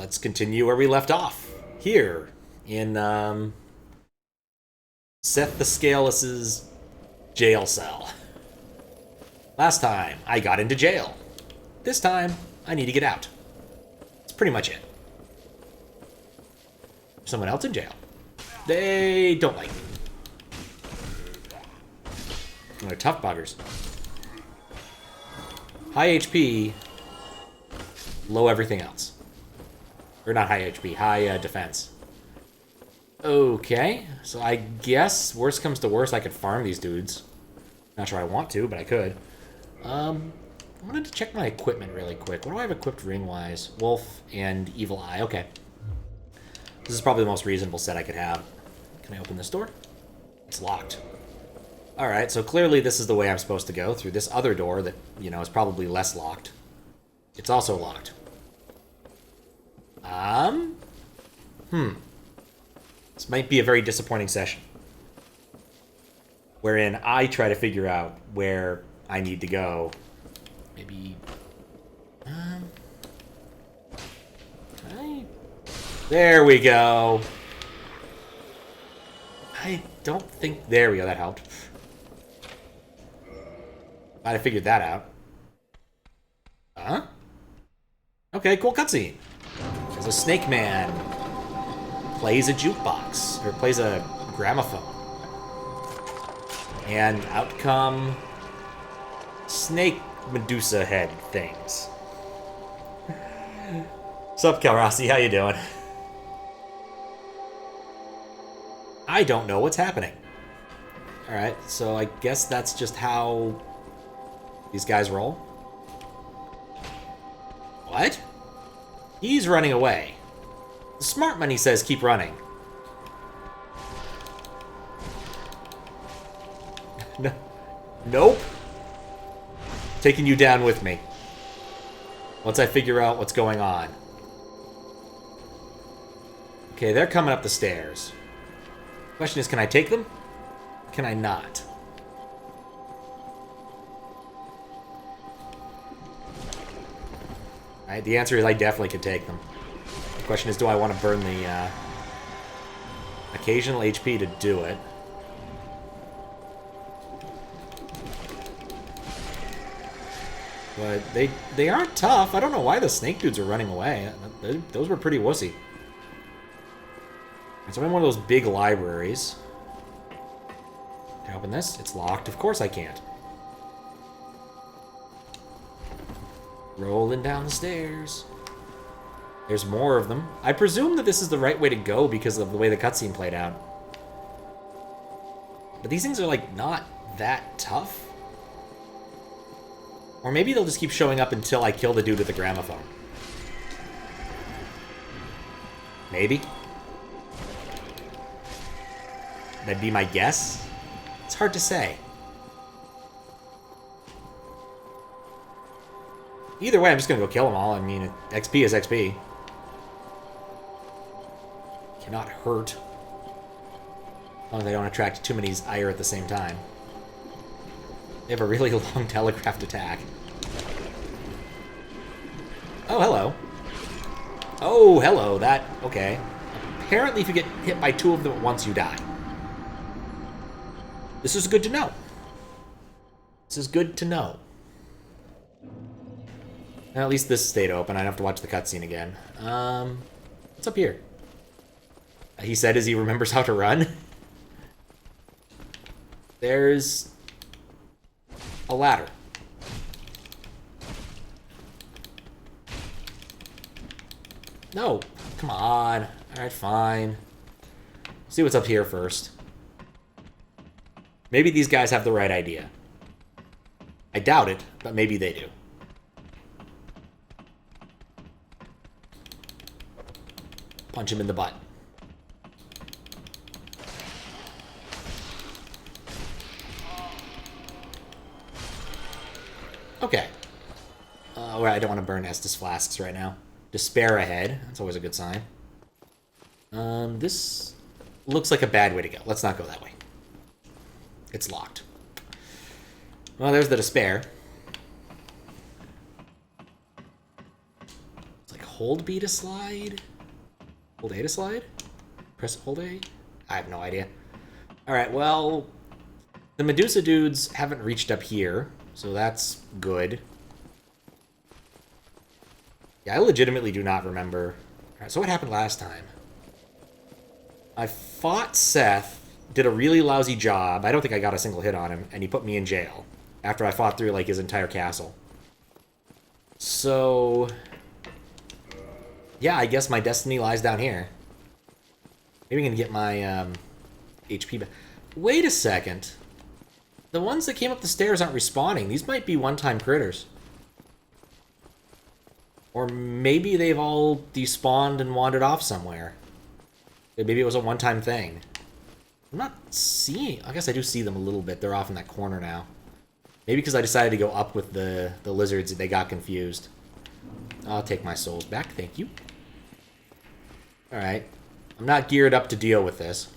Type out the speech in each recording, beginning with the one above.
let's continue where we left off. Here, in, Seath the Scaleless's jail cell. Last time, I got into jail. This time, I need to get out. That's pretty much it. Someone else in jail. They don't like me. They're tough buggers. High HP, low everything else. Or not high HP, high defense. Okay, so I guess worst comes to worst, I could farm these dudes. Not sure I want to, but I could. I wanted to check my equipment really quick. What do I have equipped ring-wise? Wolf and Evil Eye. Okay. This is probably the most reasonable set I could have. Can I open this door? It's locked. Alright, so clearly this is the way I'm supposed to go, through this other door that, you know, is probably less locked. It's also locked. This might be a very disappointing session. Wherein I try to figure out where I need to go. Maybe... There we go. I don't think... There we go, that helped. Glad I figured that out. Huh? Okay, cool cutscene. There's a snake man. Plays a jukebox. Or plays a gramophone. And out come... snake Medusa head things. Sup, Calrossi? How you doing? I don't know what's happening. Alright, so I guess that's just how these guys roll. What? He's running away. The smart money says keep running. No. Nope. Taking you down with me. Once I figure out what's going on. Okay, they're coming up the stairs. Question is, can I take them? Can I not? Alright, the answer is I definitely could take them. The question is, do I want to burn the occasional HP to do it? But they aren't tough. I don't know why the snake dudes are running away. Those were pretty wussy. So I'm in one of those big libraries. Can I open this? It's locked. Of course I can't. Rolling down the stairs. There's more of them. I presume that this is the right way to go because of the way the cutscene played out. But these things are, like, not that tough. Or maybe they'll just keep showing up until I kill the dude with the gramophone. Maybe. That'd be my guess. It's hard to say. Either way, I'm just gonna go kill them all. I mean, XP is XP. Cannot hurt. As long as I don't attract too many ire at the same time. They have a really long telegraphed attack. Oh, hello. Oh, hello. That... okay. Apparently, if you get hit by two of them at once, you die. This is good to know. This is good to know. And at least this stayed open. I don't have to watch the cutscene again. What's up here? He said as he remembers how to run. There's a ladder. No. Come on. Alright, fine. See what's up here first. Maybe these guys have the right idea. I doubt it, but maybe they do. Punch him in the butt. Okay. Well, I don't want to burn Estus flasks right now. Despair ahead. That's always a good sign. This looks like a bad way to go. Let's not go that way. It's locked. Well, there's the despair. It's like hold B to slide? Hold A to slide? Press hold A? I have no idea. Alright, well, the Medusa dudes haven't reached up here, so that's good. Yeah, I legitimately do not remember. Alright, so what happened last time? I fought Seath, did a really lousy job. I don't think I got a single hit on him, and he put me in jail after I fought through, like, his entire castle. So, yeah, I guess my destiny lies down here. Maybe we can get my HP back. Wait a second. The ones that came up the stairs aren't respawning. These might be one-time critters. Or maybe they've all despawned and wandered off somewhere. Maybe it was a one-time thing. I'm not seeing... I guess I do see them a little bit. They're off in that corner now. Maybe because I decided to go up with the lizards, they got confused. I'll take my souls back, thank you. Alright. I'm not geared up to deal with this.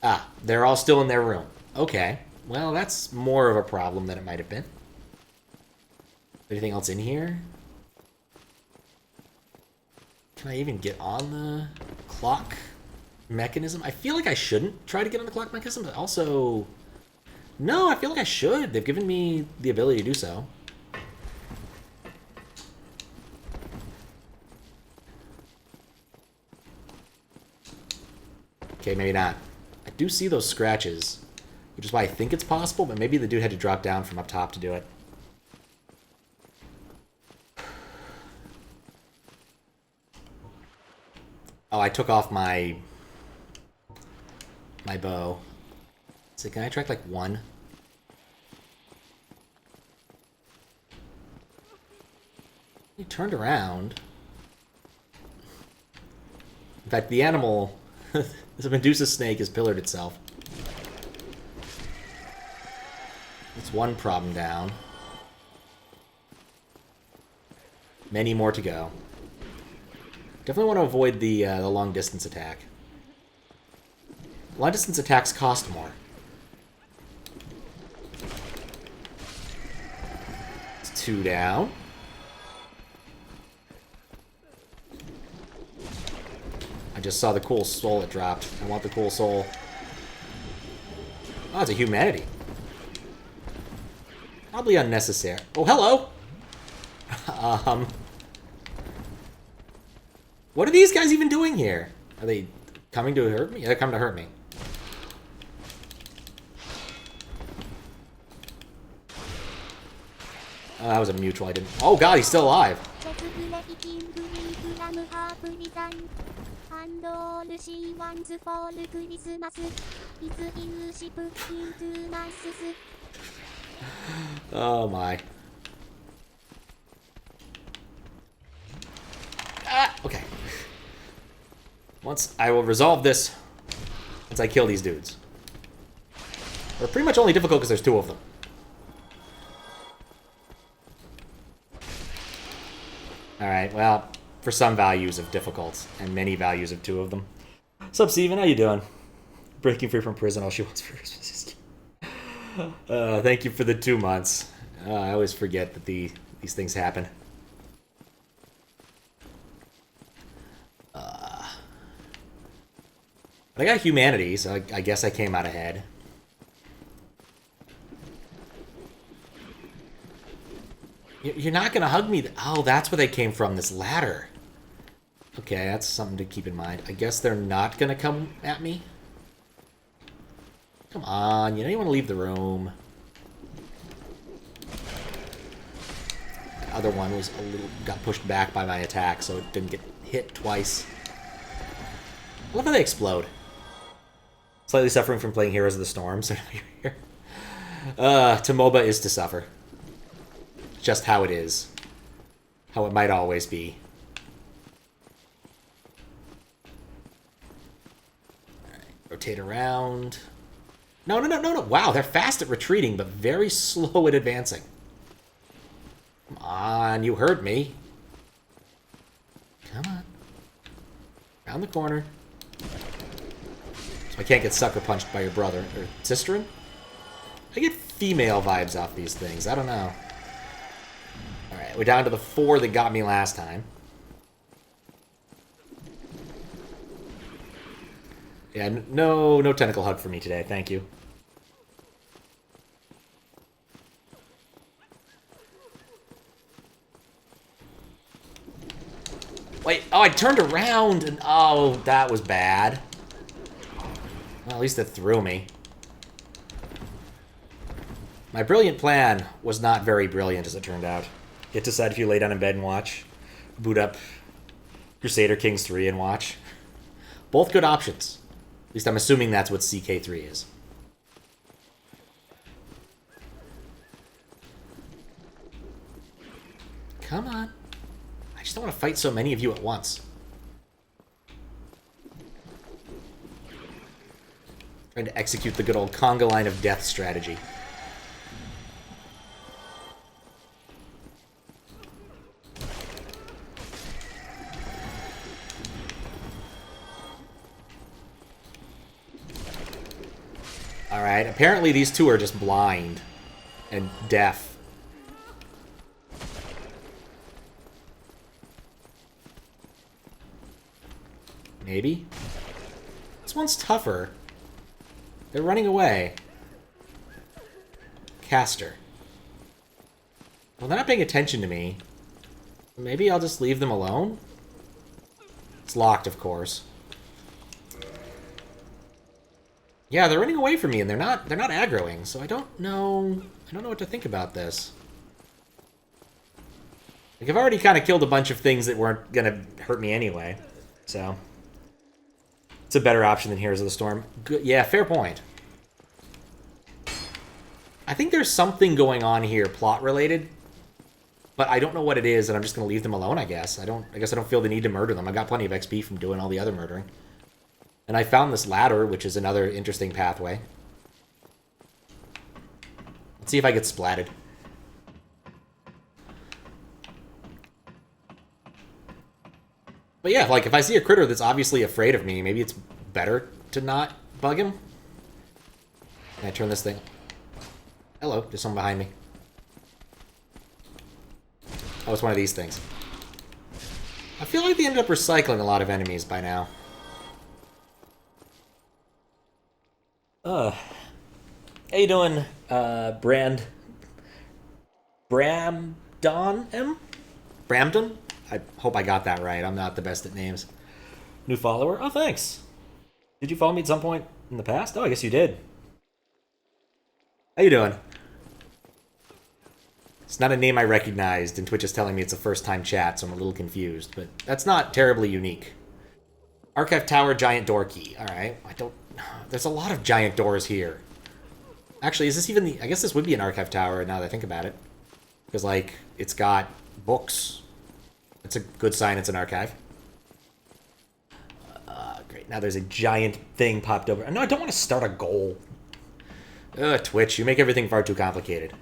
Ah, they're all still in their room. Okay. Well, that's more of a problem than it might have been. Anything else in here? Can I even get on the clock mechanism? I feel like I shouldn't try to get on the clock mechanism, but also... No, I feel like I should. They've given me the ability to do so. Okay, maybe not. I do see those scratches, which is why I think it's possible, but maybe the dude had to drop down from up top to do it. Oh, I took off my bow. So can I track like one? He turned around. In fact, the animal, the Medusa snake, has pillared itself. It's one problem down. Many more to go. Definitely want to avoid the long-distance attack. Long-distance attacks cost more. It's 2 down. I just saw the cool soul it dropped. I want the cool soul. Oh, it's a humanity. Probably unnecessary. Oh, hello! What are these guys even doing here? Are they coming to hurt me? Yeah, they're coming to hurt me. Oh, that was a mutual. I didn't... Oh god, he's still alive. Oh my. Ah, okay. Once I will resolve this once I kill these dudes. They're pretty much only difficult because there's 2 of them. Alright, well, for some values of difficult, and many values of 2 of them. What's up, Steven? How you doing? Breaking free from prison, all she wants for Christmas. Thank you for the 2 months. I always forget that these things happen. But I got humanity, so I guess I came out ahead. You're not gonna hug me. Oh, that's where they came from, this ladder. Okay, that's something to keep in mind. I guess they're not gonna come at me. Come on, you know you want to leave the room. The other one was got pushed back by my attack, so it didn't get hit twice. I love how they explode. Slightly suffering from playing Heroes of the Storm, so now you're here. To MOBA is to suffer. Just how it is. How it might always be. Alright, rotate around. No. Wow, they're fast at retreating, but very slow at advancing. Come on, you heard me. Come on. Around the corner. So I can't get sucker punched by your brother or sister. I get female vibes off these things. I don't know. Alright, Alright, we're down to the 4 that got me last time. Yeah, no tentacle hug for me today, thank you. Wait, oh, I turned around and oh, that was bad. Well, at least it threw me. My brilliant plan was not very brilliant, as it turned out. You have to decide if you lay down in bed and watch. Boot up Crusader Kings 3 and watch. Both good options. At least I'm assuming that's what CK3 is. Come on. I just don't want to fight so many of you at once. Trying to execute the good old conga line of death strategy. Alright, apparently these two are just blind and deaf. Maybe? This one's tougher. They're running away. Caster. Well, they're not paying attention to me. Maybe I'll just leave them alone? It's locked, of course. Yeah, they're running away from me, and they're not aggroing, so I don't know what to think about this. Like, I've already kind of killed a bunch of things that weren't gonna hurt me anyway, so it's a better option than Heroes of the Storm. Good, yeah, fair point. I think there's something going on here, plot-related, but I don't know what it is, and I'm just gonna leave them alone, I guess. I guess I don't feel the need to murder them. I got plenty of XP from doing all the other murdering. And I found this ladder, which is another interesting pathway. Let's see if I get splatted. But yeah, like, if I see a critter that's obviously afraid of me, maybe it's better to not bug him. Can I turn this thing? Hello, there's someone behind me. Oh, it's one of these things. I feel like they ended up recycling a lot of enemies by now. How you doing, Bramdon M? Bramdon? I hope I got that right. I'm not the best at names. New follower? Oh, thanks. Did you follow me at some point in the past? Oh, I guess you did. How you doing? It's not a name I recognized, and Twitch is telling me it's a first-time chat, so I'm a little confused, but that's not terribly unique. Archive Tower, Giant Door Key. Alright, there's a lot of giant doors here. Actually, is this even the... I guess this would be an Archive Tower, now that I think about it. Because, like, it's got books. It's a good sign it's an archive. Great, now there's a giant thing popped over. No, I don't want to start a goal. Twitch, you make everything far too complicated.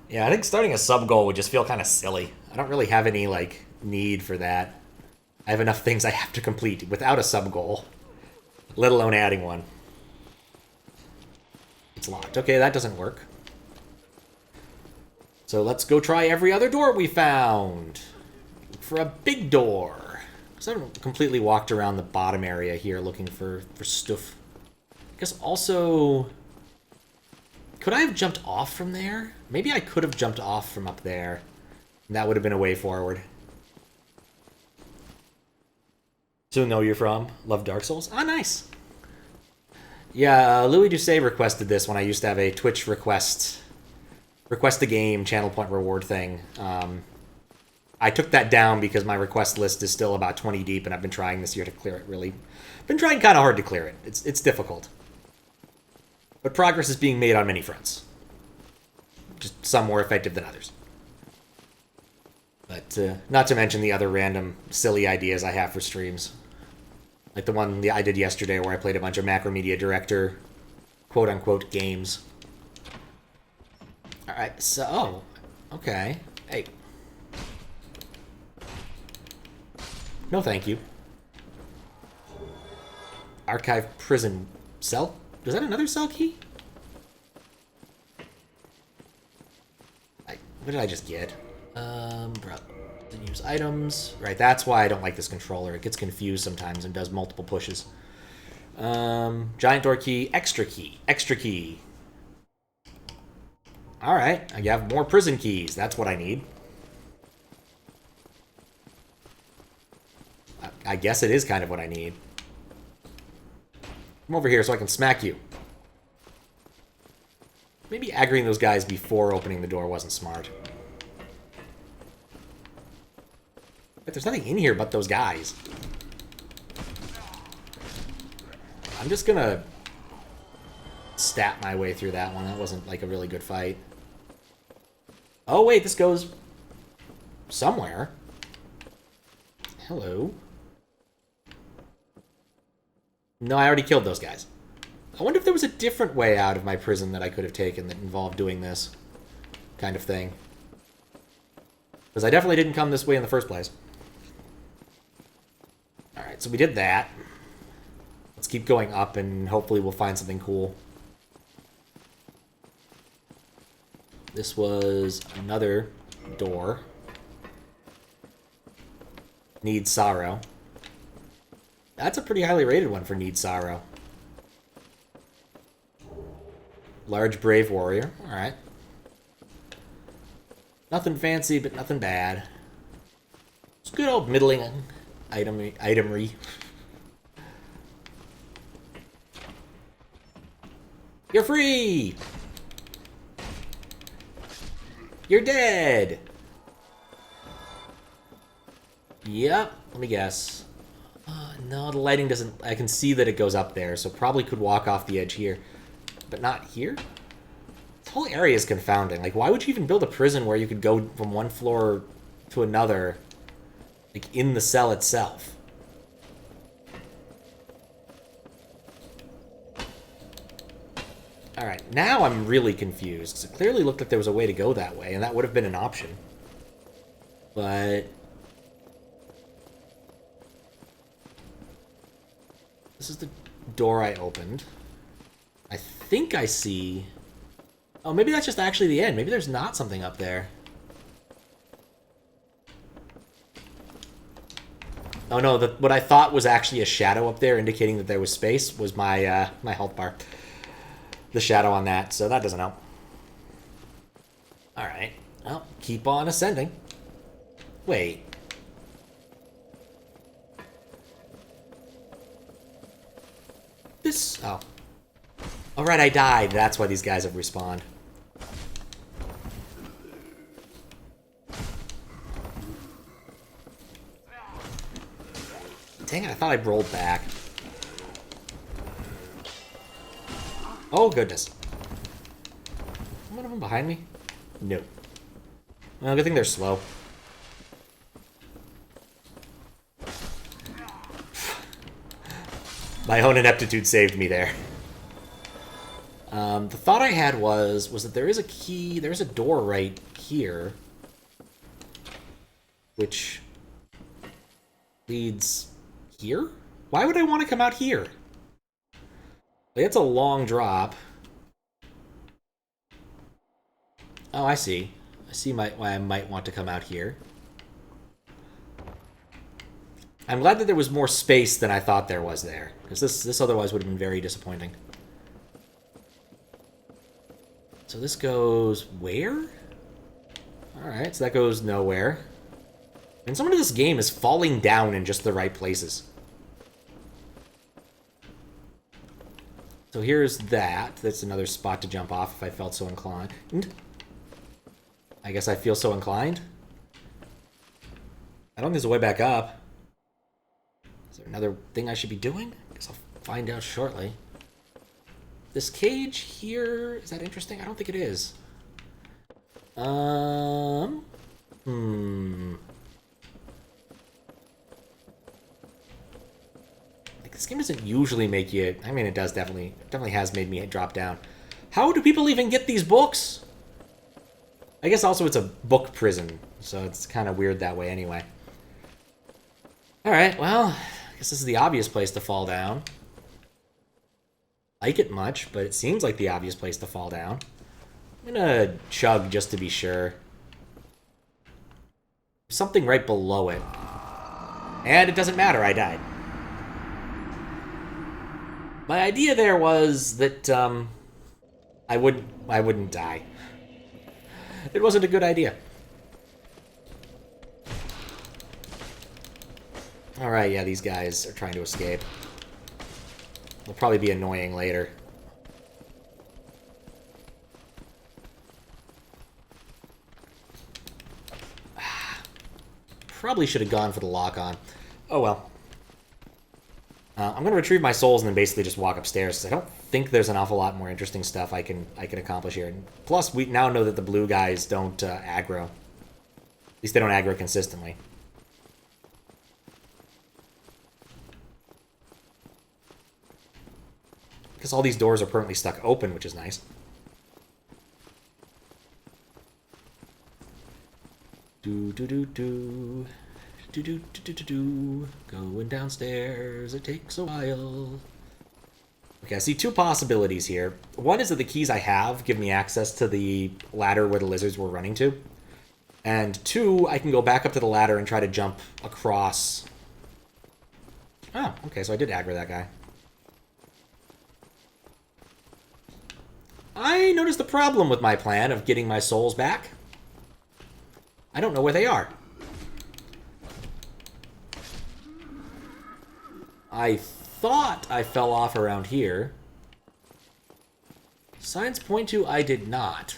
Yeah, I think starting a sub-goal would just feel kind of silly. I don't really have any, like, need for that. I have enough things I have to complete without a sub-goal, let alone adding one. It's locked. Okay, that doesn't work. So let's go try every other door we found. Look for a big door. Because I haven't completely walked around the bottom area here looking for stuff. I guess also... Could I have jumped off from there? Maybe I could have jumped off from up there. And that would have been a way forward. So know you're from. Love Dark Souls. Ah, nice. Yeah, LouisDoucet requested this when I used to have a Twitch request a game channel point reward thing. I took that down because my request list is still about 20 deep, and I've been trying this year to clear it. Really, been trying kind of hard to clear it. It's difficult, but progress is being made on many fronts. Just some more effective than others. But not to mention the other random silly ideas I have for streams. Like the one I did yesterday where I played a bunch of Macromedia Director quote-unquote games. Alright, so... Oh, okay. Hey. No thank you. Archive prison cell? Is that another cell key? What did I just get? Didn't use items. Right, that's why I don't like this controller. It gets confused sometimes and does multiple pushes. Giant door key, extra key, extra key. Alright, I have more prison keys. That's what I need. I guess it is kind of what I need. Come over here so I can smack you. Maybe aggroing those guys before opening the door wasn't smart. But there's nothing in here but those guys. I'm just gonna stat my way through that one. That wasn't like a really good fight. Oh wait, this goes somewhere. Hello. No, I already killed those guys. I wonder if there was a different way out of my prison that I could have taken that involved doing this kind of thing. Because I definitely didn't come this way in the first place. Alright, so we did that. Let's keep going up and hopefully we'll find something cool. This was another door. Need Sorrow. That's a pretty highly rated one for Need Sorrow. Large Brave Warrior. Alright. Nothing fancy, but nothing bad. It's good old middling itemery. You're free! You're dead! Yep, let me guess. No, the lighting doesn't... I can see that it goes up there, so probably could walk off the edge here. But not here? This whole area is confounding. Like, why would you even build a prison where you could go from one floor to another, like, in the cell itself? Alright, now I'm really confused, because it clearly looked like there was a way to go that way, and that would have been an option. But... this is the door I opened. I think I see... oh, maybe that's just actually the end. Maybe there's not something up there. Oh no, what I thought was actually a shadow up there indicating that there was space was my my health bar. The shadow on that, so that doesn't help. Alright. Well, keep on ascending. Wait. This... oh. Alright, I died. That's why these guys have respawned. Dang it, I thought I rolled back. Oh, goodness. One of them behind me? No. Well, good thing they're slow. My own ineptitude saved me there. The thought I had was that there is a key, there's a door right here, which leads here? Why would I want to come out here? Like, it's a long drop. Oh, I see. I see why I might want to come out here. I'm glad that there was more space than I thought there was there, because this otherwise would have been very disappointing. So this goes where? Alright, so that goes nowhere. And some of this game is falling down in just the right places. So here's that. That's another spot to jump off if I felt so inclined. I guess I feel so inclined. I don't think there's a way back up. Is there another thing I should be doing? I guess I'll find out shortly. This cage here, is that interesting? I don't think it is. Like, this game doesn't usually make you... I mean, it does definitely. It definitely has made me drop down. How do people even get these books? I guess also it's a book prison, so it's kind of weird that way anyway. Alright, well, I guess this is the obvious place to fall down. Like it much, but it seems like the obvious place to fall down. I'm gonna chug just to be sure. something right below it. And it doesn't matter, I died. My idea there was that I wouldn't die. It wasn't a good idea. Alright, yeah, these guys are trying to escape. They'll probably be annoying later. Probably should have gone for the lock-on. Oh well. I'm going to retrieve my souls and then basically just walk upstairs, because I don't think there's an awful lot more interesting stuff I can accomplish here. And plus, we now know that the blue guys don't aggro. At least they don't aggro consistently. Because all these doors are permanently stuck open, which is nice. Do-do-do-do. Do-do-do-do-do. Going downstairs, it takes a while. Okay, I see two possibilities here. One is that the keys I have give me access to the ladder where the lizards were running to. And two, I can go back up to the ladder and try to jump across. Oh, okay, so I did aggro that guy. I noticed the problem with my plan of getting my souls back. I don't know where they are. I thought I fell off around here. Signs point to I did not.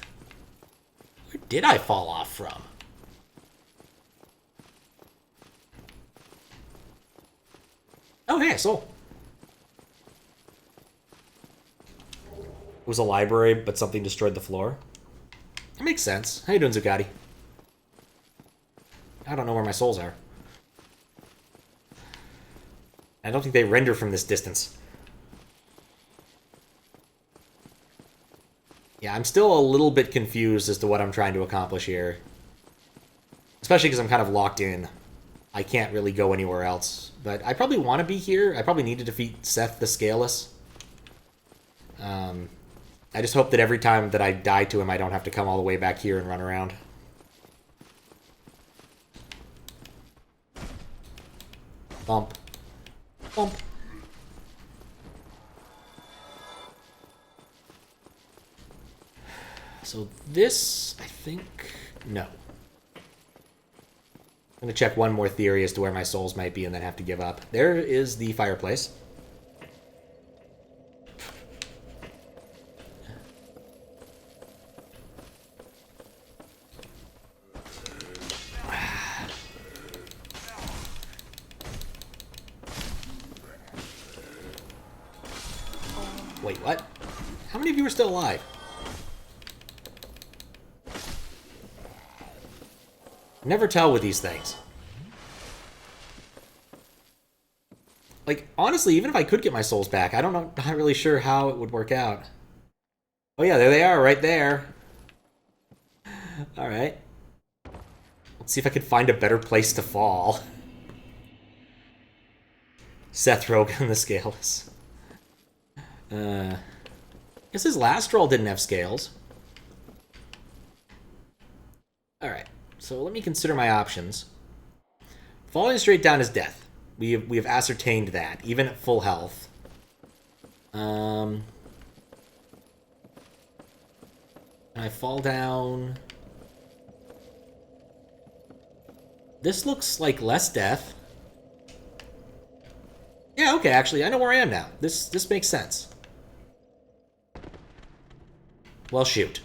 Where did I fall off from? Oh, hey, a soul. It was a library, but something destroyed the floor. That makes sense. How you doing, Zuccotti? I don't know where my souls are. I don't think they render from this distance. Yeah, I'm still a little bit confused as to what I'm trying to accomplish here. Especially because I'm kind of locked in. I can't really go anywhere else. But I probably want to be here. I probably need to defeat Seath the Scaleless. I just hope that every time that I die to him, I don't have to come all the way back here and run around. Bump. Bump. So this, I think... No. I'm going to check one more theory as to where my souls might be and then have to give up. There is the fireplace. Wait, what? How many of you are still alive? Never tell with these things. Like, honestly, even if I could get my souls back, I don't know, not really sure how it would work out. Oh yeah, there they are, right there. Alright. Let's see if I can find a better place to fall. Seth Rogen the Scaleless. Guess his last roll didn't have scales. Alright, so let me consider my options. Falling straight down is death. We have ascertained that, even at full health. Can I fall down? This looks like less death. Yeah, okay, actually, I know where I am now. This makes sense. Well, shoot.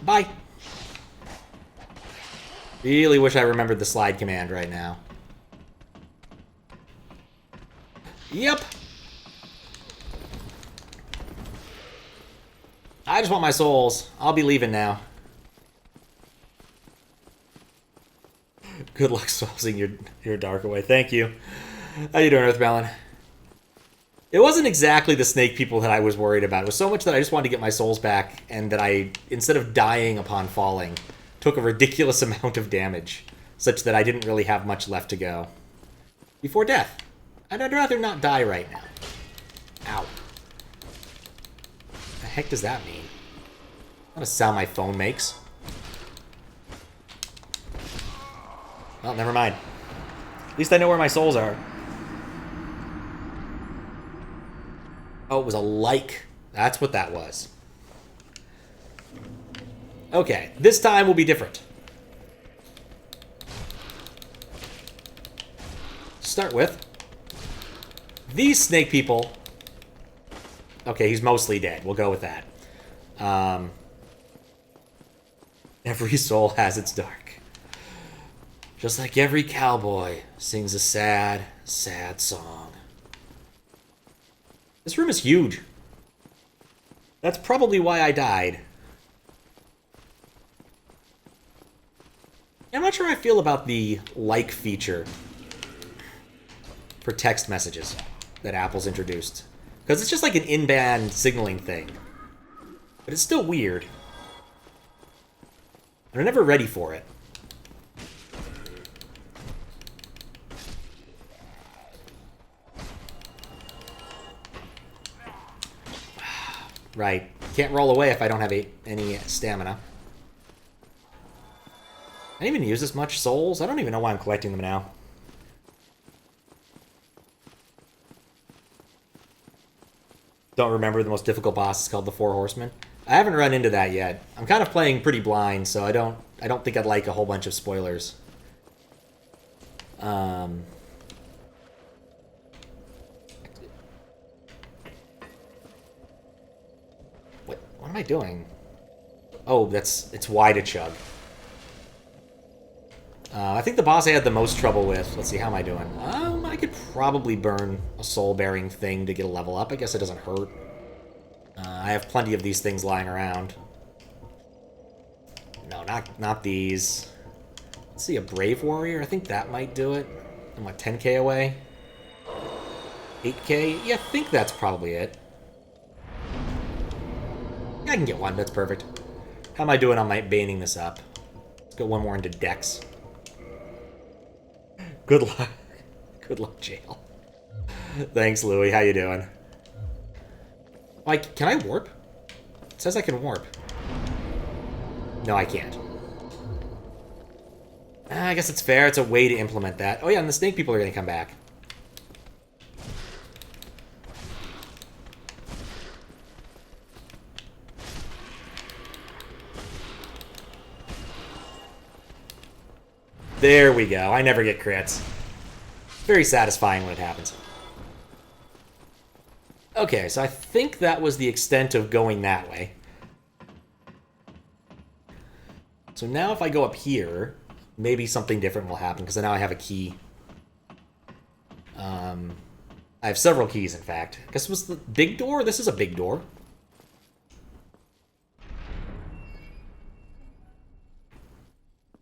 Bye. Really wish I remembered the slide command right now. Yep. I just want my souls. I'll be leaving now. Good luck soulsing your dark away. Thank you. How you doing, Earthbound? It wasn't exactly the snake people that I was worried about. It was so much that I just wanted to get my souls back, and that I, instead of dying upon falling, took a ridiculous amount of damage, such that I didn't really have much left to go. Before death. I'd rather not die right now. Ow. The heck does that mean? What a sound my phone makes. Well, never mind. At least I know where my souls are. Oh, it was a like. That's what that was. Okay, this time will be different. Start with these snake people. Okay, he's mostly dead. We'll go with that. Every soul has its dark. Just like every cowboy sings a sad, sad song. This room is huge. That's probably why I died. I'm not sure how I feel about the like feature for text messages that Apple's introduced. Because it's just like an in-band signaling thing. But it's still weird. And I'm never ready for it. Right. Can't roll away if I don't have any stamina. I didn't even use this much souls. I don't even know why I'm collecting them now. Don't remember the most difficult boss is called the Four Horsemen. I haven't run into that yet. I'm kind of playing pretty blind, so I don't think I'd like a whole bunch of spoilers. What am I doing? Oh, it's Y to chug. I think the boss I had the most trouble with. Let's see, how am I doing? I could probably burn a soul-bearing thing to get a level up. I guess it doesn't hurt. I have plenty of these things lying around. No, not these. Let's see, a Brave Warrior. I think that might do it. I'm what, 10k away? 8k? Yeah, I think that's probably it. Yeah, I can get one. That's perfect. How am I doing on my baning this up? Let's go one more into Dex. Good luck. Good luck, jail. Thanks, Louis. How you doing? Like, can I warp? It says I can warp. No, I can't. I guess it's fair. It's a way to implement that. Oh yeah, and the snake people are going to come back. There we go. I never get crits. Very satisfying when it happens. Okay, so I think that was the extent of going that way. So now if I go up here, maybe something different will happen, because now I have a key. I have several keys, in fact. I guess it was the big door? This is a big door.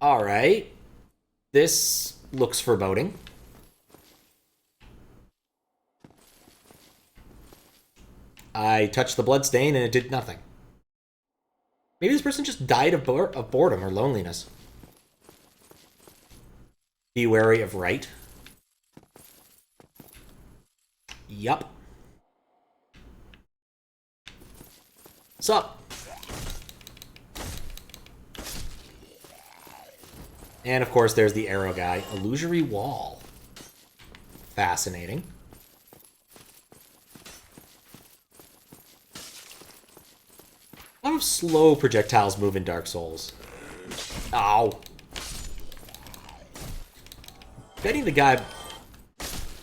Alright. This looks foreboding. I touched the bloodstain and it did nothing. Maybe this person just died of boredom or loneliness. Be wary of right. Yup. Sup? And of course there's the arrow guy. Illusory wall. Fascinating. A lot of slow projectiles move in Dark Souls. Ow. Betting the guy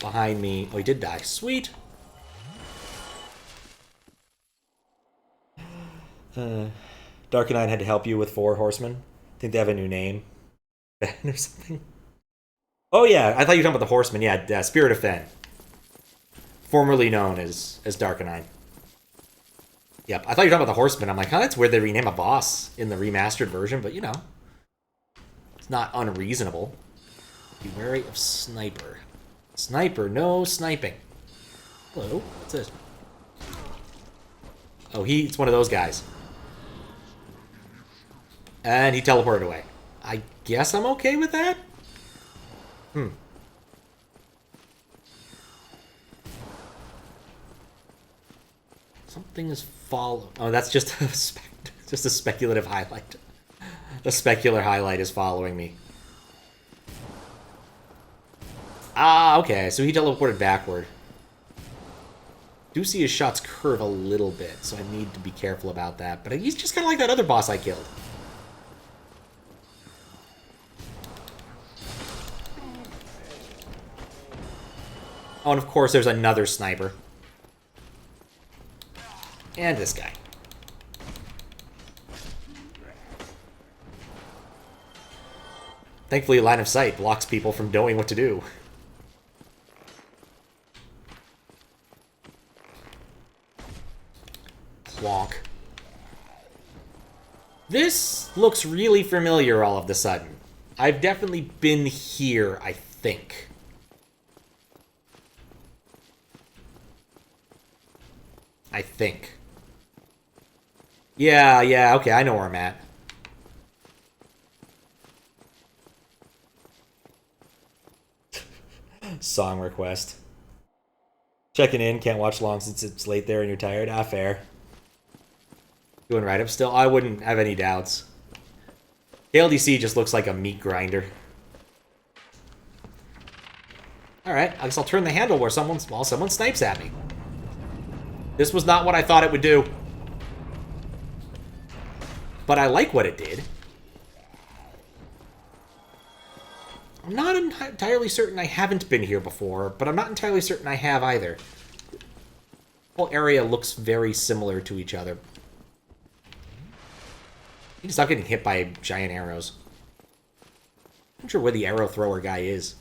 behind me... Oh, he did die. Sweet. Dark Knight had to help you with Four Horsemen. I think they have a new name. Ben or something. Oh yeah, I thought you were talking about the Horsemen. Yeah, Spirit of Fen. Formerly known as Darkenine. Yep, I thought you were talking about the Horsemen. I'm like, huh, that's weird they rename a boss in the remastered version, but you know. It's not unreasonable. Be wary of Sniper. Sniper, no sniping. Hello, what's this? Oh, it's one of those guys. And he teleported away. I guess I'm okay with that? Something is follow. Oh, that's just just a speculative highlight. A specular highlight is following me. Ah, okay. So he teleported backward. Do see his shots curve a little bit, so I need to be careful about that. But he's just kind of like that other boss I killed. Oh, and of course there's another sniper. And this guy. Thankfully, line of sight blocks people from knowing what to do. Plonk. This looks really familiar all of a sudden. I've definitely been here, I think. I think. Yeah, okay, I know where I'm at. Song request. Checking in, can't watch long since it's late there and you're tired. Ah, fair. Doing right up still? I wouldn't have any doubts. KLDC just looks like a meat grinder. Alright, I guess I'll turn the handle while someone snipes at me. This was not what I thought it would do. But I like what it did. I'm not entirely certain I haven't been here before, but I'm not entirely certain I have either. The whole area looks very similar to each other. You can stop getting hit by giant arrows. I'm not sure where the arrow thrower guy is.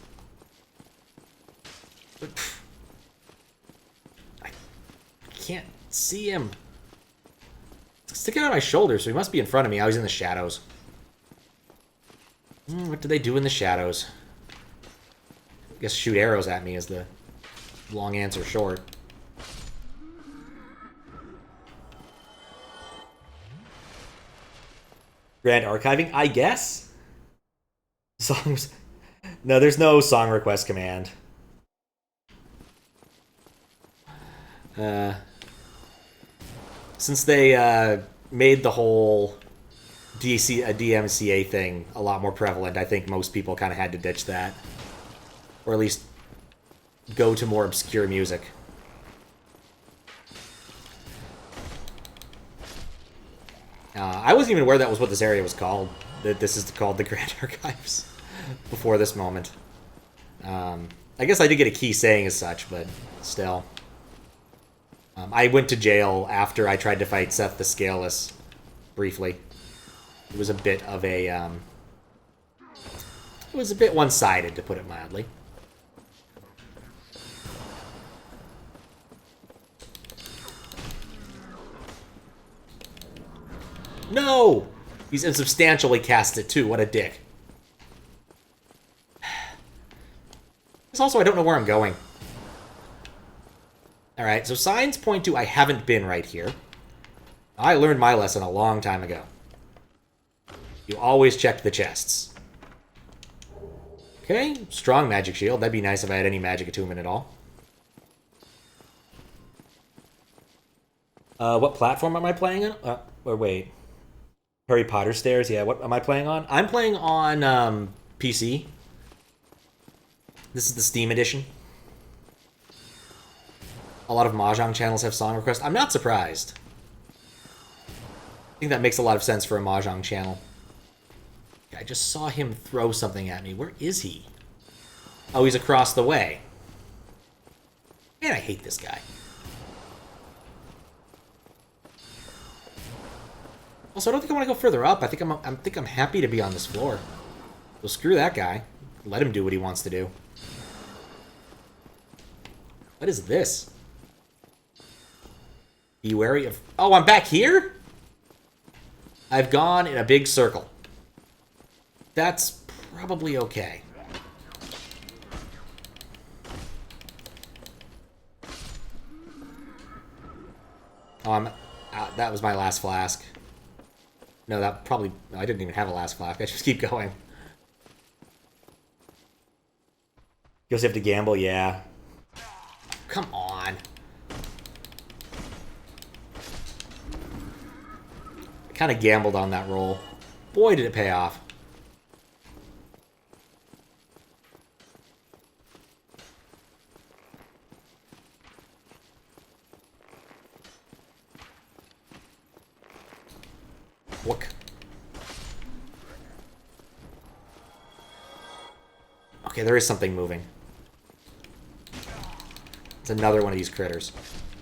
But, I can't see him. It's sticking out of my shoulder, so he must be in front of me. I was in the shadows. What do they do in the shadows? I guess shoot arrows at me is the long answer short. Grand archiving, I guess? Songs. No, there's no song request command. Since they made the whole DMCA thing a lot more prevalent, I think most people kind of had to ditch that. Or at least go to more obscure music. I wasn't even aware that was what this area was called. That this is called the Grand Archives before this moment. I guess I did get a key saying as such, but still. I went to jail after I tried to fight Seath the Scaleless briefly. It was a bit of a... it was a bit one-sided, to put it mildly. No! He's insubstantially cast it, too. What a dick. Also, I don't know where I'm going. Alright, so signs point to I haven't been right here. I learned my lesson a long time ago. You always check the chests. Okay, strong magic shield. That'd be nice if I had any magic attunement at all. What platform am I playing on? Or wait. Harry Potter stairs? Yeah, what am I playing on? I'm playing on PC. This is the Steam edition. A lot of Mahjong channels have song requests. I'm not surprised. I think that makes a lot of sense for a Mahjong channel. I just saw him throw something at me. Where is he? Oh, he's across the way. Man, I hate this guy. Also, I don't think I want to go further up. I think I'm happy to be on this floor. Well, screw that guy. Let him do what he wants to do. What is this? Be wary of... Oh, I'm back here? I've gone in a big circle. That's probably okay. Oh, that was my last flask. No, that probably... No, I didn't even have a last flask. I just keep going. You also have to gamble? Yeah. Come on. kind of gambled on that roll. Boy, did it pay off. Look. Okay, there is something moving. It's another one of these critters.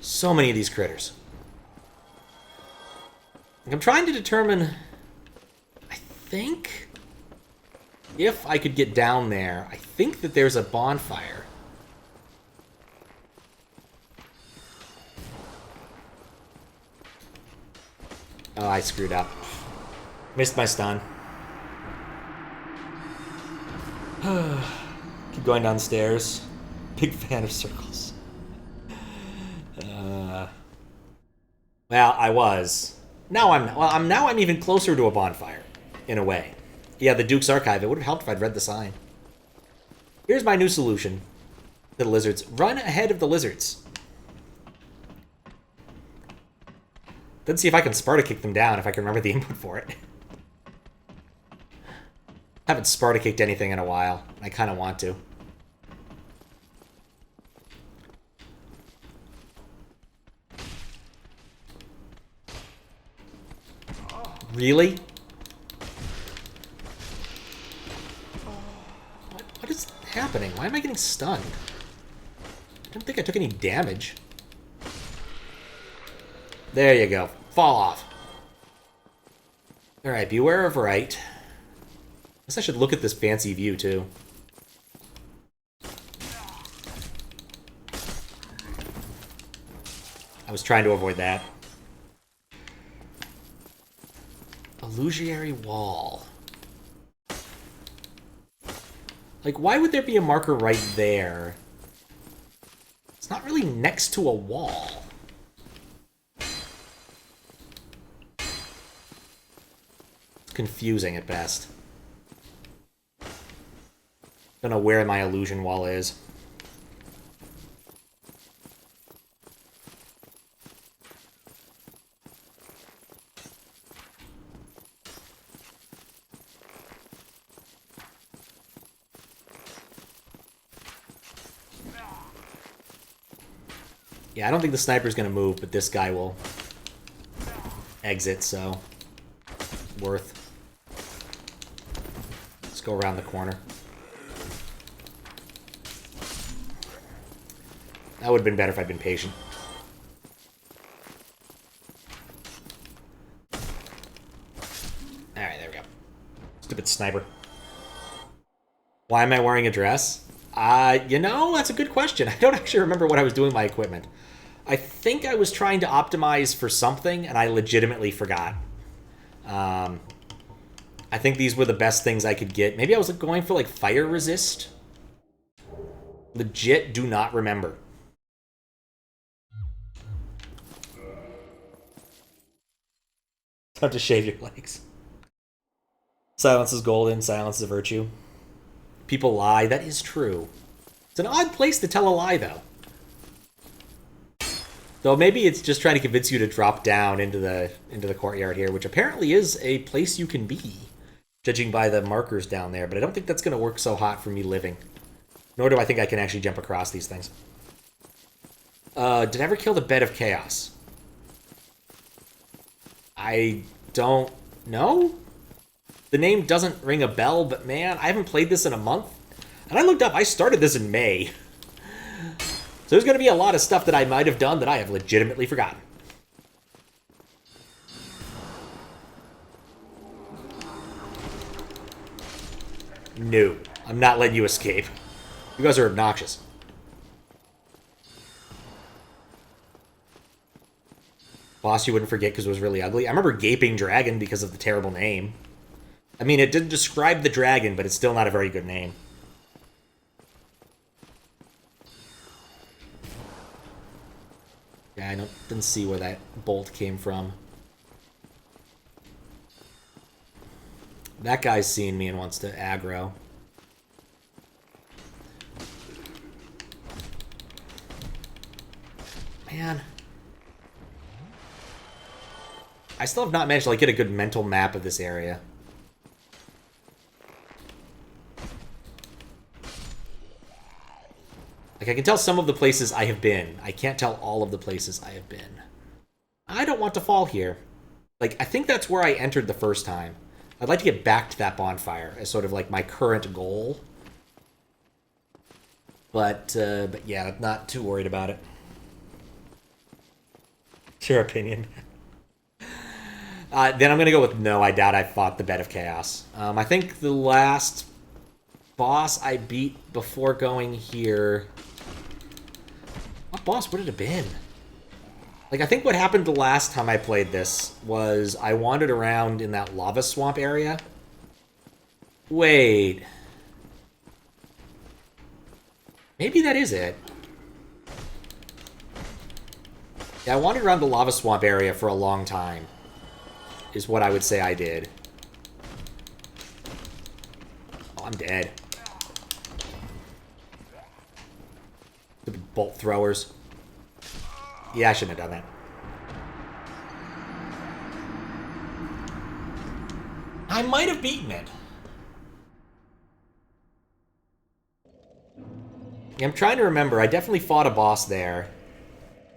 So many of these critters. I'm trying to determine... I think... if I could get down there, I think that there's a bonfire. Oh, I screwed up. Missed my stun. Keep going downstairs. Big fan of circles. Well, I was. Now I'm. Well, now I'm even closer to a bonfire, in a way. Yeah, the Duke's Archive. It would have helped if I'd read the sign. Here's my new solution to the lizards: run ahead of the lizards. Let's see if I can Sparta kick them down. If I can remember the input for it. Haven't Sparta kicked anything in a while. I kind of want to. Really? What is happening? Why am I getting stunned? I don't think I took any damage. There you go. Fall off. Alright, beware of right. I guess I should look at this fancy view, too. I was trying to avoid that. Illusionary wall. Like, why would there be a marker right there? It's not really next to a wall. It's confusing at best. Don't know where my illusion wall is. Yeah, I don't think the sniper's gonna move, but this guy will exit, so worth. Let's go around the corner. That would have been better if I'd been patient. Alright, there we go. Stupid sniper. Why am I wearing a dress? You know, that's a good question. I don't actually remember what I was doing with my equipment. I think I was trying to optimize for something, and I legitimately forgot. I think these were the best things I could get. Maybe I was going for, like, fire resist? Legit do not remember. Time to shave your legs. Silence is golden, silence is a virtue. People lie, that is true. It's an odd place to tell a lie, though. Though maybe it's just trying to convince you to drop down into the courtyard here, which apparently is a place you can be, judging by the markers down there, but I don't think that's going to work so hot for me living. Nor do I think I can actually jump across these things. Did I ever kill the Bed of Chaos? I don't know? The name doesn't ring a bell, but man, I haven't played this in a month. And I looked up, I started this in May. So there's going to be a lot of stuff that I might have done that I have legitimately forgotten. No, I'm not letting you escape. You guys are obnoxious. Boss you wouldn't forget because it was really ugly. I remember Gaping Dragon because of the terrible name. I mean, it didn't describe the dragon, but it's still not a very good name. Yeah, I didn't see where that bolt came from. That guy's seeing me and wants to aggro. Man. I still have not managed to like get a good mental map of this area. Like, I can tell some of the places I have been. I can't tell all of the places I have been. I don't want to fall here. Like, I think that's where I entered the first time. I'd like to get back to that bonfire as sort of like my current goal. But yeah, I'm not too worried about it. It's your opinion. Then I'm going to go with no, I doubt I fought the Bed of Chaos. I think the last boss I beat before going here... What boss would it have been? Like, I think what happened the last time I played this was I wandered around in that lava swamp area. Wait. Maybe that is it. Yeah, I wandered around the lava swamp area for a long time, is what I would say I did. Oh, I'm dead. Stupid bolt throwers. Yeah, I shouldn't have done that. I might have beaten it. Yeah, I'm trying to remember. I definitely fought a boss there.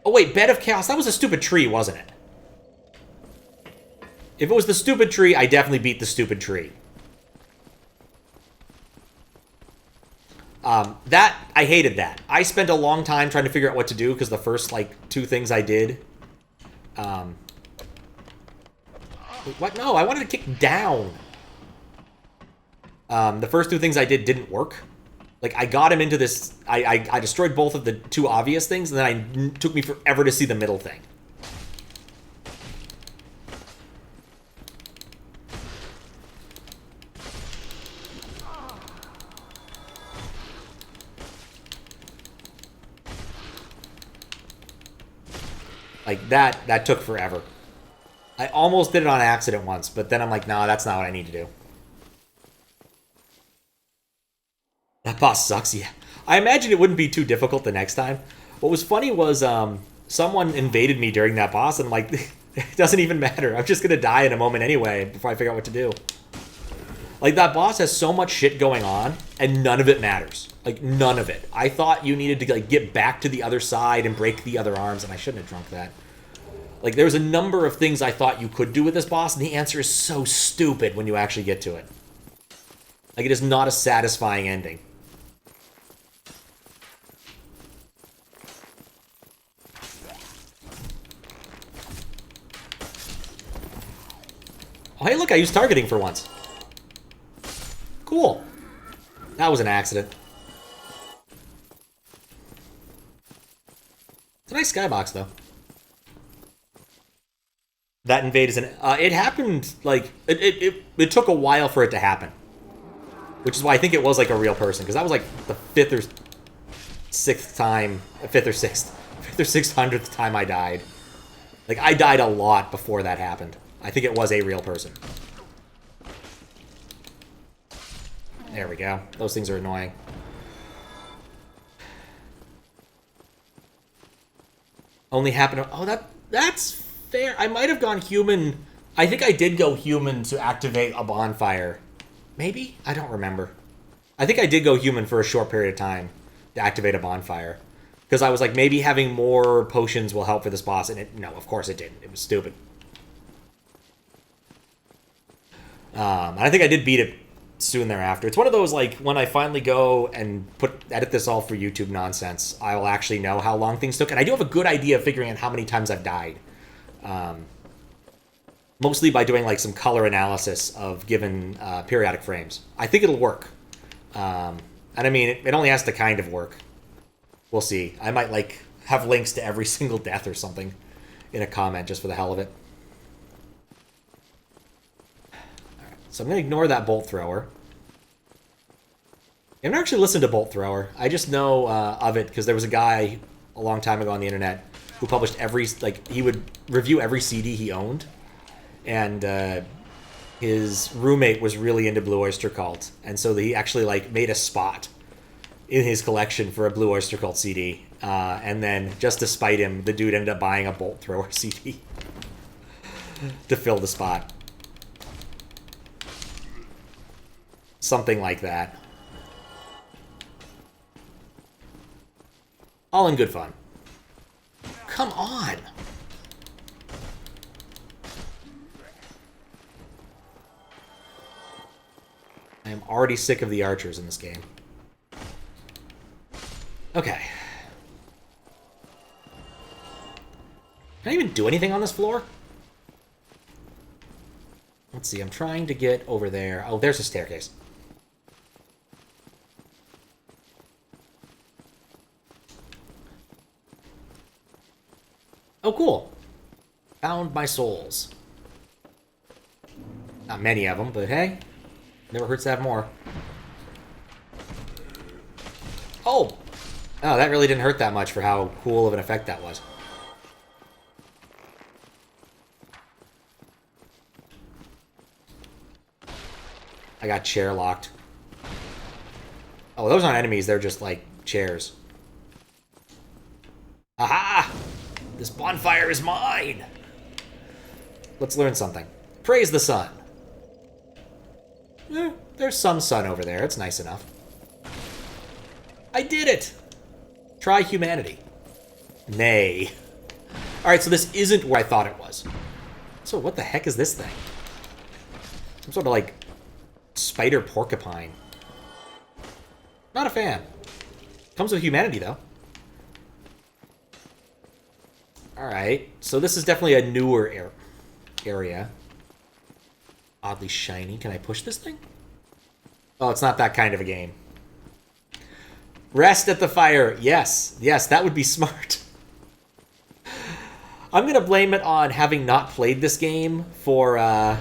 Oh, wait, Bed of Chaos. That was a stupid tree, wasn't it? If it was the stupid tree, I definitely beat the stupid tree. I hated that. I spent a long time trying to figure out what to do, because the first, like, 2 things I did... What? No, I wanted to kick down. The first 2 things I did didn't work. Like, I got him into this... I destroyed both of the 2 obvious things, and then it took me forever to see the middle thing. Like, that took forever. I almost did it on accident once, but then I'm like, nah, that's not what I need to do. That boss sucks, yeah. I imagine it wouldn't be too difficult the next time. What was funny was someone invaded me during that boss, and I'm like, it doesn't even matter. I'm just going to die in a moment anyway before I figure out what to do. Like, that boss has so much shit going on, and none of it matters. Like, none of it. I thought you needed to, like, get back to the other side and break the other arms, and I shouldn't have drunk that. Like, there's a number of things I thought you could do with this boss, and the answer is so stupid when you actually get to it. Like, it is not a satisfying ending. Oh, hey, look, I used targeting for once. Cool. That was an accident. It's a nice skybox, though. That invade is an... it happened, like... It took a while for it to happen. Which is why I think it was, like, a real person. Because that was, like, the 5th or 6th time... 5th or 6th. 5th or 600th time I died. Like, I died a lot before that happened. I think it was a real person. There we go. Those things are annoying. Only happened... Oh, that's fair. I might have gone human. I think I did go human to activate a bonfire. Maybe? I don't remember. I think I did go human for a short period of time to activate a bonfire. Because I was like, maybe having more potions will help for this boss. And no, of course it didn't. It was stupid. And I think I did beat it soon thereafter. It's one of those, like, when I finally go and edit this all for YouTube nonsense, I will actually know how long things took. And I do have a good idea of figuring out how many times I've died. Mostly by doing, like, some color analysis of given periodic frames. I think it'll work. And I mean, it only has to kind of work. We'll see. I might, like, have links to every single death or something in a comment just for the hell of it. So I'm going to ignore that bolt thrower. I've never actually listened to Bolt Thrower. I just know of it because there was a guy a long time ago on the internet who published he would review every CD he owned. And his roommate was really into Blue Oyster Cult. And so he actually, like, made a spot in his collection for a Blue Oyster Cult CD. And then, just to spite him, the dude ended up buying a Bolt Thrower CD. to fill the spot. Something like that. All in good fun. Come on! I am already sick of the archers in this game. Okay. Can I even do anything on this floor? Let's see, I'm trying to get over there. Oh, there's a staircase. Oh, cool. Found my souls. Not many of them, but hey, never hurts to have more. Oh! Oh, that really didn't hurt that much for how cool of an effect that was. I got chair locked. Oh, those aren't enemies, they're just like chairs. Aha! This bonfire is mine! Let's learn something. Praise the sun. There's some sun over there. It's nice enough. I did it! Try humanity. Nay. Alright, so this isn't where I thought it was. So what the heck is this thing? Some sort of, like, spider porcupine. Not a fan. Comes with humanity, though. Alright, so this is definitely a newer area. Oddly shiny. Can I push this thing? Oh, it's not that kind of a game. Rest at the fire. Yes. Yes, that would be smart. I'm going to blame it on having not played this game for a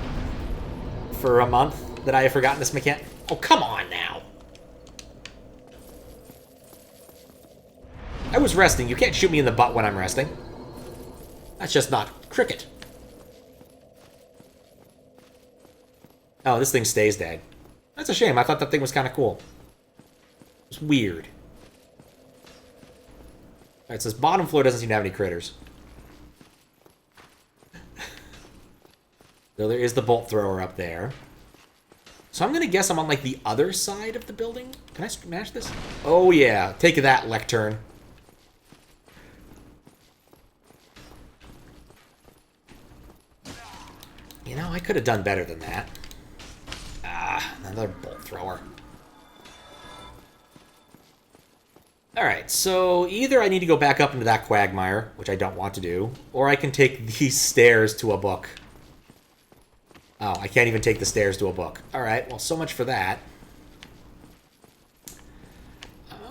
month that I have forgotten this mechanic. Oh, come on now. I was resting. You can't shoot me in the butt when I'm resting. That's just not cricket. Oh, this thing stays dead. That's a shame. I thought that thing was kind of cool. It's weird. Alright, so this bottom floor doesn't seem to have any critters. So there is the bolt thrower up there. So I'm going to guess I'm on, like, the other side of the building. Can I smash this? Oh, yeah. Take that, lectern. You know, I could have done better than that. Ah, another bolt thrower. Alright, so either I need to go back up into that quagmire, which I don't want to do, or I can take these stairs to a book. Oh, I can't even take the stairs to a book. Alright, well, so much for that.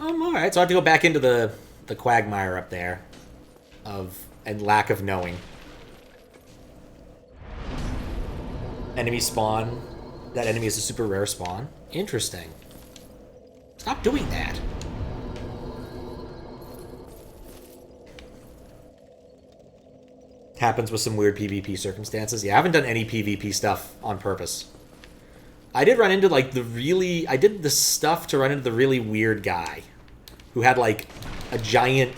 Alright, so I have to go back into the quagmire up there. And lack of knowing. Enemy spawn. That enemy is a super rare spawn. Interesting. Stop doing that. Happens with some weird PvP circumstances. Yeah, I haven't done any PvP stuff on purpose. I did run into, like, I did the stuff to run into the really weird guy. Who had, like, a giant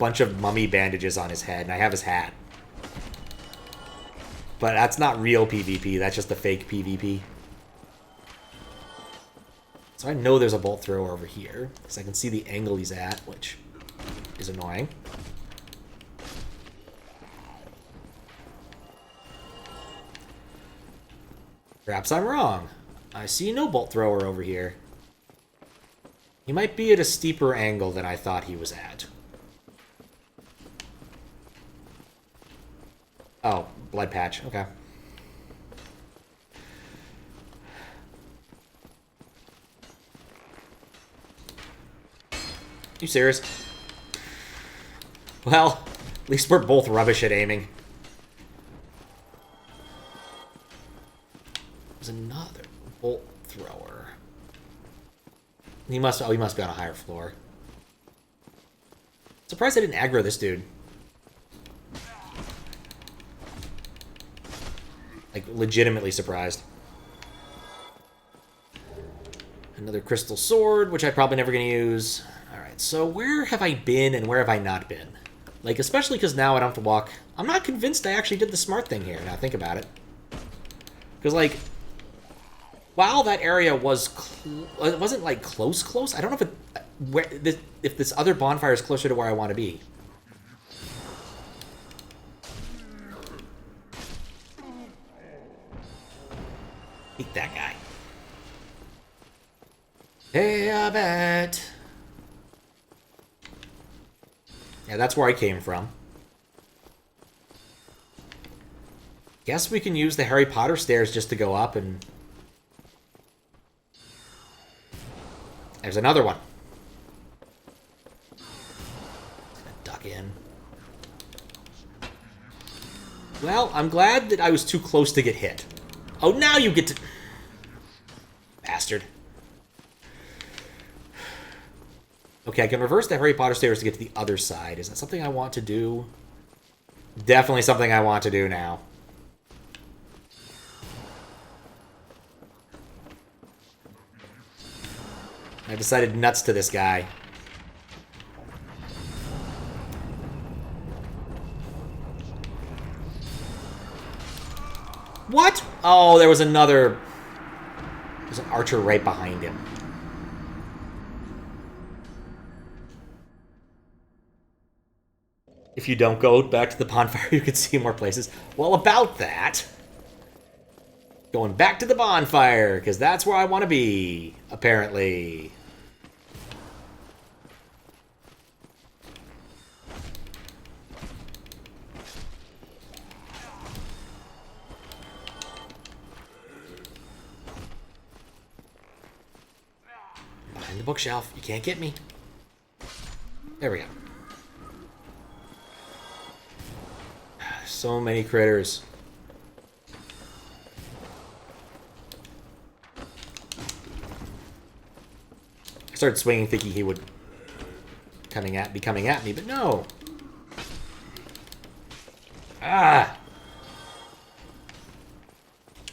bunch of mummy bandages on his head, and I have his hat. But that's not real PvP, that's just a fake PvP. So I know there's a bolt thrower over here, because I can see the angle he's at, which is annoying. Perhaps I'm wrong. I see no bolt thrower over here. He might be at a steeper angle than I thought he was at. Oh, blood patch. Okay. You serious? Well, at least we're both rubbish at aiming. There's another bolt thrower. He must be on a higher floor. Surprised I didn't aggro this dude. Like, legitimately surprised. Another crystal sword, which I'm probably never going to use. Alright, so where have I been and where have I not been? Like, especially because now I don't have to walk. I'm not convinced I actually did the smart thing here, now think about it. Because, like, while that area was... it wasn't, like, close. I don't know if this other bonfire is closer to where I want to be. Eat that guy. Hey, I bet. Yeah, that's where I came from. Guess we can use the Harry Potter stairs just to go up and... There's another one. Just gonna duck in. Well, I'm glad that I was too close to get hit. Oh, now you get to... Bastard. Okay, I can reverse the Harry Potter stairs to get to the other side. Is that something I want to do? Definitely something I want to do now. I decided nuts to this guy. What? Oh, there was another... There's an archer right behind him. If you don't go back to the bonfire, you can see more places. Well, about that... Going back to the bonfire, because that's where I want to be, apparently. Behind the bookshelf. You can't get me. There we go. So many critters. I started swinging thinking he would be coming at me, but no. Ah!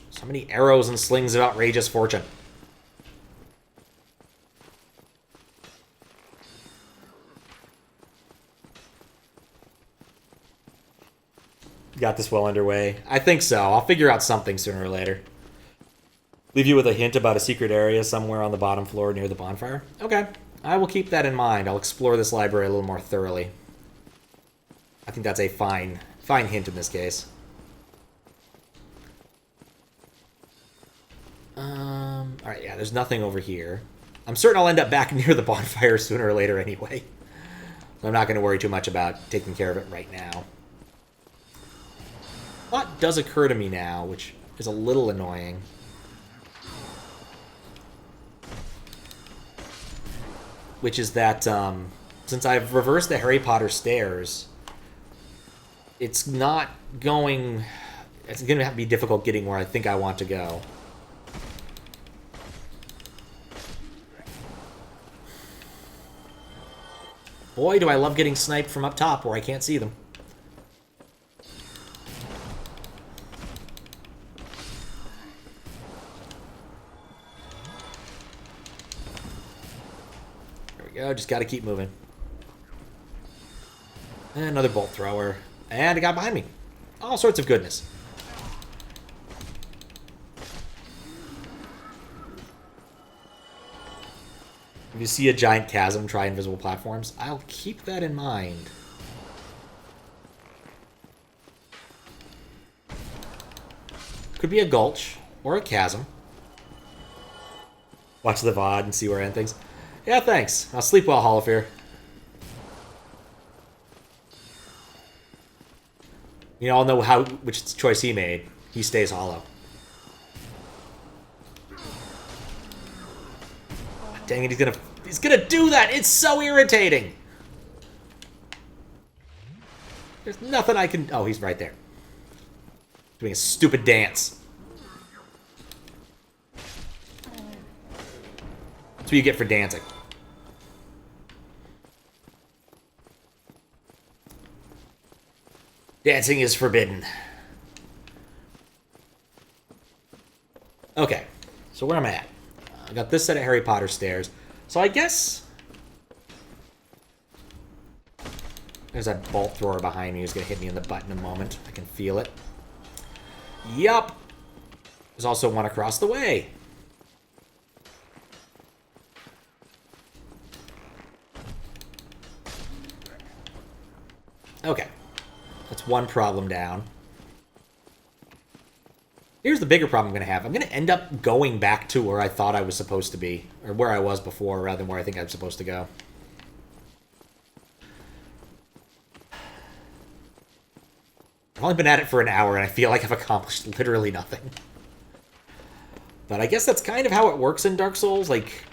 So many arrows and slings of outrageous fortune. Got this well underway. I think so. I'll figure out something sooner or later. Leave you with a hint about a secret area somewhere on the bottom floor near the bonfire? Okay. I will keep that in mind. I'll explore this library a little more thoroughly. I think that's a fine hint in this case. Alright, yeah, there's nothing over here. I'm certain I'll end up back near the bonfire sooner or later anyway. So I'm not going to worry too much about taking care of it right now. A lot does occur to me now, which is a little annoying. Which is that, since I've reversed the Harry Potter stairs, it's not going... It's going to be difficult getting where I think I want to go. Boy, do I love getting sniped from up top where I can't see them. Go, just gotta keep moving. And another bolt thrower. And a guy behind me. All sorts of goodness. If you see a giant chasm, try invisible platforms. I'll keep that in mind. Could be a gulch or a chasm. Watch the VOD and see where I end things. Yeah, thanks. I'll sleep well, Holofear. You all know which choice he made. He stays hollow. Dang it, he's gonna do that! It's so irritating! There's nothing I can... Oh, he's right there. Doing a stupid dance. That's what you get for dancing. Dancing is forbidden. Okay, so where am I at? I got this set of Harry Potter stairs. So I guess There's that bolt thrower behind me who's going to hit me in the butt in a moment. I can feel it. Yup! There's also one across the way. Okay. That's one problem down. Here's the bigger problem I'm going to have. I'm going to end up going back to where I thought I was supposed to be. Or where I was before, rather than where I think I'm supposed to go. I've only been at it for an hour, and I feel like I've accomplished literally nothing. But I guess that's kind of how it works in Dark Souls. Like,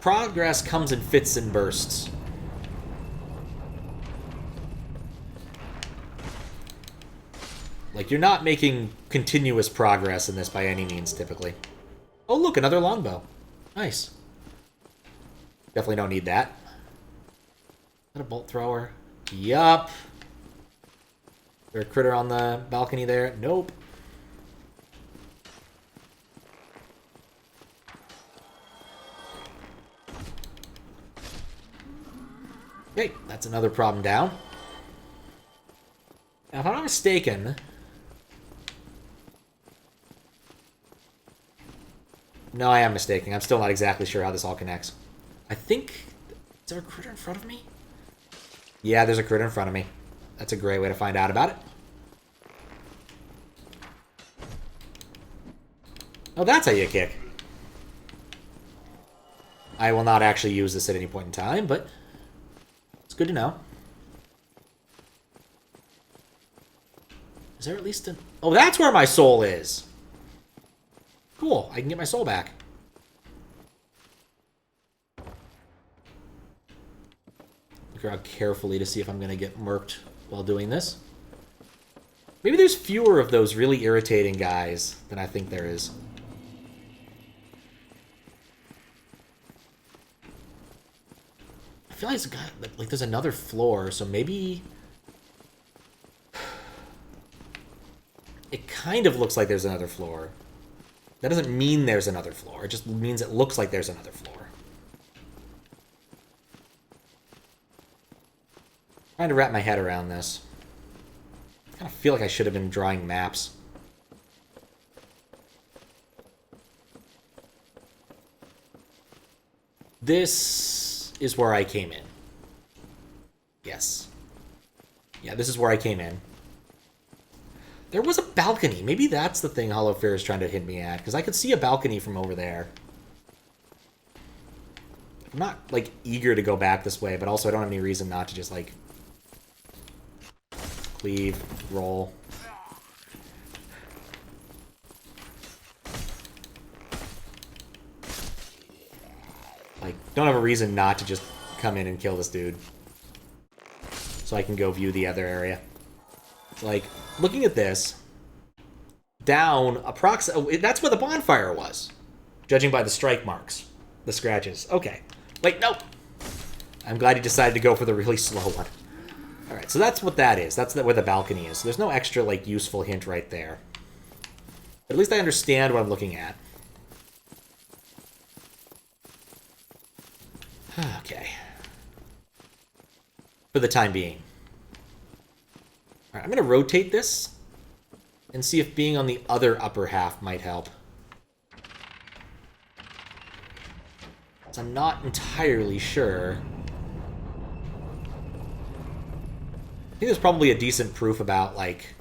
progress comes in fits and bursts. Like, you're not making continuous progress in this by any means, typically. Oh, look, another longbow. Nice. Definitely don't need that. Is that a bolt thrower? Yup. Is there a critter on the balcony there? Nope. Okay, that's another problem down. Now, if I'm not mistaken... No, I am mistaken. I'm still not exactly sure how this all connects. I think... Is there a critter in front of me? Yeah, there's a critter in front of me. That's a great way to find out about it. Oh, that's how you kick. I will not actually use this at any point in time, but it's good to know. Is there at least an... Oh, that's where my soul is! Cool, I can get my soul back. Look around carefully to see if I'm going to get murked while doing this. Maybe there's fewer of those really irritating guys than I think there is. I feel like there's another floor, so maybe... It kind of looks like there's another floor. That doesn't mean there's another floor. It just means it looks like there's another floor. Trying to wrap my head around this. I kind of feel like I should have been drawing maps. This is where I came in. Yes. Yeah, this is where I came in. There was a balcony. Maybe that's the thing Hollow Fair is trying to hint me at, because I could see a balcony from over there. I'm not, like, eager to go back this way, but also I don't have any reason not to just, like, cleave, roll. Like, don't have a reason not to just come in and kill this dude. So I can go view the other area. Like, looking at this, down approximately... That's where the bonfire was, judging by the strike marks, the scratches. Okay. Wait, no! I'm glad you decided to go for the really slow one. Alright, so that's what that is. That's where the balcony is. So there's no extra, like, useful hint right there. But at least I understand what I'm looking at. Okay. For the time being. Alright, I'm going to rotate this and see if being on the other upper half might help. So I'm not entirely sure. I think there's probably a decent proof about, like,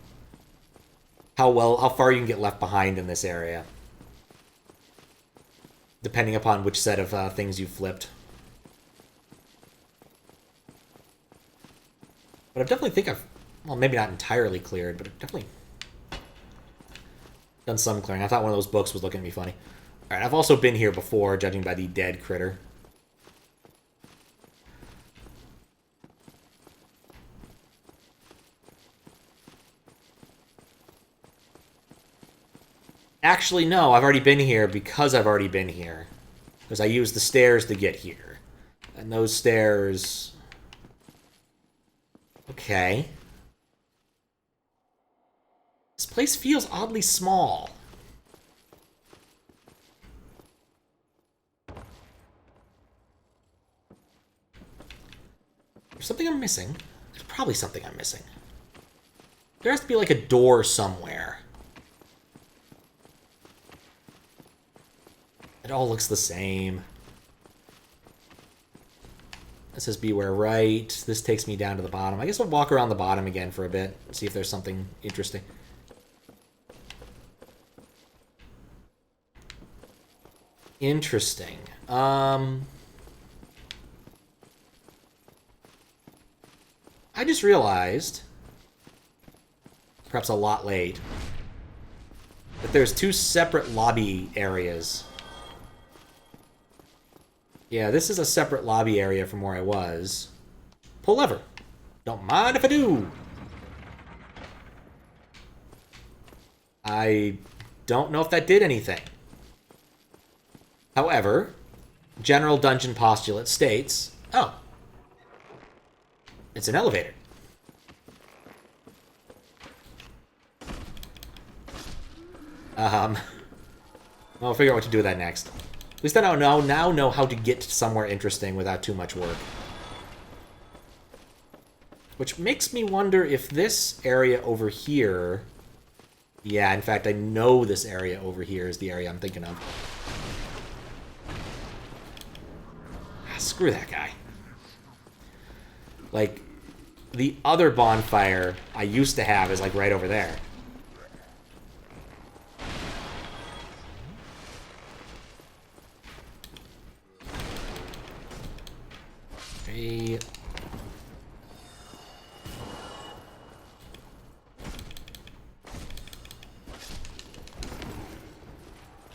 how far you can get left behind in this area. Depending upon which set of things you flipped. But I definitely think I've... Well, maybe not entirely cleared, but I've definitely done some clearing. I thought one of those books was looking at me funny. Alright, I've also been here before, judging by the dead critter. Actually, no, I've already been here because I've already been here. Because I used the stairs to get here. And those stairs... Okay. This place feels oddly small. There's something I'm missing. There's probably something I'm missing. There has to be like a door somewhere. It all looks the same. This says beware right. This takes me down to the bottom. I guess I'll walk around the bottom again for a bit. See if there's something interesting. Interesting. I just realized, perhaps a lot late, that there's 2 separate lobby areas. Yeah, this is a separate lobby area from where I was. Pull lever. Don't mind if I do. I don't know if that did anything. However, general dungeon postulate states, oh, it's an elevator. I'll figure out what to do with that next. At least I now know how to get somewhere interesting without too much work. Which makes me wonder if this area over here... Yeah, in fact, I know this area over here is the area I'm thinking of. Screw that guy. Like, the other bonfire I used to have is, like, right over there. Okay.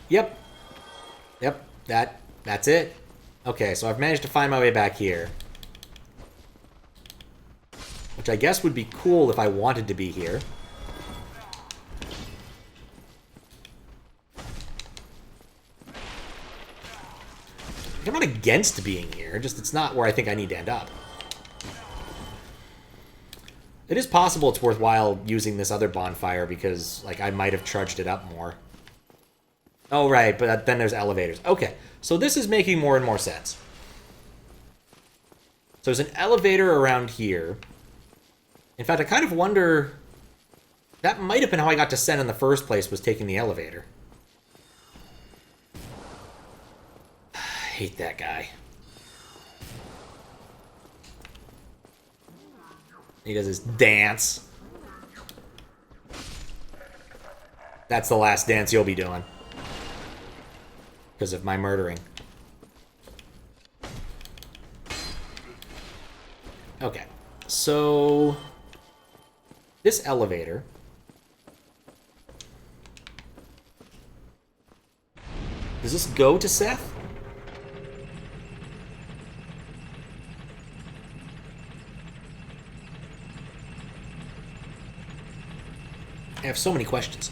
Yep. Yep, that's it. Okay, so I've managed to find my way back here. Which I guess would be cool if I wanted to be here. I'm not against being here, just it's not where I think I need to end up. It is possible it's worthwhile using this other bonfire because, like, I might have charged it up more. Oh, right, but then there's elevators. Okay, so this is making more and more sense. So there's an elevator around here. In fact, I kind of wonder... That might have been how I got to Sen in the first place, was taking the elevator. I hate that guy. He does his dance. That's the last dance you'll be doing. Because of my murdering. Okay, so this elevator does this go to Seath? I have so many questions.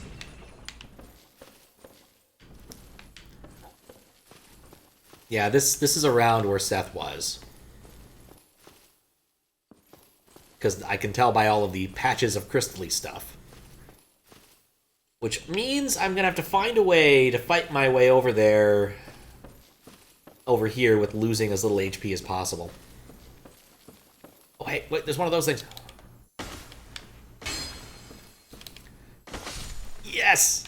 Yeah, this is around where Seath was. Because I can tell by all of the patches of crystally stuff. Which means I'm going to have to find a way to fight my way over there, over here, with losing as little HP as possible. Oh, hey, wait, there's one of those things. Yes!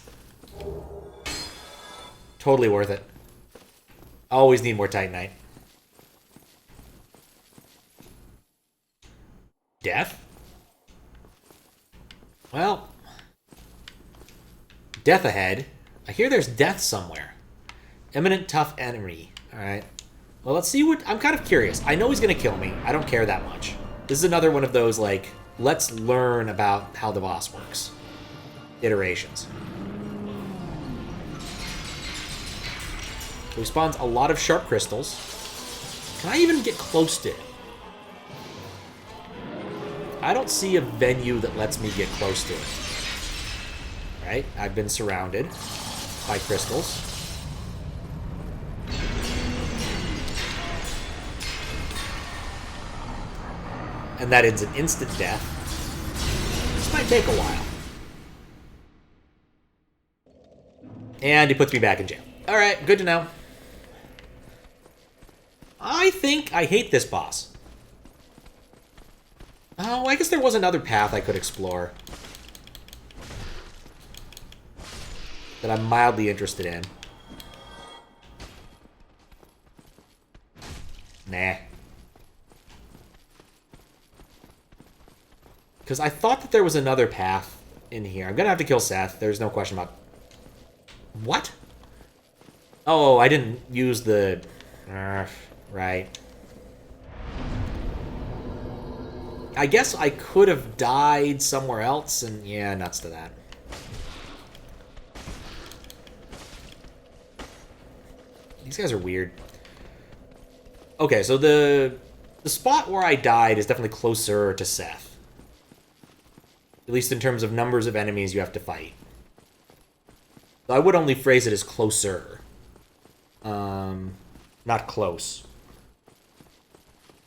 Totally worth it. Always need more Titanite. Death? Well, death ahead. I hear there's death somewhere. Imminent tough enemy. Alright. Well, let's see what... I'm kind of curious. I know he's going to kill me. I don't care that much. This is another one of those, like, let's learn about how the boss works. Iterations. He spawns a lot of sharp crystals. Can I even get close to it? I don't see a venue that lets me get close to it. Right? I've been surrounded by crystals. And that is an instant death. This might take a while. And he puts me back in jail. Alright, good to know. I think I hate this boss. Oh, I guess there was another path I could explore that I'm mildly interested in. Nah. Because I thought that there was another path in here. I'm going to have to kill Seath. There's no question about... What? Oh, I didn't use the... right. I guess I could have died somewhere else, and yeah, nuts to that. These guys are weird. Okay, so the spot where I died is definitely closer to Seath. At least in terms of numbers of enemies you have to fight. So I would only phrase it as closer. Not close.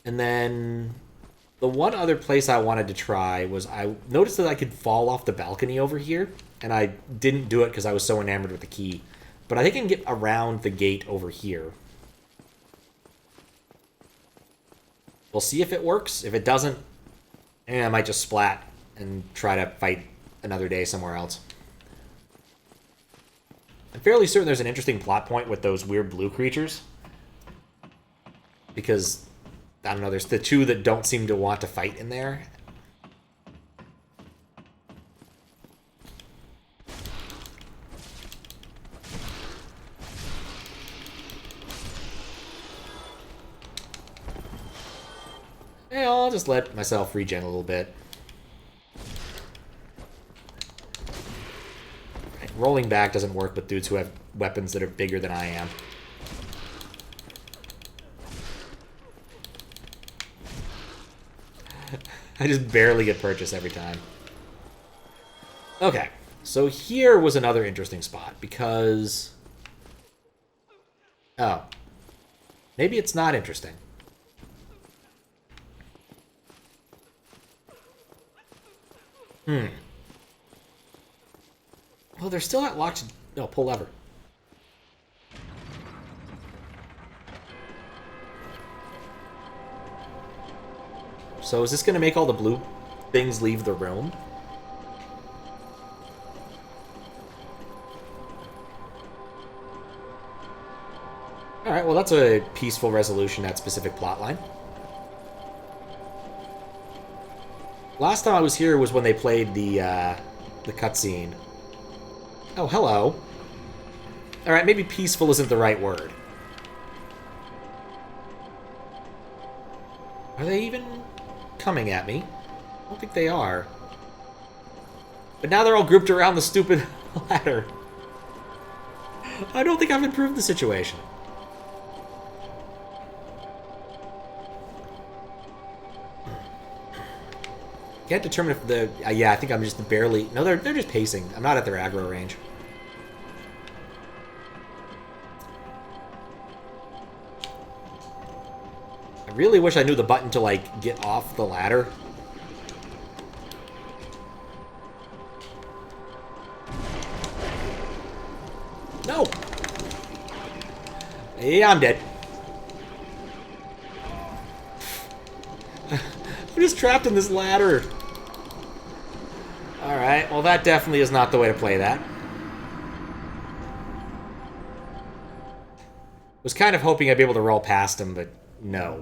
And then the one other place I wanted to try was I noticed that I could fall off the balcony over here, and I didn't do it because I was so enamored with the key. But I think I can get around the gate over here. We'll see if it works. If it doesn't, I might just splat and try to fight another day somewhere else. I'm fairly certain there's an interesting plot point with those weird blue creatures. Because, I don't know, there's the two that don't seem to want to fight in there. Yeah, I'll just let myself regen a little bit. Right, rolling back doesn't work with dudes who have weapons that are bigger than I am. I just barely get purchase every time. Okay, so here was another interesting spot, because... Oh. Maybe it's not interesting. Well, they're still not locked... No, pull lever. So is this going to make all the blue things leave the room? Alright, well that's a peaceful resolution, that specific plotline. Last time I was here was when they played the cutscene. Oh, hello. Alright, maybe peaceful isn't the right word. Are they even coming at me? I don't think they are. But now they're all grouped around the stupid ladder. I don't think I've improved the situation. Can't determine if the... yeah, I think I'm just barely... No, they're just pacing. I'm not at their aggro range. I really wish I knew the button to, like, get off the ladder. No! Yeah, I'm dead. I'm just trapped in this ladder. Alright, well that definitely is not the way to play that. Was kind of hoping I'd be able to roll past him, but no.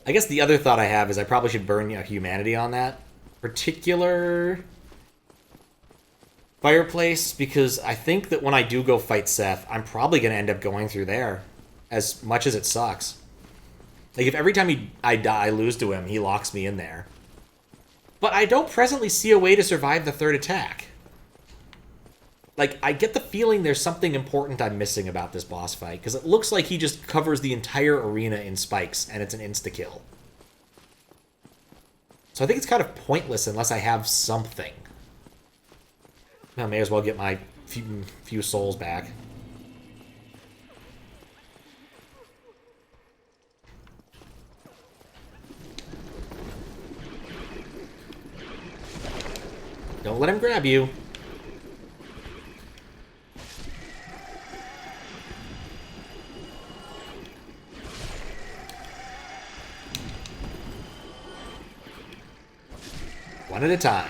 I guess the other thought I have is I probably should burn humanity on that particular fireplace, because I think that when I do go fight Seath, I'm probably going to end up going through there, as much as it sucks. Like, if every time I die, I lose to him, he locks me in there. But I don't presently see a way to survive the third attack. Like, I get the feeling there's something important I'm missing about this boss fight, because it looks like he just covers the entire arena in spikes, and it's an insta-kill. So I think it's kind of pointless unless I have something. I may as well get my few souls back. Don't let him grab you. One at a time.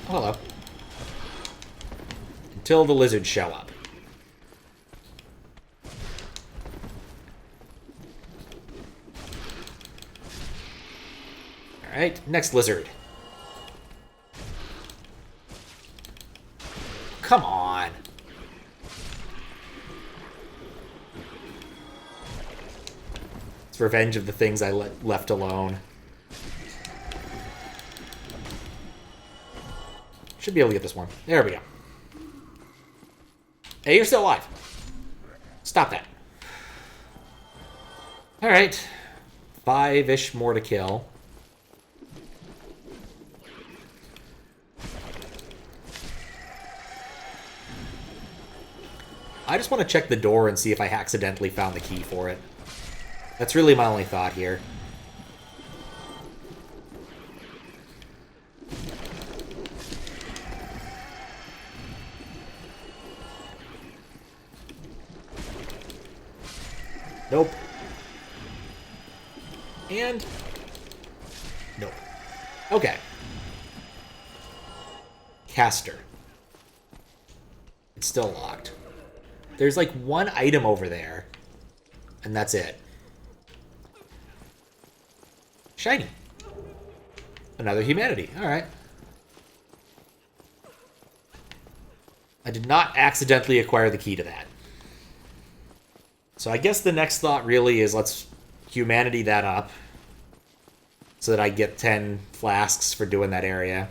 Oh, hello. Until the lizards show up. Alright, next lizard. Come on. It's revenge of the things I left alone. Should be able to get this one. There we go. Hey, you're still alive. Stop that. Alright. 5-ish more to kill. I just want to check the door and see if I accidentally found the key for it. That's really my only thought here. Nope. And... nope. Okay. Caster. It's still locked. There's like one item over there, and that's it. Shiny. Another humanity. Alright. I did not accidentally acquire the key to that. So I guess the next thought really is let's humanity that up so that I get 10 flasks for doing that area.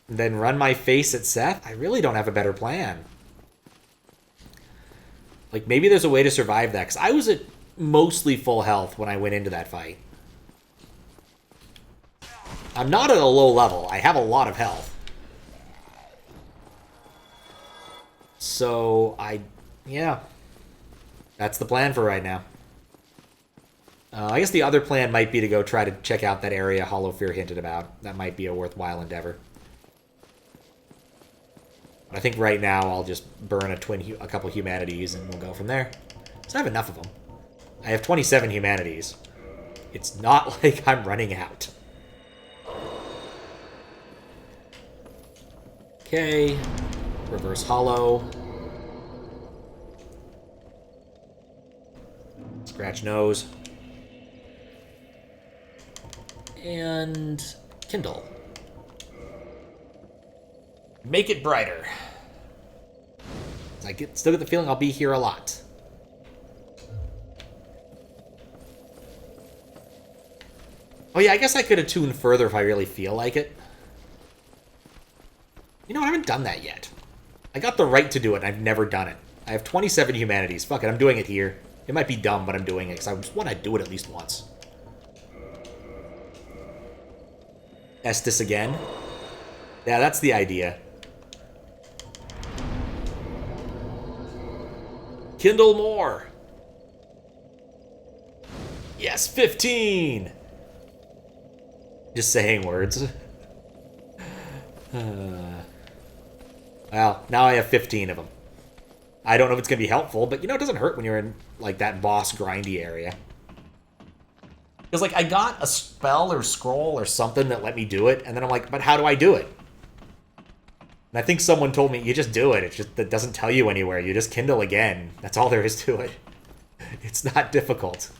And then run my face at Seath? I really don't have a better plan. Like, maybe there's a way to survive that, because I was at mostly full health when I went into that fight. I'm not at a low level. I have a lot of health. So, yeah. That's the plan for right now. I guess the other plan might be to go try to check out that area Hollow Fear hinted about. That might be a worthwhile endeavor. I think right now I'll just burn a couple humanities and we'll go from there. So I have enough of them. I have 27 humanities. It's not like I'm running out. Okay. Reverse Hollow. Scratch Nose. And Kindle. Make it brighter. I still get the feeling I'll be here a lot. Oh yeah, I guess I could attune further if I really feel like it. You know, I haven't done that yet. I got the right to do it, and I've never done it. I have 27 humanities. Fuck it, I'm doing it here. It might be dumb, but I'm doing it, because I just want to do it at least once. Estus again. Yeah, that's the idea. Kindle more. Yes, 15. Just saying words. Well, now I have 15 of them. I don't know if it's going to be helpful, but, you know, it doesn't hurt when you're in, like, that boss grindy area. Because, like, I got a spell or scroll or something that let me do it, and then I'm like, but how do I do it? And I think someone told me, you just do it. It just that doesn't tell you anywhere. You just kindle again. That's all there is to it. It's not difficult.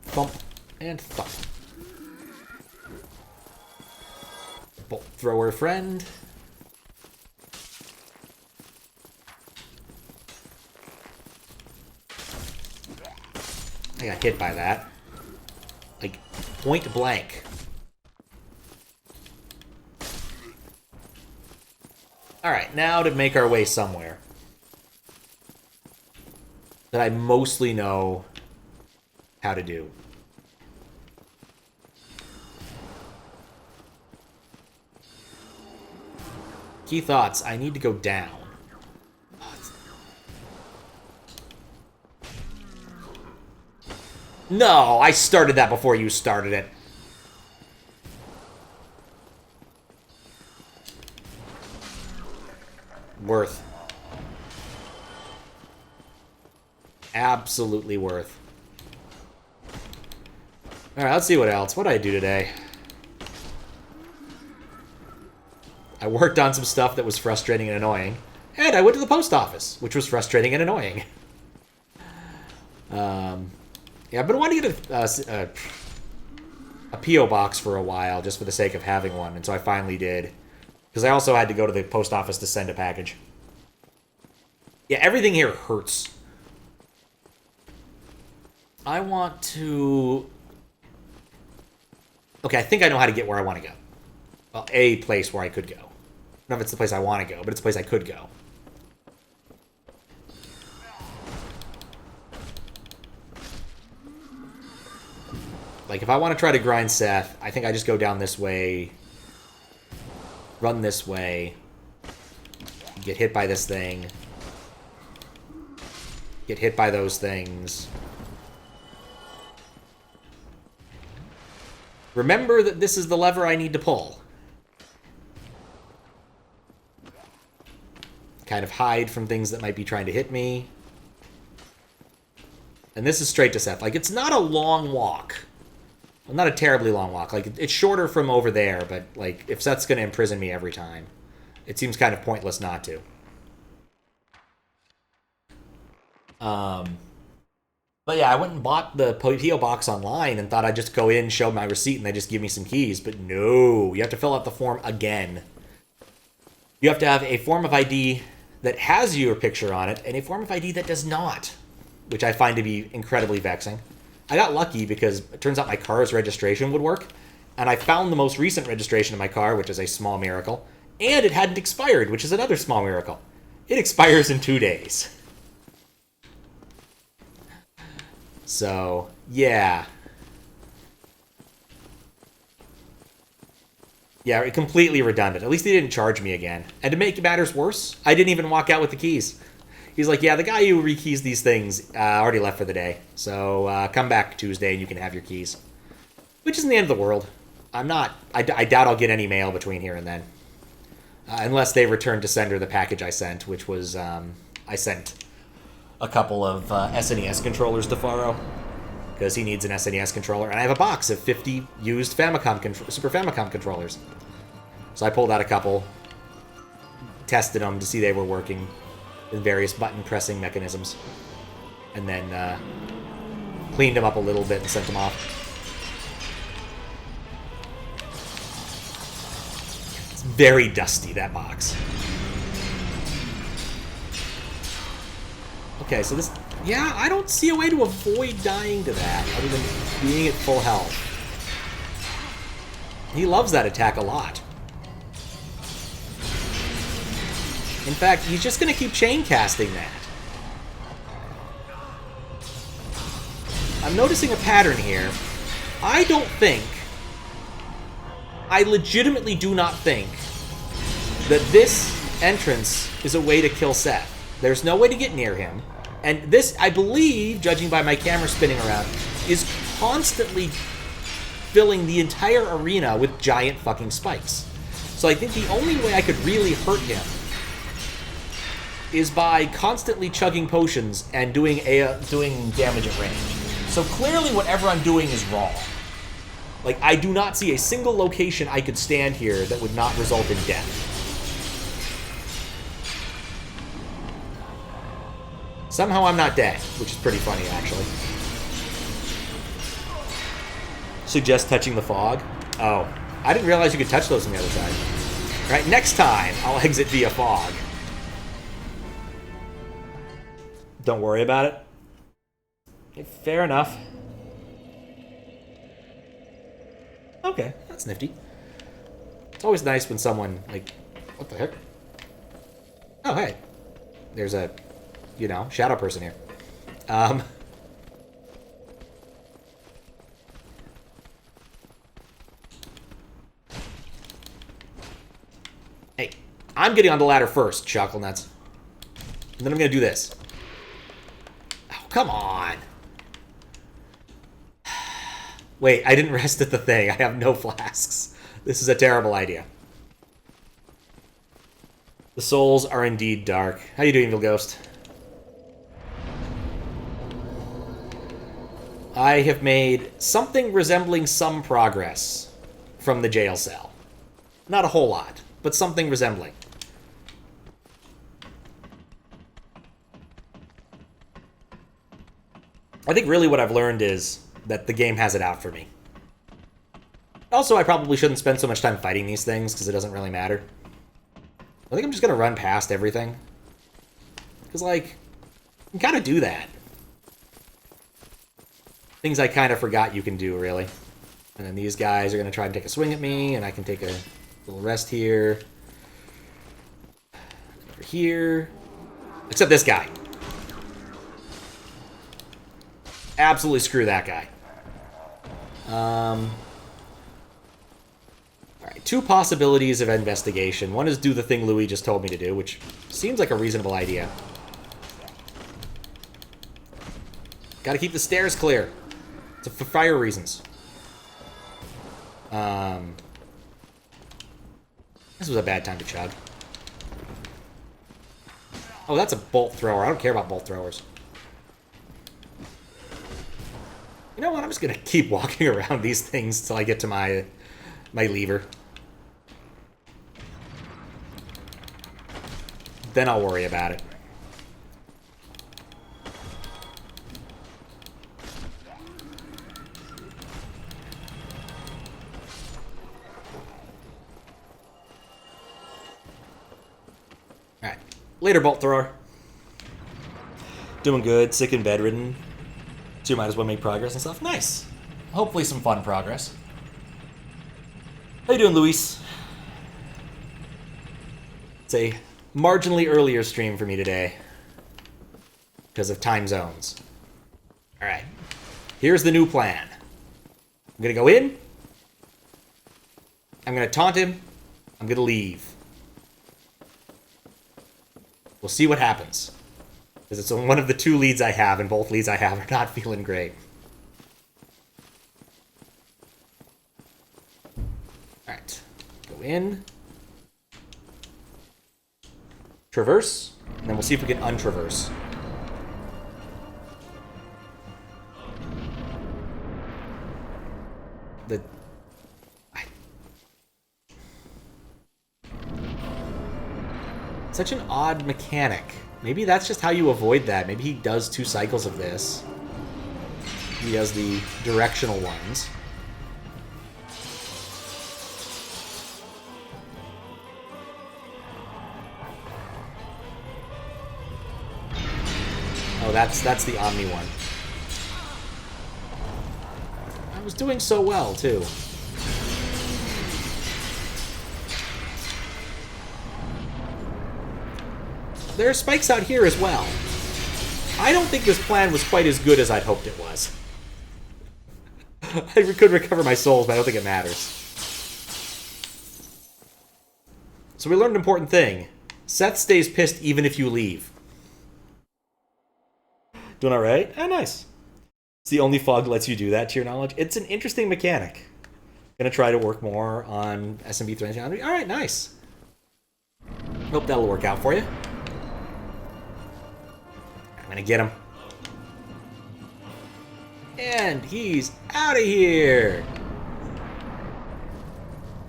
Thump and thump. Bolt thrower friend. I got hit by that. Like, point blank. Alright, now to make our way somewhere that I mostly know how to do. Key thoughts. I need to go down. No, I started that before you started it. Worth. Absolutely worth. Alright, let's see what else. What did I do today? I worked on some stuff that was frustrating and annoying. And I went to the post office, which was frustrating and annoying. Yeah, I've been wanting to get a P.O. box for a while, just for the sake of having one, and so I finally did. Because I also had to go to the post office to send a package. Yeah, everything here hurts. I want to... Okay, I think I know how to get where I want to go. Well, a place where I could go. I don't know if it's the place I want to go, but it's a place I could go. Like, if I want to try to grind Seath, I think I just go down this way, run this way, get hit by this thing, get hit by those things. Remember that this is the lever I need to pull. Kind of hide from things that might be trying to hit me. And this is straight to Seath. Like, it's not a long walk. Well, not a terribly long walk. Like, it's shorter from over there, but, like, if Seth's going to imprison me every time, it seems kind of pointless not to. But yeah, I went and bought the P.O. box online and thought I'd just go in, show my receipt, and they just give me some keys. But no, you have to fill out the form again. You have to have a form of ID that has your picture on it and a form of ID that does not, which I find to be incredibly vexing. I got lucky because it turns out my car's registration would work, and I found the most recent registration of my car, which is a small miracle, and it hadn't expired, which is another small miracle. It expires in 2 days. So, yeah. Yeah, completely redundant. At least he didn't charge me again. And to make matters worse, I didn't even walk out with the keys. He's like, yeah, the guy who rekeys these things already left for the day. So come back Tuesday and you can have your keys. Which isn't the end of the world. I doubt I'll get any mail between here and then. Unless they return to sender the package I sent, which was, I sent a couple of SNES controllers to Faro. Because he needs an SNES controller. And I have a box of 50 used Super Famicom controllers. So I pulled out a couple. Tested them to see they were working in various button pressing mechanisms. And then cleaned them up a little bit and sent them off. It's very dusty, that box. Okay, so this... Yeah, I don't see a way to avoid dying to that, other than being at full health. He loves that attack a lot. In fact, he's just going to keep chain casting that. I'm noticing a pattern here. I legitimately do not think that this entrance is a way to kill Seath. There's no way to get near him. And this, I believe, judging by my camera spinning around, is constantly filling the entire arena with giant fucking spikes. So I think the only way I could really hurt him is by constantly chugging potions and doing damage at range. So clearly whatever I'm doing is wrong. Like, I do not see a single location I could stand here that would not result in death. Somehow I'm not dead, which is pretty funny, actually. Suggest touching the fog? Oh, I didn't realize you could touch those on the other side. All right, next time, I'll exit via fog. Don't worry about it. Okay, fair enough. Okay, that's nifty. It's always nice when someone, like... What the heck? Oh, hey. There's a... shadow person here. Hey, I'm getting on the ladder first, Chocolate Nuts. And then I'm going to do this. Oh, come on. Wait, I didn't rest at the thing. I have no flasks. This is a terrible idea. The souls are indeed dark. How you doing, Evil Ghost? I have made something resembling some progress from the jail cell. Not a whole lot, but something resembling. I think really what I've learned is that the game has it out for me. Also, I probably shouldn't spend so much time fighting these things, because it doesn't really matter. I think I'm just going to run past everything. Because, like, you can kind of do that. Things I kind of forgot you can do, really. And then these guys are going to try and take a swing at me, and I can take a little rest here. Over here. Except this guy. Absolutely screw that guy. Alright, two possibilities of investigation. One is do the thing Louis just told me to do, which seems like a reasonable idea. Gotta keep the stairs clear. It's for fire reasons. This was a bad time to chug. Oh, that's a bolt thrower. I don't care about bolt throwers. You know what? I'm just gonna keep walking around these things till I get to my lever. Then I'll worry about it. Alright. Later, bolt thrower. Doing good. Sick and bedridden. So you might as well make progress and stuff. Nice. Hopefully some fun progress. How you doing, Luis? It's a marginally earlier stream for me today. Because of time zones. Alright. Here's the new plan. I'm going to go in. I'm going to taunt him. I'm going to leave. We'll see what happens. Because it's one of the two leads I have, and both leads I have are not feeling great. Alright. Go in. Traverse. And then we'll see if we can untraverse. Such an odd mechanic. Maybe that's just how you avoid that. Maybe he does 2 cycles of this. He does the directional ones. Oh, that's the Omni one. I was doing so well, too. There are spikes out here as well. I don't think this plan was quite as good as I'd hoped it was. I could recover my souls, but I don't think it matters. So we learned an important thing. Seath stays pissed even if you leave. Doing alright? Ah, nice. It's the only fog that lets you do that, to your knowledge. It's an interesting mechanic. Gonna try to work more on SMB 300. Alright, nice. Hope that'll work out for you. I'm gonna get him. And he's out of here!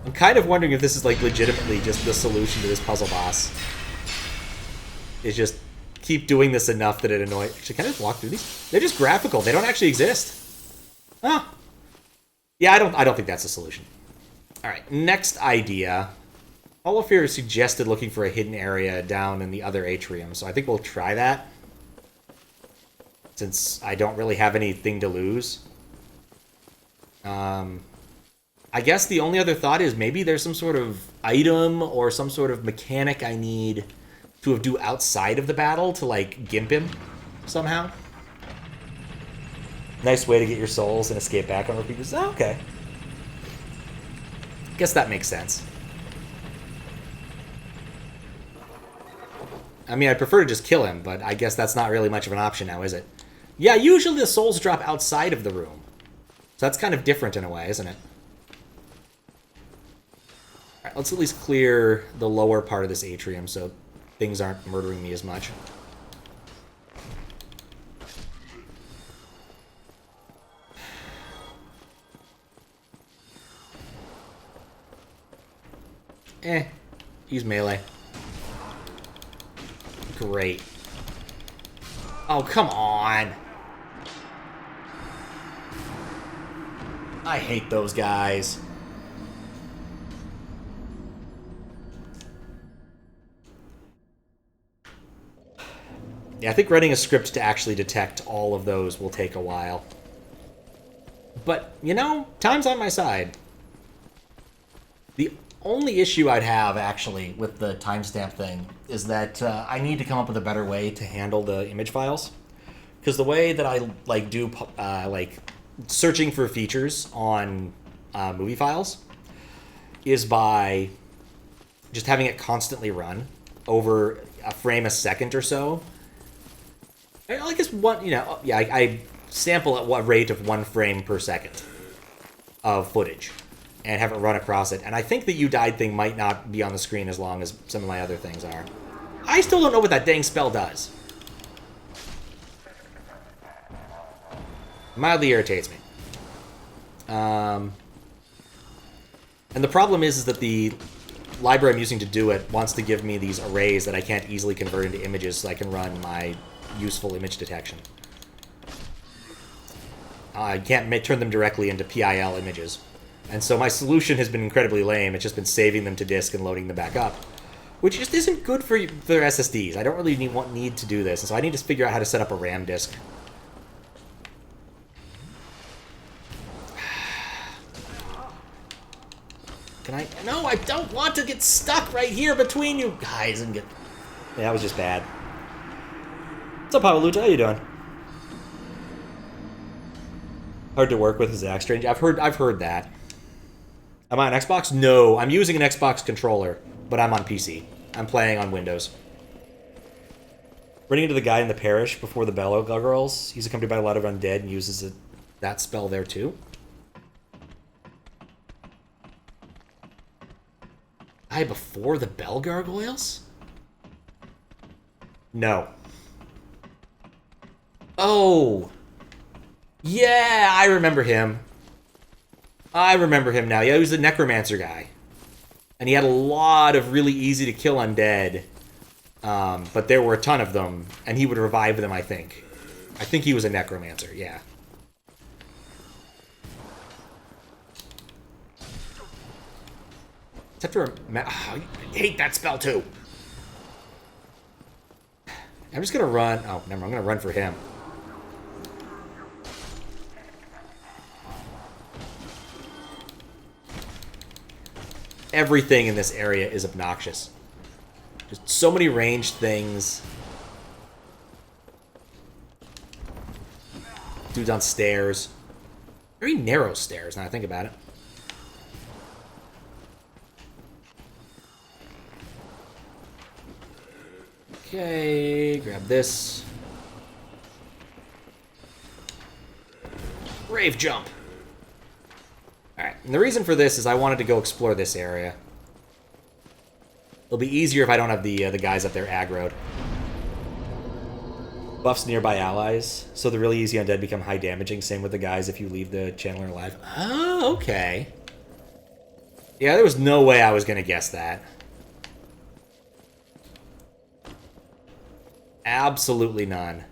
I'm kind of wondering if this is, like, legitimately just the solution to this puzzle boss. Is just keep doing this enough that it annoys... Actually, can I just walk through these? They're just graphical. They don't actually exist. Huh. Yeah, I don't think that's the solution. Alright, next idea. Olafir suggested looking for a hidden area down in the other atrium, so I think we'll try that. Since I don't really have anything to lose. I guess the only other thought is maybe there's some sort of item or some sort of mechanic I need to do outside of the battle to, like, gimp him somehow. Nice way to get your souls and escape back on repeaters. Oh, okay. Guess that makes sense. I mean, I'd prefer to just kill him, but I guess that's not really much of an option now, is it? Yeah, usually the souls drop outside of the room. So that's kind of different in a way, isn't it? Alright, let's at least clear the lower part of this atrium so things aren't murdering me as much. Use melee. Great. Oh, come on. I hate those guys. Yeah, I think writing a script to actually detect all of those will take a while. But, you know, time's on my side. The only issue I'd have, actually, with the timestamp thing is that I need to come up with a better way to handle the image files. Because the way that I, like, do, like, searching for features on movie files is by just having it constantly run over a frame a second or so. I guess one, you know, yeah, I sample at what rate of 1 frame per second of footage and have it run across it. And I think the You Died thing might not be on the screen as long as some of my other things are. I still don't know what that dang spell does. Mildly irritates me. And the problem is that the library I'm using to do it wants to give me these arrays that I can't easily convert into images so I can run my useful image detection. I can't turn them directly into PIL images. And so my solution has been incredibly lame. It's just been saving them to disk and loading them back up, which just isn't good for SSDs. I don't really need to do this, and so I need to figure out how to set up a RAM disk. Can I? No, I don't want to get stuck right here between you guys and get... Yeah, that was just bad. What's up, Papa Lucha? How you doing? Hard to work with his axe range. I've heard that. Am I on Xbox? No, I'm using an Xbox controller, but I'm on PC. I'm playing on Windows. Running into the guy in the parish before the Bellow Gargoyles. He's accompanied by a lot of undead and uses that spell there too. Before the Bell Gargoyles? No. Oh! Yeah, I remember him. I remember him now. Yeah, he was the Necromancer guy. And he had a lot of really easy-to-kill undead. But there were a ton of them, and he would revive them, I think. I think he was a Necromancer, yeah. Except for... Oh, I hate that spell, too. I'm just gonna run... Oh, never mind. I'm gonna run for him. Everything in this area is obnoxious. Just so many ranged things. Dudes on stairs. Very narrow stairs, now I think about it. Okay, grab this. Rave jump. Alright, and the reason for this is I wanted to go explore this area. It'll be easier if I don't have the guys up there aggroed. Buffs nearby allies, so the really easy undead become high damaging. Same with the guys if you leave the channeler alive. Oh, okay. Yeah, there was no way I was going to guess that. Absolutely none.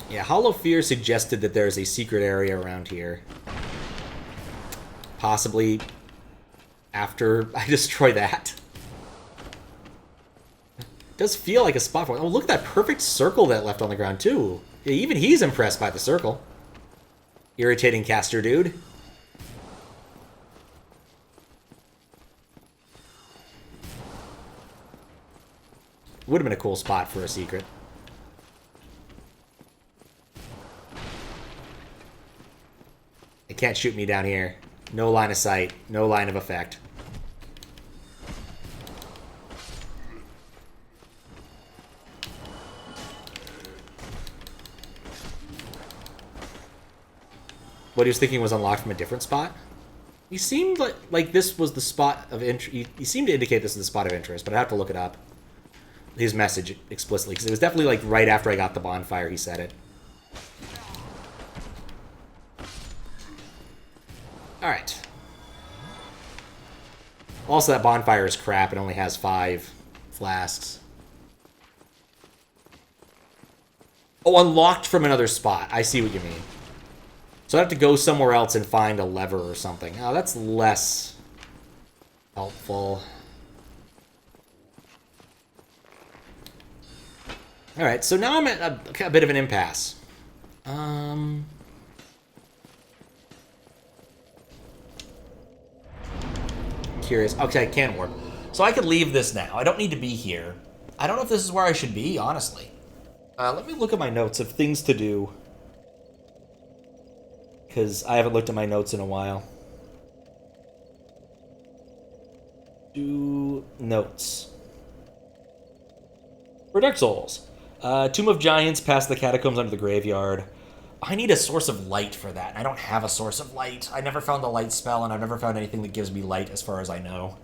Yeah, Hollow Fear suggested that there's a secret area around here. Possibly after I destroy that. It does feel like a spot for it. Oh, look at that perfect circle that left on the ground, too. Yeah, even he's impressed by the circle. Irritating caster dude. Would have been a cool spot for a secret. It can't shoot me down here. No line of sight. No line of effect. What he was thinking was unlocked from a different spot? He seemed like this was the spot of interest. He seemed to indicate this is the spot of interest, but I'd have to look it up. His message explicitly, because it was definitely like right after I got the bonfire he said it. Alright. Also, that bonfire is crap. It only has 5 flasks. Oh, unlocked from another spot. I see what you mean. So I have to go somewhere else and find a lever or something. Oh, that's less helpful. Alright, so now I'm at a bit of an impasse. Curious. Okay, I can warp. So I could leave this now. I don't need to be here. I don't know if this is where I should be, honestly. Let me look at my notes of things to do. Because I haven't looked at my notes in a while. Do notes. For Dark Souls. Tomb of Giants past the catacombs under the graveyard. I need a source of light for that. I don't have a source of light. I never found the light spell, and I've never found anything that gives me light as far as I know.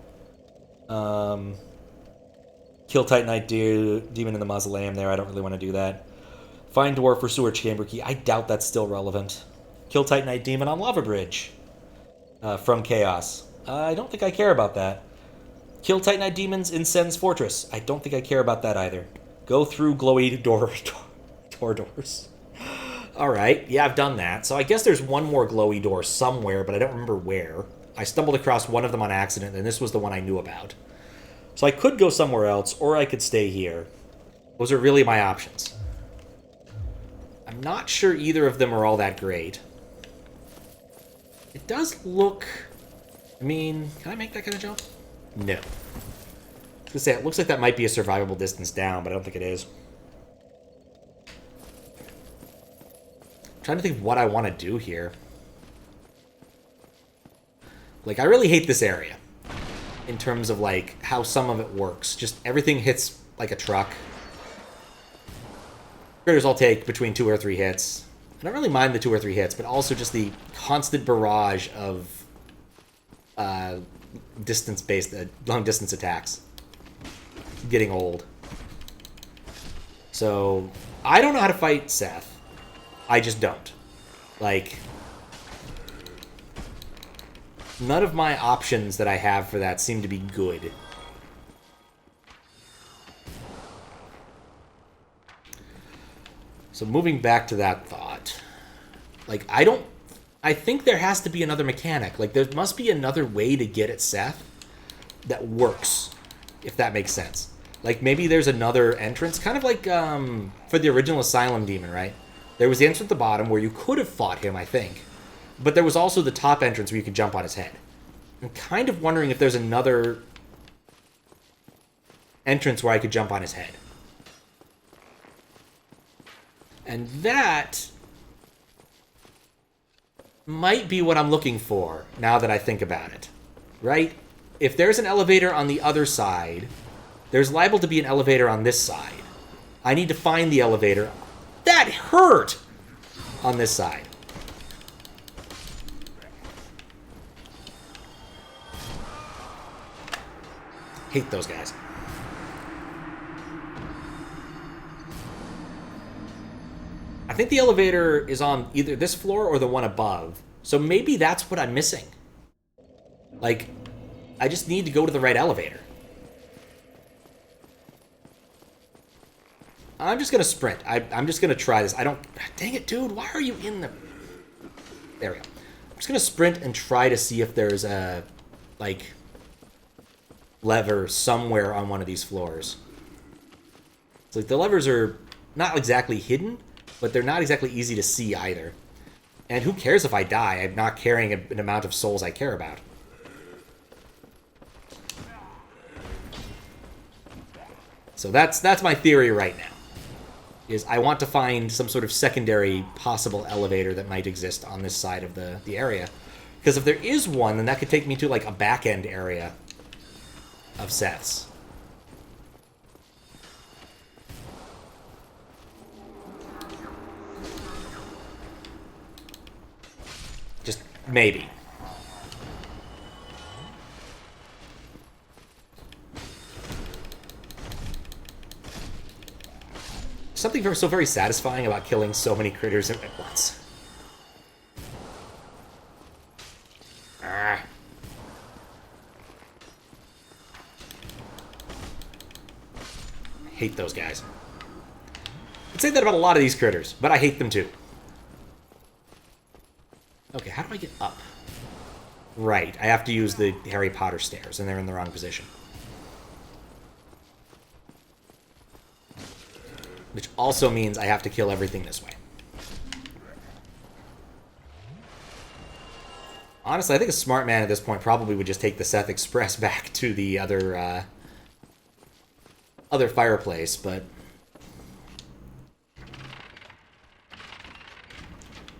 Kill Titanite Demon in the Mausoleum there. I don't really want to do that. Find Dwarf for Sewer Chamber Key. I doubt that's still relevant. Kill Titanite Demon on Lava Bridge. From Chaos. I don't think I care about that. Kill Titanite Demons in Sen's Fortress. I don't think I care about that either. Go through glowy doors. Alright, yeah, I've done that. So I guess there's one more glowy door somewhere, but I don't remember where. I stumbled across one of them on accident, and this was the one I knew about. So I could go somewhere else, or I could stay here. Those are really my options. I'm not sure either of them are all that great. It does look... I mean, can I make that kind of jump? No. I was going to say, it looks like that might be a survivable distance down, but I don't think it is. I'm trying to think of what I want to do here. Like, I really hate this area. In terms of, like, how some of it works. Just everything hits like a truck. Critters all take between 2 or 3 hits. I don't really mind the 2 or 3 hits, but also just the constant barrage of distance-based, long-distance attacks. Getting old. So, I don't know how to fight Seath. I just don't. Like, none of my options that I have for that seem to be good. So moving back to that thought, like, I think there has to be another mechanic. Like, there must be another way to get at Seath that works, if that makes sense. Like, maybe there's another entrance, kind of like for the original Asylum Demon, right? There was the entrance at the bottom where you could have fought him, I think. But there was also the top entrance where you could jump on his head. I'm kind of wondering if there's another entrance where I could jump on his head. And that might be what I'm looking for, now that I think about it. Right? If there's an elevator on the other side, there's liable to be an elevator on this side. I need to find the elevator. That hurt! On this side. Hate those guys. I think the elevator is on either this floor or the one above. So maybe that's what I'm missing. Like, I just need to go to the right elevator. I'm just going to sprint. I'm just going to try this. I don't... Dang it, dude. Why are you in the... There we go. I'm just going to sprint and try to see if there's a, like, lever somewhere on one of these floors. It's like the levers are not exactly hidden, but they're not exactly easy to see either. And who cares if I die? I'm not carrying an amount of souls I care about. So that's my theory right now. Is I want to find some sort of secondary possible elevator that might exist on this side of the area. Because if there is one, then that could take me to, like, a back-end area of Seath's. Just maybe. Something so very satisfying about killing so many critters at once. Hate those guys. I'd say that about a lot of these critters, but I hate them too. Okay, how do I get up? Right, I have to use the Harry Potter stairs, and they're in the wrong position. Which also means I have to kill everything this way. Honestly, I think a smart man at this point probably would just take the Seath Express back to the other fireplace, but...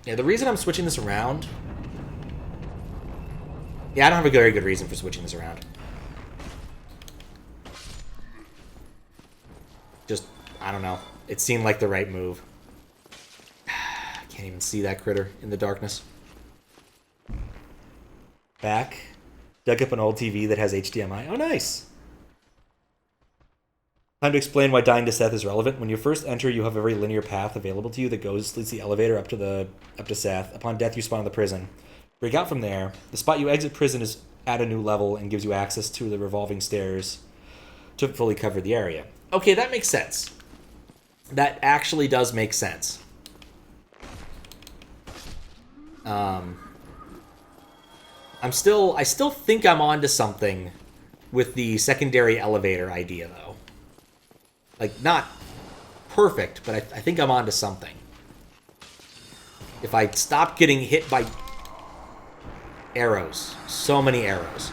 Yeah, the reason I'm switching this around... Yeah, I don't have a very good reason for switching this around. Just, I don't know. It seemed like the right move. I can't even see that critter in the darkness. Back. Dug up an old TV that has HDMI. Oh, nice! Time to explain why dying to Seath is relevant. When you first enter, you have a very linear path available to you that leads the elevator up to Seath. Upon death, you spawn in the prison. Break out from there. The spot you exit prison is at a new level and gives you access to the revolving stairs to fully cover the area. Okay, that makes sense. That actually does make sense. I still think I'm onto something with the secondary elevator idea, though. Like, not perfect, but I think I'm onto something. If I stop getting hit by arrows, so many arrows.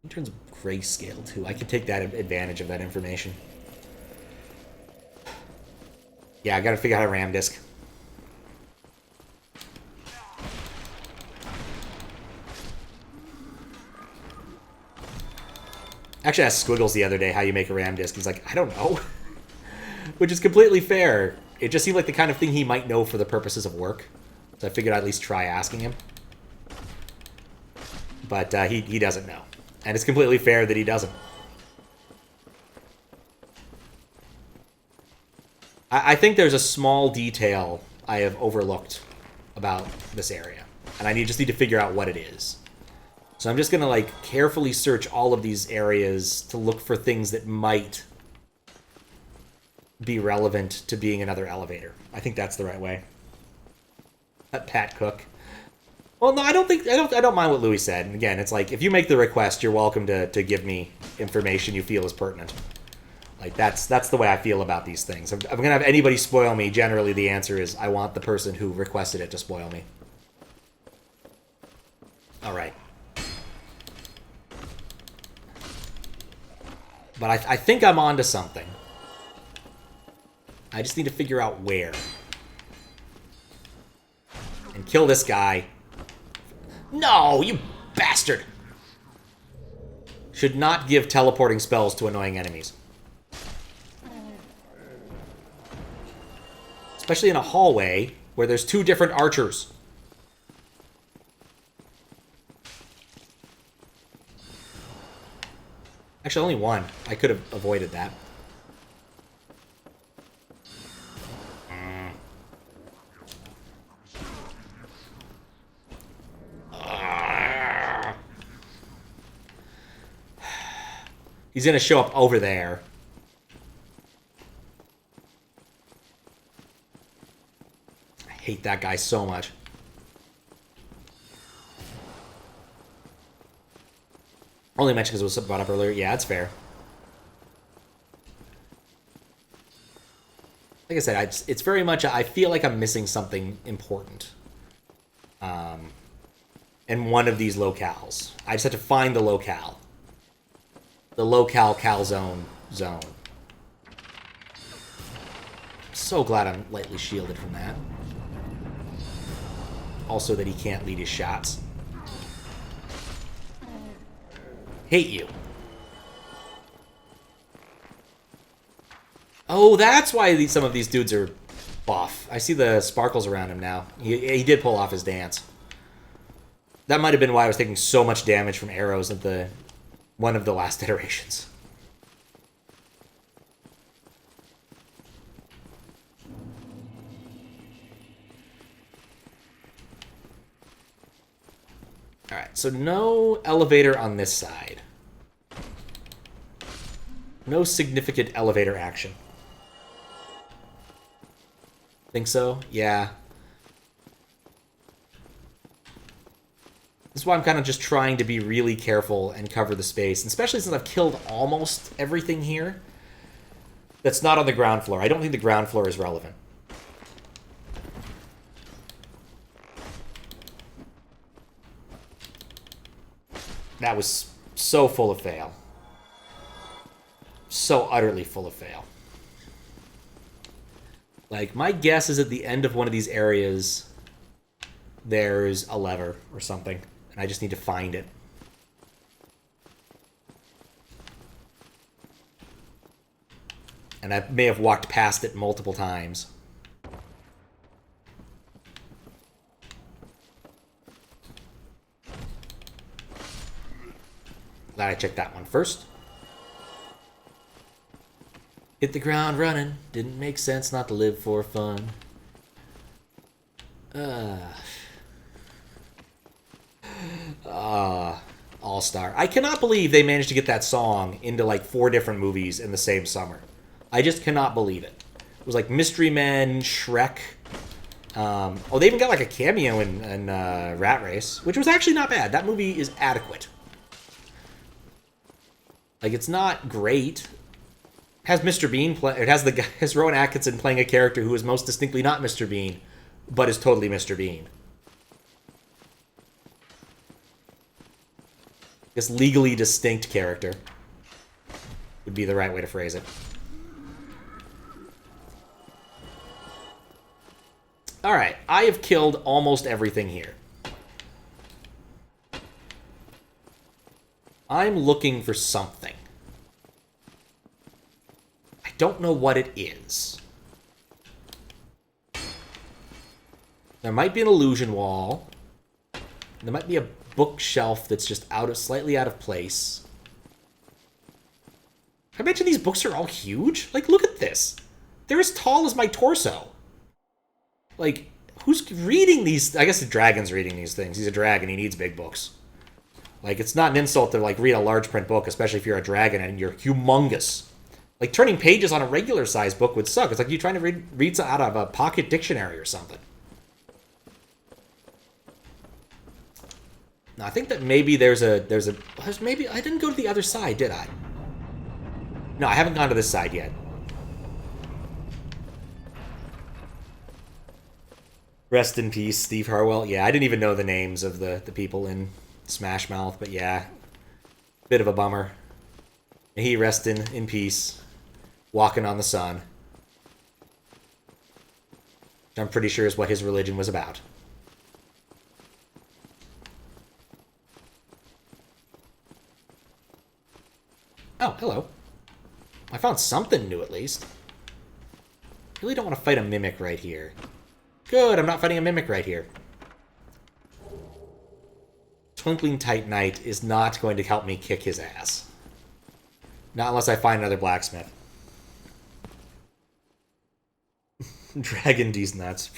In terms of grayscale, too, I could take that advantage of that information. Yeah, I gotta figure out how to ram disc. Actually, I asked Squiggles the other day how you make a ram disc. He's like, I don't know. Which is completely fair. It just seemed like the kind of thing he might know for the purposes of work. So I figured I'd at least try asking him. But he doesn't know. And it's completely fair that he doesn't. I think there's a small detail I have overlooked about this area. And I just need to figure out what it is. So I'm just going to, like, carefully search all of these areas to look for things that might be relevant to being another elevator. I think that's the right way. Pat Cook. Well, no, I don't mind what Louis said. And again, it's like, if you make the request, you're welcome to give me information you feel is pertinent. Like, that's the way I feel about these things. If I'm going to have anybody spoil me, generally the answer is I want the person who requested it to spoil me. All right. But I think I'm onto something. I just need to figure out where. And kill this guy. No, you bastard! Should not give teleporting spells to annoying enemies. Especially in a hallway where there's two different archers. Actually, only one. I could have avoided that. He's going to show up over there. I hate that guy so much. Only mentioned because it was brought up earlier. Yeah, it's fair. Like I said, it's very much... I feel like I'm missing something important. In one of these locales. I just have to find the locale. The locale calzone zone. So glad I'm lightly shielded from that. Also that he can't lead his shots. Hate you. Oh, that's why some of these dudes are buff. I see the sparkles around him now. He did pull off his dance. That might have been why I was taking so much damage from arrows at one of the last iterations. Alright, so no elevator on this side. No significant elevator action. Think so? Yeah. This is why I'm kind of just trying to be really careful and cover the space, and especially since I've killed almost everything here that's not on the ground floor. I don't think the ground floor is relevant. That was so full of fail. So utterly full of fail. Like, my guess is at the end of one of these areas, there's a lever or something, and I just need to find it. And I may have walked past it multiple times. Glad I checked that one first. Hit the ground running. Didn't make sense not to live for fun. All-Star. I cannot believe they managed to get that song into like 4 different movies in the same summer. I just cannot believe it. It was like Mystery Men, Shrek. Oh, they even got like a cameo in Rat Race, which was actually not bad. That movie is adequate. Like, it's not great. It has Mr. Bean play. It has the guy, has Rowan Atkinson playing a character who is most distinctly not Mr. Bean, but is totally Mr. Bean. This legally distinct character would be the right way to phrase it. Alright, I have killed almost everything here. I'm looking for something. I don't know what it is. There might be an illusion wall. There might be a bookshelf that's just slightly out of place. I mention these books are all huge. Like, look at this. They're as tall as my torso. Like, who's reading these? I guess the dragon's reading these things. He's a dragon. He needs big books. Like, it's not an insult to, like, read a large print book, especially if you're a dragon and you're humongous. Like, turning pages on a regular-sized book would suck. It's like you trying to read out of a pocket dictionary or something. Now, I think that maybe there's maybe, I didn't go to the other side, did I? No, I haven't gone to this side yet. Rest in peace, Steve Harwell. Yeah, I didn't even know the names of the people in Smash Mouth, but yeah, bit of a bummer. May he rest in peace, walking on the sun. Which I'm pretty sure is what his religion was about. Oh, hello. I found something new at least. Really don't want to fight a mimic right here. Good, I'm not fighting a mimic right here. Twinkling Titanite is not going to help me kick his ass. Not unless I find another blacksmith. Dragon D's nuts.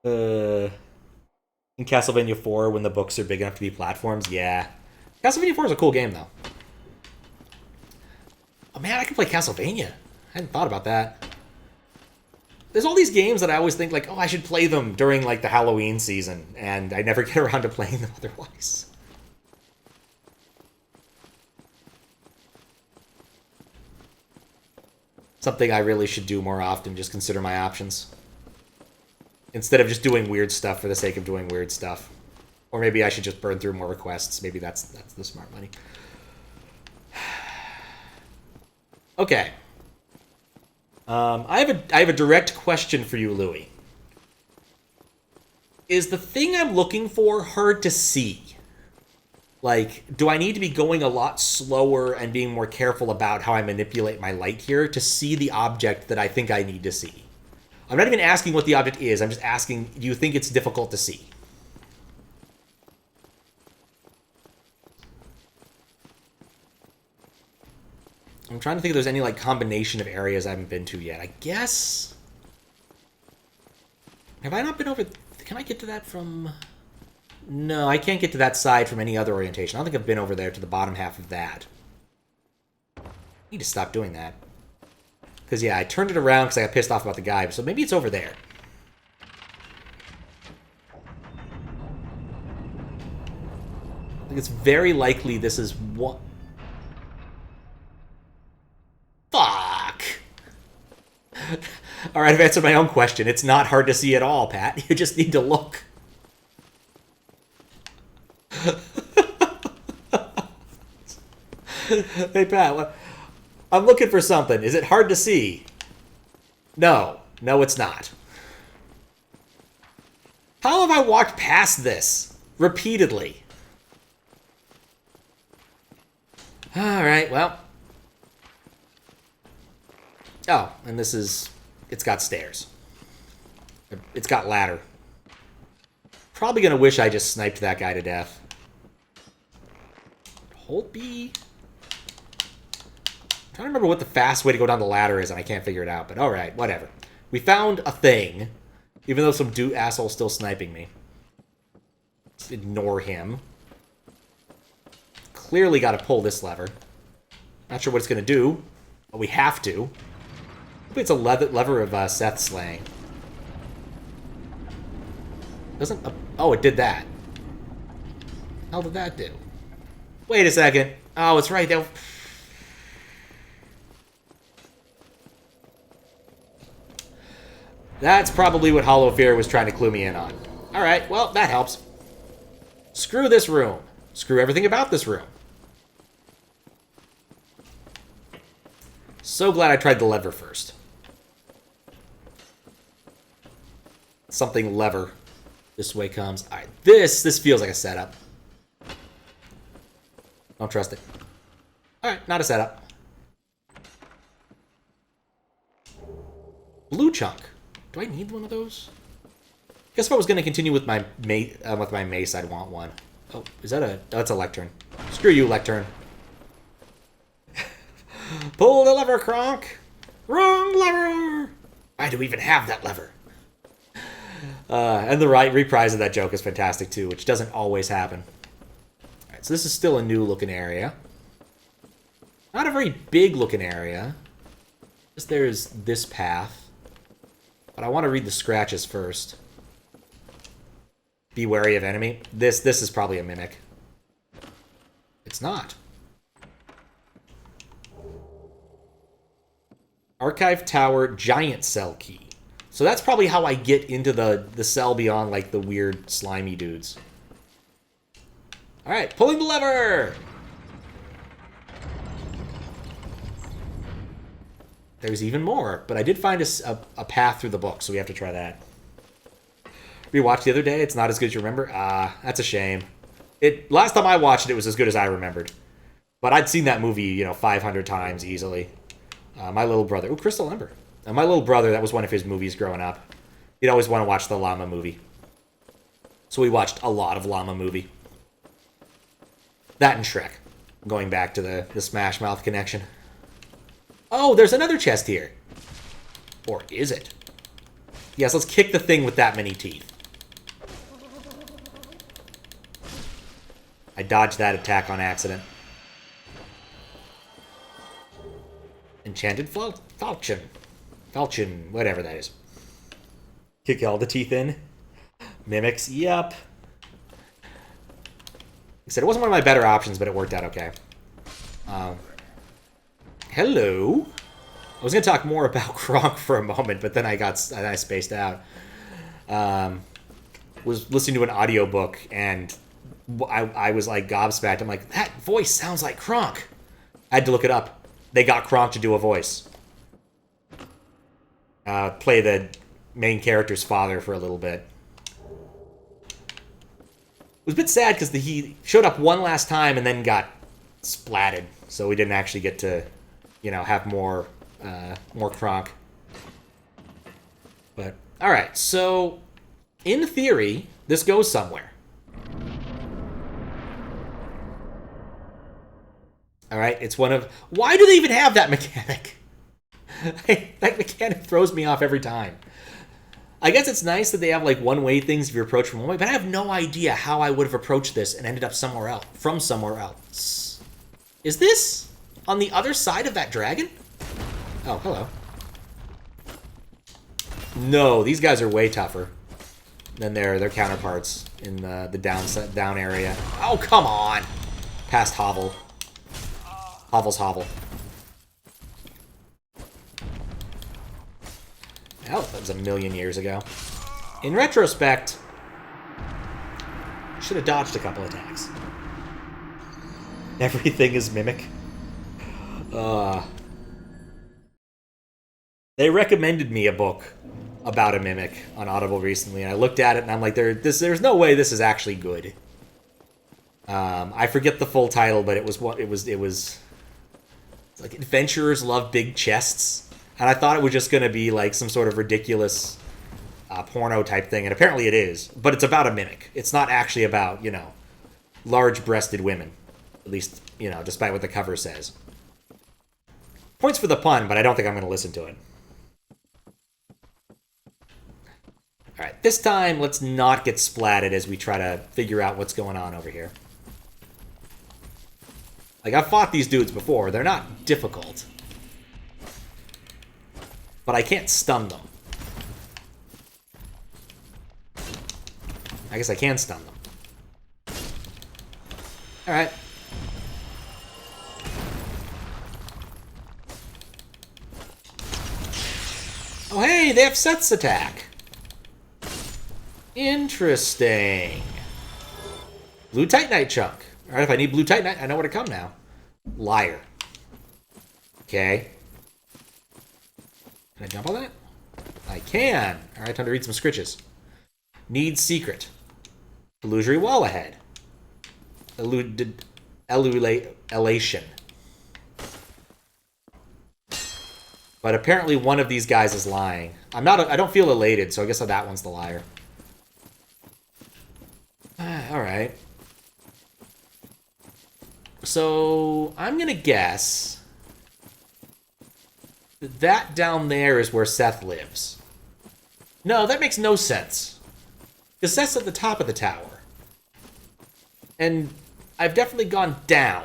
In Castlevania 4, when the books are big enough to be platforms, yeah. Castlevania 4 is a cool game, though. Oh man, I can play Castlevania. I hadn't thought about that. There's all these games that I always think, like, oh, I should play them during, like, the Halloween season, and I never get around to playing them otherwise. Something I really should do more often, just consider my options. Instead of just doing weird stuff for the sake of doing weird stuff. Or maybe I should just burn through more requests. Maybe that's the smart money. Okay. I have a direct question for you, Louis. Is the thing I'm looking for hard to see? Like, do I need to be going a lot slower and being more careful about how I manipulate my light here to see the object that I think I need to see? I'm not even asking what the object is. I'm just asking, do you think it's difficult to see? I'm trying to think if there's any, like, combination of areas I haven't been to yet. I guess... Have I not been over... Can I get to that from... No, I can't get to that side from any other orientation. I don't think I've been over there to the bottom half of that. I need to stop doing that. Because, yeah, I turned it around because I got pissed off about the guy. So maybe it's over there. I think it's very likely this is what... Fuck! Alright, I've answered my own question. It's not hard to see at all, Pat. You just need to look. Hey, Pat, I'm looking for something. Is it hard to see? No. No, it's not. How have I walked past this? Repeatedly. Alright, well. Oh, and this is... It's got stairs. It's got ladder. Probably gonna wish I just sniped that guy to death. Hold B. I'm trying to remember what the fast way to go down the ladder is, and I can't figure it out. But alright, whatever. We found a thing. Even though some asshole's still sniping me. Let's ignore him. Clearly got to pull this lever. Not sure what it's going to do, but we have to. Maybe it's a lever of Seath slaying. Doesn't... Oh, it did that. How did that do? Wait a second. Oh, it's right there. That's probably what Hollow Fear was trying to clue me in on. Alright, well, that helps. Screw this room. Screw everything about this room. So glad I tried the lever first. Something lever. This way comes. Alright, this feels like a setup. Don't trust it. Alright, not a setup. Blue chunk. Do I need one of those? Guess if I was going to continue with my mace, I'd want one. Oh, is that a... Oh, that's a lectern. Screw you, lectern. Pull the lever, Kronk! Wrong lever! Why do we even have that lever? And the reprise of that joke is fantastic, too, which doesn't always happen. Alright, so this is still a new-looking area. Not a very big-looking area. Just there's this path. But I want to read the scratches first. Be wary of enemy. This is probably a mimic. It's not. Archive Tower Giant Cell Key. So that's probably how I get into the cell beyond, like, the weird slimy dudes. Alright, pulling the lever! There's even more, but I did find a path through the book, so we have to try that. Rewatched the other day, it's not as good as you remember. Ah, that's a shame. Last time I watched it, it was as good as I remembered. But I'd seen that movie, 500 times easily. My little brother... Ooh, Crystal Ember. My little brother, that was one of his movies growing up. He'd always want to watch the Llama movie. So we watched a lot of Llama movie. That and Shrek. Going back to the Smash Mouth connection. Oh, there's another chest here. Or is it? Yes, let's kick the thing with that many teeth. I dodged that attack on accident. Enchanted Falchion. Falchion, whatever that is. Kick all the teeth in. Mimics, yep. Like I said, it wasn't one of my better options, but it worked out okay. Hello. I was going to talk more about Kronk for a moment, but then I spaced out. Was listening to an audiobook, and I was like gobsmacked. I'm like, that voice sounds like Kronk. I had to look it up. They got Kronk to do a voice. Play the main character's father for a little bit. It was a bit sad because he showed up one last time and then got splatted, so we didn't actually get to, have more Kronk. But all right, so in theory, this goes somewhere. All right, it's one of... Why do they even have that mechanic? That mechanic throws me off every time. I guess it's nice that they have like one-way things if you approach from one way, but I have no idea how I would have approached this and ended up somewhere else. From somewhere else. Is this on the other side of that dragon? Oh, hello. No, these guys are way tougher than their counterparts in the down area. Oh, come on! Past Hovel. Hovel's Hovel. Hell, that was a million years ago. In retrospect, should have dodged a couple attacks. Everything is Mimic. They recommended me a book about a Mimic on Audible recently, and I looked at it and I'm like, there's no way this is actually good. I forget the full title, but it was like Adventurers Love Big Chests. And I thought it was just going to be like some sort of ridiculous porno type thing, and apparently it is. But it's about a Mimic. It's not actually about, you know, large-breasted women. At least, you know, despite what the cover says. Points for the pun, but I don't think I'm going to listen to it. Alright, this time, let's not get splatted as we try to figure out what's going on over here. Like, I've fought these dudes before. They're not difficult. But I can't stun them. I guess I can stun them. Alright. Oh, hey, they have Seath's attack. Interesting. Blue Titanite chunk. Alright, if I need blue Titanite, I know where to come now. Liar. Okay. Can I jump on that? I can. Alright, time to read some scritches. Need secret. Illusory wall ahead. Elation. But apparently one of these guys is lying. I don't feel elated, so I guess that one's the liar. Alright. So, I'm gonna guess that down there is where Seath lives. No, that makes no sense. Because Seath's at the top of the tower. And I've definitely gone down.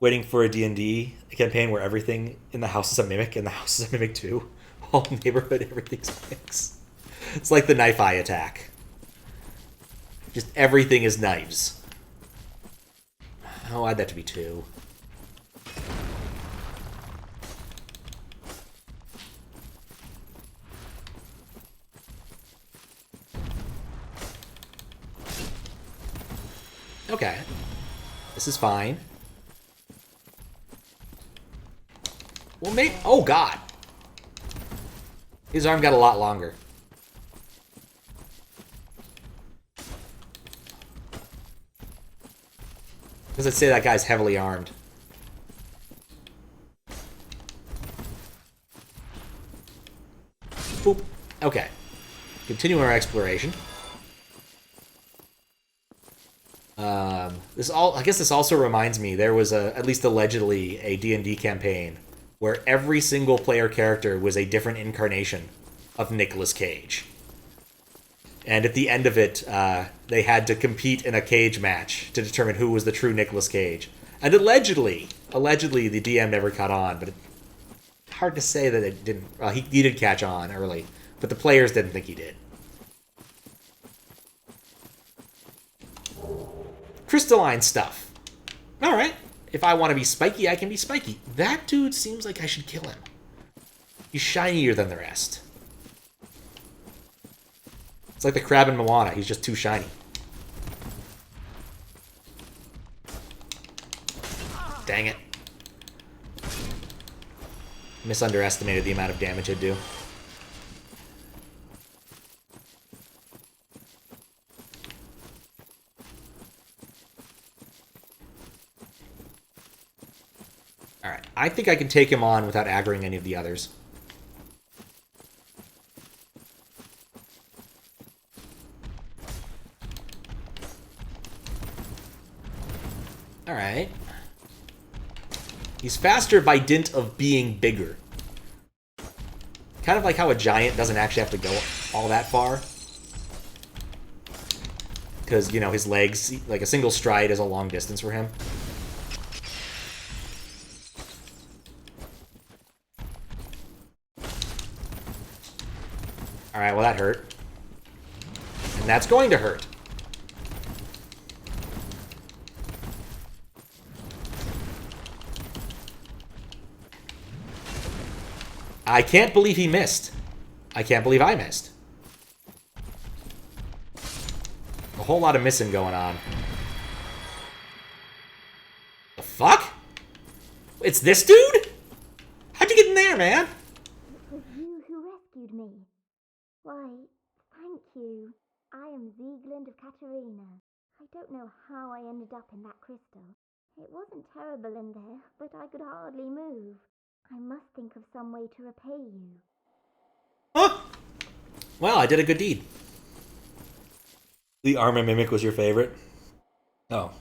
Waiting for a D&D campaign where everything in the house is a Mimic, and the house is a Mimic too. Whole neighborhood, everything's Mimics. It's like the knife eye attack. Just everything is knives. I'll add that to be 2. Okay. This is fine. Well, maybe... Oh, God. His arm got a lot longer. Does it say that guy's heavily armed? Boop. Okay. Continuing our exploration. I guess this also reminds me, there was at least allegedly, a D&D campaign where every single player character was a different incarnation of Nicolas Cage. And at the end of it, they had to compete in a cage match to determine who was the true Nicolas Cage. And allegedly, the DM never caught on, but it's hard to say that it didn't. He did catch on early, but the players didn't think he did. Crystalline stuff. Alright. If I want to be spiky, I can be spiky. That dude seems like I should kill him. He's shinier than the rest. It's like the crab in Moana. He's just too shiny. Dang it. Misunderestimated the amount of damage it'd do. Alright, I think I can take him on without aggroing any of the others. Alright. He's faster by dint of being bigger. Kind of like how a giant doesn't actually have to go all that far. Because, you know, his legs, like a single stride is a long distance for him. Alright, well that hurt. And that's going to hurt. I can't believe he missed. I can't believe I missed. A whole lot of missing going on. The fuck? It's this dude? How'd you get in there, man? It was you who rescued me. Why, thank you. I am Ziegland of Katerina. I don't know how I ended up in that crystal. It wasn't terrible in there, but I could hardly move. I must think of some way to repay you. Huh? Well, I did a good deed. The Armor Mimic was your favorite? Oh.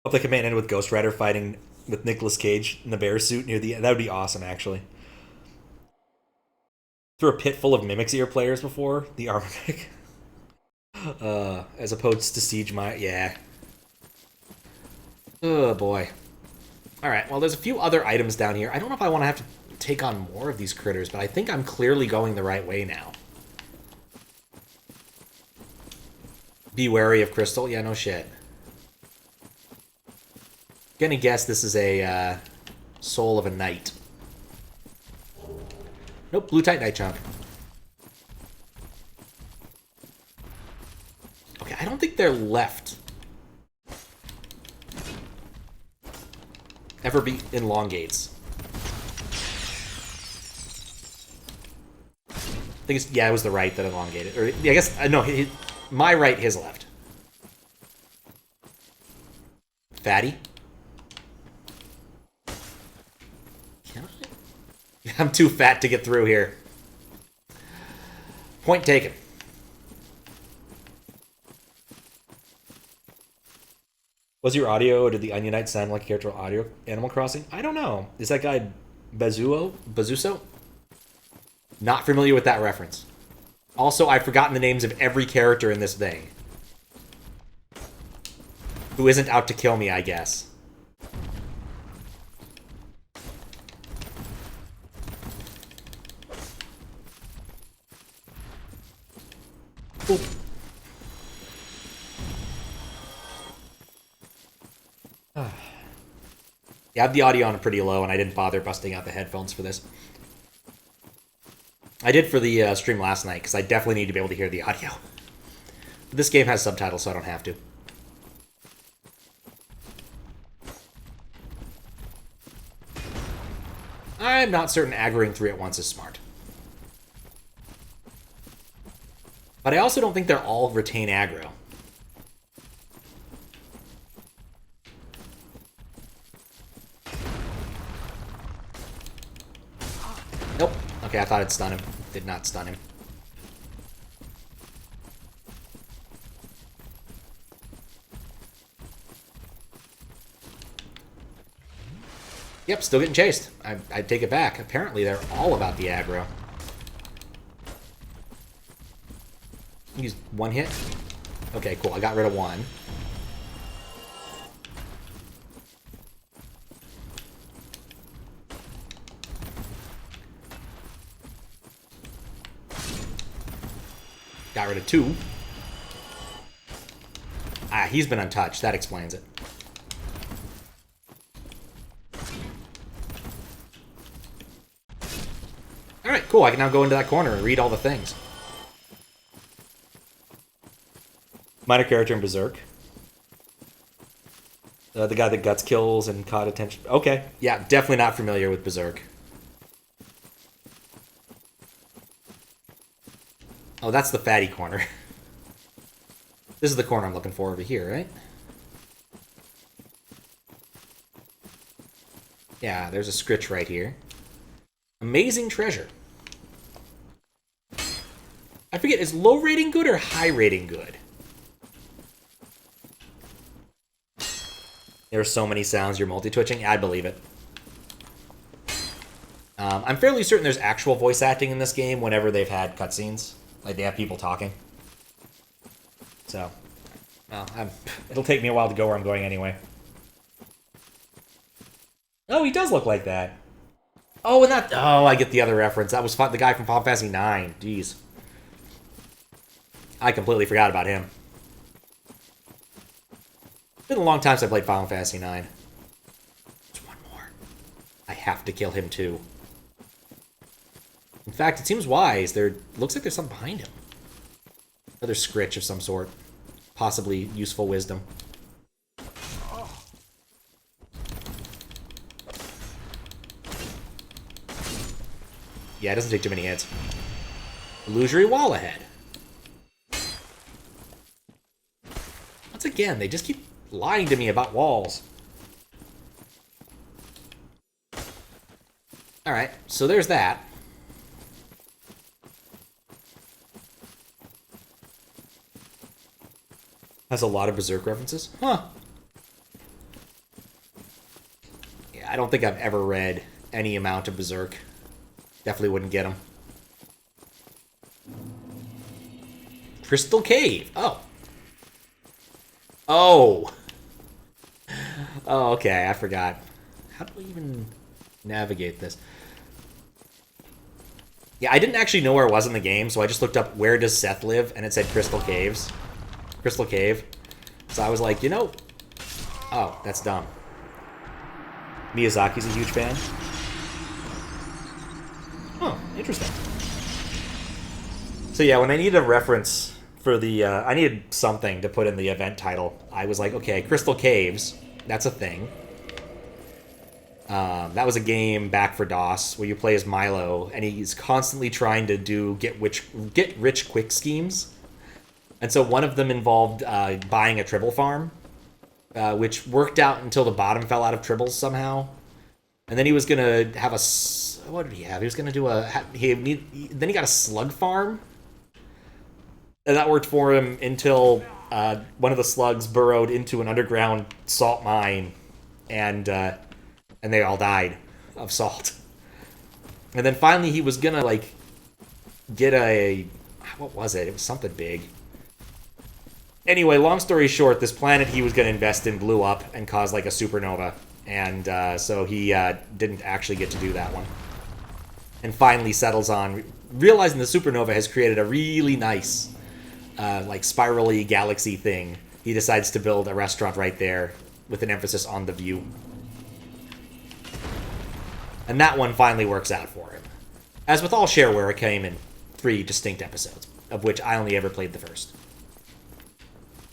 Hope the command ended with Ghost Rider fighting with Nicolas Cage in the bear suit near the end. That would be awesome, actually. Through a pit full of mimics of your players before? The Armor Mimic. As opposed to Siege My... Yeah. Oh, boy. Alright, well, there's a few other items down here. I don't know if I want to have to take on more of these critters, but I think I'm clearly going the right way now. Be wary of Crystal? Yeah, no shit. Gonna guess this is a Soul of a Knight. Nope, Blue Titanite chunk. Okay, I don't think they're left. Ever be elongates. I think it's, yeah, it was the right that elongated. Or, yeah, I guess, no, my right, his left. Fatty? Can I? I'm too fat to get through here. Point taken. Was your audio, or did the Onionite sound like a character audio Animal Crossing? I don't know. Is that guy Bazuso? Not familiar with that reference. Also, I've forgotten the names of every character in this thing. Who isn't out to kill me, I guess. Oop. Yeah, I have the audio on pretty low, and I didn't bother busting out the headphones for this. I did for the stream last night, because I definitely need to be able to hear the audio. But this game has subtitles, so I don't have to. I'm not certain aggroing 3 at once is smart. But I also don't think they're all retain aggro. Nope. Okay, I thought it'd stun him. Did not stun him. Yep, still getting chased. I take it back. Apparently, they're all about the aggro. Use one hit. Okay, cool. I got rid of one. Got rid of 2. Ah, he's been untouched. That explains it. Alright, cool. I can now go into that corner and read all the things. Minor character in Berserk. The guy that guts kills and caught attention. Okay. Yeah, definitely not familiar with Berserk. Oh, that's the fatty corner. This is the corner I'm looking for over here, right? Yeah, there's a scritch right here. Amazing treasure. I forget, is low rating good or high rating good? There are so many sounds you're multi-twitching. I believe it. I'm fairly certain there's actual voice acting in this game whenever they've had cutscenes. Like, they have people talking. So, well, it'll take me a while to go where I'm going anyway. Oh, he does look like that. Oh, and that... Oh, I get the other reference. That was the guy from Final Fantasy IX. Jeez. I completely forgot about him. It's been a long time since I played Final Fantasy IX. There's one more. I have to kill him, too. In fact, it seems wise. Looks like there's something behind him. Another scritch of some sort. Possibly useful wisdom. Yeah, it doesn't take too many hits. Illusory wall ahead. Once again, they just keep lying to me about walls. Alright, so there's that. Has a lot of Berserk references. Huh. Yeah, I don't think I've ever read any amount of Berserk. Definitely wouldn't get them. Crystal Cave. Oh. Oh. Oh, okay. I forgot. How do we even navigate this? Yeah, I didn't actually know where it was in the game, so I just looked up where does Seath live, and it said Crystal Caves. Crystal Cave. So I was like, you know... Oh, that's dumb. Miyazaki's a huge fan. Oh, interesting. So yeah, when I needed a reference for the... I needed something to put in the event title. I was like, okay, Crystal Caves. That's a thing. That was a game back for DOS where you play as Milo, and he's constantly trying to do get rich quick schemes. And so one of them involved buying a tribble farm, which worked out until the bottom fell out of tribbles somehow. And then he was going to have a... What did he have? He was going to do a... Then he got a slug farm. And that worked for him until one of the slugs burrowed into an underground salt mine. And they all died of salt. And then finally he was going to, like, get a... What was it? It was something big. Anyway, long story short, this planet he was going to invest in blew up and caused, like, a supernova. And so he didn't actually get to do that one. And finally settles on realizing the supernova has created a really nice, like, spirally galaxy thing. He decides to build a restaurant right there with an emphasis on the view. And that one finally works out for him. As with all shareware, it came in 3 distinct episodes, of which I only ever played the first.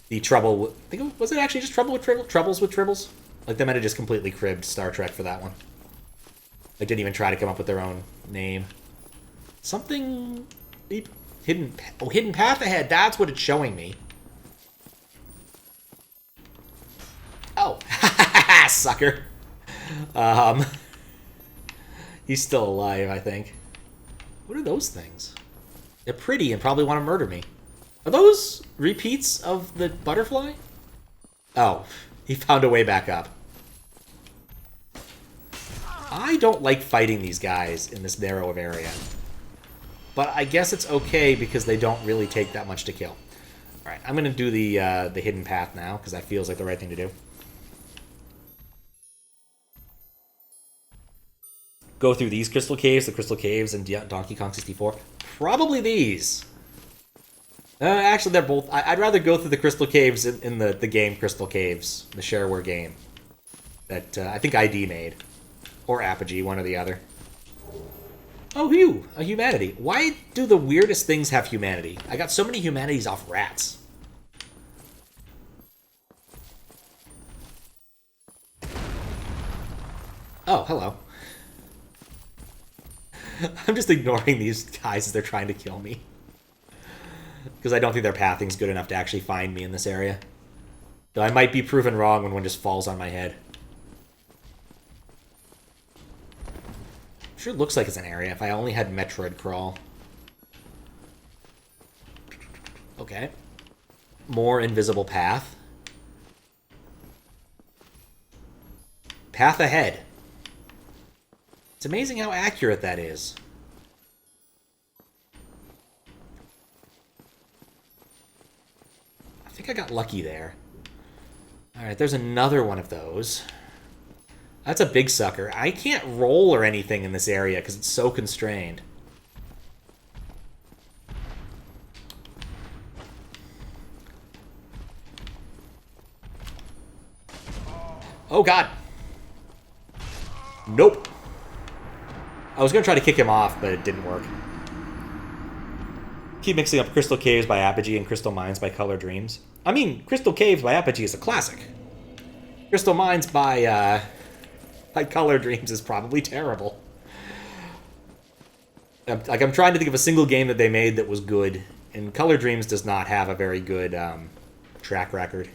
The Trouble... Was it actually just Trouble with Tribbles? Troubles with Tribbles? Like, they might have just completely cribbed Star Trek for that one. They didn't even try to come up with their own name. Something... Hidden Path ahead. That's what it's showing me. Oh. Sucker. He's still alive, I think. What are those things? They're pretty and probably want to murder me. Are those repeats of the butterfly? Oh, he found a way back up. I don't like fighting these guys in this narrow of area. But I guess it's okay because they don't really take that much to kill. Alright, I'm going to do the hidden path now because that feels like the right thing to do. Go through these crystal caves, the crystal caves in Donkey Kong 64. Probably these. Actually, they're both... I'd rather go through the crystal caves in the game Crystal Caves, the shareware game. That I think ID made. Or Apogee, one or the other. Oh, a humanity. Why do the weirdest things have humanity? I got so many humanities off rats. Oh, hello. I'm just ignoring these guys as they're trying to kill me. Because I don't think their pathing's good enough to actually find me in this area. Though I might be proven wrong when one just falls on my head. Sure looks like it's an area if I only had Metroid Crawl. Okay. More invisible path. Path ahead. It's amazing how accurate that is. I think I got lucky there. Alright, there's another one of those. That's a big sucker. I can't roll or anything in this area because it's so constrained. Oh, God. Nope. I was going to try to kick him off, but it didn't work. Keep mixing up Crystal Caves by Apogee and Crystal Mines by Color Dreams. I mean, Crystal Caves by Apogee is a classic. Crystal Mines by Color Dreams is probably terrible. I'm trying to think of a single game that they made that was good, and Color Dreams does not have a very good track record.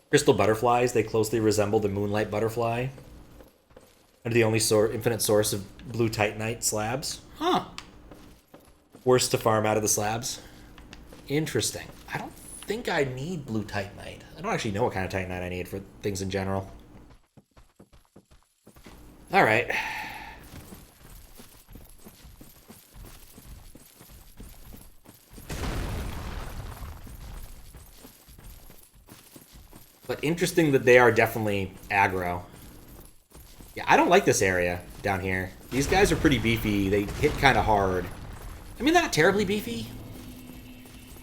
Crystal Butterflies, they closely resemble the Moonlight Butterfly. They're the only infinite source of blue Titanite slabs. Huh. Worst to farm out of the slabs. Interesting. I don't think I need blue Titanite. I don't actually know what kind of Titanite I need for things in general. Alright. But interesting that they are definitely aggro. Yeah, I don't like this area down here. These guys are pretty beefy. They hit kind of hard. I mean, they're not terribly beefy.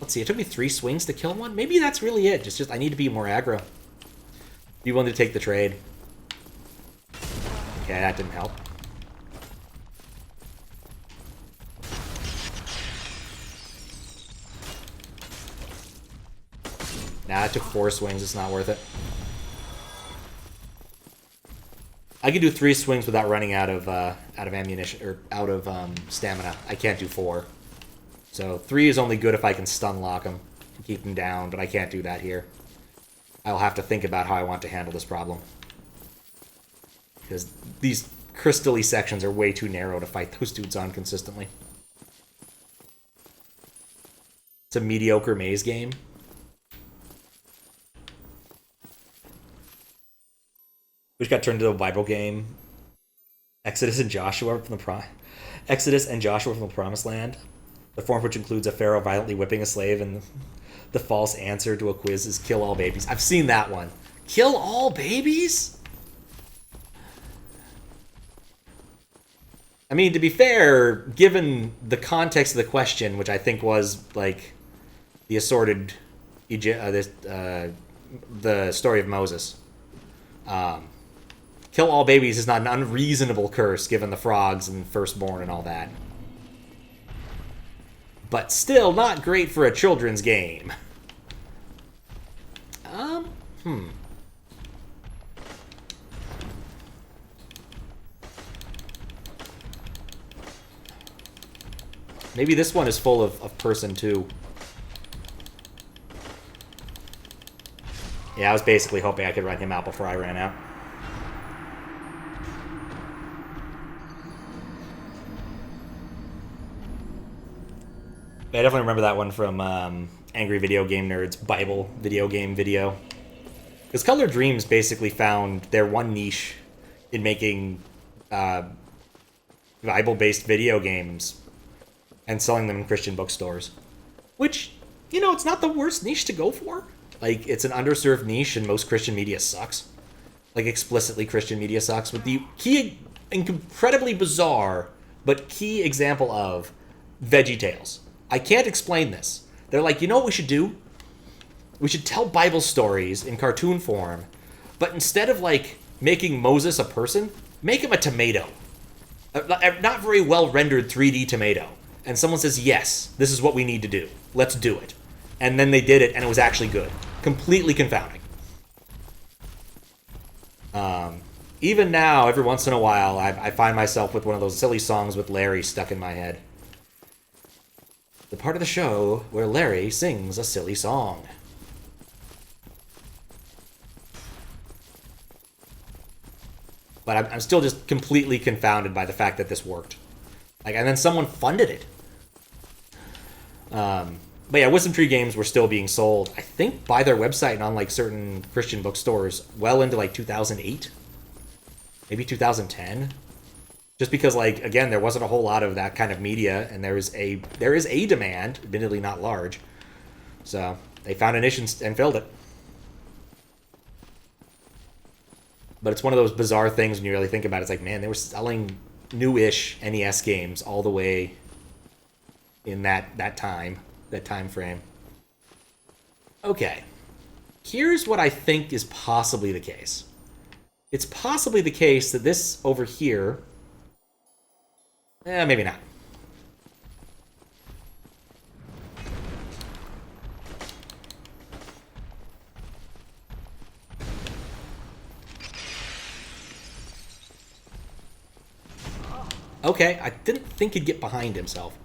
Let's see, it took me 3 swings to kill one. Maybe that's really it. Just I need to be more aggro. Be willing to take the trade. Okay, that didn't help. Nah, it took 4 swings. It's not worth it. I can do 3 swings without running out of ammunition or out of stamina. I can't do 4. So 3 is only good if I can stun lock them and keep them down, but I can't do that here. I'll have to think about how I want to handle this problem. Because these crystal-y sections are way too narrow to fight those dudes on consistently. It's a mediocre maze game. Which got turned into a Bible game. Exodus and Joshua from the Promised Land. The form which includes a pharaoh violently whipping a slave, and the false answer to a quiz is kill all babies. I've seen that one. Kill all babies? I mean, to be fair, given the context of the question, which I think was like the assorted the story of Moses. Kill all babies is not an unreasonable curse, given the frogs and firstborn and all that. But still not great for a children's game. Maybe this one is full of person too. Yeah, I was basically hoping I could run him out before I ran out. I definitely remember that one from Angry Video Game Nerd's Bible video game video. Because Color Dreams basically found their one niche in making Bible-based video games and selling them in Christian bookstores. Which, you know, it's not the worst niche to go for. Like, it's an underserved niche and most Christian media sucks. Like, explicitly Christian media sucks. With the key, incredibly bizarre, but key example of VeggieTales. I can't explain this. They're like, you know what we should do? We should tell Bible stories in cartoon form, but instead of, like, making Moses a person, make him a tomato. Not very well-rendered 3D tomato. And someone says, yes, this is what we need to do. Let's do it. And then they did it, and it was actually good. Completely confounding. Even now, every once in a while, I find myself with one of those silly songs with Larry stuck in my head. The part of the show where Larry sings a silly song. But I'm still just completely confounded by the fact that this worked. Like, and then someone funded it. But yeah, Wisdom Tree games were still being sold, I think, by their website and on, like, certain Christian bookstores well into, like, 2008. Maybe 2010? Just because, like, again, there wasn't a whole lot of that kind of media, and there is a demand, admittedly not large. So they found a niche and filled it. But it's one of those bizarre things when you really think about it. It's like, man, they were selling new-ish NES games all the way in that time frame. Okay. Here's what I think is possibly the case. It's possibly the case that this over here... maybe not. Okay, I didn't think he'd get behind himself.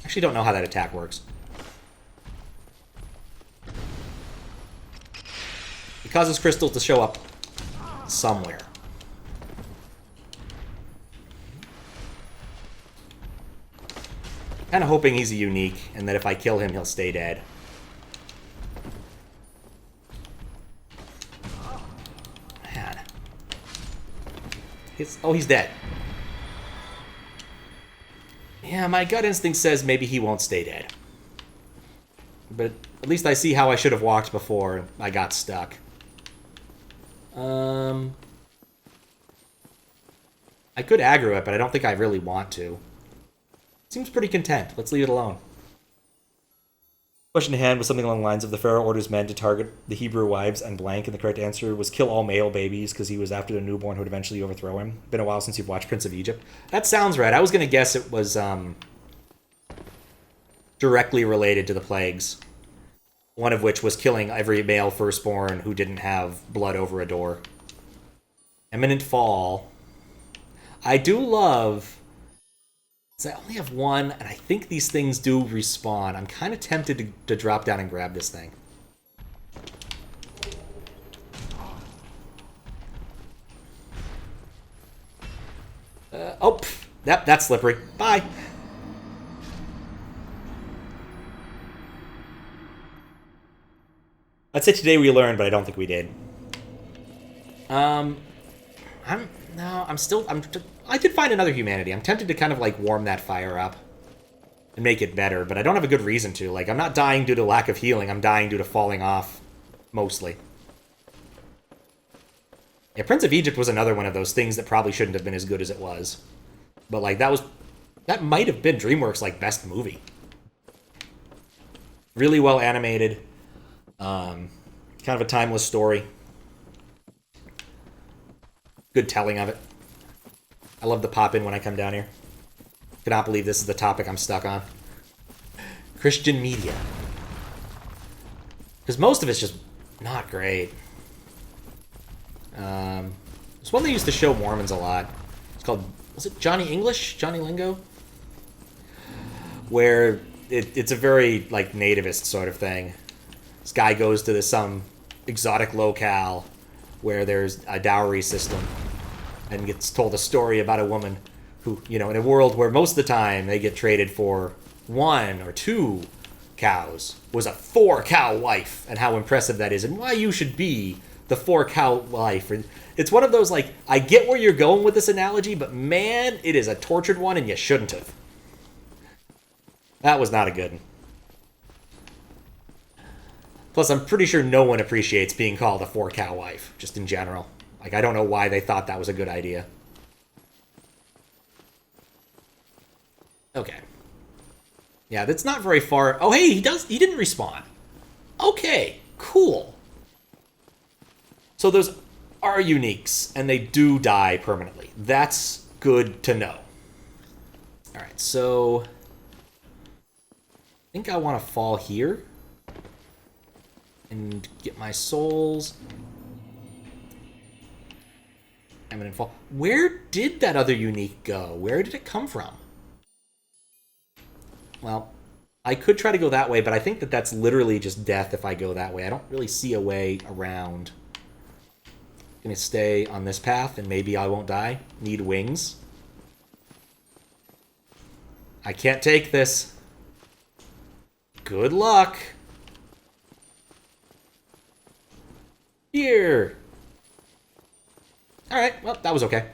Actually don't know how that attack works. It causes crystals to show up somewhere. Kind of hoping he's a unique, and that if I kill him, he'll stay dead. Man. He's dead. Yeah, my gut instinct says maybe he won't stay dead. But at least I see how I should have walked before I got stuck. I could aggro it, but I don't think I really want to. Seems pretty content. Let's leave it alone. Question in hand was something along the lines of the Pharaoh orders men to target the Hebrew wives and blank, and the correct answer was kill all male babies because he was after the newborn who would eventually overthrow him. Been a while since you've watched Prince of Egypt. That sounds right. I was going to guess it was directly related to the plagues. One of which was killing every male firstborn who didn't have blood over a door. Imminent fall. I do love... I only have one, and I think these things do respawn. I'm kind of tempted to drop down and grab this thing. Yep, that's slippery. Bye. I'd say today we learned, but I don't think we did. I did find another humanity. I'm tempted to kind of, like, warm that fire up and make it better, but I don't have a good reason to. Like, I'm not dying due to lack of healing. I'm dying due to falling off, mostly. Yeah, Prince of Egypt was another one of those things that probably shouldn't have been as good as it was. But, like, that might have been DreamWorks' like, best movie. Really well animated. Kind of a timeless story. Good telling of it. I love the pop-in when I come down here. Cannot believe this is the topic I'm stuck on. Christian media. Because most of it's just not great. There's one they used to show Mormons a lot. It's called, was it Johnny English? Johnny Lingo? Where it's a very, like, nativist sort of thing. This guy goes to some exotic locale where there's a dowry system and gets told a story about a woman who, you know, in a world where most of the time they get traded for 1 or 2 cows, was a 4-cow wife, and how impressive that is, and why you should be the 4-cow wife. It's one of those, like, I get where you're going with this analogy, but man, it is a tortured one, and you shouldn't have. That was not a good one. Plus, I'm pretty sure no one appreciates being called a 4-cow wife, just in general. Like, I don't know why they thought that was a good idea. Okay. Yeah, that's not very far. Oh, hey, he didn't respawn. Okay, cool. So those are uniques, and they do die permanently. That's good to know. Alright, so... I think I want to fall here. And get my souls. Eminent fall. Where did that other unique go? Where did it come from? Well, I could try to go that way, but I think that that's literally just death if I go that way. I don't really see a way around. I'm gonna stay on this path, and maybe I won't die. Need wings. I can't take this. Good luck. Here. Alright, well, that was okay.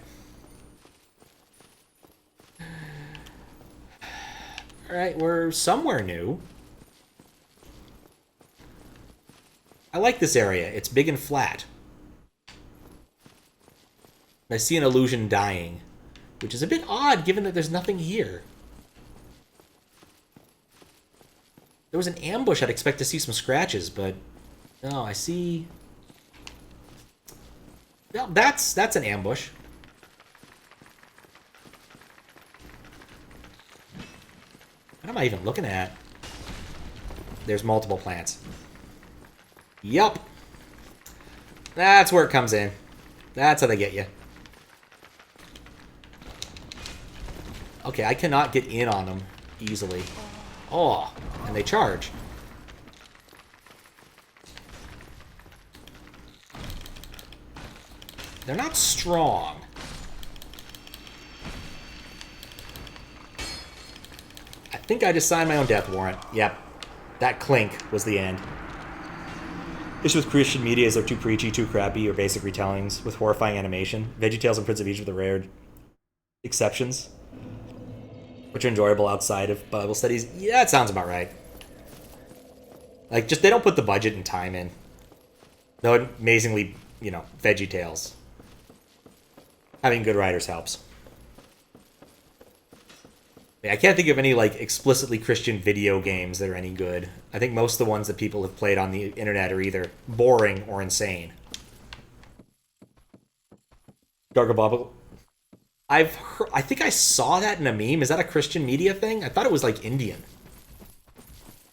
Alright, we're somewhere new. I like this area. It's big and flat. I see an illusion dying, which is a bit odd given that there's nothing here. There was an ambush, I'd expect to see some scratches, but no, I see... Well, that's an ambush. What am I even looking at? There's multiple plants. Yup. That's where it comes in. That's how they get you. Okay, I cannot get in on them easily. Oh, and they charge. They're not strong. I think I just signed my own death warrant. Yep. That clink was the end. Issue with Christian media is they're too preachy, too crappy, or basic retellings with horrifying animation. VeggieTales and Prince of Egypt are the rare exceptions, which are enjoyable outside of Bible studies. Yeah, that sounds about right. Like, just they don't put the budget and time in. Though amazingly, you know, VeggieTales. Having good writers helps. I can't think of any, like, explicitly Christian video games that are any good. I think most of the ones that people have played on the internet are either boring or insane. Gargabobble. I think I saw that in a meme. Is that a Christian media thing? I thought it was, like, Indian.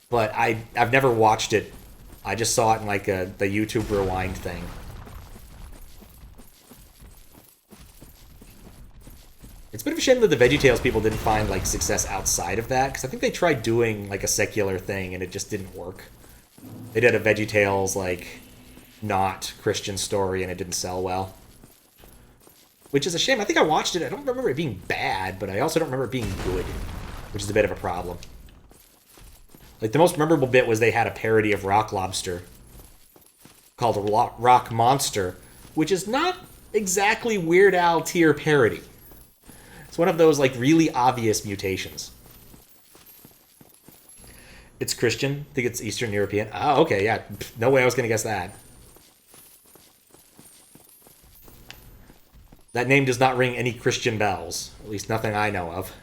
But I've never watched it. I just saw it in, like, the YouTube Rewind thing. It's a bit of a shame that the VeggieTales people didn't find, like, success outside of that, because I think they tried doing, like, a secular thing, and it just didn't work. They did a VeggieTales, like, not Christian story, and it didn't sell well. Which is a shame. I think I watched it. I don't remember it being bad, but I also don't remember it being good, which is a bit of a problem. Like, the most memorable bit was they had a parody of Rock Lobster called Rock Monster, which is not exactly Weird Al tier parody. It's one of those, like, really obvious mutations. It's Christian. I think it's Eastern European. Oh, okay, yeah. No way I was going to guess that. That name does not ring any Christian bells. At least nothing I know of.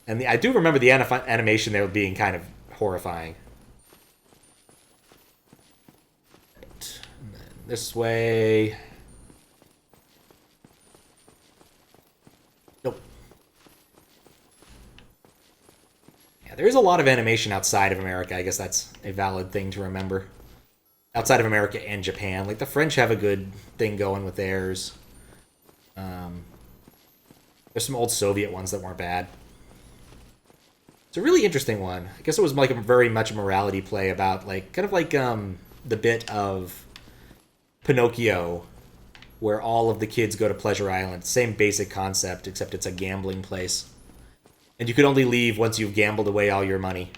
And I do remember the animation there being kind of horrifying. Right. And then this way... Nope. Yeah, there is a lot of animation outside of America. I guess that's a valid thing to remember. Outside of America and Japan. Like, the French have a good thing going with theirs. There's some old Soviet ones that weren't bad. It's a really interesting one. I guess it was like a very much a morality play about, like, kind of like the bit of Pinocchio where all of the kids go to Pleasure Island. Same basic concept, except it's a gambling place. And you could only leave once you've gambled away all your money.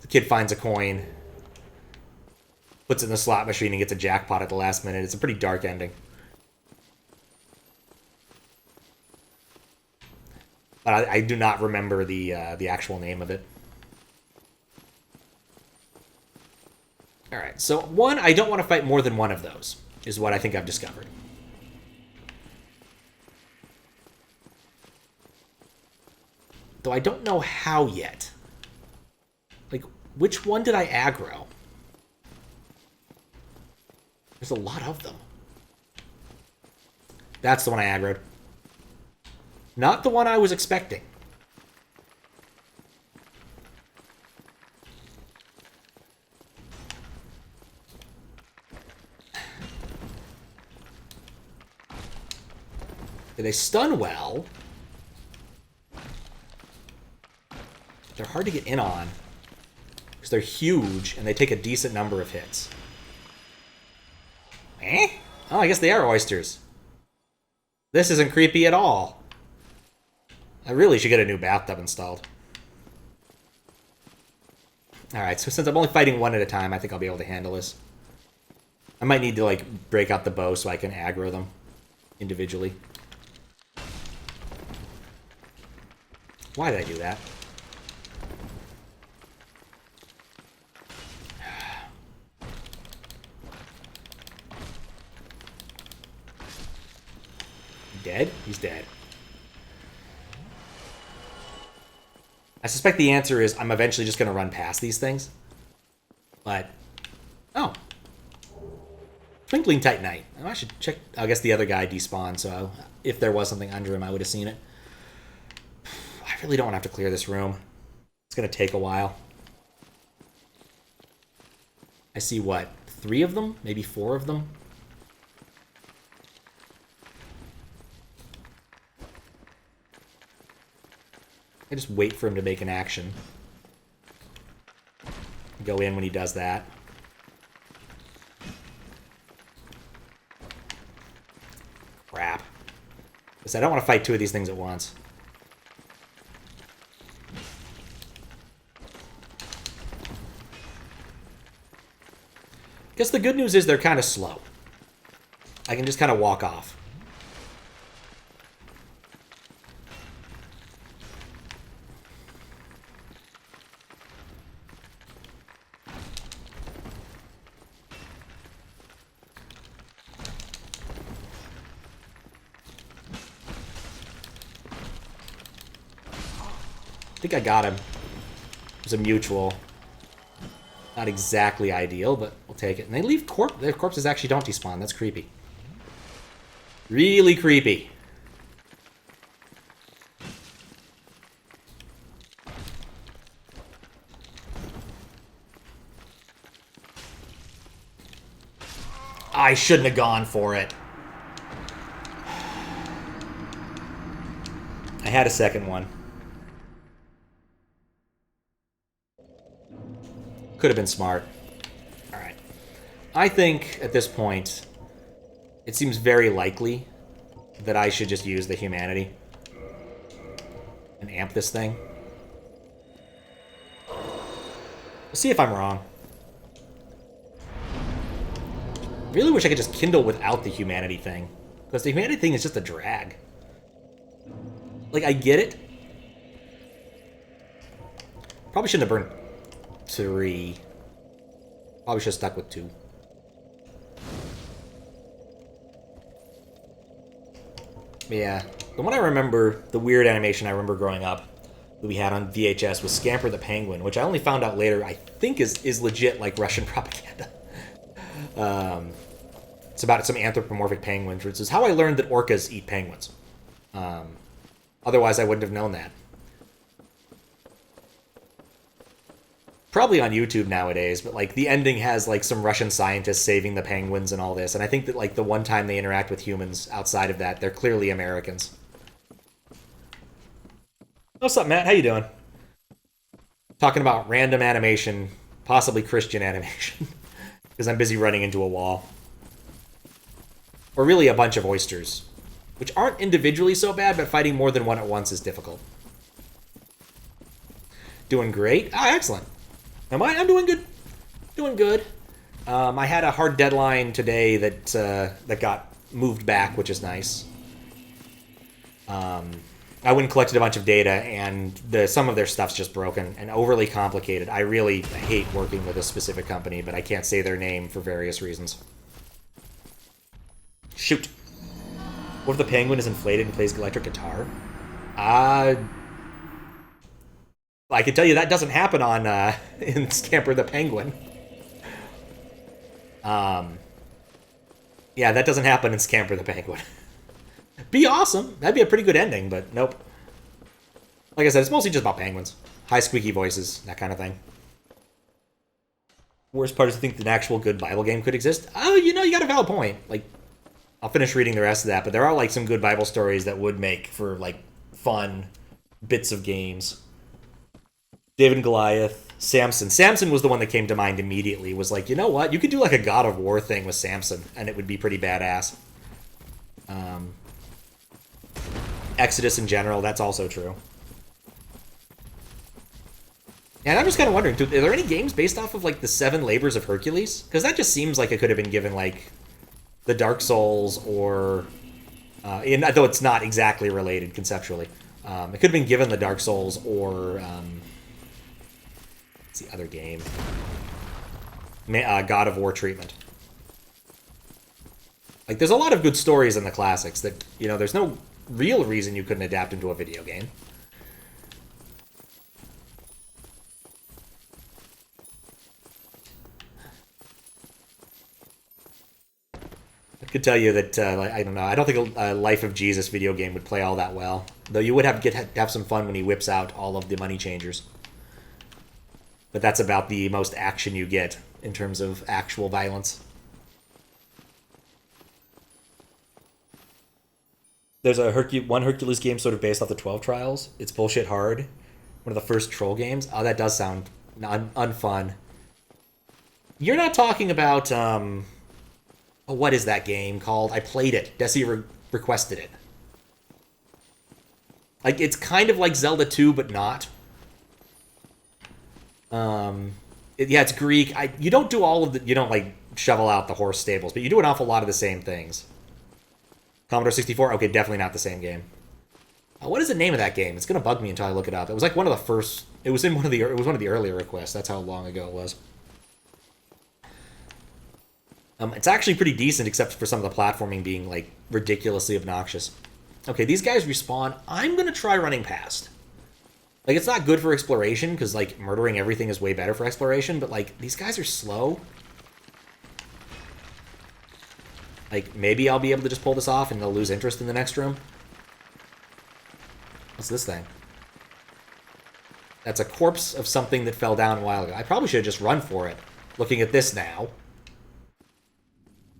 The kid finds a coin, puts it in the slot machine, and gets a jackpot at the last minute. It's a pretty dark ending. But I do not remember the actual name of it. Alright, so one, I don't want to fight more than one of those, is what I think I've discovered. Though I don't know how yet. Like, which one did I aggro? There's a lot of them. That's the one I aggroed. Not the one I was expecting. They stun well. They're hard to get in on because they're huge and they take a decent number of hits. Eh? Oh, I guess they are oysters. This isn't creepy at all. I really should get a new bathtub installed. Alright, so since I'm only fighting one at a time, I think I'll be able to handle this. I might need to, like, break out the bow so I can aggro them individually. Why did I do that? Dead? He's dead. I suspect the answer is I'm eventually just going to run past these things. But, oh. Twinkling Titanite. Oh, I should check. I guess the other guy despawned, so if there was something under him, I would have seen it. I really don't want to have to clear this room. It's going to take a while. I see, what, 3 of them? Maybe 4 of them? I just wait for him to make an action. Go in when he does that. Crap. Because I don't want to fight 2 of these things at once. Guess the good news is they're kind of slow. I can just kind of walk off. I think I got him. It was a mutual. Not exactly ideal, but we'll take it. And they leave their corpses actually don't despawn. That's creepy. Really creepy. I shouldn't have gone for it. I had a second one. Could have been smart. Alright. I think, at this point, it seems very likely that I should just use the humanity and amp this thing. We'll see if I'm wrong. Really wish I could just kindle without the humanity thing. Because the humanity thing is just a drag. Like, I get it. Probably shouldn't have burned 3. Probably should have stuck with 2. Yeah. The one I remember, the weird animation I remember growing up that we had on VHS was Scamper the Penguin, which I only found out later I think is legit like Russian propaganda. It's about some anthropomorphic penguins, which is how I learned that orcas eat penguins. Otherwise, I wouldn't have known that. Probably on YouTube nowadays, but like the ending has like some Russian scientists saving the penguins and all this, and I think that like the one time they interact with humans outside of that, they're clearly Americans. What's up, Matt? How you doing? Talking about random animation, possibly Christian animation, because I'm busy running into a wall. Or really a bunch of oysters, which aren't individually so bad, but fighting more than one at once is difficult. Doing great? Ah, excellent. Am I? I'm doing good. Doing good. I had a hard deadline today that that got moved back, which is nice. I went and collected a bunch of data, and some of their stuff's just broken and overly complicated. I really hate working with a specific company, but I can't say their name for various reasons. Shoot. What if the penguin is inflated and plays electric guitar? I can tell you that doesn't happen on in Scamper the Penguin. Yeah, that doesn't happen in Scamper the Penguin. Be awesome. That'd be a pretty good ending, but nope. Like I said, it's mostly just about penguins. High squeaky voices, that kind of thing. Worst part is to think that an actual good Bible game could exist. Oh, you know, you got a valid point. Like, I'll finish reading the rest of that, but there are like some good Bible stories that would make for like fun bits of games. David and Goliath, Samson. Samson was the one that came to mind immediately. Was like, you know what? You could do like a God of War thing with Samson, and it would be pretty badass. Exodus in general, that's also true. And I'm just kind of wondering, are there any games based off of, like, the 7 Labors of Hercules? Because that just seems like it could have been given, like, the Dark Souls or... though it's not exactly related conceptually. It could have been given the Dark Souls or... what's the other game? God of War treatment. Like, there's a lot of good stories in the classics that, you know, there's no real reason you couldn't adapt into a video game. I could tell you that, I don't know, I don't think a Life of Jesus video game would play all that well. Though you would have some fun when he whips out all of the money changers. But that's about the most action you get in terms of actual violence. There's a one Hercules game sort of based off the 12 Trials. It's bullshit hard. One of the first troll games. Oh, that does sound unfun. You're not talking about, oh, what is that game called? I played it. Desi requested it. Like, it's kind of like Zelda 2, but not. Yeah, it's Greek. You don't do all of the... You don't, like, shovel out the horse stables, but you do an awful lot of the same things. Commodore 64? Okay, definitely not the same game. What is the name of that game? It's gonna bug me until I look it up. It was like one of the first... It was one of the earlier requests. That's how long ago it was. It's actually pretty decent, except for some of the platforming being, like, ridiculously obnoxious. Okay, these guys respawn. I'm gonna try running past. Like, it's not good for exploration, because, like, murdering everything is way better for exploration, but, like, these guys are slow. Like, maybe I'll be able to just pull this off and they'll lose interest in the next room. What's this thing? That's a corpse of something that fell down a while ago. I probably should have just run for it, looking at this now.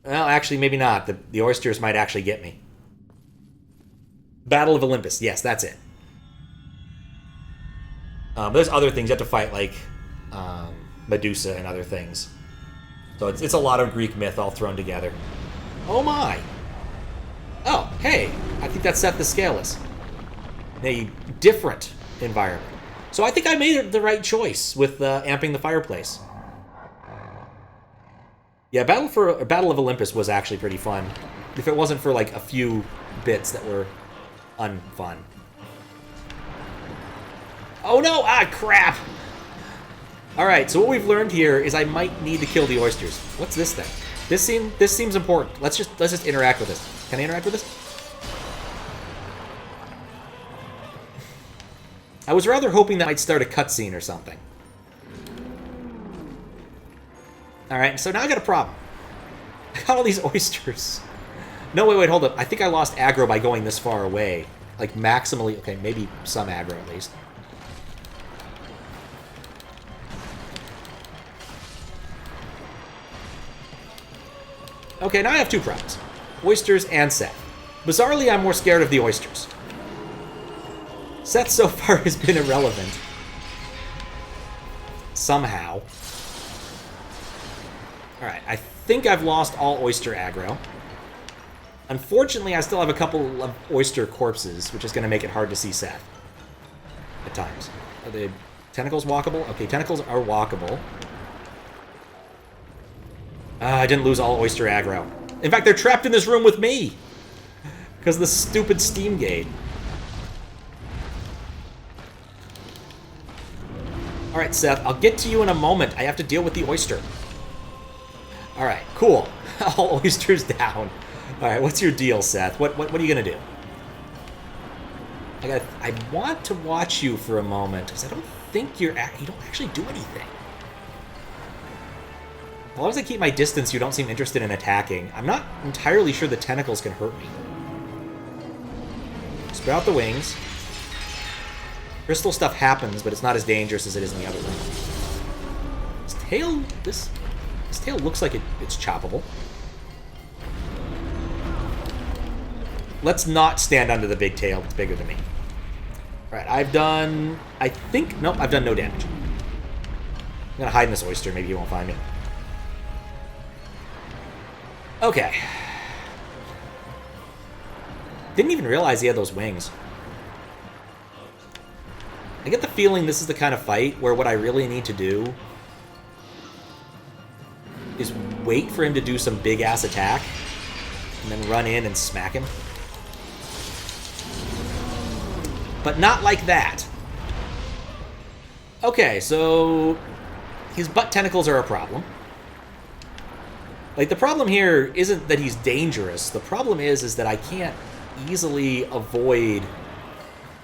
Well, actually, maybe not. The oysters might actually get me. Battle of Olympus. Yes, that's it. There's other things. You have to fight, like, Medusa and other things. So it's a lot of Greek myth all thrown together. Oh my! Oh, hey! I think that's Seath the Scaleless. In a different environment. So I think I made the right choice with amping the fireplace. Yeah, Battle of Olympus was actually pretty fun. If it wasn't for, like, a few bits that were unfun. Oh no! Ah, crap! Alright, so what we've learned here is I might need to kill the oysters. What's this thing? This seems important. Let's just interact with this. Can I interact with this? I was rather hoping that might start a cutscene or something. Alright, so now I got a problem. I got all these oysters. No, wait, hold up. I think I lost aggro by going this far away. Like, maximally... Okay, maybe some aggro at least. Okay, now I have 2 problems. Oysters and Seath. Bizarrely, I'm more scared of the oysters. Seath so far has been irrelevant. Somehow. Alright, I think I've lost all oyster aggro. Unfortunately, I still have a couple of oyster corpses, which is going to make it hard to see Seath. At times. Are the tentacles walkable? Okay, tentacles are walkable. I didn't lose all oyster aggro. In fact, they're trapped in this room with me! Because of the stupid steam gate. Alright, Seath, I'll get to you in a moment. I have to deal with the oyster. Alright, cool. All oysters down. Alright, what's your deal, Seath? What are you gonna do? I want to watch you for a moment, because I don't think you don't actually do anything. As long as I keep my distance, you don't seem interested in attacking. I'm not entirely sure the tentacles can hurt me. Spread out the wings. Crystal stuff happens, but it's not as dangerous as it is in the other room. This tail looks like it's choppable. Let's not stand under the big tail. It's bigger than me. Alright, I've done... Nope, I've done no damage. I'm gonna hide in this oyster. Maybe he won't find me. Okay. Didn't even realize he had those wings. I get the feeling this is the kind of fight where what I really need to do is wait for him to do some big-ass attack and then run in and smack him. But not like that. Okay, so his butt tentacles are a problem. Like, the problem here isn't that he's dangerous. The problem is that I can't easily avoid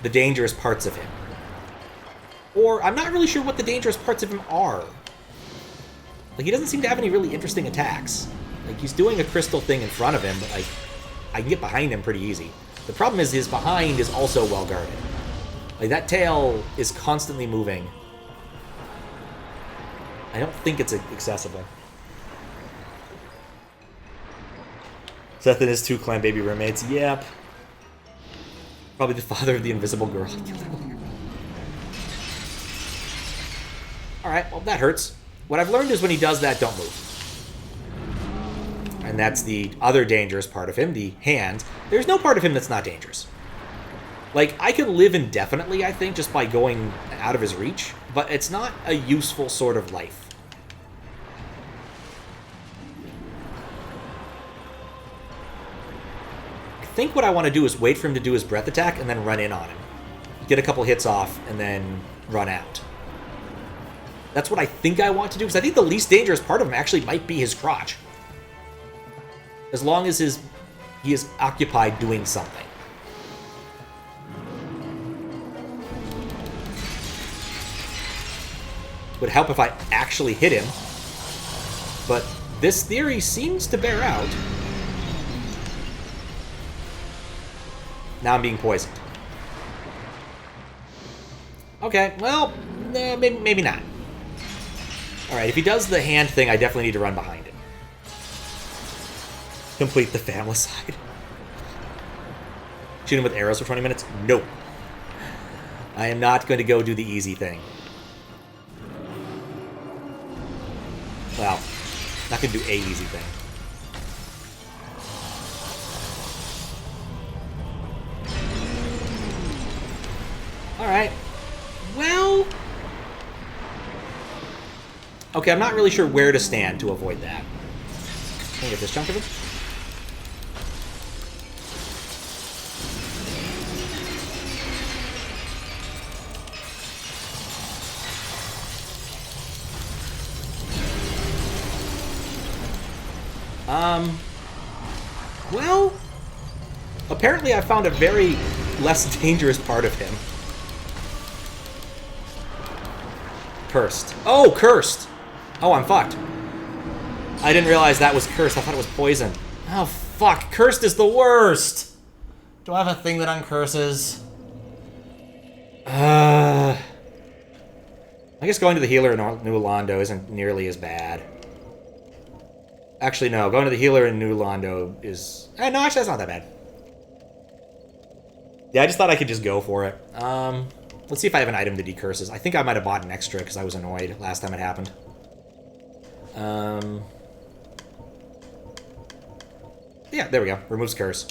the dangerous parts of him. Or I'm not really sure what the dangerous parts of him are. Like, he doesn't seem to have any really interesting attacks. Like, he's doing a crystal thing in front of him, but, like, I can get behind him pretty easy. The problem is his behind is also well guarded. Like, that tail is constantly moving. I don't think it's accessible. Seath and his 2 clan baby roommates. Yep. Probably the father of the invisible girl. Alright, well, that hurts. What I've learned is when he does that, don't move. And that's the other dangerous part of him, the hand. There's no part of him that's not dangerous. Like, I could live indefinitely, I think, just by going out of his reach, but it's not a useful sort of life. I think what I want to do is wait for him to do his breath attack and then run in on him. Get a couple hits off and then run out. That's what I think I want to do, because I think the least dangerous part of him actually might be his crotch. As long as he is occupied doing something. Would help if I actually hit him. But this theory seems to bear out. Now I'm being poisoned. Okay, well, maybe not. Alright, if he does the hand thing, I definitely need to run behind him. Complete the famicide. Shoot him with arrows for 20 minutes? Nope. I am not going to go do the easy thing. Well, not going to do a easy thing. Alright. Well... Okay, I'm not really sure where to stand to avoid that. Can I get this chunk of it? Well... Apparently I found a very less dangerous part of him. Cursed. Oh, cursed! Oh, I'm fucked. I didn't realize that was cursed. I thought it was poison. Oh, fuck. Cursed is the worst! Do I have a thing that uncurses? I guess going to the healer in New Londo isn't nearly as bad. Actually, no. Going to the healer in New Londo is... no, actually, that's not that bad. Yeah, I just thought I could just go for it. Let's see if I have an item that decurses. I think I might have bought an extra because I was annoyed last time it happened. Yeah, there we go. Removes curse.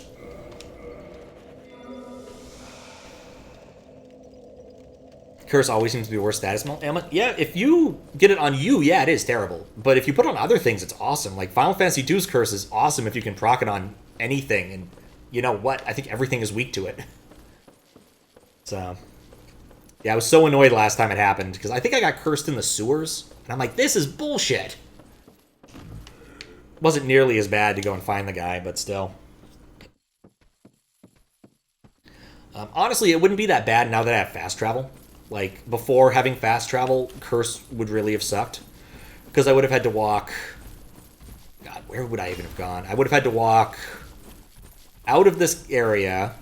Curse always seems to be worse status ailment. Yeah, if you get it on you, yeah, it is terrible. But if you put it on other things, it's awesome. Like, Final Fantasy II's curse is awesome if you can proc it on anything. And you know what? I think everything is weak to it. So... yeah, I was so annoyed last time it happened, because I think I got cursed in the sewers. And I'm like, this is bullshit! Wasn't nearly as bad to go and find the guy, but still. Honestly, it wouldn't be that bad now that I have fast travel. Like, before having fast travel, curse would really have sucked. Because I would have had to walk... God, where would I even have gone? I would have had to walk out of this area,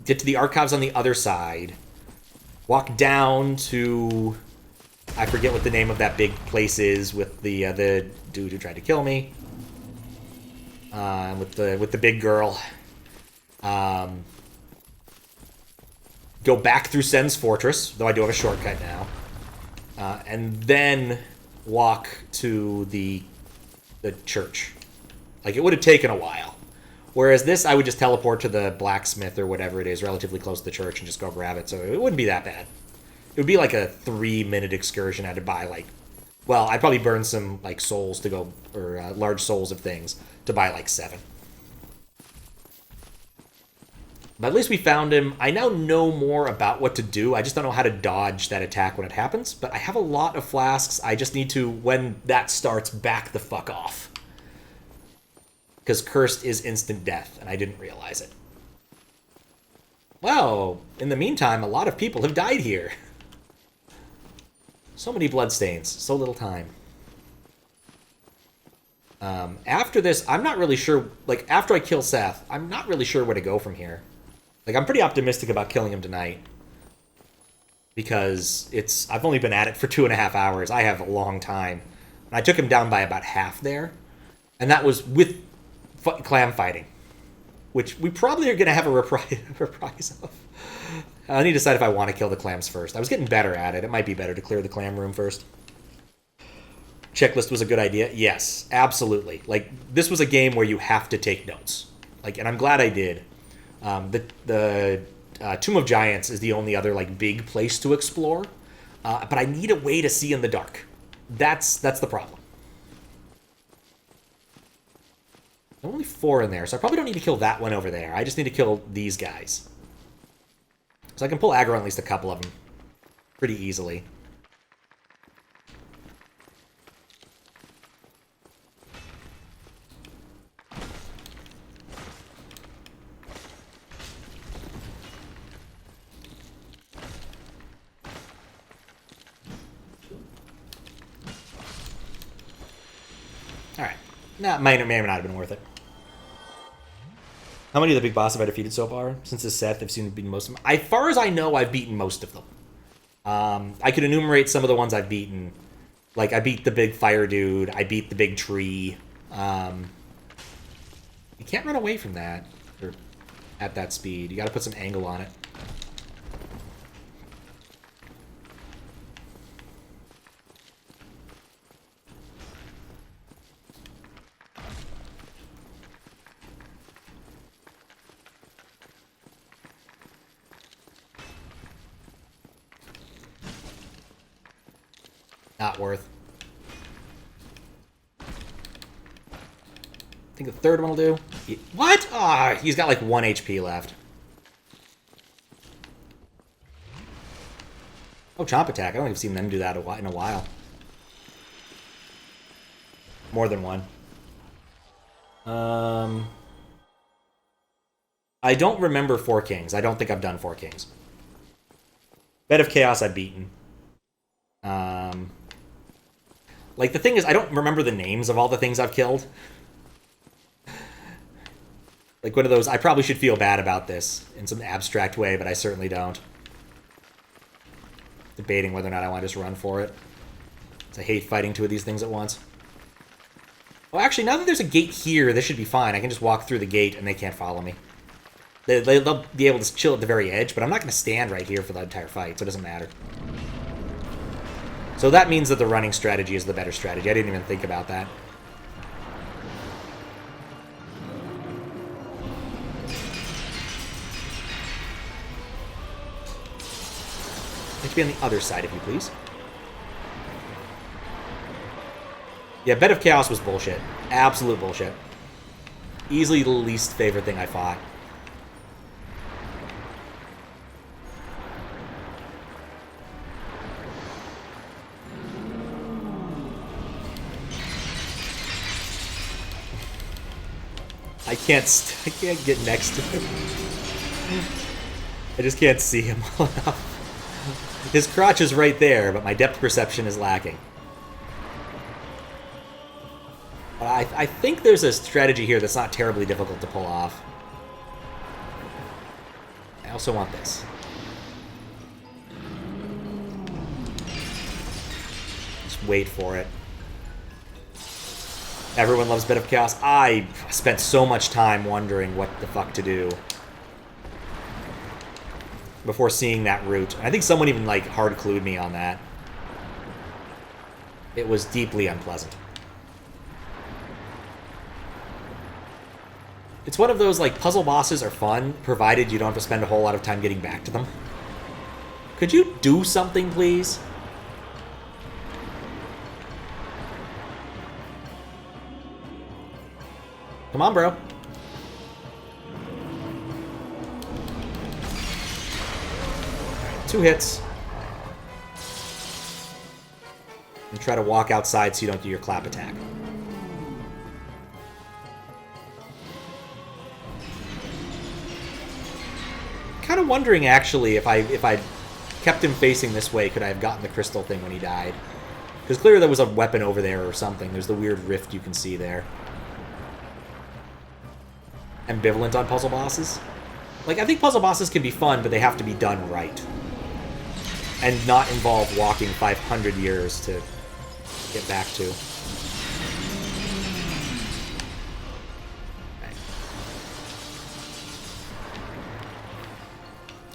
get to the archives on the other side, walk down to... I forget what the name of that big place is with the dude who tried to kill me. With the big girl. Go back through Sen's Fortress, though I do have a shortcut now. And then walk to the church. Like, it would have taken a while. Whereas this, I would just teleport to the Blacksmith or whatever it is, relatively close to the church, and just go grab it, so it wouldn't be that bad. would be like a 3-minute excursion. I had to buy like, well, I'd probably burn some like souls to go, or large souls of things to buy like 7. But at least we found him. I now know more about what to do. I just don't know how to dodge that attack when it happens. But I have a lot of flasks. I just need to, when that starts, back the fuck off. Because Cursed is instant death, and I didn't realize it. Well, in the meantime, a lot of people have died here. So many bloodstains, so little time. After this, I'm not really sure, like, after I kill Seath, I'm not really sure where to go from here. Like, I'm pretty optimistic about killing him tonight. Because I've only been at it for 2.5 hours. I have a long time. And I took him down by about half there. And that was with clam fighting. Which we probably are going to have a reprise of. I need to decide if I want to kill the clams first. I was getting better at it. It might be better to clear the clam room first. Checklist was a good idea. Yes, absolutely. Like, this was a game where you have to take notes. Like, and I'm glad I did. The Tomb of Giants is the only other like big place to explore, but I need a way to see in the dark. That's the problem. There are only 4 in there, so I probably don't need to kill that one over there. I just need to kill these guys. So I can pull aggro on at least a couple of them pretty easily. Alright. That may or may not have been worth it. How many of the big bosses have I defeated so far? Since this set, I've seen to beat most of them. As far as I know, I've beaten most of them. I could enumerate some of the ones I've beaten. Like, I beat the big fire dude. I beat the big tree. You can't run away from that at that speed. You gotta put some angle on it. Not worth. I think the third one will do. What? Ah, he's got like 1 HP left. Oh, Chomp Attack. I don't think I've seen them do that in a while. More than one. I don't remember 4 Kings. I don't think I've done 4 Kings. Bed of Chaos I've beaten. Like, the thing is, I don't remember the names of all the things I've killed. Like, one of those, I probably should feel bad about this in some abstract way, but I certainly don't. Debating whether or not I want to just run for it. I hate fighting 2 of these things at once. Well, actually, now that there's a gate here, this should be fine. I can just walk through the gate and they can't follow me. They'll be able to chill at the very edge, but I'm not going to stand right here for the entire fight, so it doesn't matter. So that means that the running strategy is the better strategy. I didn't even think about that. Let's be on the other side, if you please. Yeah, Bed of Chaos was bullshit. Absolute bullshit. Easily the least favorite thing I fought. I can't get next to him. I just can't see him well enough. His crotch is right there, but my depth perception is lacking. But I think there's a strategy here that's not terribly difficult to pull off. I also want this. Just wait for it. Everyone loves Bed of Chaos. I spent so much time wondering what the fuck to do before seeing that route. I think someone even, like, hard-clued me on that. It was deeply unpleasant. It's one of those, like, puzzle bosses are fun, provided you don't have to spend a whole lot of time getting back to them. Could you do something, please? Come on, bro. Two hits. And try to walk outside so you don't do your clap attack. Kind of wondering, actually, if I kept him facing this way, could I have gotten the crystal thing when he died? Because clearly there was a weapon over there or something. There's the weird rift you can see there. Ambivalent on puzzle bosses? Like, I think puzzle bosses can be fun, but they have to be done right. And not involve walking 500 years to get back to. Okay.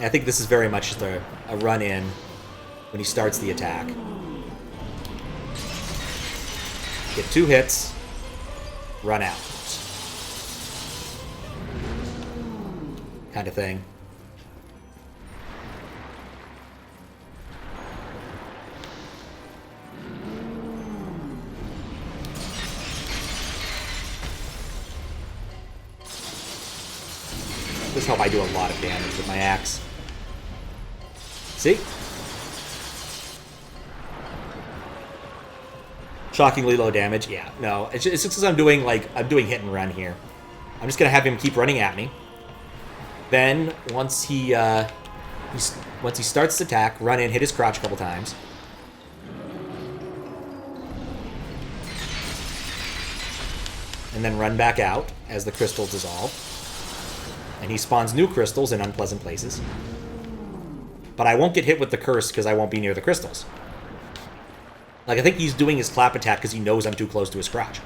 I think this is very much just a run-in when he starts the attack. Get 2 hits, run out. Kind of thing. This help I do a lot of damage with my axe. See? Shockingly low damage. Yeah, no. It's just because I'm doing hit and run here. I'm just gonna have him keep running at me. Then once he starts his attack, run in, hit his crotch a couple times. And then run back out as the crystals dissolve. And he spawns new crystals in unpleasant places. But I won't get hit with the curse because I won't be near the crystals. Like, I think he's doing his clap attack because he knows I'm too close to his crotch.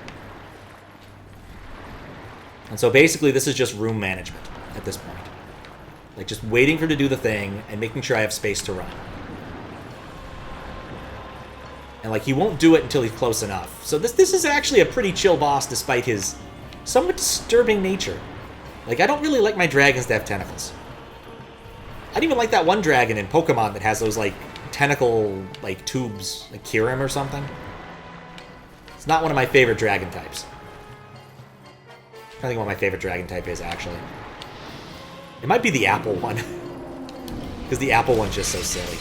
And so basically this is just room management at this point. Like, just waiting for him to do the thing and making sure I have space to run. And, like, he won't do it until he's close enough. So this is actually a pretty chill boss despite his somewhat disturbing nature. Like, I don't really like my dragons to have tentacles. I don't even like that one dragon in Pokemon that has those, like, tentacle, like, tubes, like Kyurem or something. It's not one of my favorite dragon types. I think what my favorite dragon type is, actually. It might be the apple one. Because the apple one's just so silly.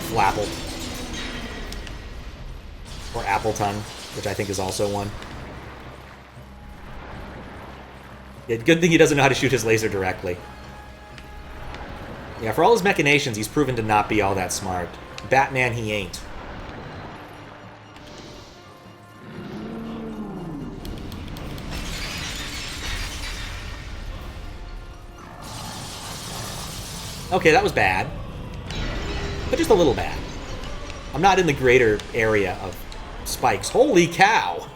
Flapple. Or Appleton, which I think is also one. Yeah, good thing he doesn't know how to shoot his laser directly. Yeah, for all his machinations, he's proven to not be all that smart. Batman, he ain't. Okay, that was bad. But just a little bad. I'm not in the greater area of spikes. Holy cow!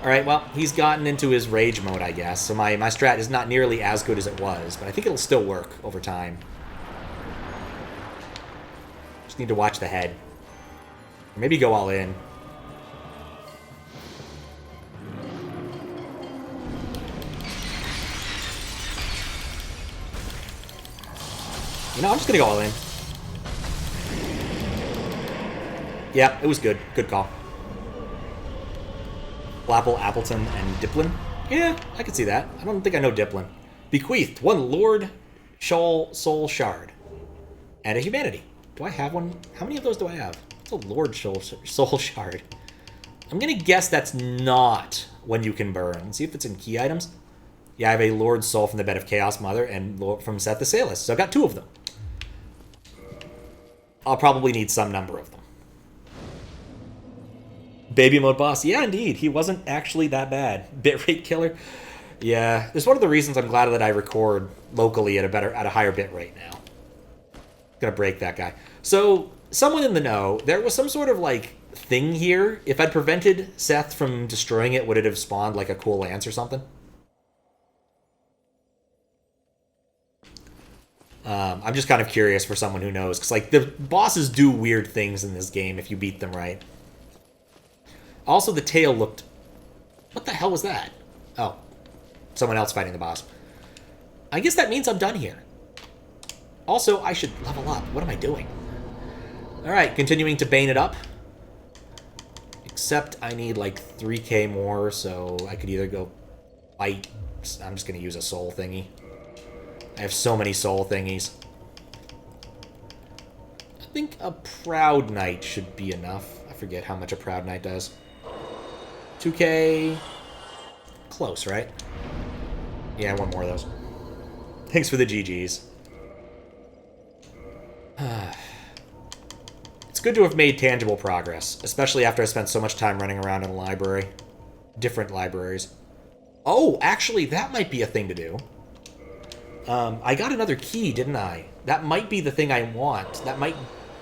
Alright, well, he's gotten into his rage mode, I guess. So my strat is not nearly as good as it was, but I think it'll still work over time. Just need to watch the head. Or maybe go all in. You know, I'm just gonna go all in. Yeah, it was good. Good call. Flapple, Appleton, and Diplin? Yeah, I can see that. I don't think I know Diplin. Bequeathed, 1 Lord Soul Shard. And a Humanity. Do I have one? How many of those do I have? It's a Lord Soul Shard. I'm gonna guess that's not one you can burn. See if it's in key items. Yeah, I have a Lord Soul from the Bed of Chaos Mother and from Seath the Scaleless. So I've got 2 of them. I'll probably need some number of them. Baby mode boss. Yeah, indeed. He wasn't actually that bad. Bitrate killer. Yeah, it's one of the reasons I'm glad that I record locally at a higher bitrate now. Gonna break that guy. So, someone in the know, there was some sort of, like, thing here. If I'd prevented Seath from destroying it, would it have spawned, like, a cool lance or something? I'm just kind of curious for someone who knows. Because, like, the bosses do weird things in this game if you beat them right. Also, the tail looked... What the hell was that? Oh. Someone else fighting the boss. I guess that means I'm done here. Also, I should level up. What am I doing? Alright, continuing to bane it up. Except I need like 3k more, so I could either go fight. I'm just going to use a soul thingy. I have so many soul thingies. I think a Proud Knight should be enough. I forget how much a Proud Knight does. 2k. Close, right? Yeah, one more of those. Thanks for the GGs. It's good to have made tangible progress, especially after I spent so much time running around in a library. Different libraries. Oh, actually, that might be a thing to do. I got another key, didn't I? That might be the thing I want. That might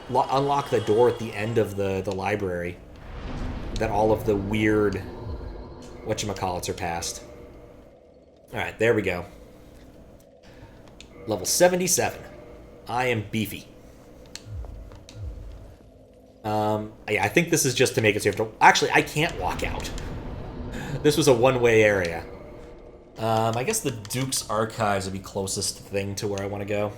unlock the door at the end of the library. That all of the weird whatchamacallits are past. Alright, there we go. Level 77. I am beefy. Yeah, I think this is just to make it so you have to... Actually, I can't walk out. This was a one-way area. I guess the Duke's Archives would be closest thing to where I want to go.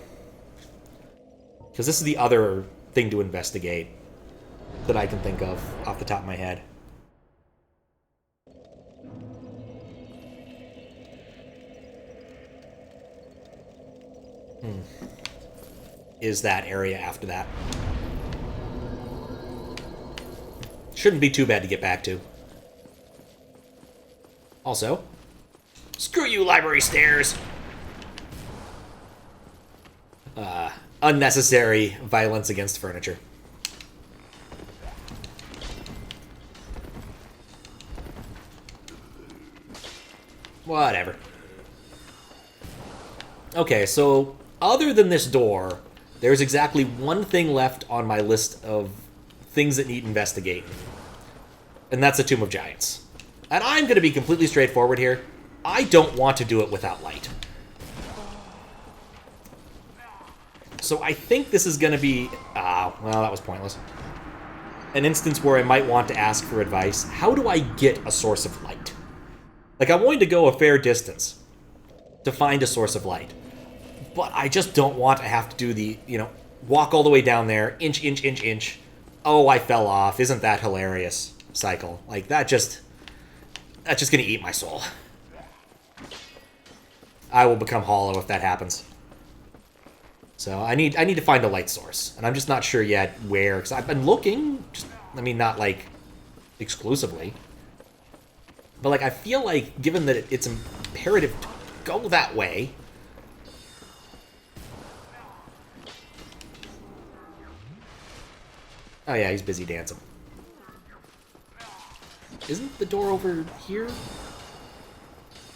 Because this is the other thing to investigate that I can think of off the top of my head. Is that area after that. Shouldn't be too bad to get back to. Also, screw you, library stairs! Unnecessary violence against furniture. Whatever. Okay, so other than this door, there's exactly one thing left on my list of things that need investigating. And that's a Tomb of Giants. And I'm going to be completely straightforward here. I don't want to do it without light. So I think this is going to be... well, that was pointless. An instance where I might want to ask for advice. How do I get a source of light? Like, I'm willing to go a fair distance to find a source of light. But I just don't want to have to do the, walk all the way down there, inch, inch, inch, inch. Oh, I fell off. Isn't that hilarious? Cycle. Like, that's just going to eat my soul. I will become hollow if that happens. So I need to find a light source. And I'm just not sure yet where, because I've been looking. Not, like, exclusively. But, like, I feel like, given that it's imperative to go that way... Oh yeah, he's busy dancing. Isn't the door over here?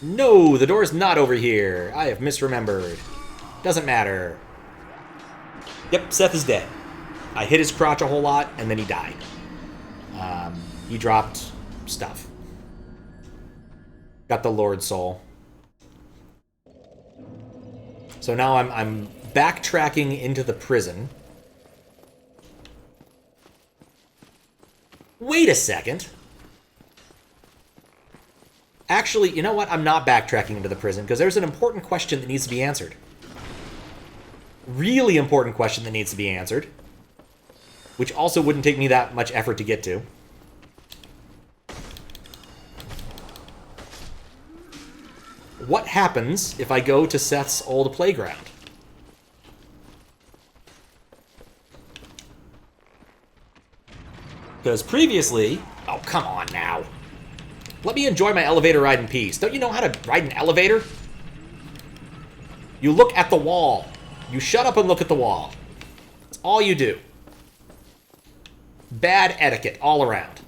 No, the door is not over here. I have misremembered. Doesn't matter. Yep, Seath is dead. I hit his crotch a whole lot, and then he died. He dropped stuff. Got the Lord Soul. So now I'm backtracking into the prison. Wait a second. Actually, you know what? I'm not backtracking into the prison, because there's an important question that needs to be answered. Really important question that needs to be answered. Which also wouldn't take me that much effort to get to. What happens if I go to Seath's old playground? Because previously... Oh, come on now. Let me enjoy my elevator ride in peace. Don't you know how to ride an elevator? You look at the wall. You shut up and look at the wall. That's all you do. Bad etiquette all around.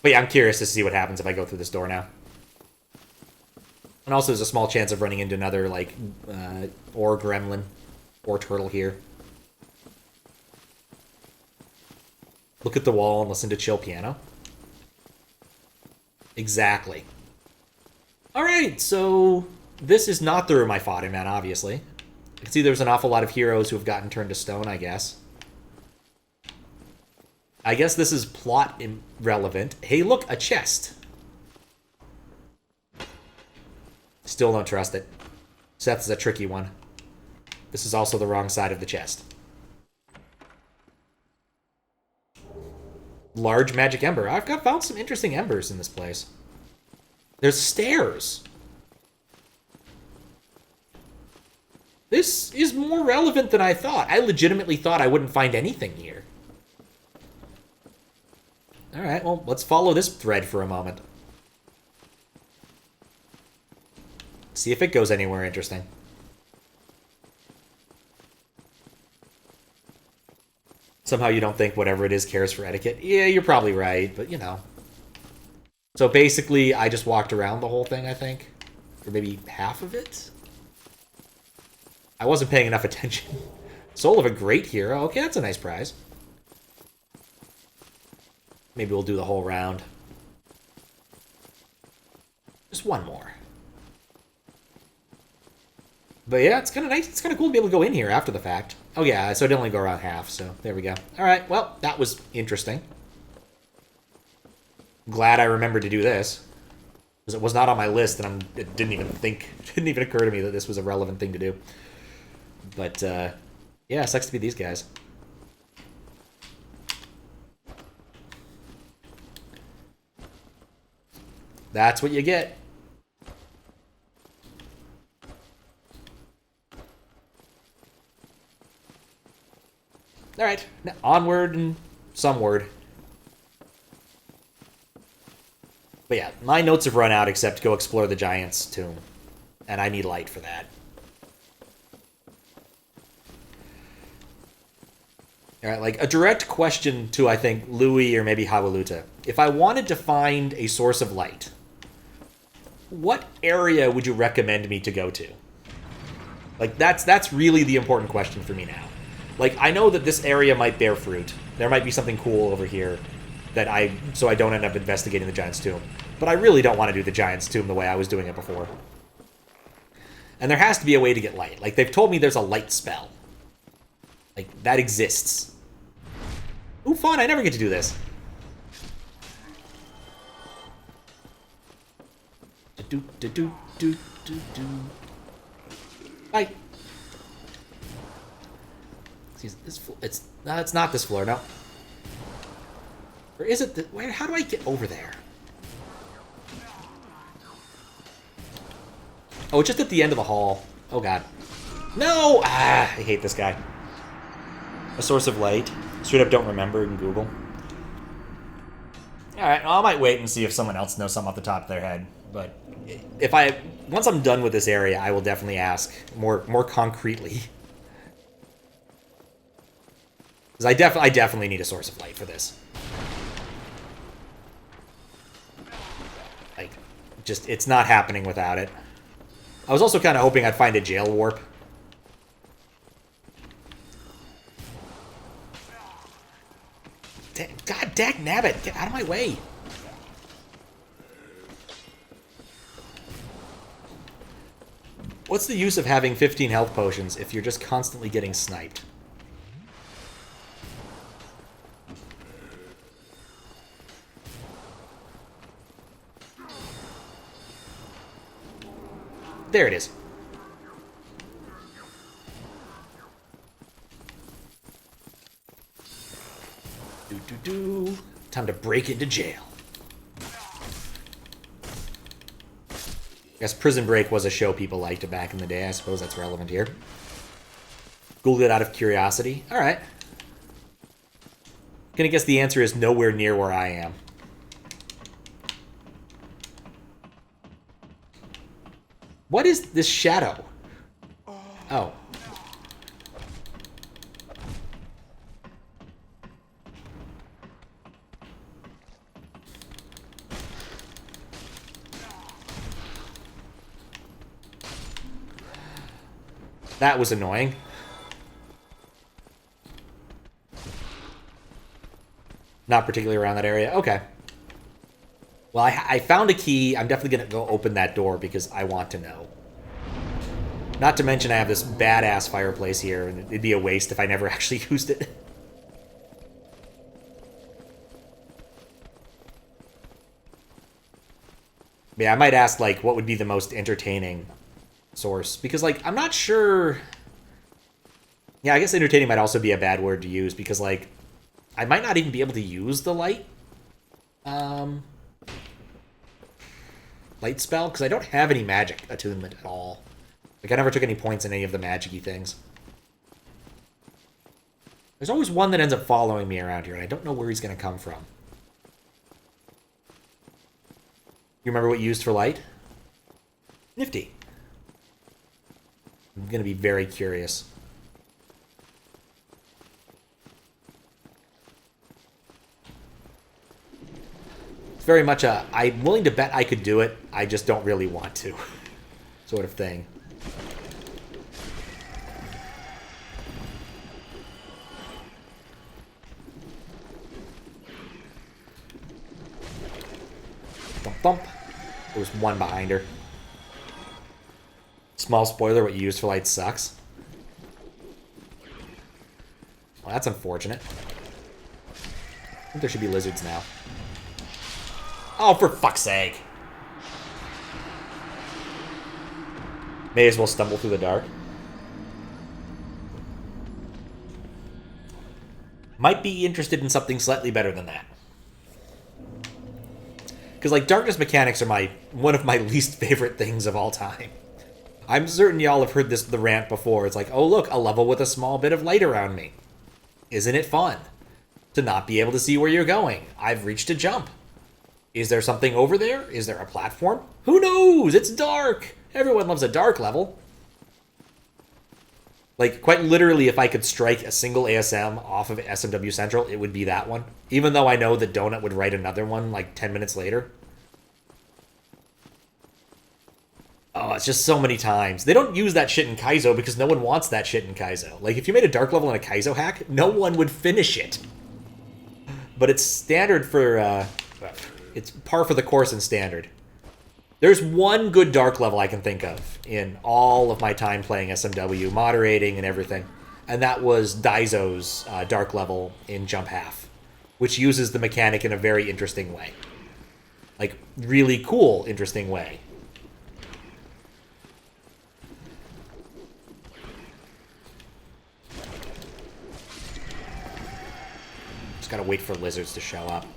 But yeah, I'm curious to see what happens if I go through this door now. And also there's a small chance of running into another, like, ore gremlin. Or turtle here. Look at the wall and listen to chill piano. Exactly. Alright, so this is not the room I fought in, man, obviously. I can see there's an awful lot of heroes who have gotten turned to stone, I guess. I guess this is plot irrelevant. Hey, look, a chest. Still don't trust it. Seath's a tricky one. This is also the wrong side of the chest. Large magic ember. I've found some interesting embers in this place. There's stairs. This is more relevant than I thought. I legitimately thought I wouldn't find anything here. Alright, well, let's follow this thread for a moment. See if it goes anywhere interesting. Somehow you don't think whatever it is cares for etiquette? Yeah, you're probably right, but you know. So basically, I just walked around the whole thing, I think. Or maybe half of it? I wasn't paying enough attention. Soul of a Great Hero. Okay, that's a nice prize. Maybe we'll do the whole round. Just one more. But yeah, it's kind of nice. It's kind of cool to be able to go in here after the fact. Oh yeah, so it only go around half, so there we go. All right, well, that was interesting. Glad I remembered to do this. Because it was not on my list, and it didn't even occur to me that this was a relevant thing to do. But, yeah, it sucks to be these guys. That's what you get. Alright, onward and someward. But yeah, my notes have run out except go explore the Giant's tomb. And I need light for that. Alright, like, a direct question to, I think, Louis or maybe Hawuluta. If I wanted to find a source of light, what area would you recommend me to go to? Like, that's really the important question for me now. Like, I know that this area might bear fruit. There might be something cool over here that so I don't end up investigating the Giant's Tomb. But I really don't want to do the Giant's Tomb the way I was doing it before. And there has to be a way to get light. Like, they've told me there's a light spell. Like, that exists. Ooh, fun, I never get to do this. Bye. It's not this floor, no. Or is it? How do I get over there? Oh, it's just at the end of the hall. Oh god. No! Ah, I hate this guy. A source of light. Straight up don't remember in Google. Alright, well, I might wait and see if someone else knows something off the top of their head. But once I'm done with this area, I will definitely ask more concretely. Because I definitely need a source of light for this. Like, just, it's not happening without it. I was also kind of hoping I'd find a jail warp. God dag nabbit, get out of my way. What's the use of having 15 health potions if you're just constantly getting sniped? There it is. Time to break into jail. I guess Prison Break was a show people liked back in the day. I suppose that's relevant here. Googled it out of curiosity. Alright. Gonna guess the answer is nowhere near where I am. What is this shadow? Oh. That was annoying. Not particularly around that area. Okay. Well, I found a key. I'm definitely going to go open that door because I want to know. Not to mention I have this badass fireplace here, and it'd be a waste if I never actually used it. Yeah, I might ask, like, what would be the most entertaining source. Because, like, I'm not sure... Yeah, I guess entertaining might also be a bad word to use, because, like, I might not even be able to use the light spell, because I don't have any magic attunement at all. Like, I never took any points in any of the magic-y things. There's always one that ends up following me around here, and I don't know where he's going to come from. You remember what you used for light? Nifty. I'm going to be very curious. It's very much a, I'm willing to bet I could do it, I just don't really want to, sort of thing. Thump, thump. There was one behind her. Small spoiler, what you used for light sucks. Well, that's unfortunate. I think there should be lizards now. Oh, for fuck's sake. May as well stumble through the dark. Might be interested in something slightly better than that. Because, like, darkness mechanics are one of my least favorite things of all time. I'm certain y'all have heard the rant before. It's like, oh, look, a level with a small bit of light around me. Isn't it fun to not be able to see where you're going? I've reached a jump. Is there something over there? Is there a platform? Who knows? It's dark. Everyone loves a dark level. Like, quite literally, if I could strike a single ASM off of SMW Central, it would be that one. Even though I know that Donut would write another one, like, 10 minutes later. Oh, it's just so many times. They don't use that shit in Kaizo because no one wants that shit in Kaizo. Like, if you made a dark level in a Kaizo hack, no one would finish it. But it's standard for, it's par for the course in standard. There's one good dark level I can think of in all of my time playing SMW, moderating and everything. And that was Daizo's dark level in Jump Half, which uses the mechanic in a very interesting way. Like, really cool, interesting way. Just gotta wait for lizards to show up.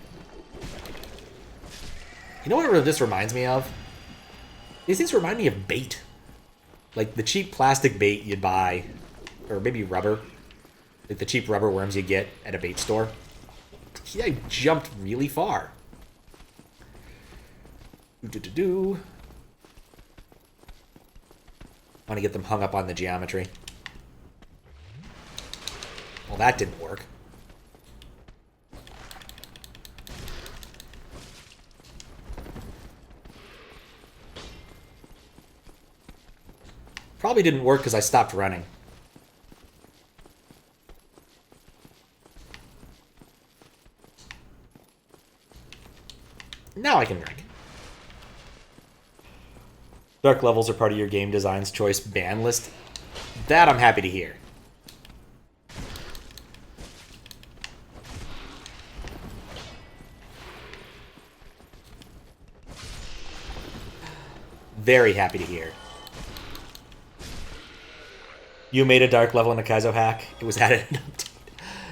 You know what this reminds me of? These things remind me of bait. Like the cheap plastic bait you'd buy, or maybe rubber. Like the cheap rubber worms you get at a bait store. I jumped really far. Do-do-do-do. Want to get them hung up on the geometry. Well, that didn't work. Probably didn't work because I stopped running. Now I can drink. Dark levels are part of your game design's choice ban list. That I'm happy to hear. Very happy to hear. You made a dark level in a Kaizo hack. It was added.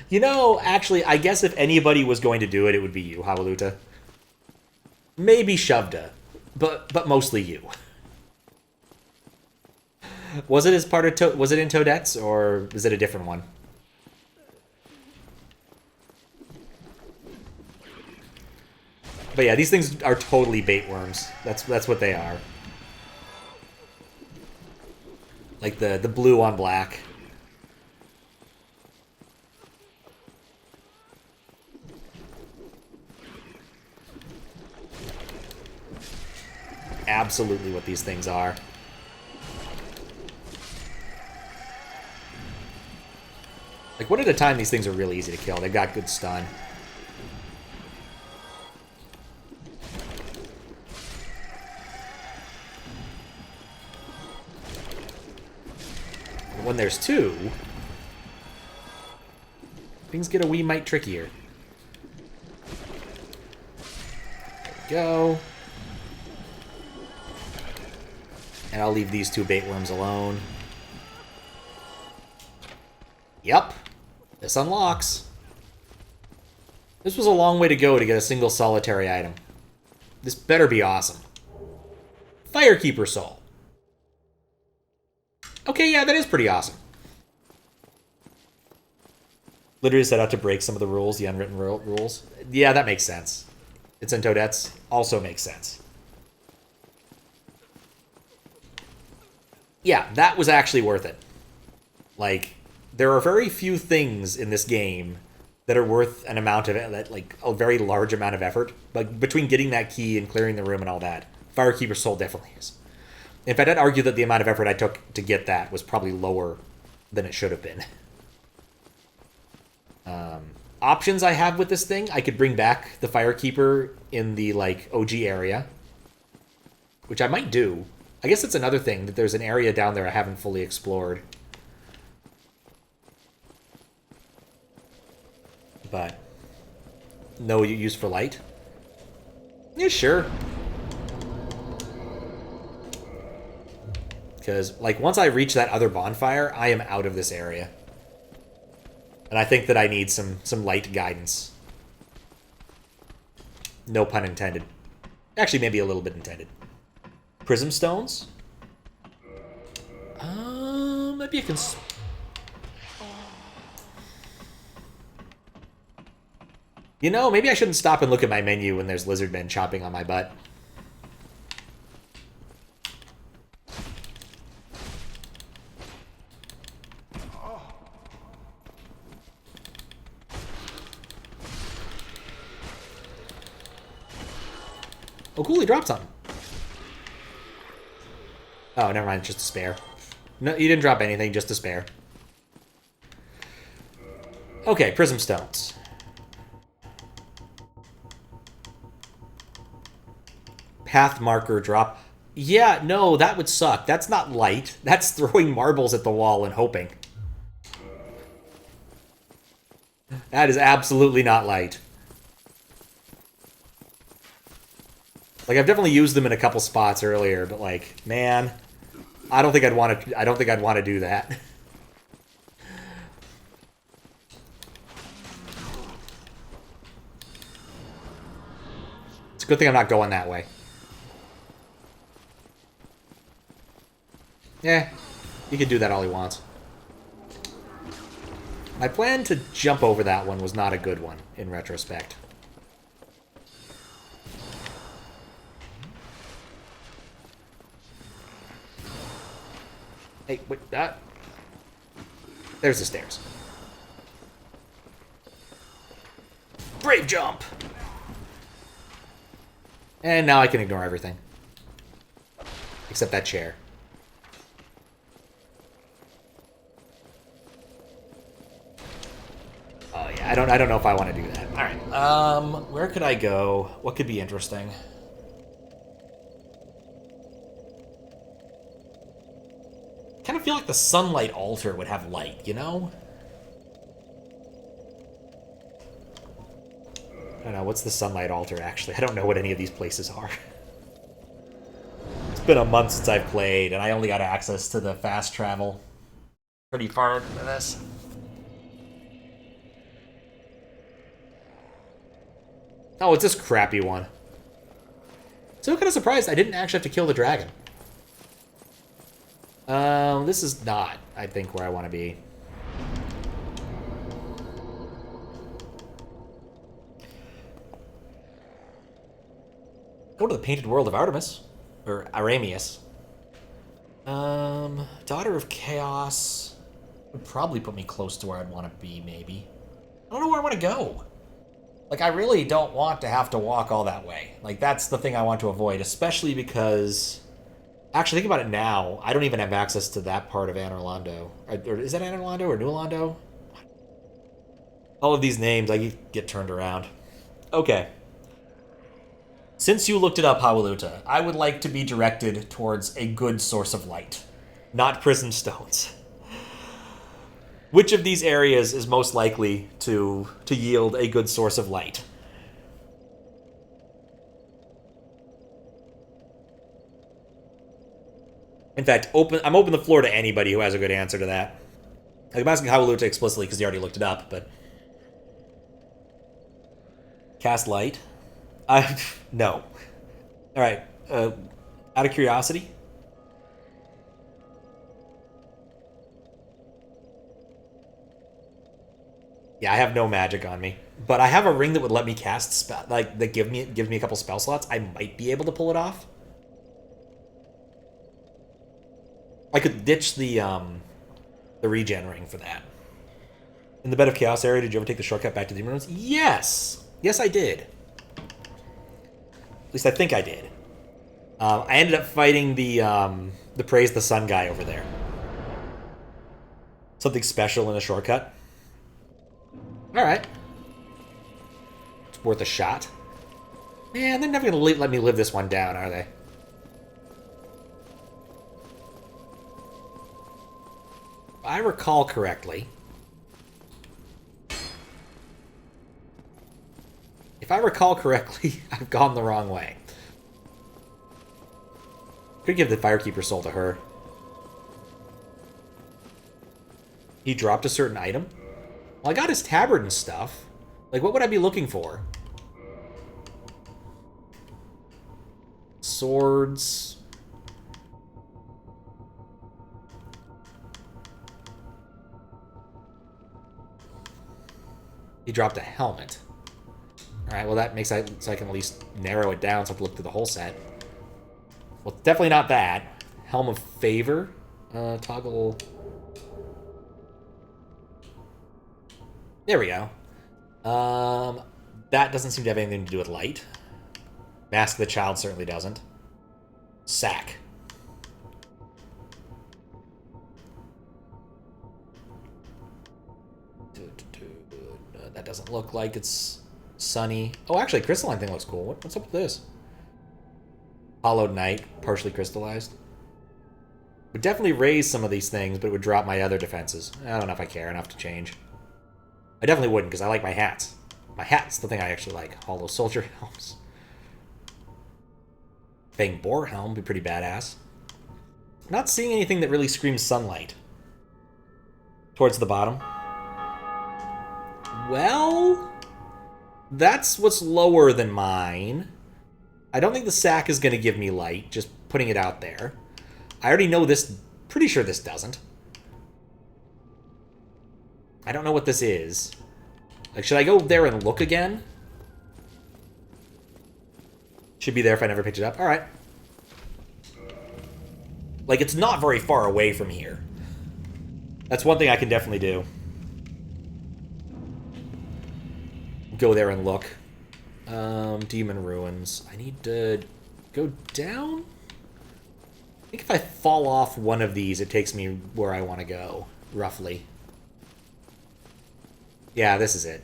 You know, actually, I guess if anybody was going to do it, it would be you, Hawaluta. Maybe Shovda, but mostly you. Was it as part of was it in Toadette's, or is it a different one? But yeah, these things are totally bait worms. That's what they are. Like the blue on black. Absolutely what these things are. Like, one at a time, these things are really easy to kill. They've got good stun. When there's two, things get a wee mite trickier. There we go. And I'll leave these 2 bait worms alone. Yep. This unlocks. This was a long way to go to get a single solitary item. This better be awesome. Firekeeper Soul. Okay, yeah, that is pretty awesome. Literally set out to break some of the rules, the unwritten rules. Yeah, that makes sense. It's in Toadette's. Also makes sense. Yeah, that was actually worth it. Like, there are very few things in this game that are worth an amount of, like, a very large amount of effort. But between getting that key and clearing the room and all that, Firekeeper Soul definitely is. In fact, I'd argue that the amount of effort I took to get that was probably lower than it should have been. Options I have with this thing, I could bring back the Firekeeper in the, like, OG area. Which I might do. I guess it's another thing, that there's an area down there I haven't fully explored. But no use for light? Yeah, sure. Because, like, once I reach that other bonfire, I am out of this area. And I think that I need some light guidance. No pun intended. Actually, maybe a little bit intended. Prism stones? Maybe I can... You know, maybe I shouldn't stop and look at my menu when there's lizardmen chopping on my butt. Oh, cool, he dropped something. Oh, never mind, just a spare. No, you didn't drop anything, just a spare. Okay, prism stones. Path marker drop. Yeah, no, that would suck. That's not light. That's throwing marbles at the wall and hoping. That is absolutely not light. Like, I've definitely used them in a couple spots earlier, but like, man, I don't think I'd want to do that. It's a good thing I'm not going that way. Yeah, he can do that all he wants. My plan to jump over that one was not a good one, in retrospect. Hey, wait, there's the stairs. Brave jump! And now I can ignore everything. Except that chair. Oh yeah, I don't know if I want to do that. Alright, where could I go? What could be interesting? I kind of feel like the sunlight altar would have light, you know? I don't know, what's the sunlight altar, actually? I don't know what any of these places are. It's been a month since I've played, and I only got access to the fast travel pretty far into this. Oh, it's this crappy one. So kind of surprised I didn't actually have to kill the dragon. This is not, I think, where I want to be. Go to the Painted World of Artemis. Or Aramius. Daughter of Chaos would probably put me close to where I'd want to be, maybe. I don't know where I want to go. Like, I really don't want to have to walk all that way. Like, that's the thing I want to avoid, especially because... Actually, think about it now. I don't even have access to that part of Anor Londo. Or is that Anor Londo or New Londo? All of these names, I get turned around. Okay. Since you looked it up, Hawuluta, I would like to be directed towards a good source of light. Not prism stones. Which of these areas is most likely to yield a good source of light? In fact, I'm open the floor to anybody who has a good answer to that. I'm asking LouisDoucet explicitly because he already looked it up, but... Cast light? No. Alright, out of curiosity? Yeah, I have no magic on me. But I have a ring that would let me cast spell, like, that gives me a couple spell slots. I might be able to pull it off. I could ditch the regen ring for that. In the Bed of Chaos area, did you ever take the shortcut back to Demon Ruins? Yes! Yes, I did. At least I think I did. I ended up fighting the Praise the Sun guy over there. Something special in a shortcut. Alright. It's worth a shot. Man, they're never going to let me live this one down, are they? If I recall correctly... I've gone the wrong way. Could give the Firekeeper soul to her. He dropped a certain item? Well, I got his tabard and stuff. Like, what would I be looking for? Swords. He dropped a helmet. Alright, well that makes it so I can at least narrow it down so I can look through the whole set. Well, it's definitely not that. Helm of Favor. Toggle... There we go. That doesn't seem to have anything to do with light. Mask of the Child certainly doesn't. Sack. That doesn't look like it's sunny. Oh, actually, crystalline thing looks cool. What's up with this? Hollowed Knight, partially crystallized. Would definitely raise some of these things, but it would drop my other defenses. I don't know if I care enough to change. I definitely wouldn't, because I like my hats. My hat's the thing I actually like. Hollow Soldier helms. Fang Boar helm would be pretty badass. Not seeing anything that really screams sunlight. Towards the bottom. Well, that's what's lower than mine. I don't think the sack is going to give me light, just putting it out there. I already know this. Pretty sure this doesn't. I don't know what this is. Like, should I go there and look again? Should be there if I never picked it up. Alright. Like, it's not very far away from here. That's one thing I can definitely do. Go there and look. Demon Ruins. I need to go down? I think if I fall off one of these, it takes me where I want to go, roughly. Yeah, this is it.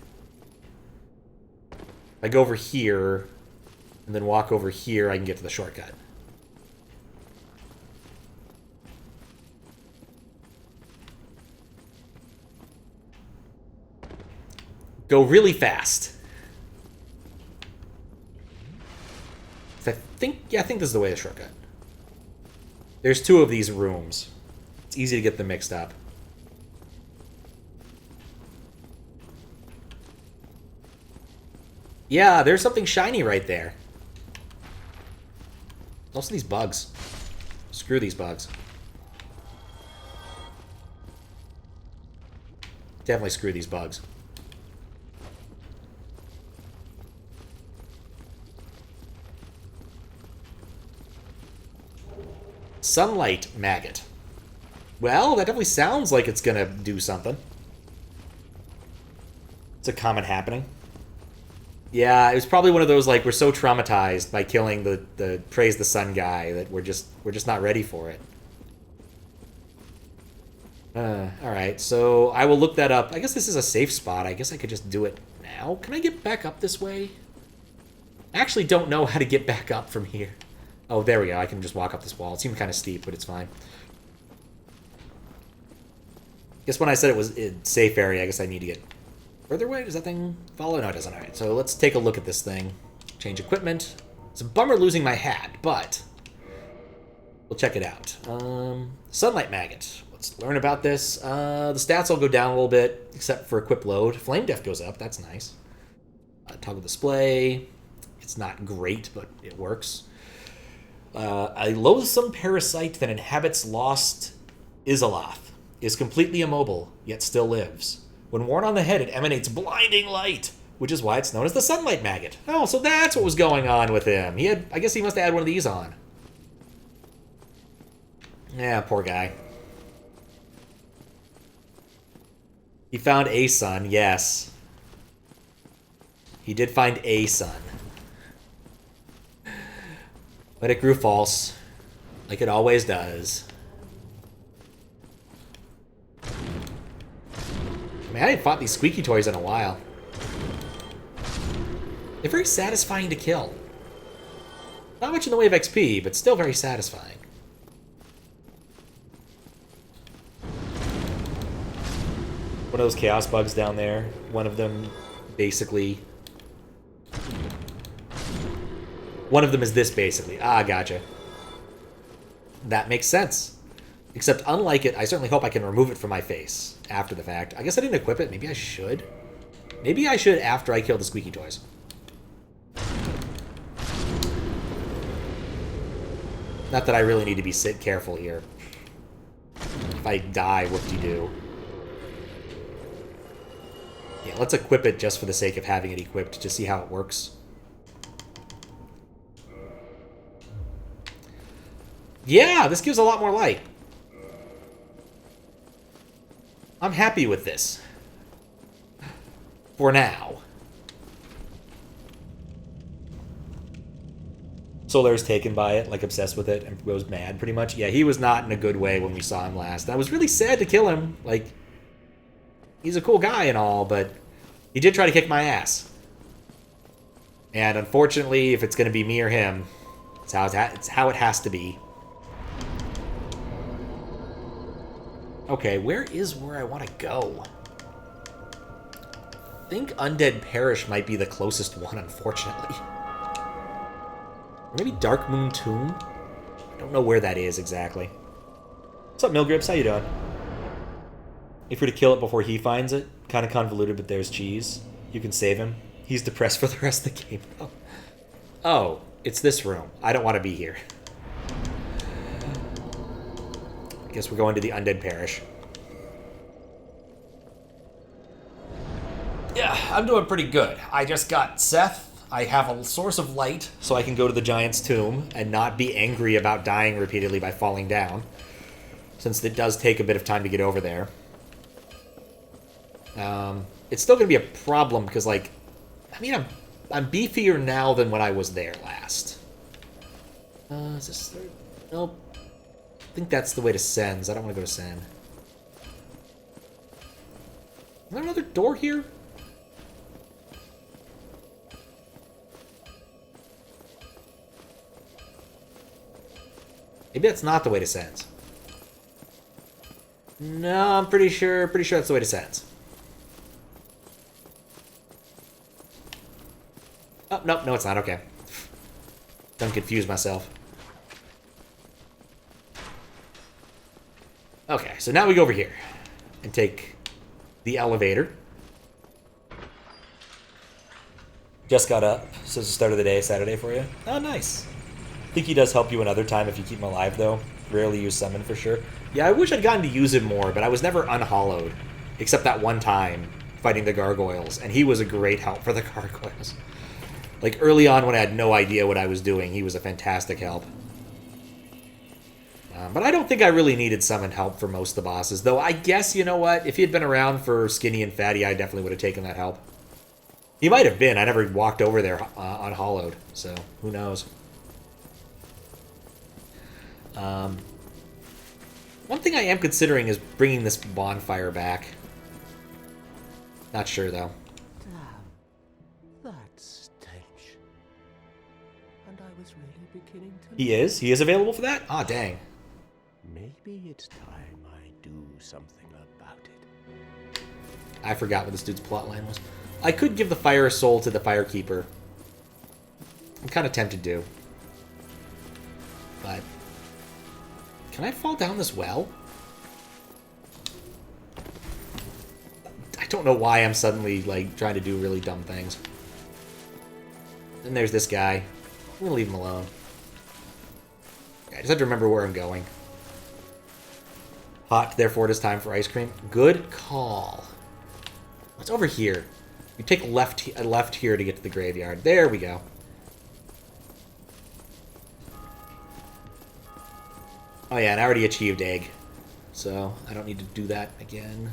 If I go over here, and then walk over here, I can get to the shortcut. Go really fast. I think this is the way to shortcut. There's two of these rooms. It's easy to get them mixed up. Yeah, there's something shiny right there. Also these bugs. Screw these bugs. Definitely screw these bugs. Sunlight maggot. Well, that definitely sounds like it's gonna do something. It's a common happening. Yeah, it was probably one of those, like, we're so traumatized by killing the Praise the Sun guy that we're just not ready for it. Alright, so I will look that up. I guess this is a safe spot. I guess I could just do it now. Can I get back up this way? I actually don't know how to get back up from here. Oh, there we go. I can just walk up this wall. It seemed kind of steep, but it's fine. Guess when I said it was a safe area, I guess I need to get further away. Does that thing follow? No, it doesn't. Alright, so let's take a look at this thing. Change equipment. It's a bummer losing my hat, but We'll check it out. Sunlight Maggot. Let's learn about this. The stats will go down a little bit, except for equip load. Flame Def goes up. That's nice. Toggle display. It's not great, but it works. A loathsome parasite that inhabits lost Izaloth is completely immobile, yet still lives. When worn on the head, it emanates blinding light, which is why it's known as the Sunlight Maggot. Oh, so that's what was going on with him. I guess he must have had one of these on. Yeah, poor guy. He found a sun, yes. He did find a sun. But it grew false, like it always does. I mean, I hadn't fought these squeaky toys in a while. They're very satisfying to kill. Not much in the way of XP, but still very satisfying. One of those chaos bugs down there. One of them basically... One of them is this, basically. Ah, gotcha. That makes sense. Except, unlike it, I certainly hope I can remove it from my face after the fact. I guess I didn't equip it. Maybe I should. Maybe I should after I kill the squeaky toys. Not that I really need to be careful here. If I die, whoop-de-doo. Yeah, let's equip it just for the sake of having it equipped to see how it works. Yeah, this gives a lot more light. I'm happy with this. For now. Solar's taken by it, like obsessed with it, and goes mad, pretty much. Yeah, he was not in a good way when we saw him last. I was really sad to kill him. Like, he's a cool guy and all, but he did try to kick my ass. And unfortunately, if it's going to be me or him, it's how it has to be. Okay, where I want to go? I think Undead Parish might be the closest one, unfortunately. Or maybe Dark Moon Tomb? I don't know where that is exactly. What's up, Milgrips? How you doing? If you're to kill it before he finds it, kind of convoluted, but there's cheese. You can save him. He's depressed for the rest of the game, though. Oh, it's this room. I don't want to be here. Guess we're going to the Undead Parish. Yeah, I'm doing pretty good. I just got Seath. I have a source of light, so I can go to the Giant's Tomb and not be angry about dying repeatedly by falling down. Since it does take a bit of time to get over there. It's still going to be a problem because, like, I mean, I'm beefier now than when I was there last. Is this... Nope. I think that's the way to Sen's. I don't want to go to Sen. Is there another door here? Maybe that's not the way to Sen's. No, I'm pretty sure that's the way to Sen's. Oh, no, it's not. Okay. Don't confuse myself. Okay, so now we go over here and take the elevator. Just got up, so it's the start of the day, Saturday for you. Oh, nice. I think he does help you another time if you keep him alive, though. Rarely use summon for sure. Yeah, I wish I'd gotten to use him more, but I was never unhollowed, except that one time fighting the gargoyles, and he was a great help for the gargoyles. Like, early on when I had no idea what I was doing, he was a fantastic help. But I don't think I really needed summoned help for most of the bosses. Though I guess, you know what? If he had been around for Skinny and Fatty, I definitely would have taken that help. He might have been. I never walked over there unhollowed. So, who knows? One thing I am considering is bringing this bonfire back. Not sure, though. Damn. That stench. And I was really beginning to... He is? He is available for that? Ah, dang. Maybe it's time I do something about it. I forgot what this dude's plotline was. I could give the fire soul to the firekeeper. I'm kind of tempted to. But Can I fall down this well? I don't know why I'm suddenly, like, trying to do really dumb things. Then there's this guy. I'm gonna leave him alone. I just have to remember where I'm going. Hot, therefore it is time for ice cream. Good call. What's over here? You take left here to get to the graveyard. There we go. Oh yeah, and I already achieved egg. So, I don't need to do that again.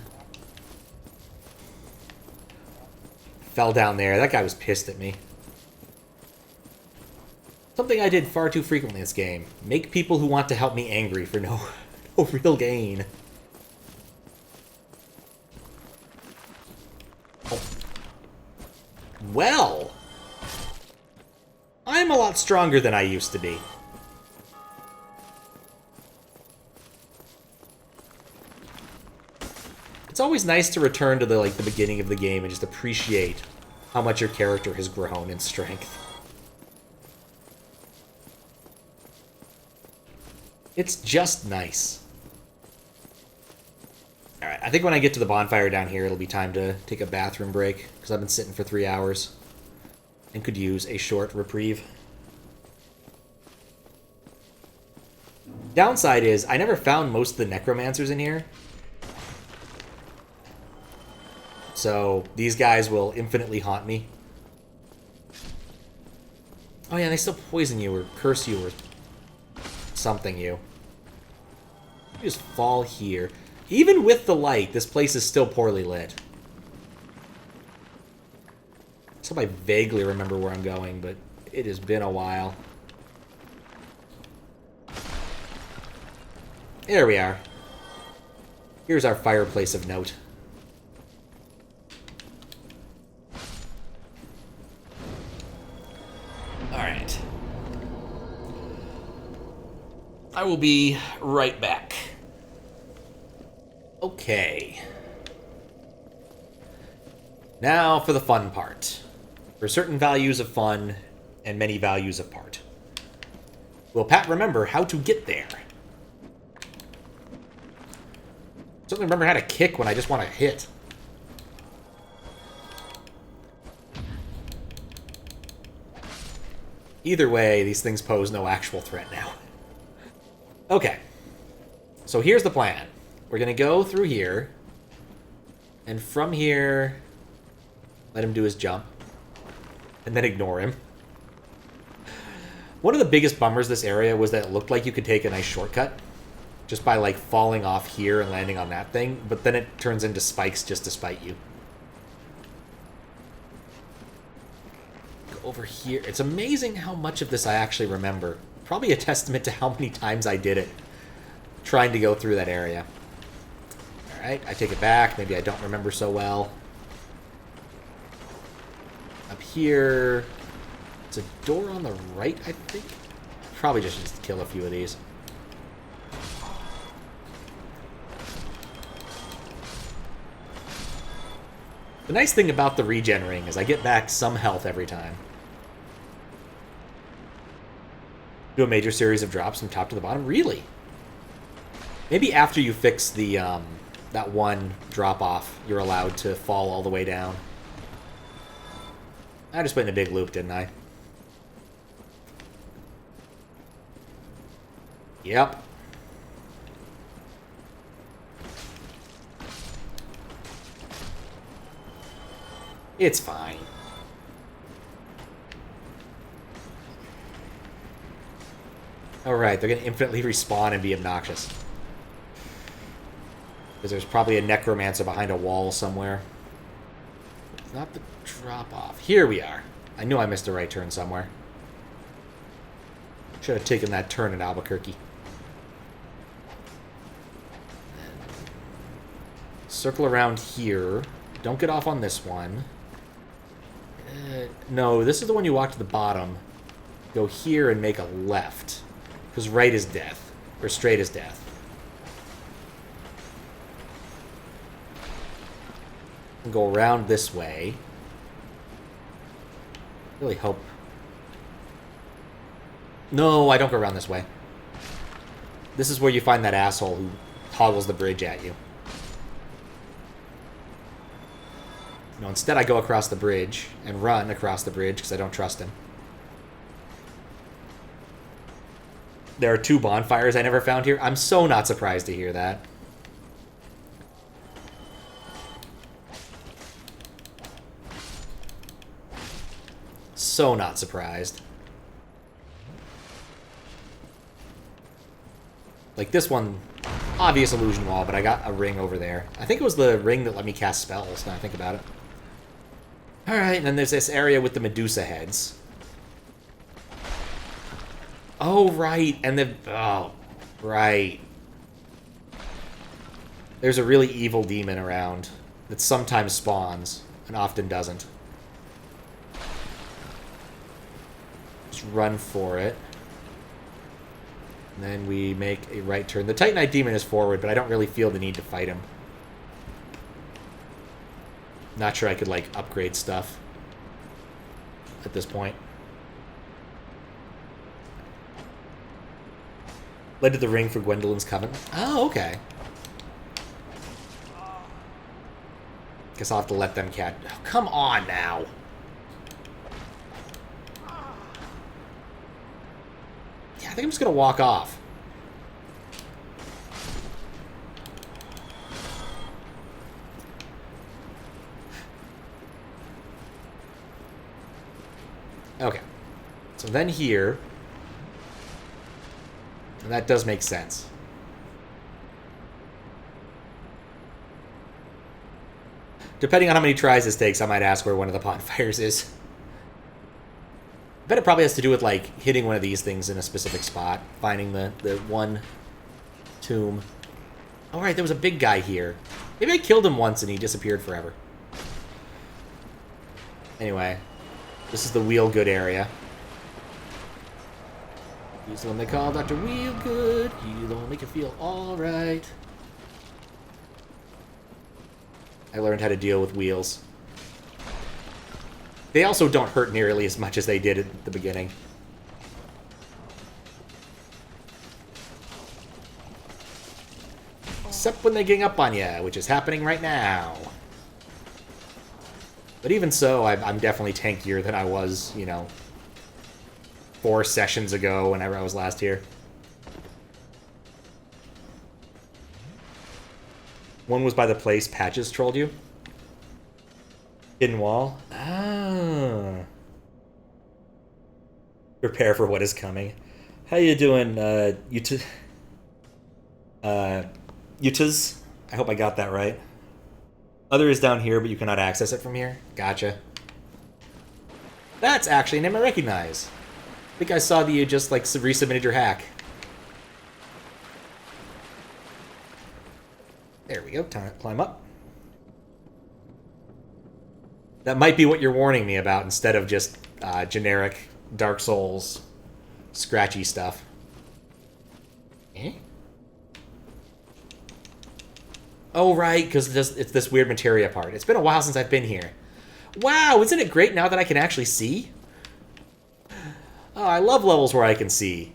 Fell down there. That guy was pissed at me. Something I did far too frequently in this game. Make people who want to help me angry for no real gain. Oh. Well, I'm a lot stronger than I used to be. It's always nice to return to the beginning of the game and just appreciate how much your character has grown in strength. It's just nice. Alright, I think when I get to the bonfire down here, it'll be time to take a bathroom break, because I've been sitting for 3 hours and could use a short reprieve. Downside is, I never found most of the necromancers in here. So, these guys will infinitely haunt me. Oh yeah, they still poison you or curse you or something you. You just fall here. Even with the light, this place is still poorly lit. So I vaguely remember where I'm going, but it has been a while. There we are. Here's our fireplace of note. Alright. I will be right back. Okay. Now for the fun part. For certain values of fun and many values of part. Will Pat remember how to get there? Certainly remember how to kick when I just want to hit. Either way, these things pose no actual threat now. Okay. So here's the plan. We're going to go through here. And from here, let him do his jump. And then ignore him. One of the biggest bummers this area was that it looked like you could take a nice shortcut. Just by, like, falling off here and landing on that thing. But then it turns into spikes just to spite you. Go over here. It's amazing how much of this I actually remember. Probably a testament to how many times I did it. Trying to go through that area. Alright, I take it back. Maybe I don't remember so well. Up here... It's a door on the right, I think. Probably just needs to kill a few of these. The nice thing about the regen ring is I get back some health every time. Do a major series of drops from top to the bottom? Really? Maybe after you fix the that one drop-off, you're allowed to fall all the way down. I just went in a big loop, didn't I? Yep. It's fine. Alright, they're going to infinitely respawn and be obnoxious. Because there's probably a necromancer behind a wall somewhere. It's not the drop-off. Here we are. I knew I missed a right turn somewhere. Should have taken that turn at Albuquerque. Circle around here. Don't get off on this one. No, this is the one you walk to the bottom. Go here and make a left. Because right is death. Or straight is death. And go around this way. Really hope... No, I don't go around this way. This is where you find that asshole who toggles the bridge at you. No, instead I go across the bridge and run across the bridge because I don't trust him. There are 2 bonfires I never found here. I'm so not surprised to hear that. So not surprised. Like this one, obvious illusion wall, but I got a ring over there. I think it was the ring that let me cast spells, now I think about it. Alright, and then there's this area with the Medusa heads. Oh, right, and the... Oh, right. There's a really evil demon around that sometimes spawns and often doesn't. Just run for it. And then we make a right turn. The Titanite demon is forward, but I don't really feel the need to fight him. Not sure I could, like, upgrade stuff at this point. Led to the ring for Gwendolyn's Covenant. Oh, okay. Guess I'll have to let them cat... Oh, come on now. Yeah, I think I'm just going to walk off. Okay. So then here... And that does make sense. Depending on how many tries this takes, I might ask where one of the bonfires is. I bet it probably has to do with, like, hitting one of these things in a specific spot. Finding the one tomb. Oh, right, there was a big guy here. Maybe I killed him once and he disappeared forever. Anyway, this is the Wheelgood area. He's the one they call Dr. Wheelgood. He's the one make you feel alright. I learned how to deal with wheels. They also don't hurt nearly as much as they did at the beginning. Except when they gang up on you, which is happening right now. But even so, I'm definitely tankier than I was, you know, 4 sessions ago whenever I was last here. One was by the place Patches trolled you. Hidden wall. Ah. Prepare for what is coming. How you doing, Utas? I hope I got that right. Other is down here, but you cannot access it from here. Gotcha. That's actually a name I recognize. I think I saw that you just, like, resubmitted your hack. There we go. Time to climb up. That might be what you're warning me about instead of just generic Dark Souls scratchy stuff. Eh? Oh, right, because it's this weird materia part. It's been a while since I've been here. Wow, isn't it great now that I can actually see? Oh, I love levels where I can see.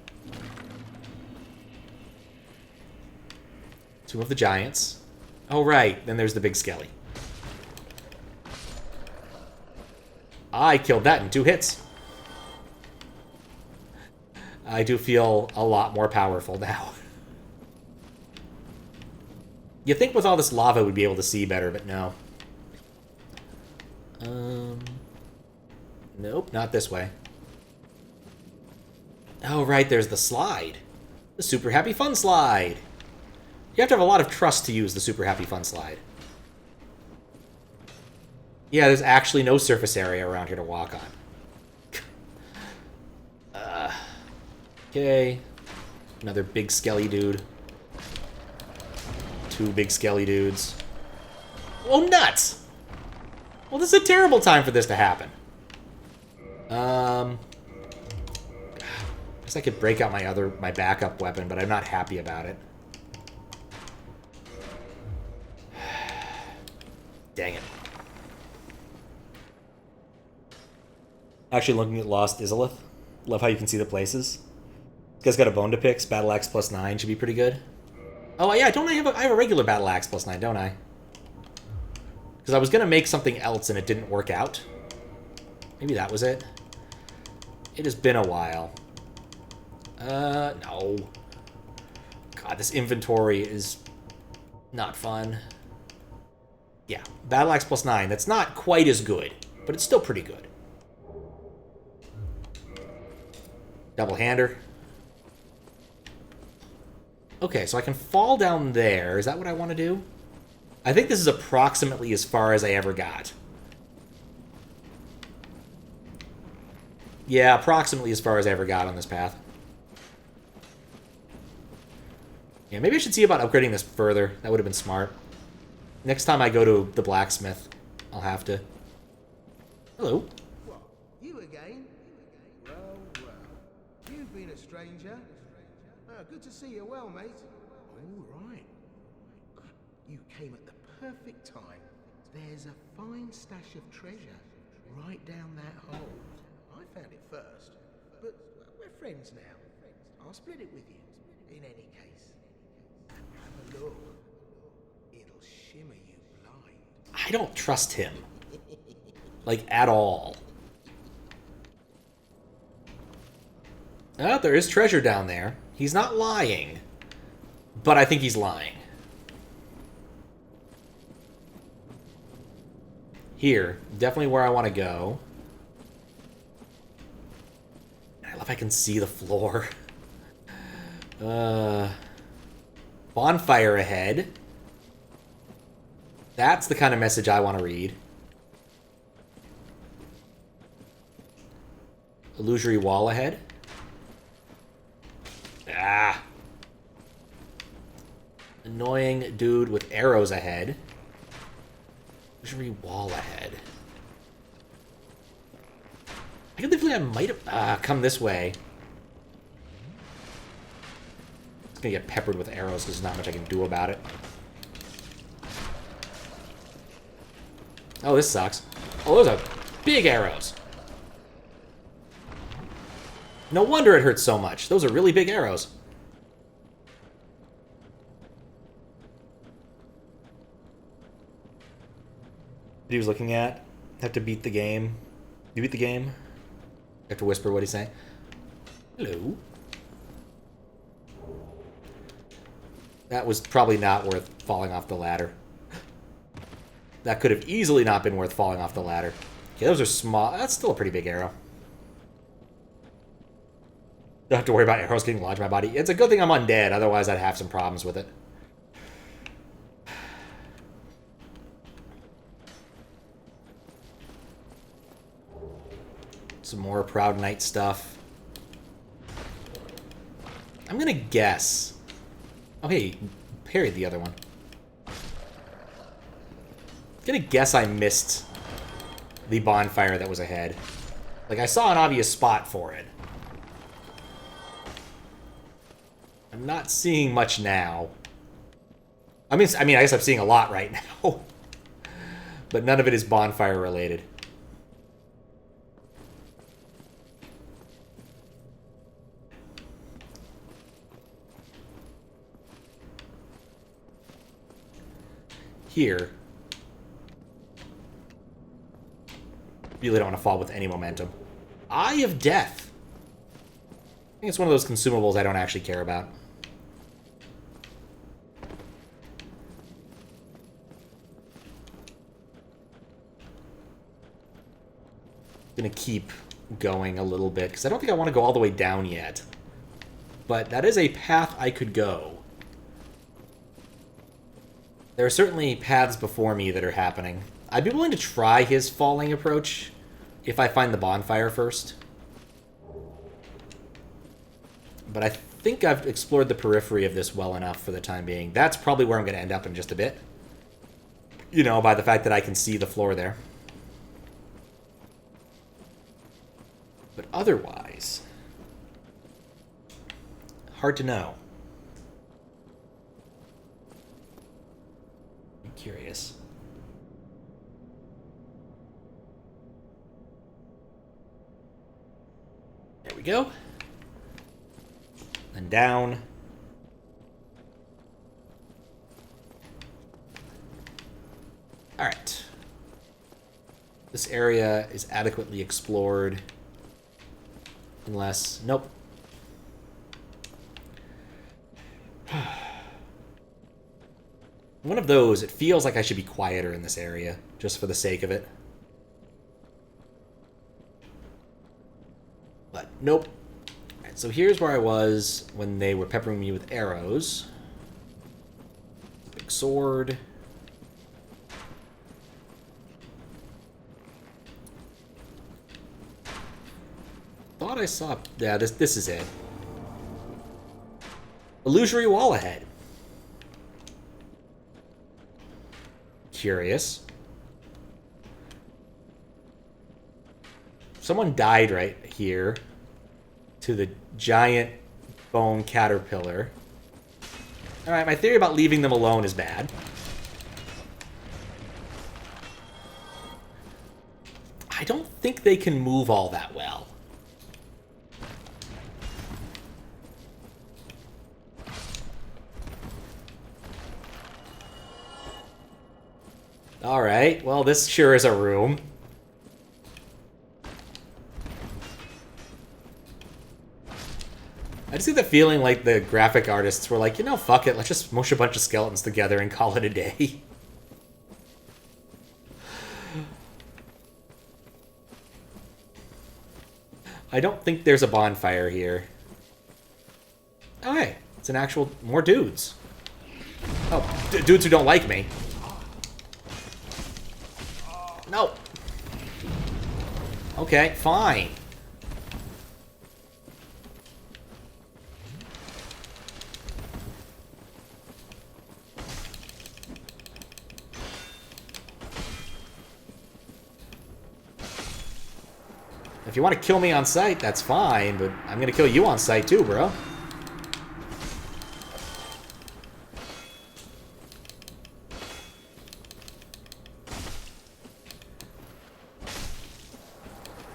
Tomb of the Giants. Oh, right. Then there's the big skelly. I killed that in 2 hits. I do feel a lot more powerful now. You'd think with all this lava we'd be able to see better, but no. Nope, not this way. Oh, right, there's the slide. The Super Happy Fun Slide. You have to have a lot of trust to use the Super Happy Fun Slide. Yeah, there's actually no surface area around here to walk on. Okay. Another big skelly dude. 2 big skelly dudes. Oh, nuts! Well, this is a terrible time for this to happen. Guess I could break out my backup weapon, but I'm not happy about it. Dang it. Actually looking at Lost Izalith. Love how you can see the places. guys got a bone to pick? Battle axe +9 should be pretty good. Oh yeah, don't I have a regular battle axe +9, don't I? Because I was gonna make something else and it didn't work out. Maybe that was it. It has been a while. No. God, this inventory is not fun. Yeah, battle axe +9. That's not quite as good, but it's still pretty good. Double-hander. Okay, so I can fall down there. Is that what I want to do? I think this is approximately as far as I ever got. Yeah, approximately as far as I ever got on this path. Yeah, maybe I should see about upgrading this further. That would have been smart. Next time I go to the blacksmith, I'll have to. Hello. What, you again? Well, well. You've been a stranger. Good to see you well, mate. All right. You came at the perfect time. There's a fine stash of treasure right down that hole. I found it first, but we're friends now. I'll split it with you, in any case. Have a look. It'll shimmer you blind. I don't trust him. Like, at all. Oh, there is treasure down there. He's not lying. But I think he's lying. Here. Definitely where I want to go. I love I can see the floor. Bonfire ahead. That's the kind of message I want to read. Illusory wall ahead. Ah. Annoying dude with arrows ahead. Illusory wall ahead. I can definitely I might have come this way. It's gonna get peppered with arrows because there's not much I can do about it. Oh, this sucks. Oh, those are big arrows. No wonder it hurts so much. Those are really big arrows. He was looking at. Have to beat the game. You beat the game? Have to whisper what he's saying. Hello. That was probably not worth falling off the ladder. That could have easily not been worth falling off the ladder. Okay, those are small. That's still a pretty big arrow. Don't have to worry about arrows getting lodged in my body. It's a good thing I'm undead, otherwise I'd have some problems with it. Some more Proud Knight stuff. I'm gonna guess. Oh, hey, parried the other one. I'm gonna guess I missed the bonfire that was ahead. Like, I saw an obvious spot for it. I'm not seeing much now. I mean, I guess I'm seeing a lot right now. But none of it is bonfire related. Here. Really don't want to fall with any momentum. Eye of Death. I think it's one of those consumables I don't actually care about. Gonna keep going a little bit, because I don't think I want to go all the way down yet. But that is a path I could go. There are certainly paths before me that are happening. I'd be willing to try his falling approach if I find the bonfire first. But I think I've explored the periphery of this well enough for the time being. That's probably where I'm going to end up in just a bit. You know, by the fact that I can see the floor there. But otherwise, hard to know. I'm curious. There we go. and down. Alright. This area is adequately explored. Unless... Nope. One of those, it feels like I should be quieter in this area, just for the sake of it. But, nope. Alright, so here's where I was when they were peppering me with arrows. Big sword. Thought I saw... Yeah, this is it. Illusory wall ahead. Curious. Someone died right here to the giant bone caterpillar. Alright, my theory about leaving them alone is bad. I don't think they can move all that well. Alright, well, this sure is a room. I just get the feeling like the graphic artists were like, you know, fuck it, let's just mush a bunch of skeletons together and call it a day. I don't think there's a bonfire here. Oh, hey, it's an actual... more dudes. Oh, dudes who don't like me. No. Okay, fine. If you want to kill me on sight, that's fine, but I'm gonna kill you on sight too, bro.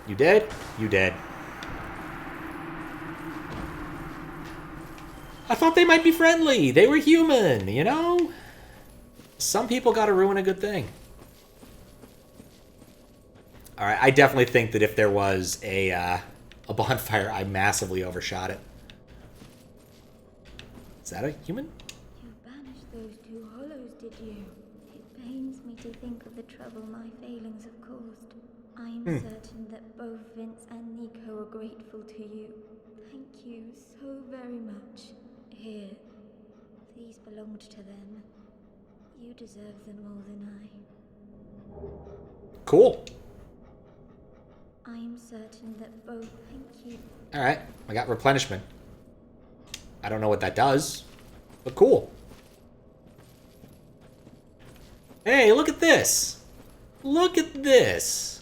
You dead? You dead. I thought they might be friendly. They were human, you know? Some people gotta ruin a good thing. Alright, I definitely think that if there was a bonfire, I massively overshot it. Is that a human? You banished those two hollows, did you? It pains me to think of the trouble my failings have caused. I am certain that both Vince and Nico are grateful to you. Thank you so very much. Here, these belonged to them. You deserve them more than I. Cool. I am certain that both... Thank you. Alright, I got replenishment. I don't know what that does, but cool. Hey, look at this! Look at this!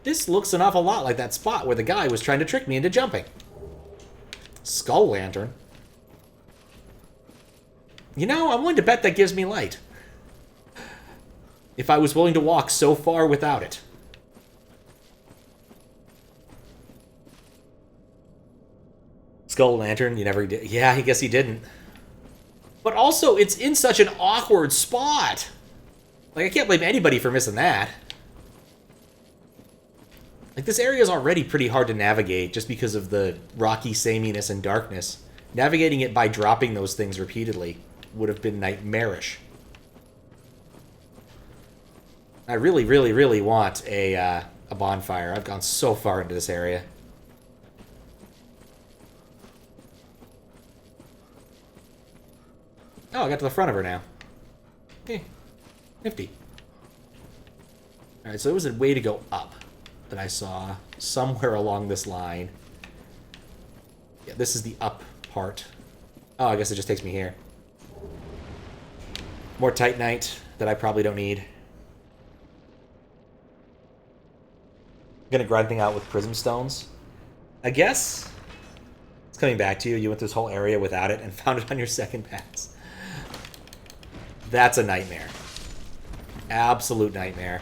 This looks an awful lot like that spot where the guy was trying to trick me into jumping. Skull lantern. You know, I'm willing to bet that gives me light. If I was willing to walk so far without it. Skull lantern, you never did. Yeah, I guess he didn't. But also, it's in such an awkward spot. Like, I can't blame anybody for missing that. Like, this area is already pretty hard to navigate just because of the rocky sameness and darkness. Navigating it by dropping those things repeatedly would have been nightmarish. I really, really, really want a bonfire. I've gone so far into this area. Oh, I got to the front of her now. Hey, nifty. Alright, so there was a way to go up that I saw somewhere along this line. Yeah, this is the up part. Oh, I guess it just takes me here. More Titanite that I probably don't need. I'm gonna grind thing out with prism stones. I guess it's coming back to you. You went this whole area without it and found it on your second pass. That's a nightmare. Absolute nightmare.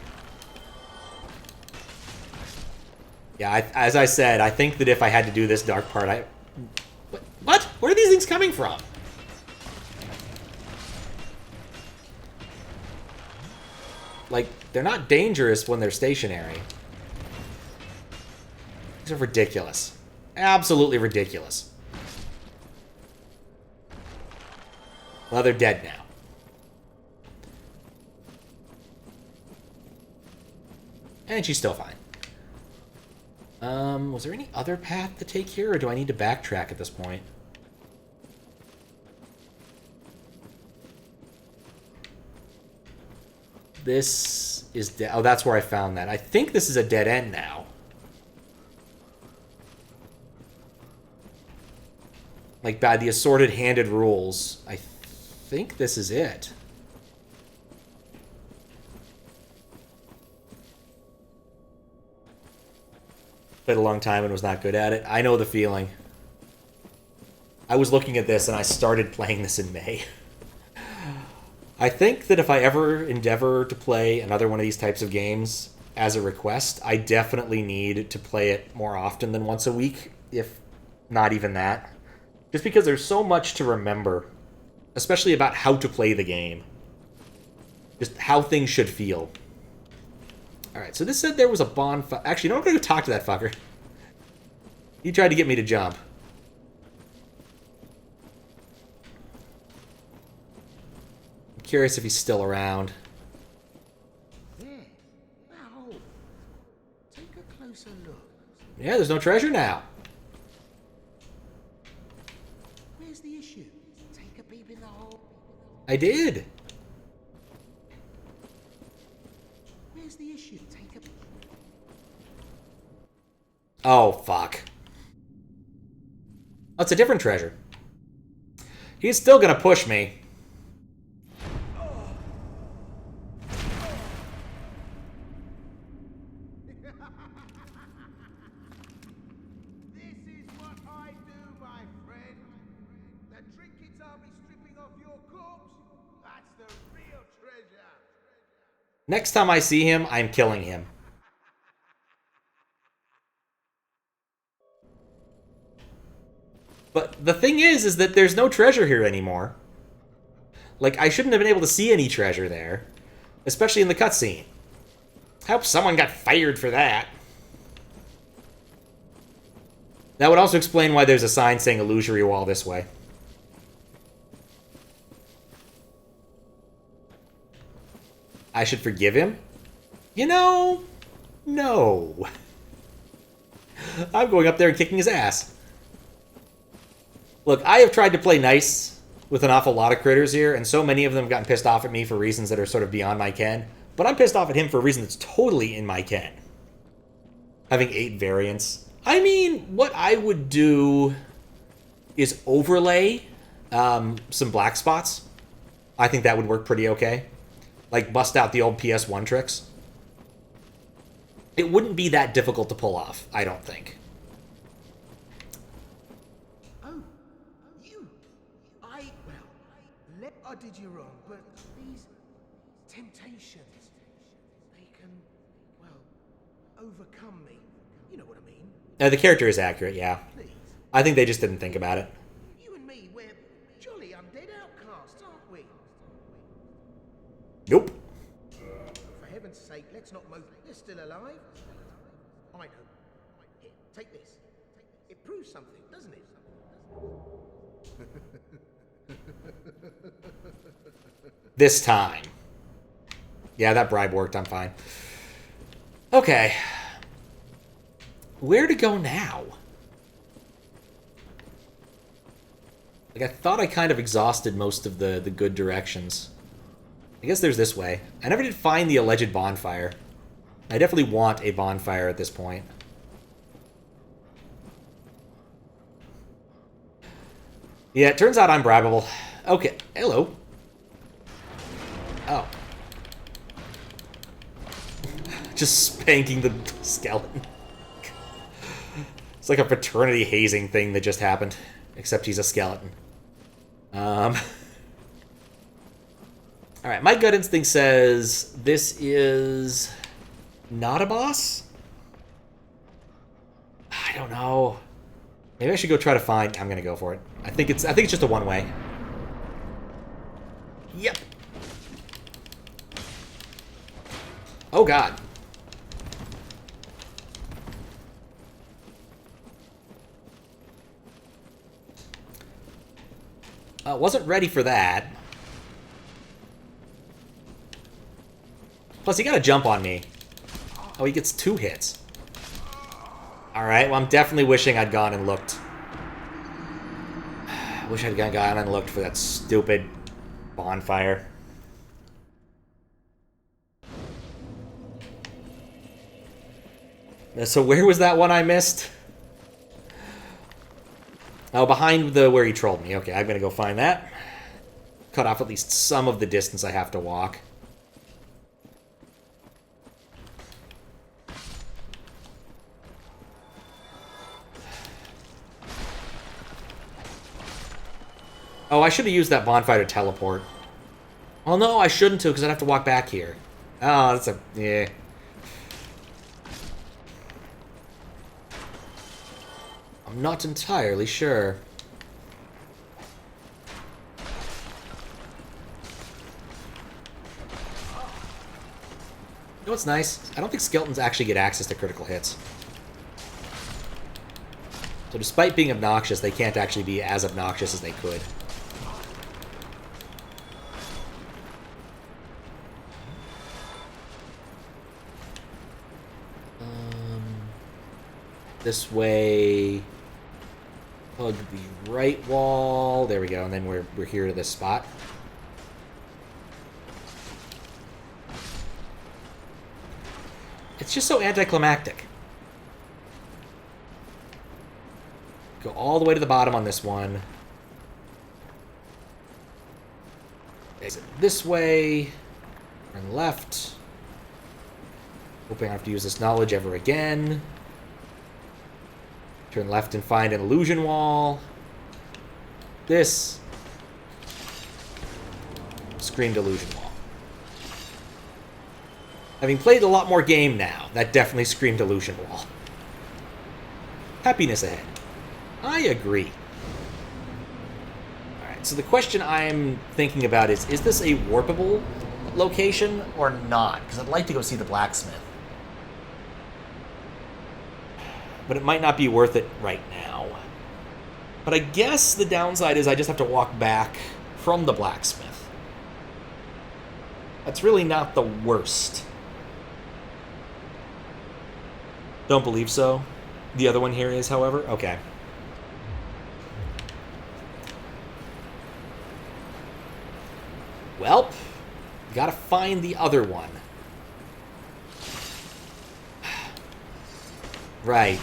Yeah, as I said, I think that if I had to do this dark part, What What? Where are these things coming from? Like, they're not dangerous when they're stationary. These are ridiculous. Absolutely ridiculous. Well, they're dead now. And she's still fine. Was there any other path to take here, or do I need to backtrack at this point? This is oh, that's where I found that. I think this is a dead end now. Like, by the assorted handed rules, I think this is it. Played a long time and was not good at it. I know the feeling. I was looking at this and I started playing this in May. I think that if I ever endeavor to play another one of these types of games as a request, I definitely need to play it more often than once a week, if not even that. Just because there's so much to remember, especially about how to play the game. Just how things should feel. Alright, so this said there was a bonfire. Actually, no, I'm going to go talk to that fucker. He tried to get me to jump. I'm curious if he's still around. There. Now, take a closer look. Yeah, there's no treasure now. Where's the issue? Take a peep in the hole. I did. Where's the issue? Take a... Oh, fuck. That's a different treasure. He's still gonna push me. This is what I do, my friend. The trinkets I'll be stripping off your corpse, that's the real treasure. Next time I see him, I'm killing him. But the thing is that there's no treasure here anymore. Like, I shouldn't have been able to see any treasure there. Especially in the cutscene. I hope someone got fired for that. That would also explain why there's a sign saying illusory wall this way. I should forgive him? You know, no. I'm going up there and kicking his ass. Look, I have tried to play nice with an awful lot of critters here, and so many of them have gotten pissed off at me for reasons that are sort of beyond my ken. But I'm pissed off at him for a reason that's totally in my ken. Having 8 variants. I mean, what I would do is overlay some black spots. I think that would work pretty okay. Like, bust out the old PS1 tricks. It wouldn't be that difficult to pull off, I don't think. Oh, you. I did you wrong, but these temptations, they can, well, overcome me. You know what I mean? The character is accurate, yeah. Please. I think they just didn't think about it. You and me, we're jolly undead outcasts, aren't we? Nope. For heaven's sake, let's not mope. You're still alive. I know. Here, take this. It proves something, doesn't it? This time. Yeah, that bribe worked. I'm fine. Okay. Where to go now? Like, I thought I kind of exhausted most of the good directions. I guess there's this way. I never did find the alleged bonfire. I definitely want a bonfire at this point. Yeah, it turns out I'm bribable. Okay, hello. Oh. Just spanking the skeleton. It's like a fraternity hazing thing that just happened. Except he's a skeleton. Alright, my gut instinct says this is not a boss? I don't know. Maybe I should go try to find... I'm gonna go for it. I think it's just a one-way. Yep. Oh, God. Wasn't ready for that. Plus, he got a jump on me. Oh, he gets 2 hits. Alright, well, I'm definitely wishing I'd gone and looked. I wish I'd gone and looked for that stupid bonfire. So where was that one I missed? Oh, behind where he trolled me. Okay, I'm gonna go find that. Cut off at least some of the distance I have to walk. Oh, I should have used that bonfire to teleport. Well, no, I shouldn't have, because I'd have to walk back here. Oh, that's a... yeah. I'm not entirely sure. You know what's nice? I don't think skeletons actually get access to critical hits. So despite being obnoxious, they can't actually be as obnoxious as they could. This way... Hug the right wall. There we go, and then we're here to this spot. It's just so anticlimactic. Go all the way to the bottom on this one. Exit this way. Turn left. Hoping I don't have to use this knowledge ever again. Turn left and find an illusion wall. This. Screamed illusion wall. Having played a lot more game now, that definitely screamed illusion wall. Happiness ahead. I agree. Alright, so the question I'm thinking about is this a warpable location or not? Because I'd like to go see the Blacksmith. But it might not be worth it right now. But I guess the downside is I just have to walk back from the Blacksmith. That's really not the worst. Don't believe so. The other one here is, however. Okay. Well, gotta find the other one. Right.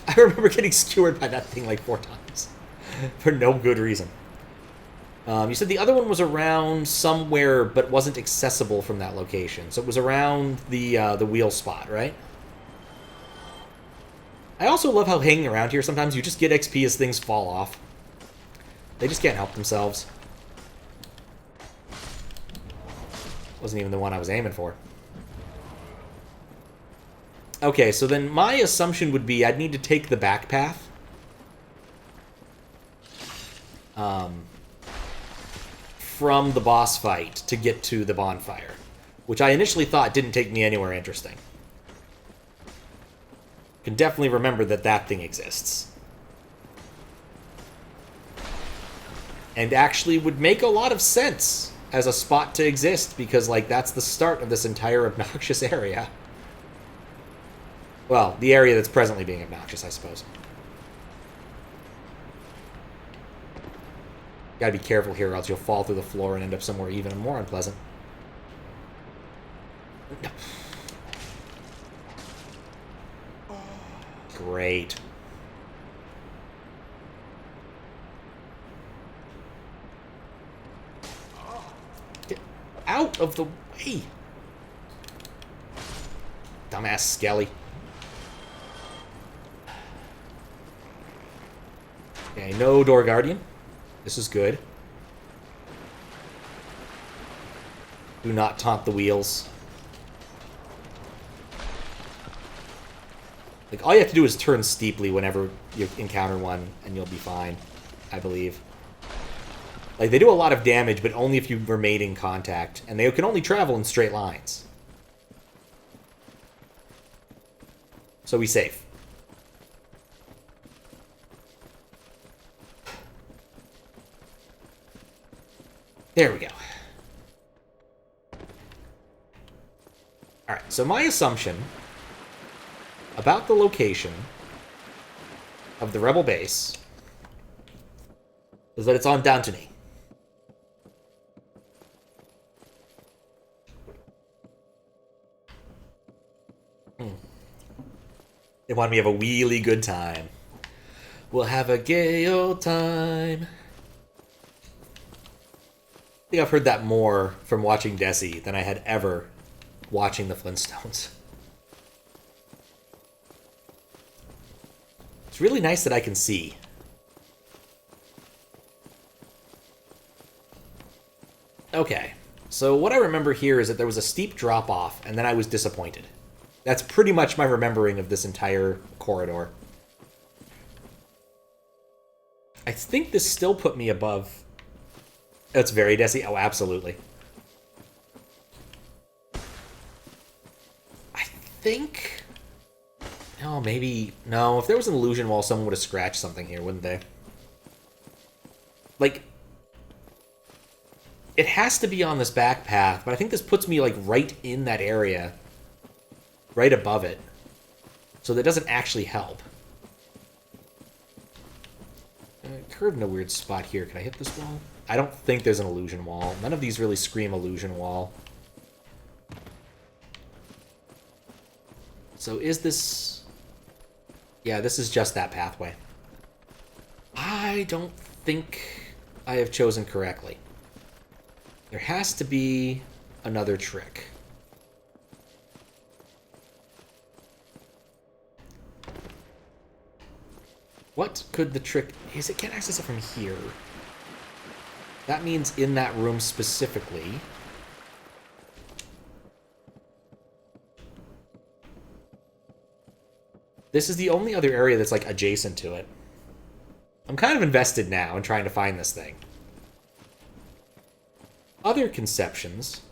I remember getting skewered by that thing like 4 times. For no good reason. You said the other one was around somewhere, but wasn't accessible from that location. So it was around the wheel spot, right? I also love how hanging around here, sometimes you just get XP as things fall off. They just can't help themselves. Wasn't even the one I was aiming for. Okay, so then my assumption would be I'd need to take the back path. From the boss fight to get to the bonfire. Which I initially thought didn't take me anywhere interesting. Can definitely remember that that thing exists. And actually would make a lot of sense as a spot to exist, because, like, that's the start of this entire obnoxious area. Well, the area that's presently being obnoxious, I suppose. Gotta be careful here, or else you'll fall through the floor and end up somewhere even more unpleasant. Great. Get out of the way! Dumbass Skelly. Okay, no Door Guardian. This is good. Do not taunt the wheels. Like, all you have to do is turn steeply whenever you encounter one, and you'll be fine, I believe. Like, they do a lot of damage, but only if you remain in contact, and they can only travel in straight lines. So be safe. There we go. Alright, so my assumption about the location of the rebel base is that it's on Dantony. They want me to have a really good time. We'll have a gay old time. I think I've heard that more from watching Desi than I had ever watching the Flintstones. It's really nice that I can see. Okay, so what I remember here is that there was a steep drop-off, and then I was disappointed. That's pretty much my remembering of this entire corridor. I think this still put me above... That's very Desi. Oh, absolutely. I think... No, maybe... No, if there was an illusion wall, someone would have scratched something here, wouldn't they? Like... It has to be on this back path, but I think this puts me, like, right in that area. Right above it. So that doesn't actually help. Curved in a weird spot here. Can I hit this wall? I don't think there's an illusion wall. None of these really scream illusion wall. So is this... Yeah, this is just that pathway. I don't think I have chosen correctly. There has to be another trick. What could the trick... Is it can't access it from here. That means in that room specifically. This is the only other area that's, like, adjacent to it. I'm kind of invested now in trying to find this thing. Other conceptions.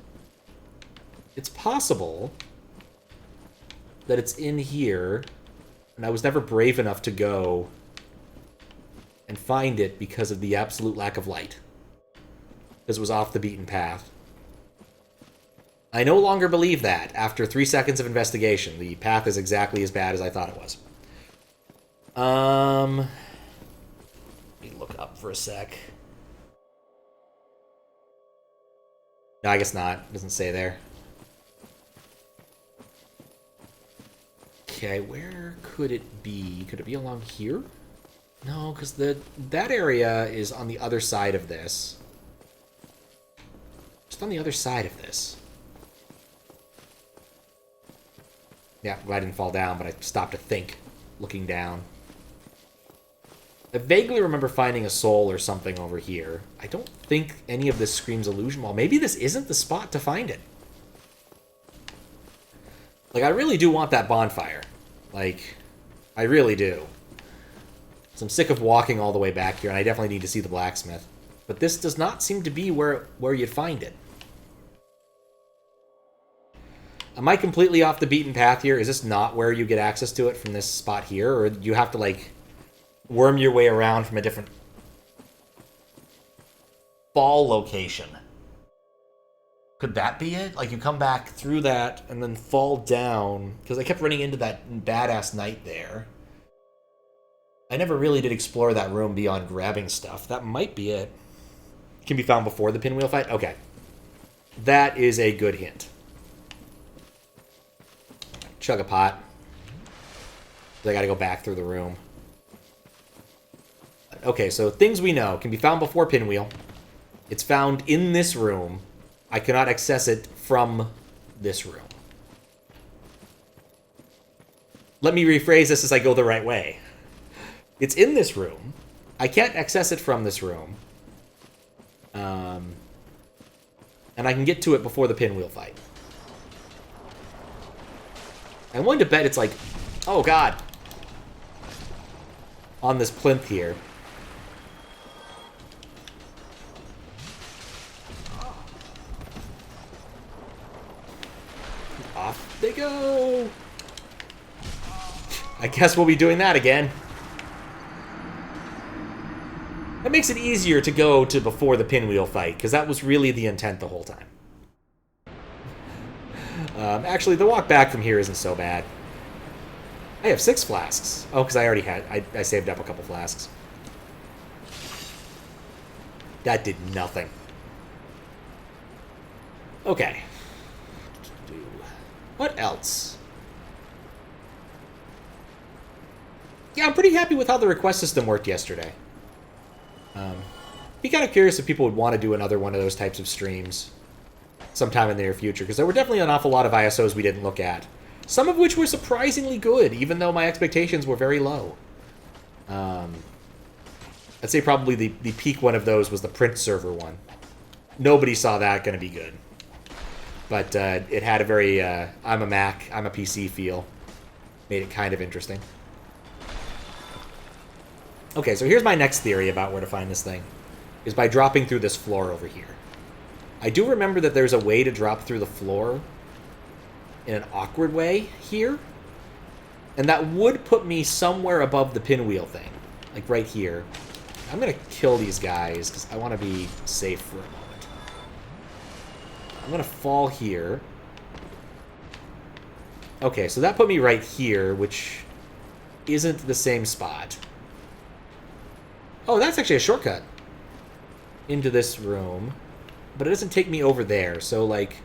It's possible that it's in here, and I was never brave enough to go and find it because of the absolute lack of light. Because it was off the beaten path. I no longer believe that. After 3 seconds of investigation, the path is exactly as bad as I thought it was. Let me look up for a sec. No, I guess not. It doesn't say there. Okay, where could it be? Could it be along here? No, because that area is on the other side of this. Just on the other side of this. Yeah, well, I didn't fall down, but I stopped to think, looking down. I vaguely remember finding a soul or something over here. I don't think any of this screams illusion wall. Maybe this isn't the spot to find it. Like, I really do want that bonfire. Like, I really do. So I'm sick of walking all the way back here, and I definitely need to see the blacksmith. But this does not seem to be where you'd find it. Am I completely off the beaten path here? Is this not where you get access to it from this spot here? Or do you have to, like, worm your way around from a different fall location? Could that be it? Like, you come back through that and then fall down? Because I kept running into that badass knight there. I never really did explore that room beyond grabbing stuff. That might be it. Can be found before the pinwheel fight? Okay. That is a good hint. Chug a pot. I gotta go back through the room. Okay, so things we know can be found before pinwheel. It's found in this room. I cannot access it from this room. Let me rephrase this as I go the right way. It's in this room. I can't access it from this room. And I can get to it before the pinwheel fight. I'm willing to bet it's like... Oh, God. on this plinth here. Off they go! I guess we'll be doing that again. That makes it easier to go to before the pinwheel fight, because that was really the intent the whole time. Actually, the walk back from here isn't so bad. I have 6 flasks. Oh, because I already had... I saved up a couple flasks. That did nothing. Okay. What else? Yeah, I'm pretty happy with how the request system worked yesterday. Be kind of curious if people would want to do another one of those types of streams sometime in the near future, because there were definitely an awful lot of ISOs we didn't look at. Some of which were surprisingly good, even though my expectations were very low. I'd say probably the peak one of those was the print server one. Nobody saw that going to be good. But it had a very, I'm a Mac, I'm a PC feel. Made it kind of interesting. Okay, so here's my next theory about where to find this thing. Is by dropping through this floor over here. I do remember that there's a way to drop through the floor in an awkward way here. And that would put me somewhere above the pinwheel thing. Like right here. I'm going to kill these guys because I want to be safe for a moment. I'm going to fall here. Okay, so that put me right here, which isn't the same spot. Oh, that's actually a shortcut into this room. But it doesn't take me over there, so, like,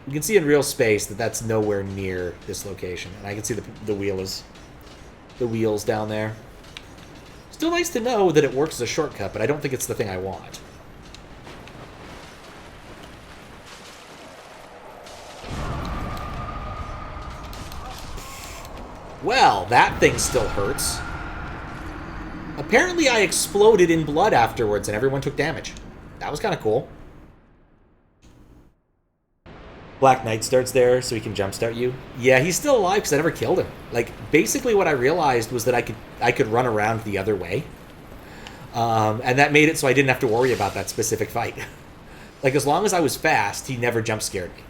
you can see in real space that that's nowhere near this location. And I can see the wheels down there. Still nice to know that it works as a shortcut, but I don't think it's the thing I want. Well, that thing still hurts. Apparently I exploded in blood afterwards and everyone took damage. That was kind of cool. Black Knight starts there so he can jumpstart you. Yeah, he's still alive because I never killed him. Like, basically what I realized was that I could run around the other way. And that made it so I didn't have to worry about that specific fight. Like, as long as I was fast, he never jump scared me.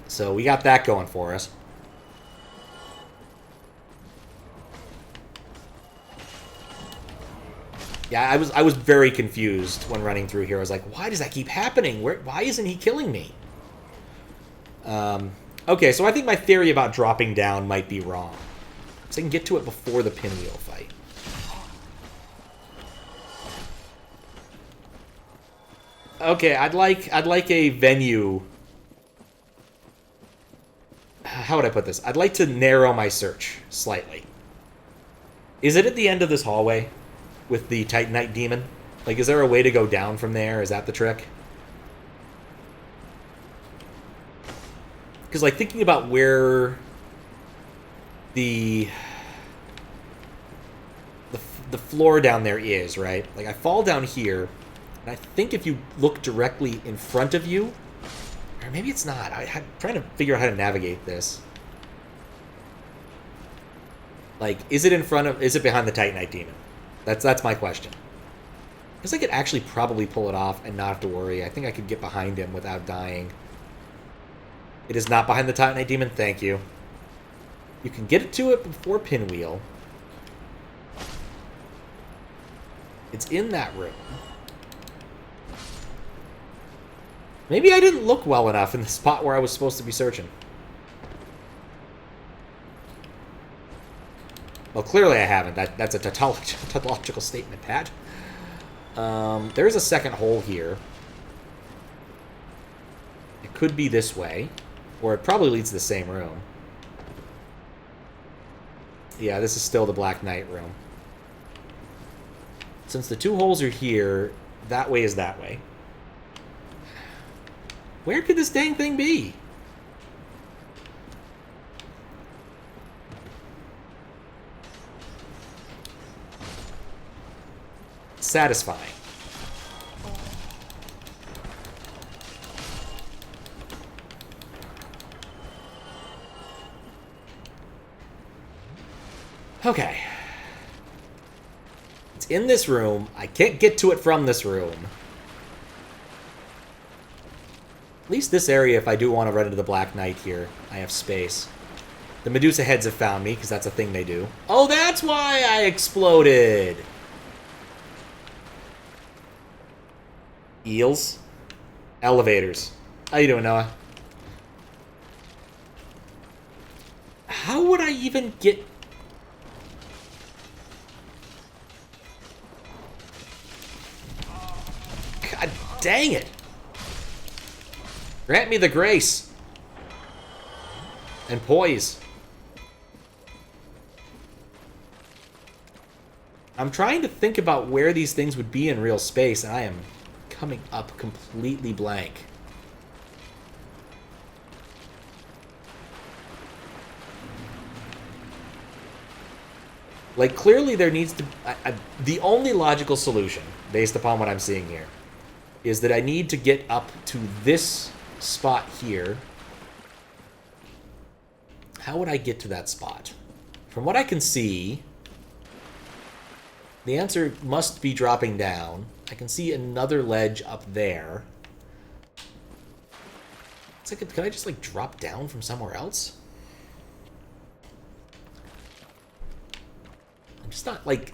So we got that going for us. Yeah, I was very confused when running through here. I was like, why does that keep happening? Why isn't he killing me? Okay, so I think my theory about dropping down might be wrong. So I can get to it before the pinwheel fight. Okay, I'd like a venue. How would I put this? I'd like to narrow my search slightly. Is it at the end of this hallway with the Titanite demon? Like, is there a way to go down from there? Is that the trick? Because, like, thinking about where the floor down there is, right? Like, I fall down here, and I think if you look directly in front of you, or maybe it's not. I'm trying to figure out how to navigate this. Like, is it in front of... Is it behind the Titanite demon? That's my question. Because I could actually probably pull it off and not have to worry. I think I could get behind him without dying. It is not behind the Titanite demon. Thank you. You can get to it before pinwheel. It's in that room. Maybe I didn't look well enough in the spot where I was supposed to be searching. Well, clearly I haven't. That's a tautological statement, Pat. There's a second hole here. It could be this way, or it probably leads to the same room. Yeah, this is still the Black Knight room. Since the two holes are here, that way is that way. Where could this dang thing be? Satisfying. Okay. It's in this room. I can't get to it from this room. At least this area, if I do want to run into the Black Knight here, I have space. The Medusa heads have found me, because that's a thing they do. Oh, that's why I exploded! Eels. Elevators. How you doing, Noah? How would I even get... God dang it! Grant me the grace. And poise. I'm trying to think about where these things would be in real space, and I am coming up completely blank. Like, clearly there needs to... the only logical solution, based upon what I'm seeing here, is that I need to get up to this spot here. How would I get to that spot? From what I can see, the answer must be dropping down. I can see another ledge up there. It's like, can I just, like, drop down from somewhere else?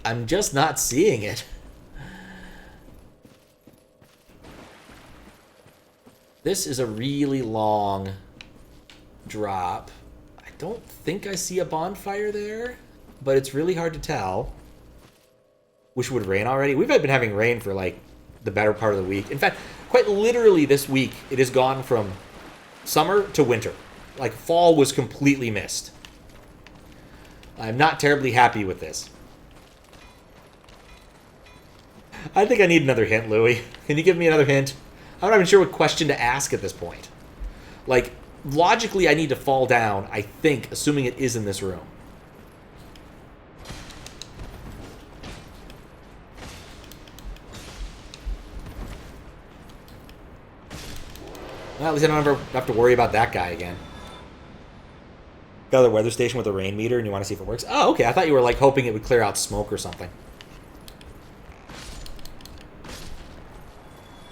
I'm just not seeing it. This is a really long drop. I don't think I see a bonfire there, but it's really hard to tell. Wish it would rain already. We've been having rain for, like, the better part of the week. In fact, quite literally this week, it has gone from summer to winter. Like, fall was completely missed. I'm not terribly happy with this. I think I need another hint, Louis. Can you give me another hint? I'm not even sure what question to ask at this point. Like, logically, I need to fall down, I think, assuming it is in this room. Well, at least I don't ever have to worry about that guy again. Got another weather station with a rain meter, and you want to see if it works? Oh, okay. I thought you were, like, hoping it would clear out smoke or something.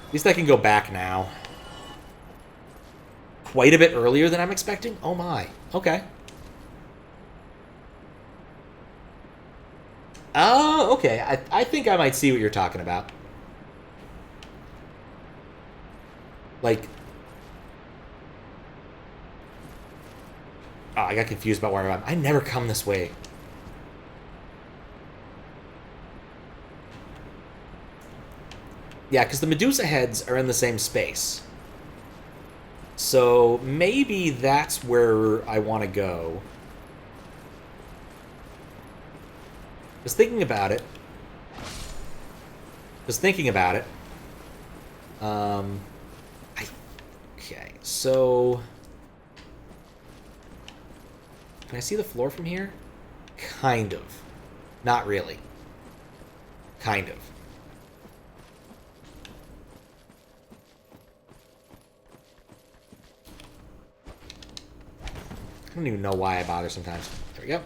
At least I can go back now. Quite a bit earlier than I'm expecting? Oh my. Okay. Oh, okay. I think I might see what you're talking about. Like... Oh, I got confused about where I'm at. I never come this way. Yeah, because the Medusa heads are in the same space. So maybe that's where I want to go. Just thinking about it. Okay, so... Can I see the floor from here? Kind of. Not really. Kind of. I don't even know why I bother sometimes. There we go.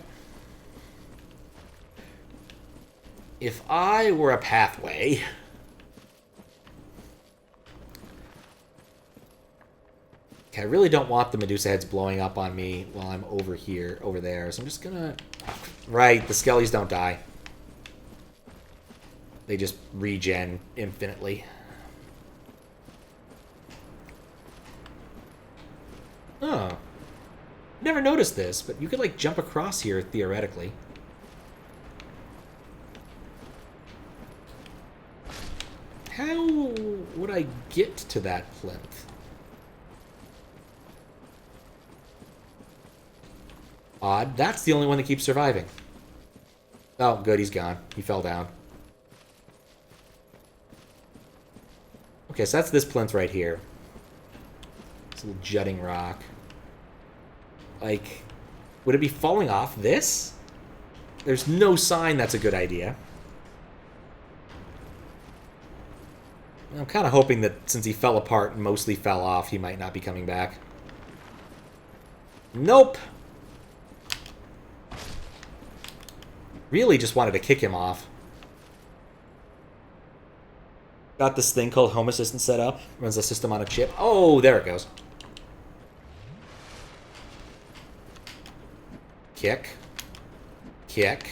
If I were a pathway... Okay, I really don't want the Medusa heads blowing up on me while I'm over here, over there. So I'm just gonna... Right, the Skellies don't die. They just regen infinitely. Oh. Never noticed this, but you could, like, jump across here, theoretically. How would I get to that plinth? Odd. That's the only one that keeps surviving. Oh, good, he's gone. He fell down. Okay, so that's this plinth right here. This little jutting rock. Like, would it be falling off this? There's no sign that's a good idea. I'm kind of hoping that since he fell apart and mostly fell off, he might not be coming back. Nope. Really just wanted to kick him off. Got this thing called Home Assistant set up. Runs the system on a chip. Oh, there it goes. Kick. Kick.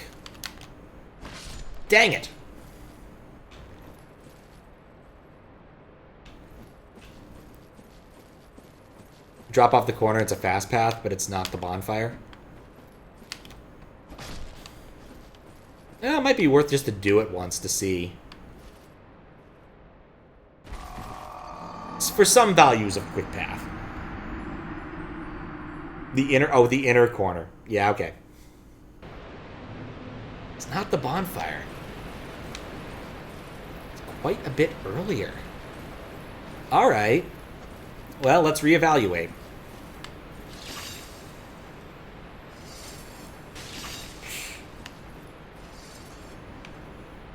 Dang it! Drop off the corner, it's a fast path, but it's not the bonfire. Yeah, it might be worth just to do it once to see. For some values of quick path. The inner corner. Yeah, okay. It's not the bonfire. It's quite a bit earlier. Alright. Well, let's reevaluate.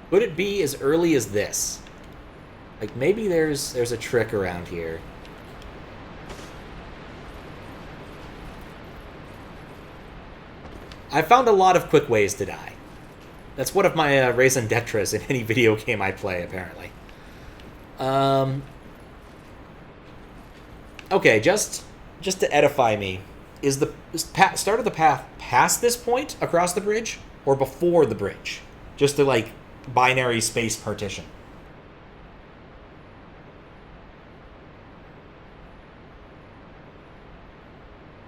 Would it be as early as this? Like, maybe there's a trick around here. I've found a lot of quick ways to die. That's one of my raison d'etres in any video game I play, apparently. Okay, just to edify me, is the start of the path past this point across the bridge, or before the bridge? Just to, like, binary space partition.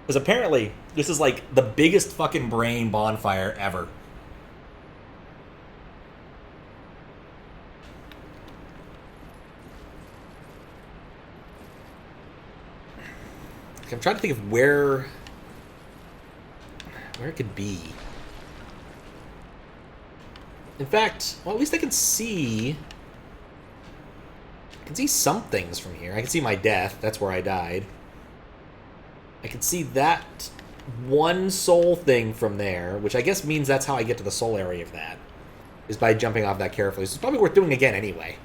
Because apparently, this is like the biggest fucking brain bonfire ever. I'm trying to think of where it could be. In fact, well, at least I can see some things from here. I can see my death. That's where I died. I can see that one soul thing from there, which I guess means that's how I get to the soul area of that, is by jumping off that carefully. So it's probably worth doing again anyway.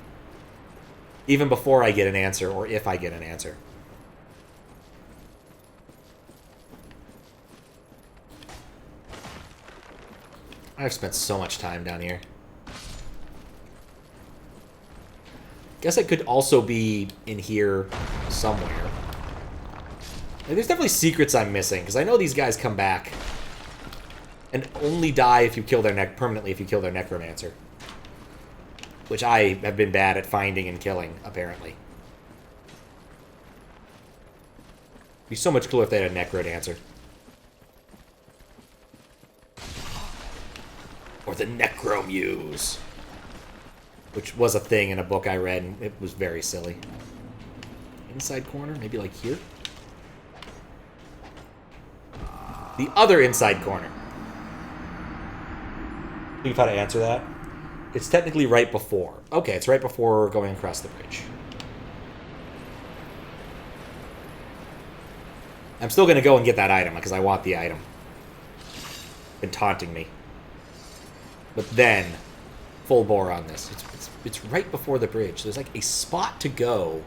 Even before I get an answer, or if I get an answer. I've spent so much time down here. Guess it could also be in here somewhere. Like, there's definitely secrets I'm missing, because I know these guys come back and only die if you kill their permanently if you kill their necromancer. Which I have been bad at finding and killing, apparently. It'd be so much cooler if they had a necrodancer. Or the Necromuse. Which was a thing in a book I read, and it was very silly. Inside corner? Maybe like here? The other inside corner. Think of how to answer that? It's technically right before. Okay, it's right before going across the bridge. I'm still going to go and get that item, because I want the item. Been taunting me. But then, full bore on this. It's right before the bridge. There's like a spot to go.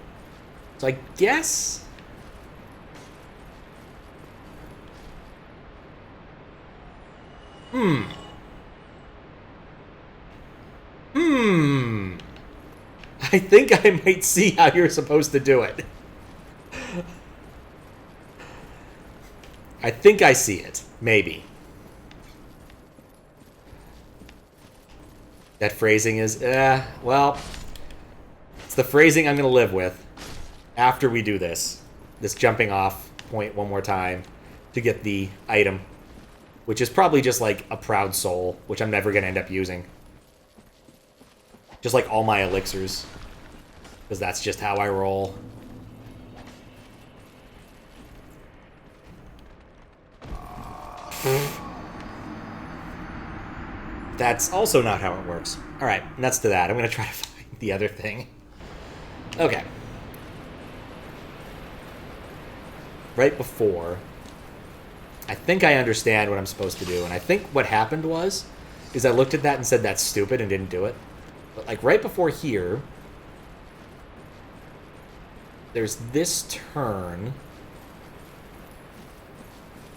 So I guess... I think I might see how you're supposed to do it. I think I see it. Maybe. That phrasing is, well, it's the phrasing I'm going to live with after we do this. This jumping off point one more time to get the item. Which is probably just like a proud soul, which I'm never going to end up using. Just like all my elixirs. Because that's just how I roll. That's also not how it works. Alright, nuts to that. I'm going to try to find the other thing. Okay. Right before... I think I understand what I'm supposed to do, and I think what happened is I looked at that and said that's stupid and didn't do it. But like right before here, there's this turn,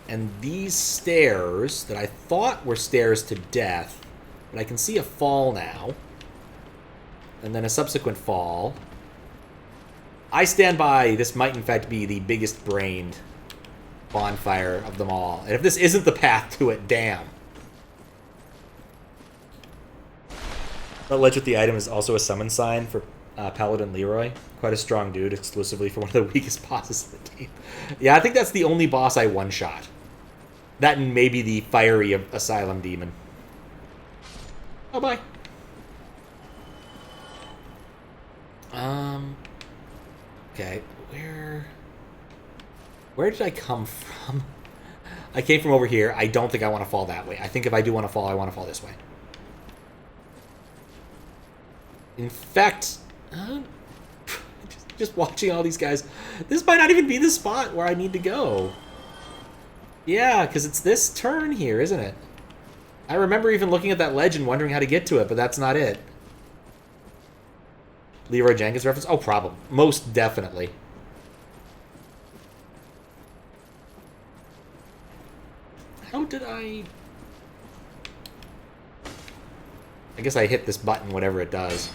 and these stairs that I thought were stairs to death But I can see a fall now. And then a subsequent fall. I stand by, this might in fact be the biggest brained bonfire of them all. And if this isn't the path to it, damn. That ledge with the item is also a summon sign for Paladin Leroy. Quite a strong dude, exclusively for one of the weakest bosses in the game. Yeah, I think that's the only boss I one-shot. That and maybe the fiery Asylum Demon. Oh, bye. Okay, where did I come from? I came from over here. I don't think I want to fall that way. I think if I do want to fall, I want to fall this way. In fact, just watching all these guys, this might not even be the spot where I need to go. Yeah, because it's this turn here, isn't it? I remember even looking at that ledge and wondering how to get to it, but that's not it. Leroy Jenkins reference? Oh, problem. Most definitely. How did I guess I hit this button, whatever it does.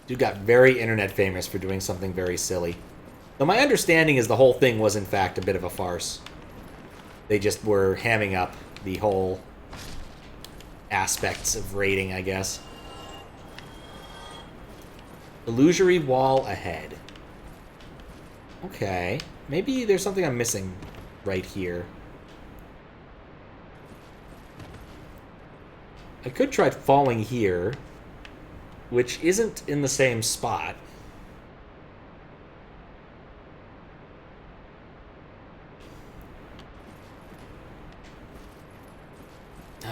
Dude got very internet famous for doing something very silly. Though my understanding is the whole thing was, in fact, a bit of a farce. They just were hamming up the whole aspects of raiding, I guess. Illusory wall ahead. Okay. Maybe there's something I'm missing right here. I could try falling here, which isn't in the same spot.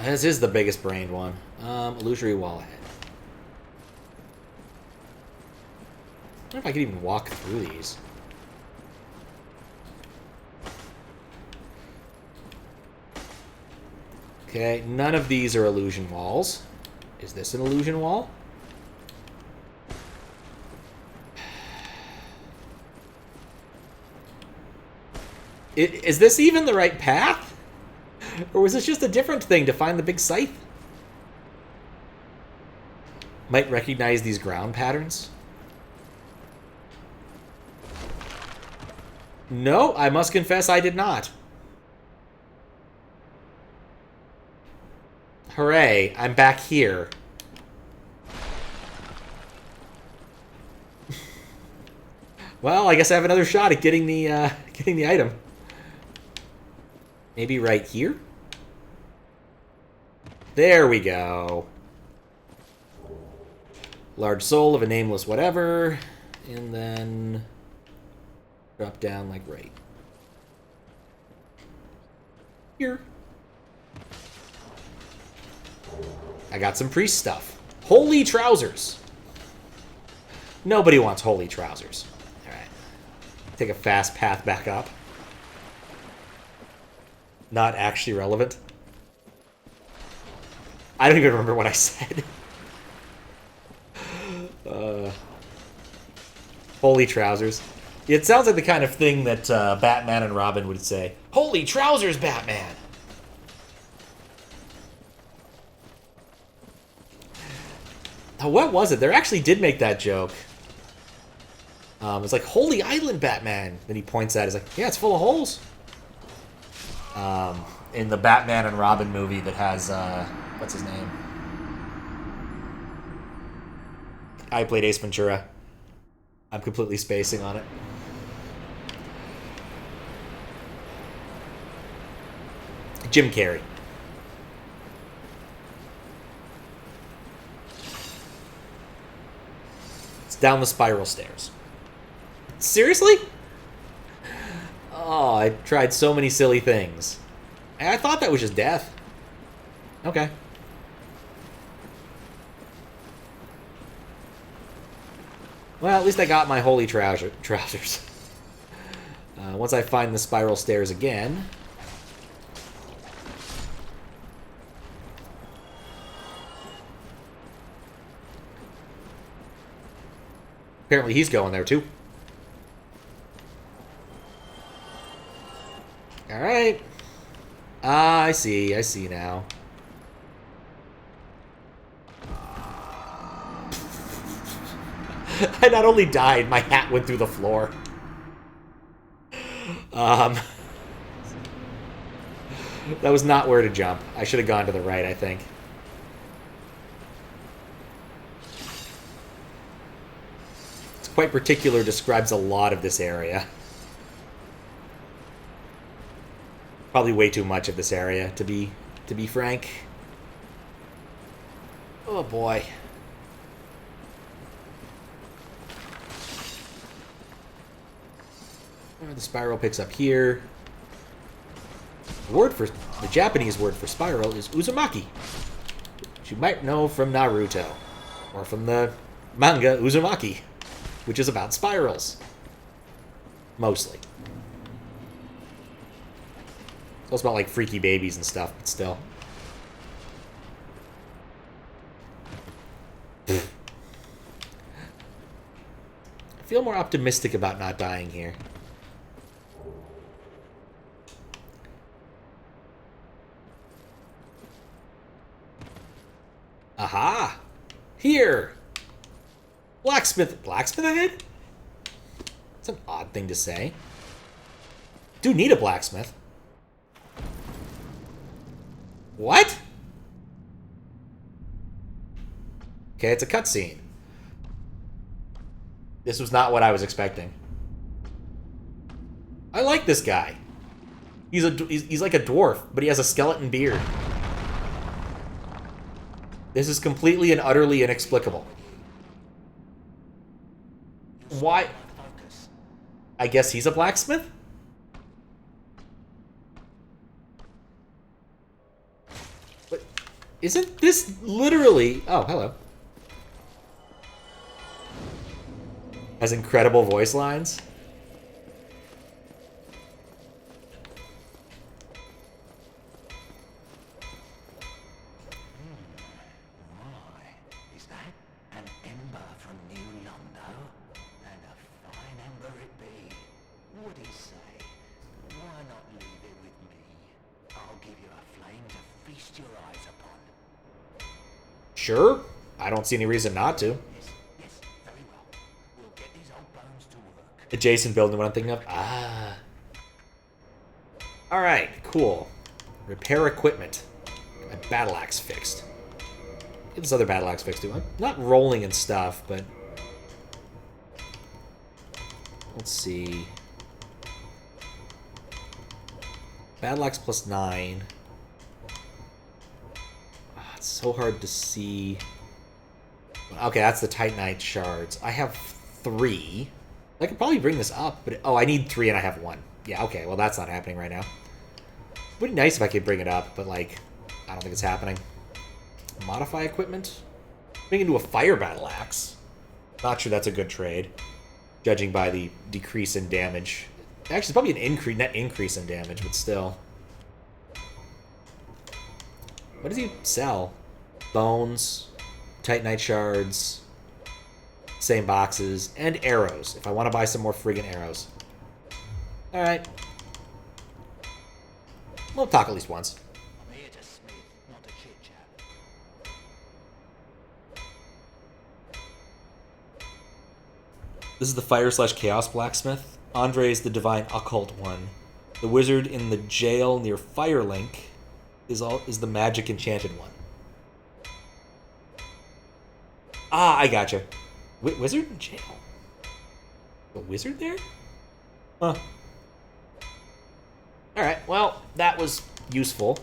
This is the biggest brained one. Illusory wall ahead. I wonder if I could even walk through these. Okay, none of these are illusion walls. Is this an illusion wall? Is this even the right path? Or was this just a different thing to find the big scythe? Might recognize these ground patterns. No, I must confess I did not. Hooray, I'm back here. Well, I guess I have another shot at getting the item. Maybe right here? There we go. Large soul of a nameless whatever. And then drop down like right here. I got some priest stuff. Holy trousers. Nobody wants holy trousers. Alright. Take a fast path back up. Not actually relevant. I don't even remember what I said. Holy trousers. It sounds like the kind of thing that Batman and Robin would say. Holy trousers, Batman! Now, what was it? They actually did make that joke. It's like, Holy Island, Batman! Then he points at it. He's like, yeah, it's full of holes. In the Batman and Robin movie that has, what's his name? I played Ace Ventura. I'm completely spacing on it. Jim Carrey. It's down the spiral stairs. Seriously? Oh, I tried so many silly things. I thought that was just death. Okay. Well, at least I got my holy trousers. Once I find the spiral stairs again... Apparently he's going there, too. Alright. Ah, I see now. I not only died, my hat went through the floor. That was not where to jump. I should have gone to the right, I think. It's quite particular, describes a lot of this area. Probably way too much of this area, to be frank. Oh boy. The spiral picks up here. The Japanese word for spiral is Uzumaki, which you might know from Naruto, or from the manga Uzumaki, which is about spirals. Mostly. It's also about, like, freaky babies and stuff, but still. I feel more optimistic about not dying here. Aha! Here! Blacksmith ahead? That's an odd thing to say. Do need a blacksmith. What? Okay, it's a cutscene. This was not what I was expecting. I like this guy. He's like a dwarf, but he has a skeleton beard. This is completely and utterly inexplicable. Why? I guess he's a blacksmith? But isn't this literally... Oh, hello. Has incredible voice lines. Is that an ember from New Londo? And a fine ember it be. Would he say? Why not leave it with me? I'll give you a flame to feast your eyes upon. Sure. I don't see any reason not to. Yes, very well. We'll get these old bones to work. Adjacent building, what I'm thinking of? Ah. Alright, cool. Repair equipment. Get my battle axe fixed. Get this other battle axe fixed too. I'm not rolling and stuff, but... Let's see. Battle axe plus 9. Ah, it's so hard to see. Okay, that's the Titanite shards. I have 3. I could probably bring this up, but... Oh, I need 3 and I have 1. Yeah, okay, well that's not happening right now. It would be nice if I could bring it up, but, like, I don't think it's happening. Modify equipment? Bring into a fire battle axe. Not sure that's a good trade, judging by the decrease in damage. Actually, it's probably an net increase in damage, but still. What does he sell? Bones, Titanite shards, same boxes, and arrows, if I want to buy some more friggin' arrows. Alright. We'll talk at least once. I'm here to smith, not to chit-chat. This is the Fire/Chaos Blacksmith. Andre's the Divine Occult one. The wizard in the jail near Firelink is the Magic Enchanted one. Ah, I gotcha. Wizard in jail? A wizard there? Huh. Alright, well, that was useful.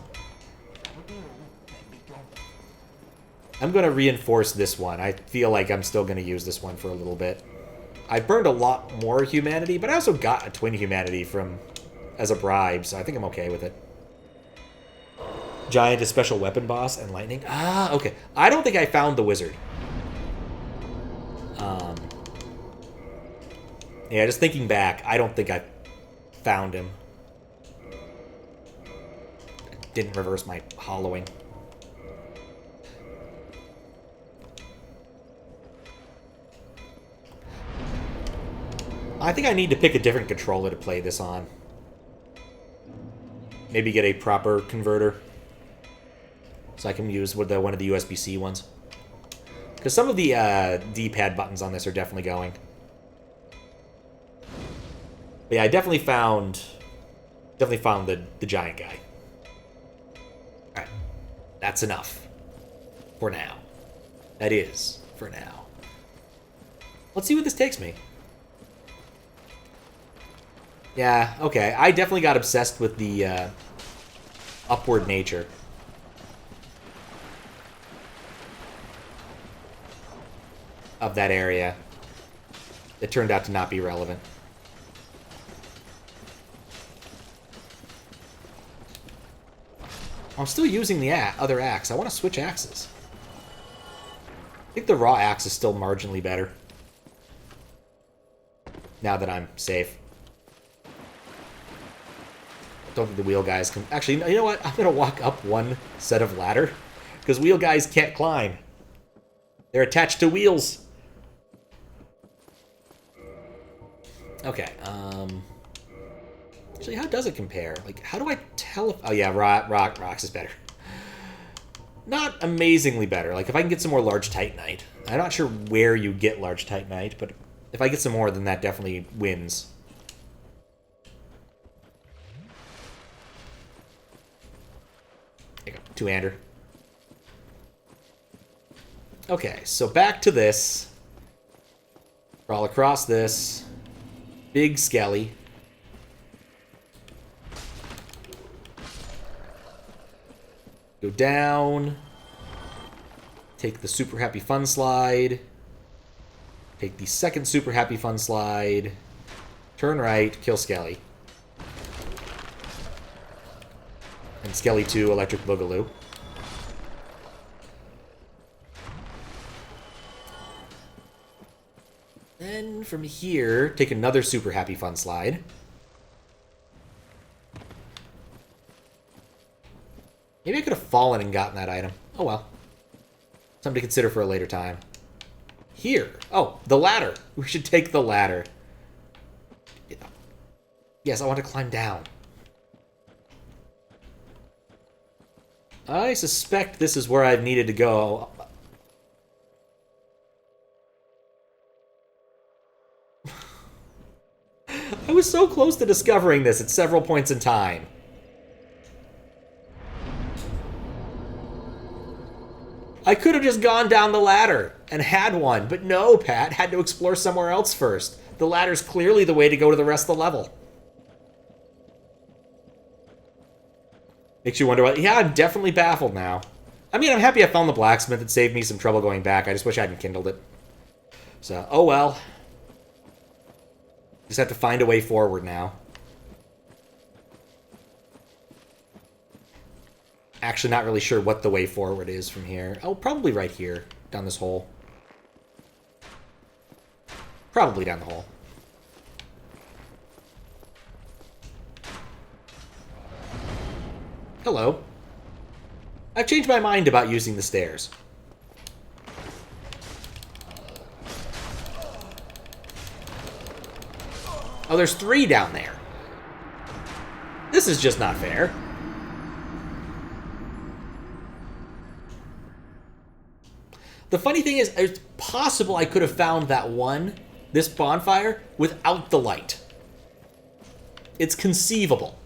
I'm going to reinforce this one. I feel like I'm still going to use this one for a little bit. I burned a lot more humanity, but I also got a twin humanity as a bribe, so I think I'm okay with it. Giant is special weapon boss and lightning. Ah, okay. I don't think I found the wizard. Yeah, just thinking back, I don't think I found him. Didn't reverse my hollowing. I think I need to pick a different controller to play this on. maybe get a proper converter. So I can use one of the USB-C ones. Because some of the D-pad buttons on this are definitely going. But yeah, I definitely found the giant guy. Alright. That's enough. For now. That is, for now. Let's see what this takes me. Yeah, okay. I definitely got obsessed with the upward nature. Of that area. It turned out to not be relevant. I'm still using the other axe. I want to switch axes. I think the raw axe is still marginally better. Now that I'm safe. Don't think the wheel guys can... Actually, you know what? I'm going to walk up one set of ladder. Because wheel guys can't climb. They're attached to wheels. Okay, actually, how does it compare? Like, how do I tell if... Oh, yeah, rocks is better. Not amazingly better. Like, if I can get some more large titanite. I'm not sure where you get large titanite, but if I get some more, then that definitely wins. There you go. Two-hander. Okay, so back to this. Crawl across this. Big skelly. Go down. Take the super happy fun slide. Take the second super happy fun slide. Turn right, kill Skelly. And Skelly 2, electric boogaloo. Then from here, take another super happy fun slide. Maybe I could have fallen and gotten that item. Oh well. Something to consider for a later time. Here. Oh, the ladder. We should take the ladder. Yes, I want to climb down. I suspect this is where I've needed to go. I was so close to discovering this at several points in time. I could have just gone down the ladder and had one, but no, Pat, had to explore somewhere else first. The ladder's clearly the way to go to the rest of the level. Makes you wonder what... Yeah, I'm definitely baffled now. I mean, I'm happy I found the blacksmith. It saved me some trouble going back. I just wish I hadn't kindled it. So, oh well. Just have to find a way forward now. Actually, not really sure what the way forward is from here. Oh, probably right here. Down this hole. Probably down the hole. Hello. I've changed my mind about using the stairs. Oh, there's 3 down there. This is just not fair. The funny thing is, it's possible I could have found that one, this bonfire, without the light. It's conceivable.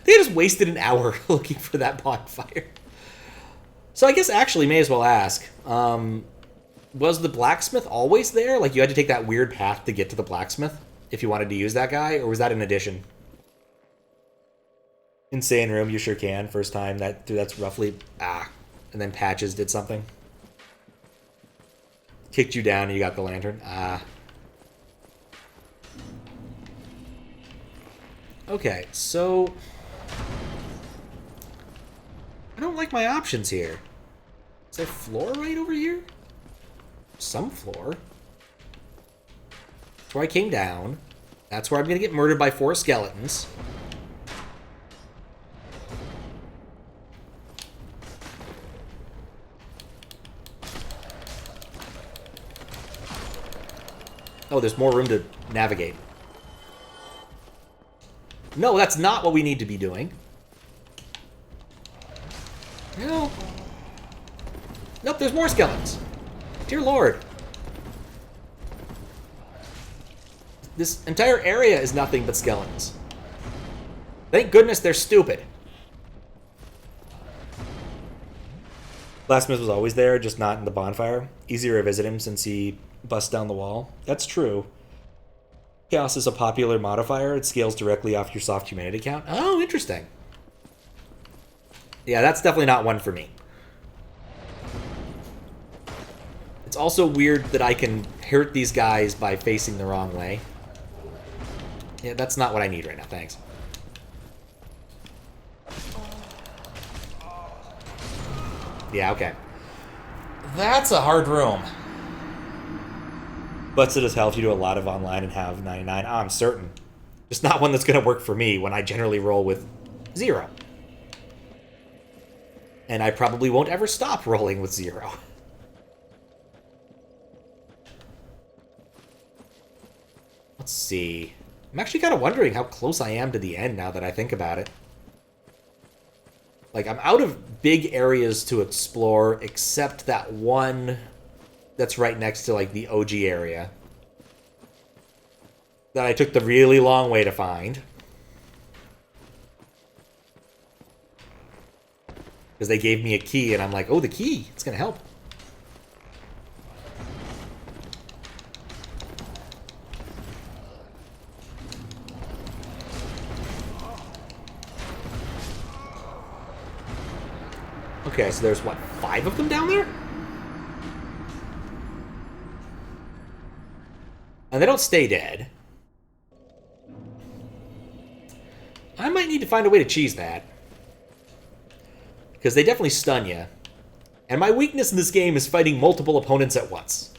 They just wasted an hour looking for that bonfire. So I guess actually may as well ask, was the blacksmith always there? Like you had to take that weird path to get to the blacksmith if you wanted to use that guy, or was that an addition? Insane room, you sure can. First time, that's roughly... And then Patches did something. Kicked you down and you got the lantern. Okay, so... I don't like my options here. Is there floor right over here? Some floor. That's where I came down. That's where I'm gonna get murdered by 4 skeletons. Oh, there's more room to navigate. No, that's not what we need to be doing. No. Nope, there's more skeletons. Dear Lord. This entire area is nothing but skeletons. Thank goodness they're stupid. Blacksmith was always there, just not in the bonfire. Easier to visit him since he busts down the wall. That's true. Chaos is a popular modifier. It scales directly off your soft humanity count. Oh, interesting. Yeah, that's definitely not one for me. It's also weird that I can hurt these guys by facing the wrong way. Yeah, that's not what I need right now, thanks. Yeah, okay. That's a hard room. But it does help you do a lot of online and have 99. I'm certain. Just not one that's going to work for me when I generally roll with 0. And I probably won't ever stop rolling with 0. Let's see. I'm actually kind of wondering how close I am to the end now that I think about it. Like, I'm out of big areas to explore, except that one that's right next to, like, the OG area. That I took the really long way to find. Because they gave me a key, and I'm like, oh, the key! It's gonna help. Okay, so there's, what, 5 of them down there? And they don't stay dead. I might need to find a way to cheese that. Because they definitely stun you. And my weakness in this game is fighting multiple opponents at once.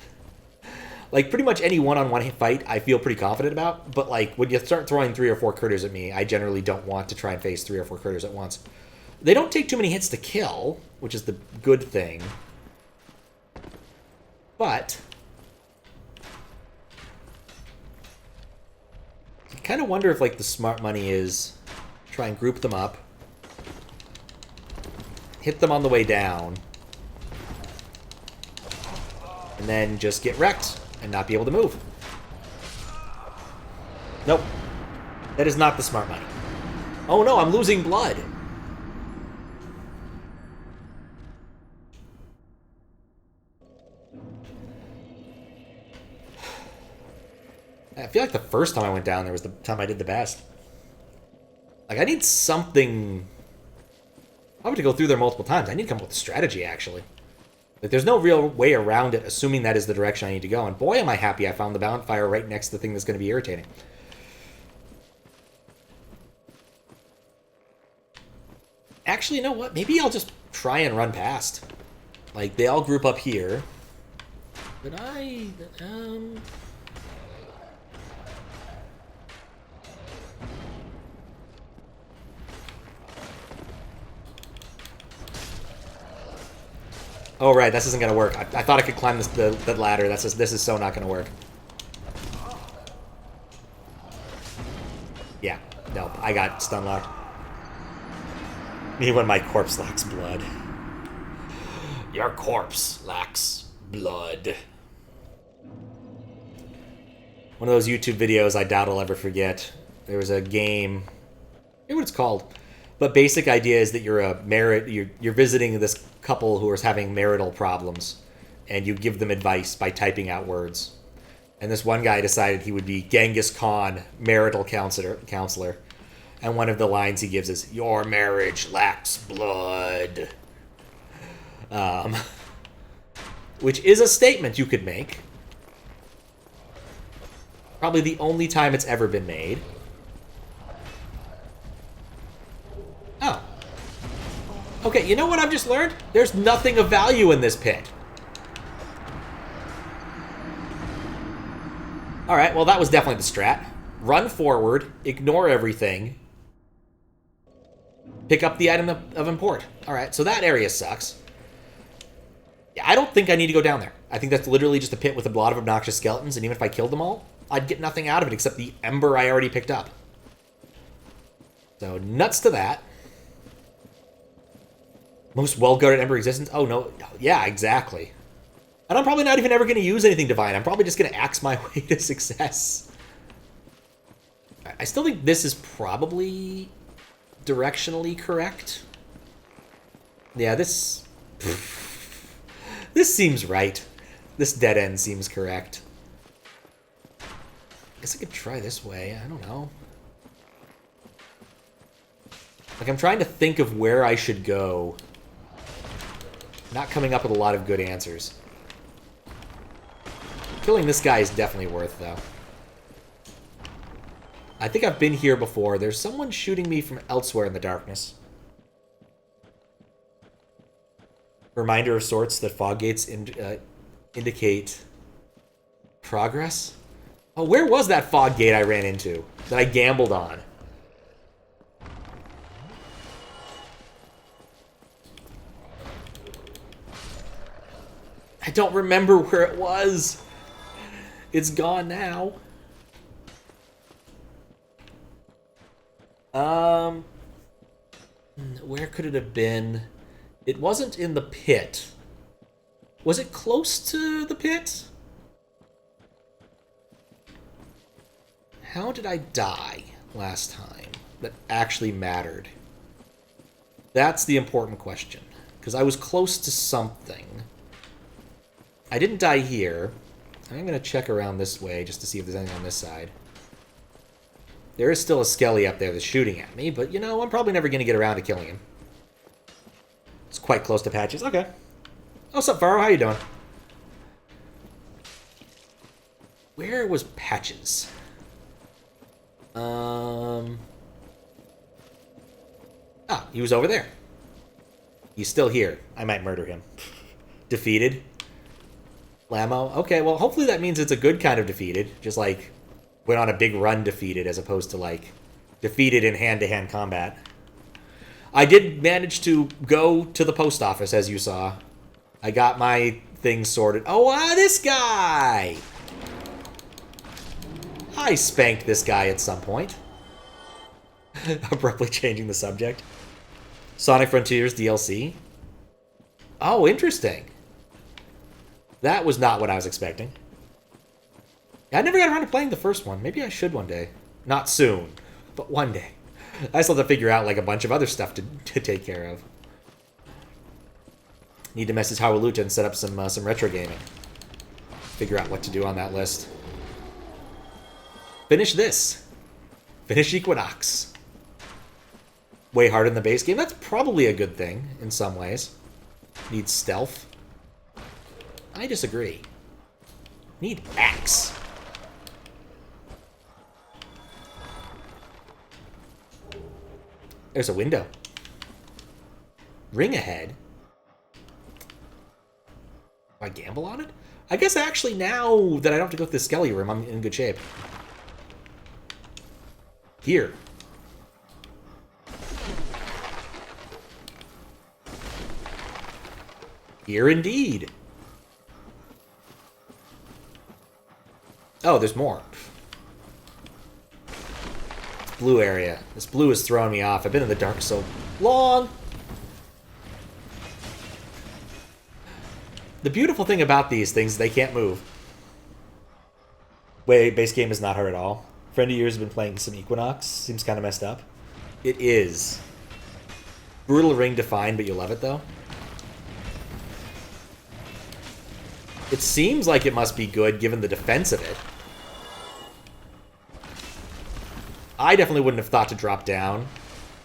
Like, pretty much any one-on-one fight I feel pretty confident about. But, like, when you start throwing 3 or 4 critters at me, I generally don't want to try and face 3 or 4 critters at once. They don't take too many hits to kill, which is the good thing. But I kind of wonder if, like, the smart money is try and group them up, hit them on the way down, and then just get wrecked and not be able to move. Nope. That is not the smart money. Oh no, I'm losing blood. I feel like the first time I went down there was the time I did the best. Like, I need something. I have to go through there multiple times. I need to come up with a strategy, actually. Like, there's no real way around it, assuming that is the direction I need to go. And boy, am I happy I found the bonfire right next to the thing that's going to be irritating. Actually, you know what? Maybe I'll just try and run past. Like, they all group up here. But oh, right, this isn't going to work. I thought I could climb the ladder. This is so not going to work. Yeah, no, I got stun locked. Me when my corpse lacks blood. Your corpse lacks blood. One of those YouTube videos I doubt I'll ever forget. There was a game. I forget what it's called. But basic idea is that you're visiting this couple who is having marital problems, and you give them advice by typing out words. And this one guy decided he would be Genghis Khan, marital counselor. And one of the lines he gives is, "Your marriage lacks blood." Which is a statement you could make. Probably the only time it's ever been made. Oh. Okay, you know what I've just learned? There's nothing of value in this pit. Alright, well that was definitely the strat. Run forward, ignore everything, pick up the item of import. Alright, so that area sucks. Yeah, I don't think I need to go down there. I think that's literally just a pit with a lot of obnoxious skeletons, and even if I killed them all, I'd get nothing out of it except the ember I already picked up. So, nuts to that. Most well-guarded Ember existence? Oh, no. Yeah, exactly. And I'm probably not even ever going to use anything divine. I'm probably just going to axe my way to success. I still think this is probably directionally correct. Yeah, this... this seems right. This dead end seems correct. I guess I could try this way. I don't know. Like, I'm trying to think of where I should go. Not coming up with a lot of good answers. Killing this guy is definitely worth, though. I think I've been here before. There's someone shooting me from elsewhere in the darkness. Reminder of sorts that fog gates indicate progress. Oh, where was that fog gate I ran into? That I gambled on? I don't remember where it was. It's gone now. Where could it have been? It wasn't in the pit. Was it close to the pit? How did I die last time that actually mattered? That's the important question. Because I was close to something. I didn't die here. I'm going to check around this way just to see if there's anything on this side. There is still a Skelly up there that's shooting at me, but, you know, I'm probably never going to get around to killing him. It's quite close to Patches. Okay. Oh, what's up, Faro? How you doing? Where was Patches? Ah, he was over there. He's still here. I might murder him. Defeated. Lamo. Okay, well, hopefully that means it's a good kind of defeated. Just, like, went on a big run defeated as opposed to, like, defeated in hand-to-hand combat. I did manage to go to the post office, as you saw. I got my things sorted. Oh, this guy! I spanked this guy at some point. Abruptly changing the subject. Sonic Frontiers DLC. Oh, interesting. That was not what I was expecting. I never got around to playing the first one. Maybe I should one day. Not soon, but one day. I still have to figure out like a bunch of other stuff to take care of. Need to message Hawalucha and set up some retro gaming. Figure out what to do on that list. Finish this. Finish Equinox. Way harder than the base game. That's probably a good thing in some ways. Needs stealth. I disagree. Need axe. There's a window. Ring ahead. Do I gamble on it? I guess actually now that I don't have to go through the Skelly room, I'm in good shape. Here. Here indeed. Oh, there's more. It's blue area. This blue is throwing me off. I've been in the dark so long. The beautiful thing about these things is they can't move. Wait, base game is not hard at all. Friend of yours has been playing some Equinox. Seems kind of messed up. It is. Brutal ring defined, but you love it though. It seems like it must be good given the defense of it. I definitely wouldn't have thought to drop down.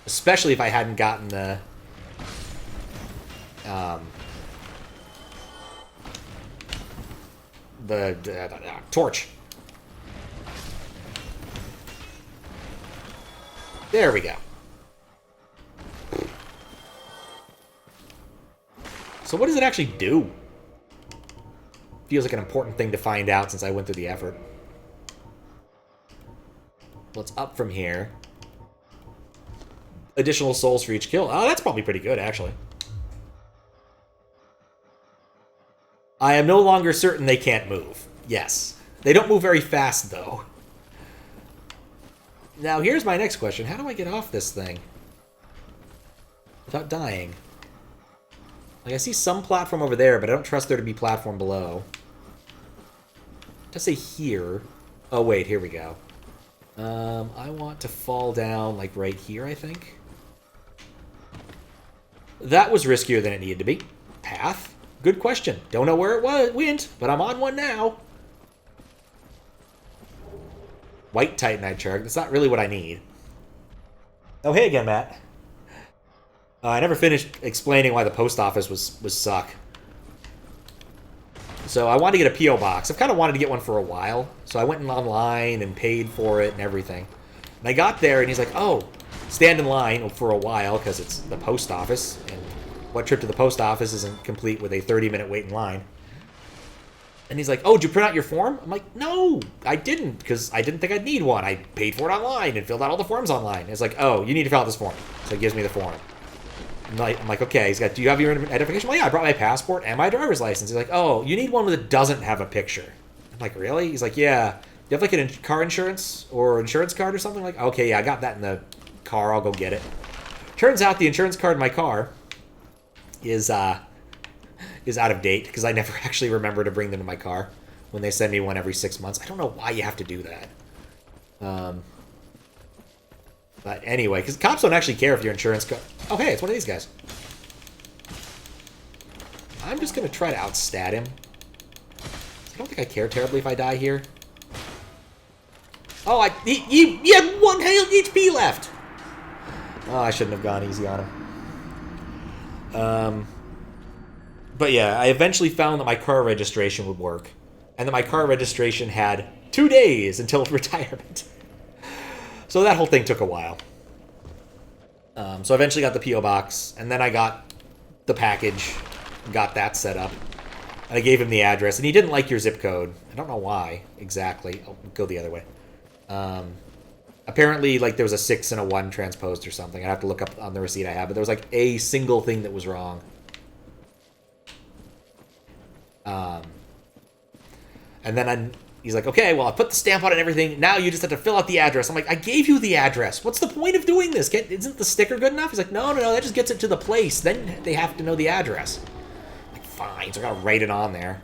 Especially if I hadn't gotten the... torch. There we go. So what does it actually do? Feels like an important thing to find out since I went through the effort. Well, it's up from here. Additional souls for each kill. Oh, that's probably pretty good, actually. I am no longer certain they can't move. Yes. They don't move very fast, though. Now, here's my next question. How do I get off this thing without dying? Like, I see some platform over there, but I don't trust there to be platform below. Just say here. Oh, wait, here we go. I want to fall down, like, right here, I think. That was riskier than it needed to be. Path? Good question. Don't know where it went, but I'm on one now. White Titanite Shark. That's not really what I need. Oh, hey again, Matt. I never finished explaining why the post office was suck. So I wanted to get a P.O. box. I've kind of wanted to get one for a while. So I went online and paid for it and everything. And I got there, and he's like, oh, stand in line for a while because it's the post office. And what trip to the post office isn't complete with a 30-minute wait in line? And he's like, oh, did you print out your form? I'm like, no, I didn't, because I didn't think I'd need one. I paid for it online and filled out all the forms online. And it's like, oh, you need to fill out this form. So he gives me the form. I'm like, okay. He's got, do you have your identification? Well, yeah, I brought my passport and my driver's license. He's like, oh, you need one that doesn't have a picture. I'm like, really? He's like, yeah. Do you have like a car insurance or insurance card or something? Like, okay, yeah, I got that in the car. I'll go get it. Turns out the insurance card in my car is out of date because I never actually remember to bring them to my car when they send me one every 6 months. I don't know why you have to do that. But anyway, because cops don't actually care if your insurance card... Oh, hey, it's one of these guys. I'm just going to try to outstat him. I don't think I care terribly if I die here. Oh, he had 1 HP left! Oh, I shouldn't have gone easy on him. But yeah, I eventually found that my car registration would work. And that my car registration had 2 days until retirement. So that whole thing took a while. So I eventually got the P.O. box, and then I got the package, got that set up. And I gave him the address, and he didn't like your zip code. I don't know why exactly. I'll go the other way. Apparently, like, there was a 6 and a 1 transposed or something. I'd have to look up on the receipt I have, but there was, like, a single thing that was wrong. And then he's like, okay, well, I put the stamp on it and everything. Now you just have to fill out the address. I'm like, I gave you the address. What's the point of doing this? Isn't the sticker good enough? He's like, no, that just gets it to the place. Then they have to know the address. I'm like, fine, so I gotta write it on there.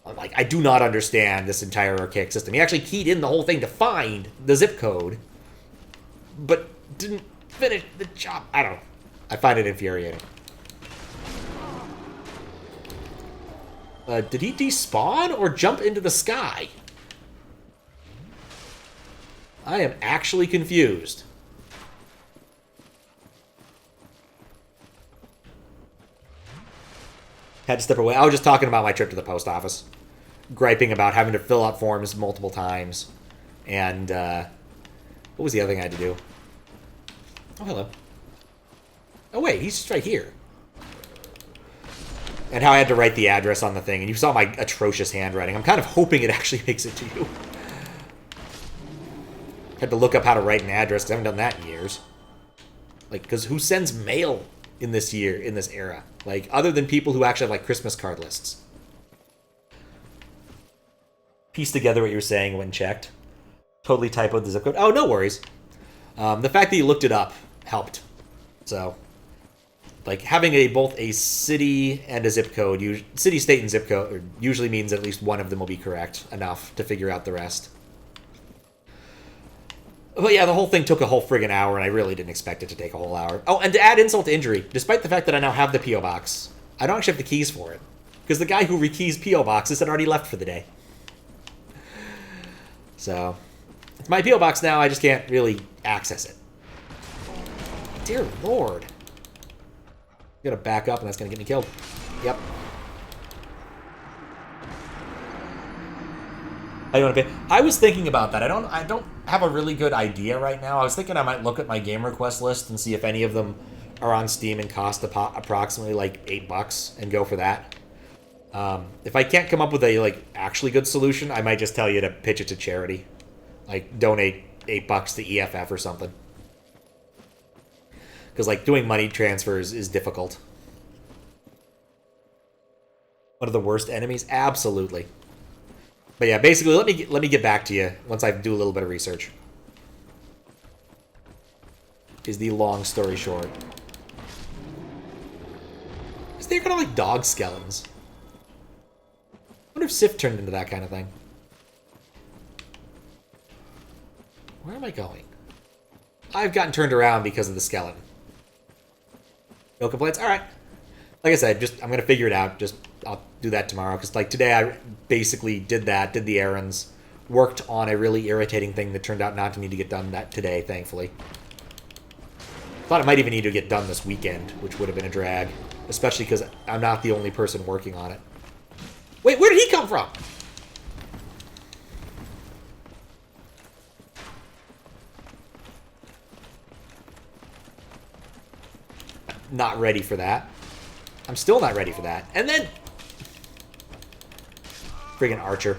I'm like, I do not understand this entire archaic system. He actually keyed in the whole thing to find the zip code, but didn't finish the job. I don't know. I find it infuriating. Did he despawn or jump into the sky? I am actually confused. Had to step away. I was just talking about my trip to the post office. Griping about having to fill out forms multiple times. And, what was the other thing I had to do? Oh, hello. Oh, wait, he's just right here. And how I had to write the address on the thing. And you saw my atrocious handwriting. I'm kind of hoping it actually makes it to you. Had to look up how to write an address, because I haven't done that in years. Like, because who sends mail in this era? Like, other than people who actually have, like, Christmas card lists. Piece together what you were saying when checked. Totally typoed the zip code. Oh, no worries. The fact that you looked it up helped. So... like, having both a city and a zip code, city, state, and zip code usually means at least one of them will be correct enough to figure out the rest. But yeah, the whole thing took a whole friggin' hour, and I really didn't expect it to take a whole hour. Oh, and to add insult to injury, despite the fact that I now have the P.O. box, I don't actually have the keys for it. Because the guy who rekeys P.O. boxes had already left for the day. So, it's my P.O. box now, I just can't really access it. Dear Lord. I'm gonna back up and that's gonna get me killed. Yep. How do you want to pay? I was thinking about that. I don't have a really good idea right now. I was thinking I might look at my game request list and see if any of them are on Steam and cost approximately like $8 and go for that. If I can't come up with a like actually good solution, I might just tell you to pitch it to charity. Like donate $8 to EFF or something. Because, like, doing money transfers is difficult. One of the worst enemies? Absolutely. But yeah, basically, let me get back to you once I do a little bit of research. is the long story short. Because they're kind of like dog skeletons. I wonder if Seath turned into that kind of thing. Where am I going? I've gotten turned around because of the skeleton. No complaints? Alright. Like I said, I'm going to figure it out. I'll do that tomorrow. Because, like, today I basically did the errands. Worked on a really irritating thing that turned out not to need to get done today, thankfully. Thought it might even need to get done this weekend, which would have been a drag. Especially because I'm not the only person working on it. Wait, where did he come from? Not ready for that. I'm still not ready for that. And then... friggin' Archer.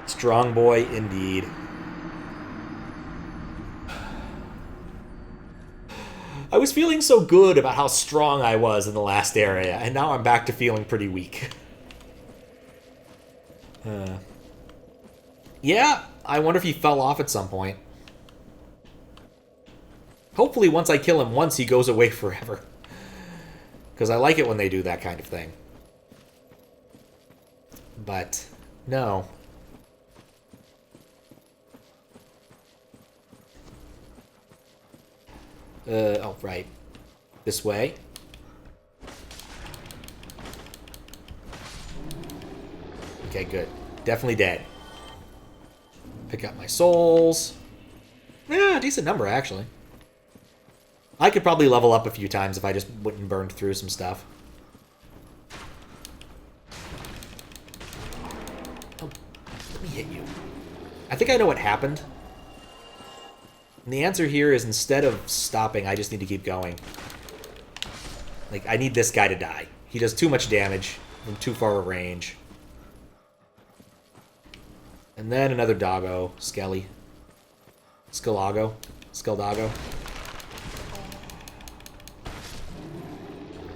Strong boy, indeed. I was feeling so good about how strong I was in the last area, and now I'm back to feeling pretty weak. Yeah, I wonder if he fell off at some point. Hopefully once I kill him once, he goes away forever. Because I like it when they do that kind of thing. But, no. Oh, right. This way. Okay, good. Definitely dead. Pick up my souls. Yeah, decent number, actually. I could probably level up a few times if I just went and burned through some stuff. Oh, let me hit you. I think I know what happened. And the answer here is instead of stopping, I just need to keep going. Like, I need this guy to die. He does too much damage from too far a range. And then another doggo. Skelly. Skelago. Skeldoggo.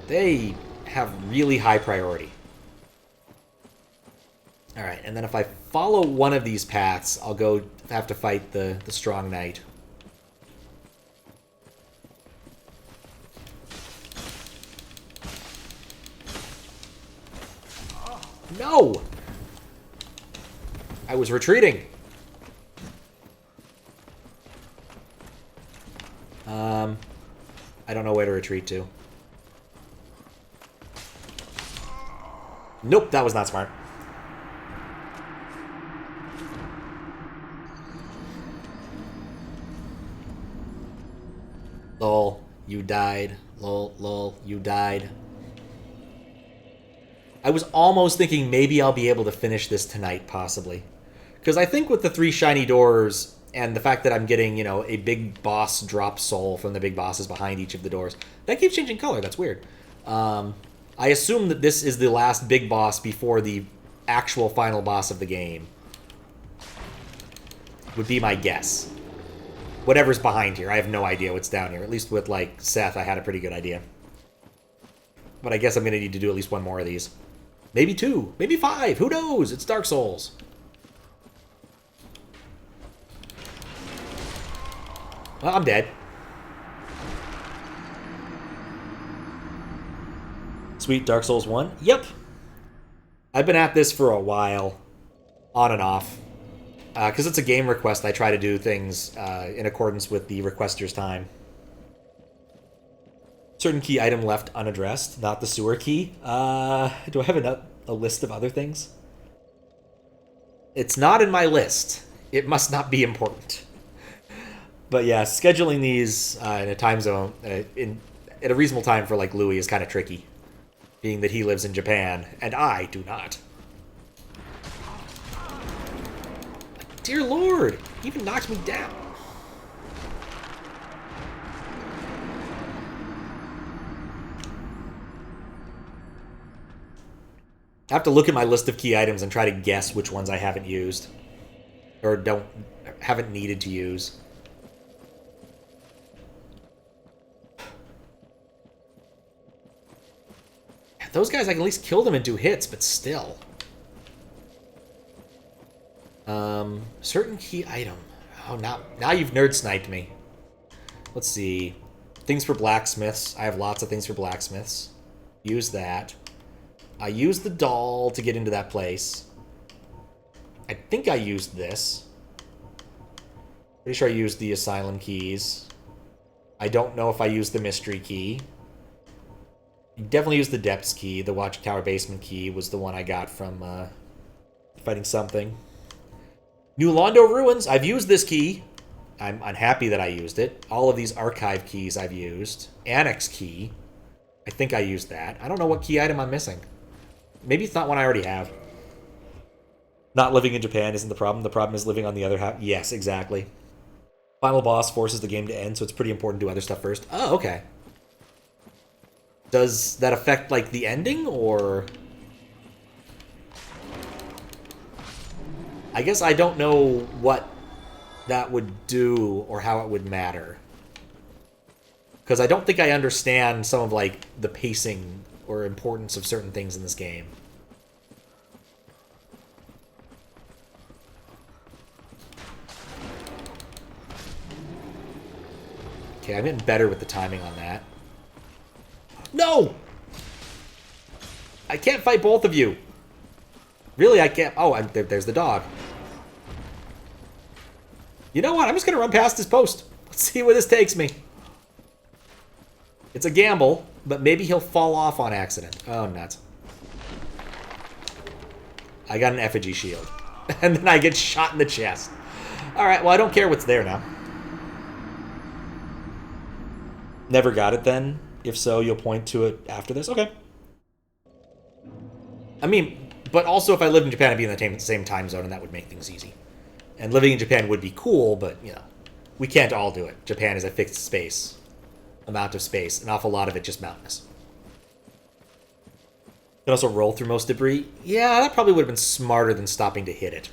They have really high priority. Alright, and then if I follow one of these paths, I'll go have to fight the strong knight. No! I was retreating. I don't know where to retreat to. Nope, that was not smart. Lol, you died. Lol, you died. I was almost thinking maybe I'll be able to finish this tonight, possibly. Because I think with the 3 shiny doors and the fact that I'm getting, you know, a big boss drop soul from the big bosses behind each of the doors, that keeps changing color. That's weird. I assume that this is the last big boss before the actual final boss of the game. Would be my guess. Whatever's behind here, I have no idea what's down here. At least with, like, Seath, I had a pretty good idea. But I guess I'm going to need to do at least one more of these. Maybe 2. Maybe 5. Who knows? It's Dark Souls. Well, I'm dead. Sweet, Dark Souls 1? Yep. I've been at this for a while. On and off. Because it's a game request, I try to do things in accordance with the requester's time. Certain key item left unaddressed, not the sewer key. Do I have a list of other things? It's not in my list. It must not be important. But yeah, scheduling these in a time zone, in a reasonable time for like Louis is kind of tricky. Being that he lives in Japan, and I do not. Dear Lord, he even knocked me down. I have to look at my list of key items and try to guess which ones I haven't used. Or haven't needed to use. Those guys, I can at least kill them in 2 hits, but still. Certain key item. Oh, now you've nerd sniped me. Let's see. Things for blacksmiths. I have lots of things for blacksmiths. Use that. I used the doll to get into that place. I think I used this. Pretty sure I used the asylum keys. I don't know if I used the mystery key. You definitely used the depths key. The watchtower basement key was the one I got from fighting something. New Londo Ruins. I've used this key. I'm unhappy that I used it. All of these archive keys I've used. Annex key. I think I used that. I don't know what key item I'm missing. Maybe it's not one I already have. Not living in Japan isn't the problem. The problem is living on the other half. Yes, exactly. Final boss forces the game to end, so it's pretty important to do other stuff first. Oh, okay. Does that affect, like, the ending, or... I guess I don't know what that would do or how it would matter. Because I don't think I understand some of, like, the pacing or importance of certain things in this game. Okay, I'm getting better with the timing on that. No! I can't fight both of you. Really, I can't... Oh, there's the dog. You know what? I'm just going to run past this post. Let's see where this takes me. It's a gamble, but maybe he'll fall off on accident. Oh, nuts. I got an effigy shield. And then I get shot in the chest. Alright, well, I don't care what's there now. Never got it then? If so, you'll point to it after this? Okay. I mean, but also if I lived in Japan, I'd be in the same time zone, and that would make things easy. And living in Japan would be cool, but, you know, we can't all do it. Japan is a fixed space. Amount of space. An awful lot of it just mountainous. You can also roll through most debris. Yeah, that probably would have been smarter than stopping to hit it.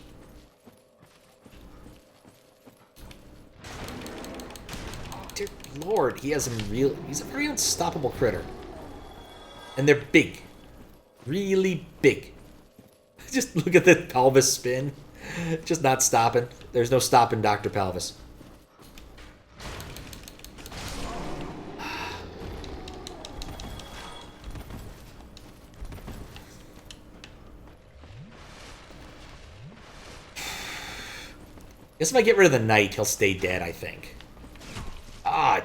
Dear Lord, he's a very unstoppable critter. And they're big. Really big. Just look at the pelvis spin. Just not stopping. There's no stopping Dr. Pelvis. Guess if I get rid of the knight, he'll stay dead, I think. Ah!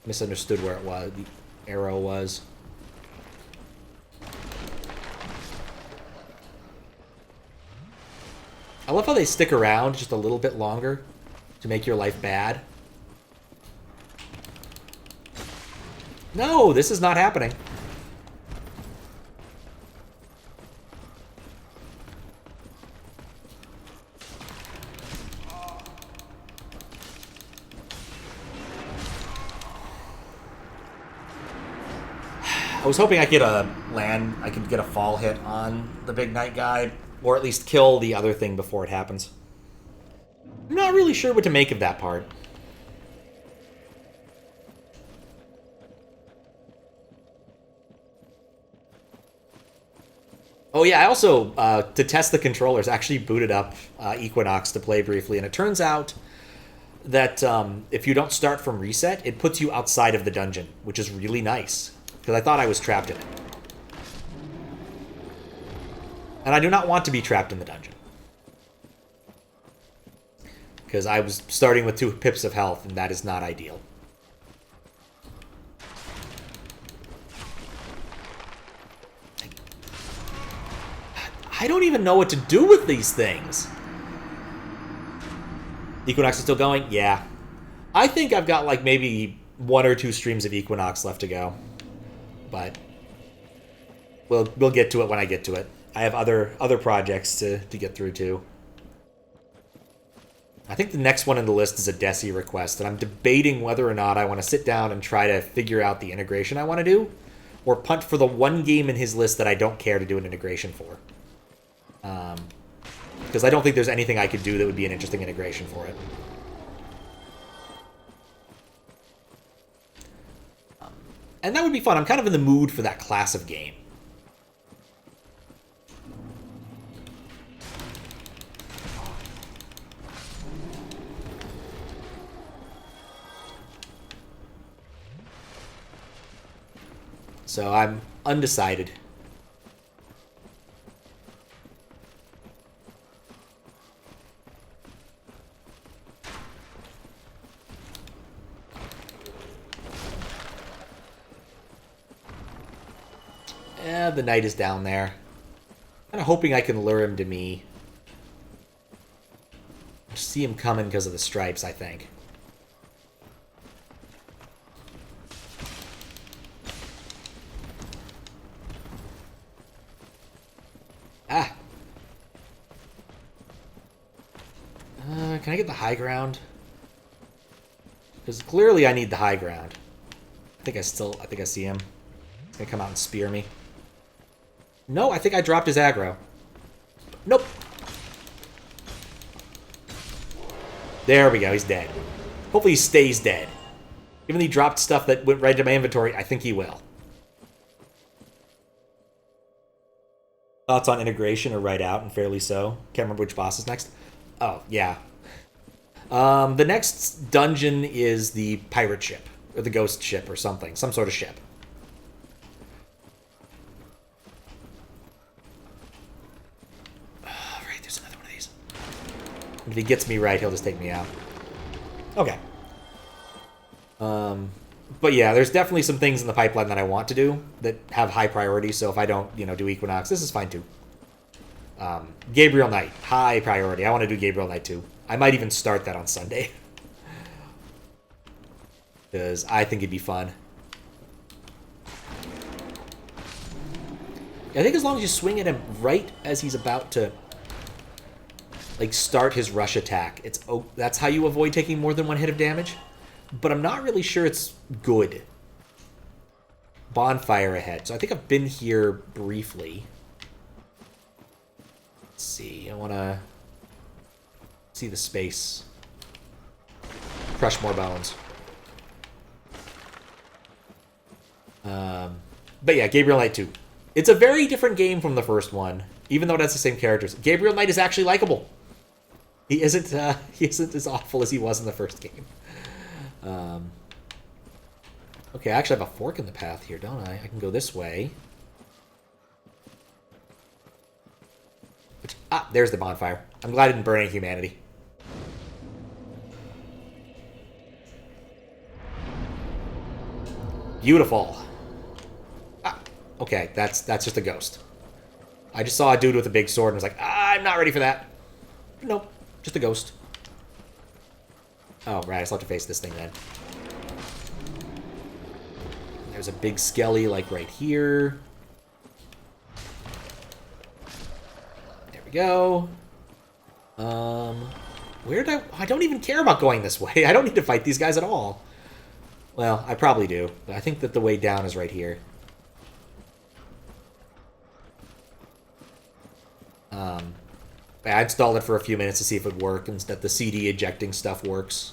Misunderstood where it was. The arrow was. I love how they stick around just a little bit longer to make your life bad. No, this is not happening. I was hoping I could I could get a fall hit on the big knight guy, or at least kill the other thing before it happens. I'm not really sure what to make of that part. Oh yeah, I also, to test the controllers, actually booted up Equinox to play briefly, and it turns out that if you don't start from reset, it puts you outside of the dungeon, which is really nice. Because I thought I was trapped in it. And I do not want to be trapped in the dungeon. Because I was starting with 2 pips of health, and that is not ideal. I don't even know what to do with these things. Equinox is still going? Yeah. I think I've got like maybe 1 or 2 streams of Equinox left to go. But we'll get to it when I get to it. I have other projects to get through too. I think the next one on the list is a Desi request, and I'm debating whether or not I want to sit down and try to figure out the integration I want to do, or punt for the one game in his list that I don't care to do an integration for. Because I don't think there's anything I could do that would be an interesting integration for it. And that would be fun. I'm kind of in the mood for that class of game. So I'm undecided. The knight is down there. Kind of hoping I can lure him to me. I see him coming because of the stripes, I think. Ah! Can I get the high ground? Because clearly I need the high ground. I think I see him. He's gonna come out and spear me. No, I think I dropped his aggro. Nope. There we go, he's dead. Hopefully he stays dead. Even though he dropped stuff that went right into my inventory, I think he will. Thoughts on integration are right out and fairly so. Can't remember which boss is next. Oh, yeah. The next dungeon is the pirate ship. Or the ghost ship or something. Some sort of ship. If he gets me right, he'll just take me out. Okay. But yeah, there's definitely some things in the pipeline that I want to do that have high priority, so if I don't, do Equinox, this is fine too. Gabriel Knight, high priority. I want to do Gabriel Knight too. I might even start that on Sunday. Because I think it'd be fun. I think as long as you swing at him right as he's about to start his rush attack, that's how you avoid taking more than one hit of damage. But I'm not really sure it's good. Bonfire ahead. So I think I've been here briefly. Let's see. I want to see the space. Crush more bones. But yeah, Gabriel Knight 2. It's a very different game from the first one, even though it has the same characters. Gabriel Knight is actually likable. He isn't as awful as he was in the first game. Okay, I actually have a fork in the path here, don't I? I can go this way. There's the bonfire. I'm glad I didn't burn any humanity. Beautiful. Okay, that's just a ghost. I just saw a dude with a big sword and was like, I'm not ready for that. Nope, just a ghost. Oh, right, I still have to face this thing then. There's a big skelly, right here. There we go. I don't even care about going this way. I don't need to fight these guys at all. Well, I probably do, but I think that the way down is right here. I installed it for a few minutes to see if it would work and that the CD ejecting stuff works.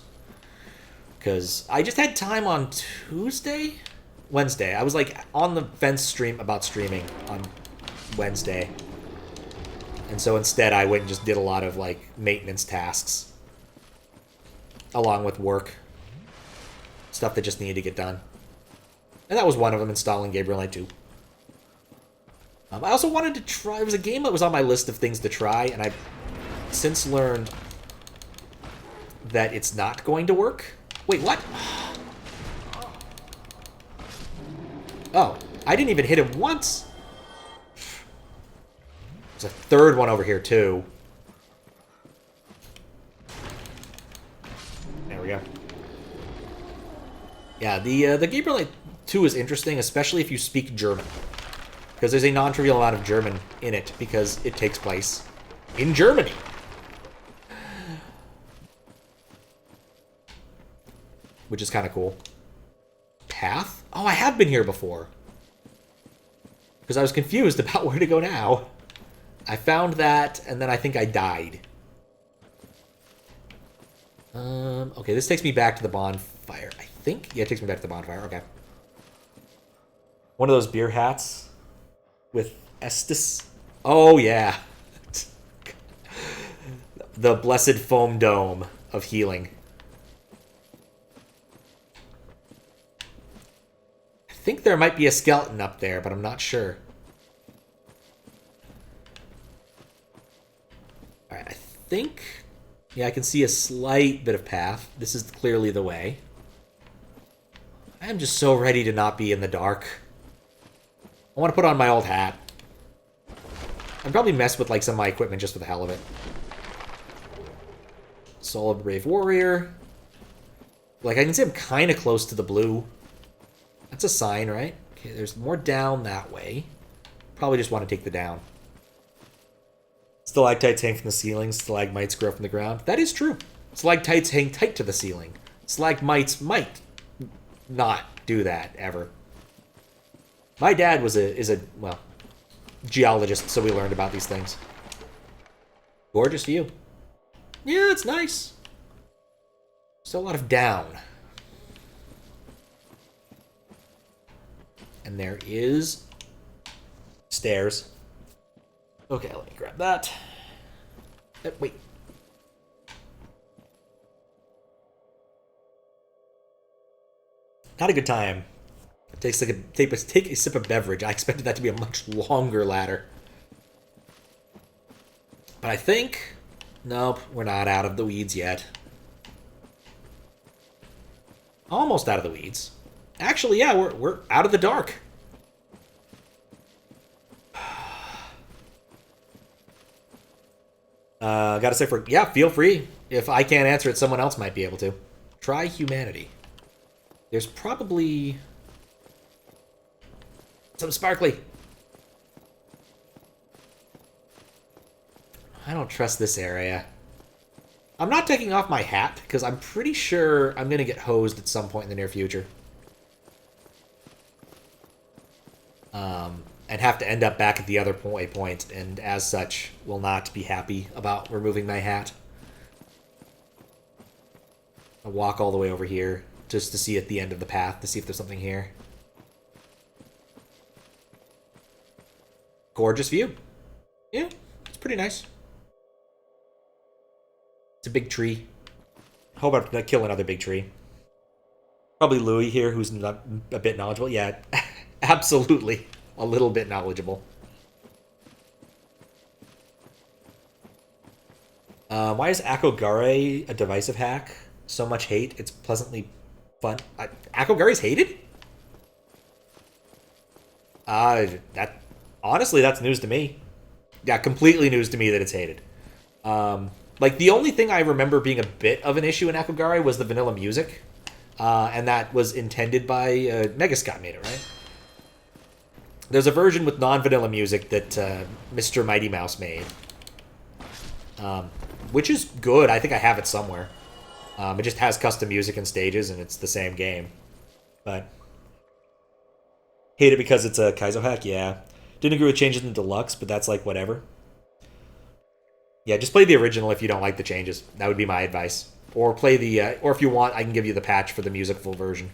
Because I just had time on Wednesday. I was on the fence stream about streaming on Wednesday. And so instead I went and just did a lot of maintenance tasks. Along with work. Stuff that just needed to get done. And that was one of them, installing Gabriel Knight 2. I also wanted to try... It was a game that was on my list of things to try, and I've since learned that it's not going to work. Wait, what? Oh, I didn't even hit him once. There's a third one over here, too. There we go. Yeah, the Gabriel Knight 2 is interesting, especially if you speak German. Because there's a non-trivial amount of German in it, because it takes place in Germany. Which is kind of cool. Path? Oh, I have been here before. Because I was confused about where to go now. I found that, and then I think I died. Okay, this takes me back to the bonfire, I think. Yeah, it takes me back to the bonfire, okay. One of those beer hats with Estus. Oh, yeah. The blessed foam dome of healing. I think there might be a skeleton up there, but I'm not sure. Alright, I think... Yeah, I can see a slight bit of path. This is clearly the way. I'm just so ready to not be in the dark. I want to put on my old hat. I'd probably mess with like some of my equipment just for the hell of it. Solid Brave Warrior. Like, I can see I'm kind of close to the blue. That's a sign, right? Okay, there's more down that way. Probably just want to take the down. Stalactites hang from the ceiling. Stalagmites grow from the ground. That is true. Stalactites hang tight to the ceiling. Stalagmites might not do that, ever. My dad is a, well, geologist, so we learned about these things. Gorgeous view. Yeah, it's nice. Still a lot of down. And there is stairs. Okay, let me grab that. Wait. Not a good time. Take a sip of beverage. I expected that to be a much longer ladder. But I think... Nope, we're not out of the weeds yet. Almost out of the weeds. Actually, yeah, we're out of the dark. Gotta say yeah, feel free. If I can't answer it, someone else might be able to. Try humanity. There's probably some sparkly. I don't trust this area. I'm not taking off my hat, because I'm pretty sure I'm going to get hosed at some point in the near future. And have to end up back at the other point, and as such, will not be happy about removing my hat. I'll walk all the way over here, just to see at the end of the path, to see if there's something here. Gorgeous view. Yeah, it's pretty nice. It's a big tree. How about I kill another big tree? Probably Louis here, who's not a bit knowledgeable. Yeah, absolutely. A little bit knowledgeable. Why is Akogare a divisive hack? So much hate, it's pleasantly fun. Akogare's hated? Honestly, that's news to me. Yeah, completely news to me that it's hated. Like, the only thing I remember being a bit of an issue in Akogare was the vanilla music. And that was intended by... Megascott made it, right? There's a version with non-vanilla music that Mr. Mighty Mouse made. Which is good. I think I have it somewhere. It just has custom music and stages, and it's the same game. But... hate it because it's a Kaizo hack? Yeah. Didn't agree with changes in the deluxe, but that's like whatever. Yeah, just play the original if you don't like the changes. That would be my advice. Or play the... or if you want, I can give you the patch for the musical version.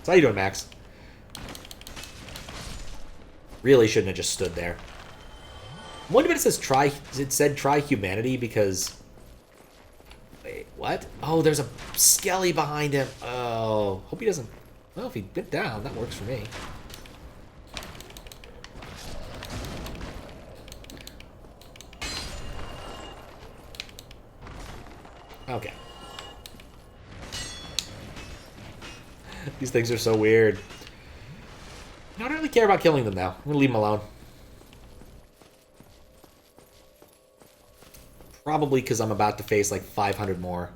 So how you doing, Max? Really shouldn't have just stood there. I wonder if it says try... It said try humanity because... Wait, what? Oh, there's a skelly behind him. Oh, hope he doesn't... Well, if he bit down, that works for me. Okay. These things are so weird. I don't really care about killing them now. I'm gonna leave them alone. Probably because I'm about to face like 500 more.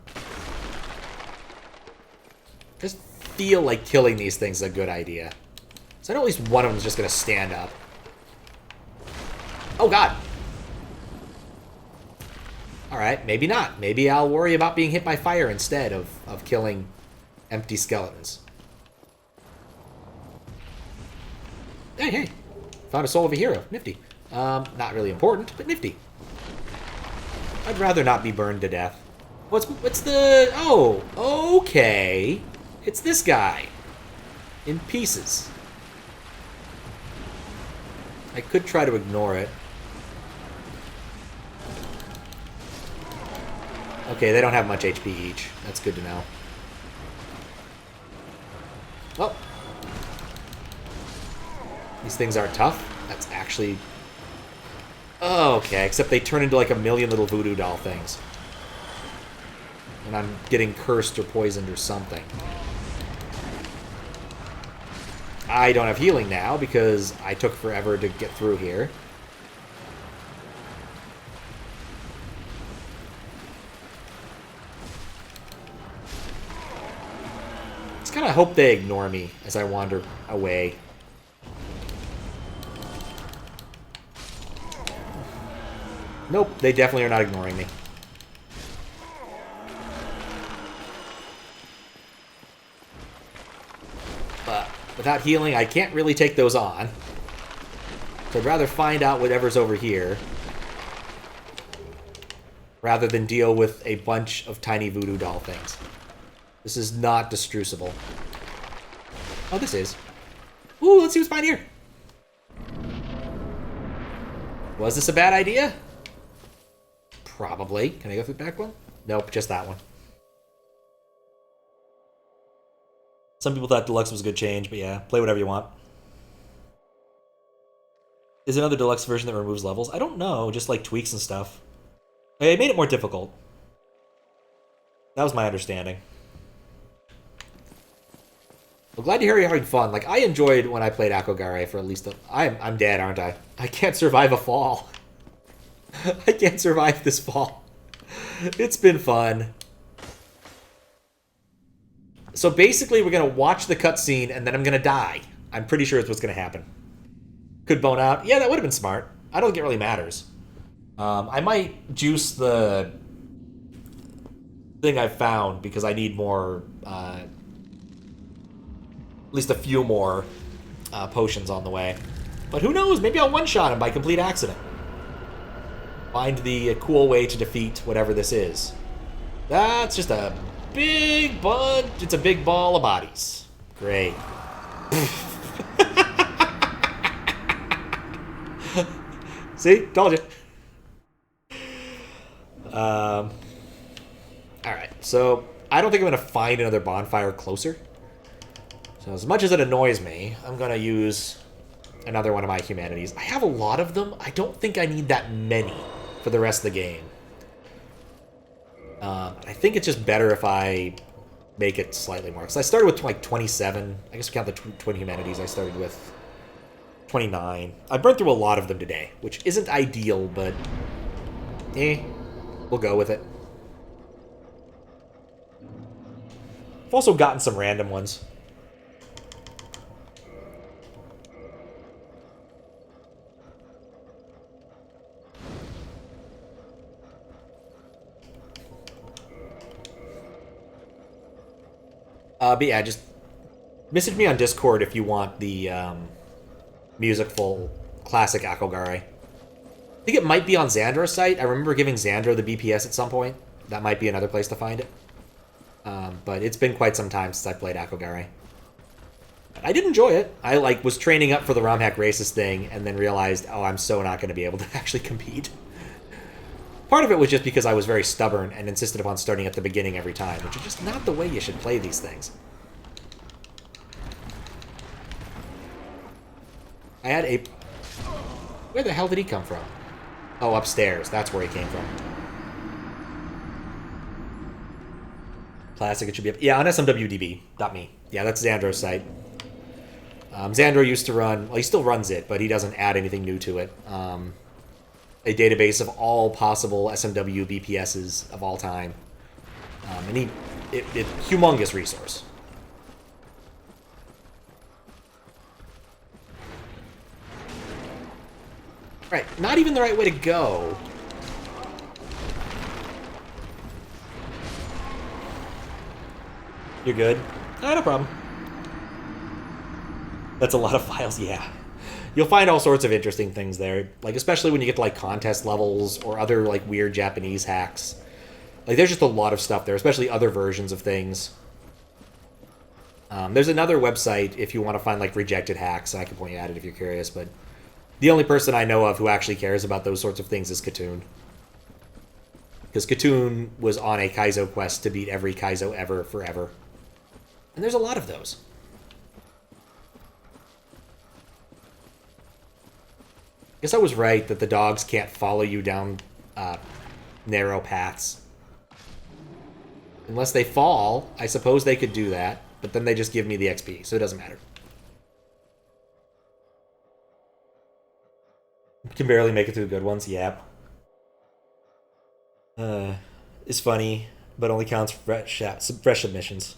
Just feel like killing these things is a good idea. So I know at least one of them is just gonna stand up. Oh god! Alright, maybe not. Maybe I'll worry about being hit by fire instead of killing empty skeletons. Hey! Found a soul of a hero. Nifty. Not really important, but nifty. I'd rather not be burned to death. What's the... Oh, okay. It's this guy. In pieces. I could try to ignore it. Okay, they don't have much HP each. That's good to know. Oh. These things aren't tough. That's actually... Oh, okay, except they turn into like a million little voodoo doll things. And I'm getting cursed or poisoned or something. I don't have healing now because I took forever to get through here. Just kind of hope they ignore me as I wander away. Nope, they definitely are not ignoring me. But without healing, I can't really take those on. So I'd rather find out whatever's over here rather than deal with a bunch of tiny voodoo doll things. This is not destrucible. Oh, this is. Ooh, let's see what's behind here. Was this a bad idea? Probably. Can I go through the back one? Nope, just that one. Some people thought Deluxe was a good change, but yeah, play whatever you want. Is there another Deluxe version that removes levels? I don't know, just like tweaks and stuff. It made it more difficult. That was my understanding. I'm glad to hear you're having fun. Like, I enjoyed when I played Akogare for at least I'm dead, aren't I? I can't survive a fall. I can't survive this fall. It's been fun. So basically, we're going to watch the cutscene, and then I'm going to die. I'm pretty sure it's what's going to happen. Could bone out. Yeah, that would have been smart. I don't think it really matters. I might juice the thing I found, because I need more... at least a few more potions on the way. But who knows? Maybe I'll one-shot him by complete accident. Find the cool way to defeat whatever this is. That's just a big bunch. It's a big ball of bodies. Great. See? Told you. Alright, so I don't think I'm going to find another bonfire closer. So as much as it annoys me, I'm going to use another one of my humanities. I have a lot of them. I don't think I need that many for the rest of the game. I think it's just better if I make it slightly more. Because I started with like 27. I guess count the twin humanities. I started with 29. I burned through a lot of them today, which isn't ideal, but we'll go with it. I've also gotten some random ones. But yeah, just message me on Discord if you want the musicful classic Akogare. I think it might be on Xandro's site. I remember giving Xandro the BPS at some point. That might be another place to find it. But it's been quite some time since I played Akogare. I did enjoy it. I was training up for the ROM hack races thing and then realized, oh, I'm so not going to be able to actually compete. Part of it was just because I was very stubborn and insisted upon starting at the beginning every time, which is just not the way you should play these things. I had a... Where the hell did he come from? Oh, upstairs. That's where he came from. Classic, it should be up... Yeah, on smwdb.me. Yeah, that's Xandro's site. Xandro used to run... Well, he still runs it, but he doesn't add anything new to it. A database of all possible SMW BPSs of all time. And humongous resource. Right, not even the right way to go. You're good? No problem. That's a lot of files, yeah. You'll find all sorts of interesting things there, especially when you get to contest levels or other weird Japanese hacks. There's just a lot of stuff there, especially other versions of things. There's another website if you want to find rejected hacks, and I can point you at it if you're curious, but the only person I know of who actually cares about those sorts of things is Katoon. Because Katoon was on a Kaizo quest to beat every Kaizo ever, forever. And there's a lot of those. Guess I was right that the dogs can't follow you down narrow paths. Unless they fall, I suppose they could do that, but then they just give me the XP, so it doesn't matter. Can barely make it through the good ones, yep. It's funny, but only counts for fresh submissions.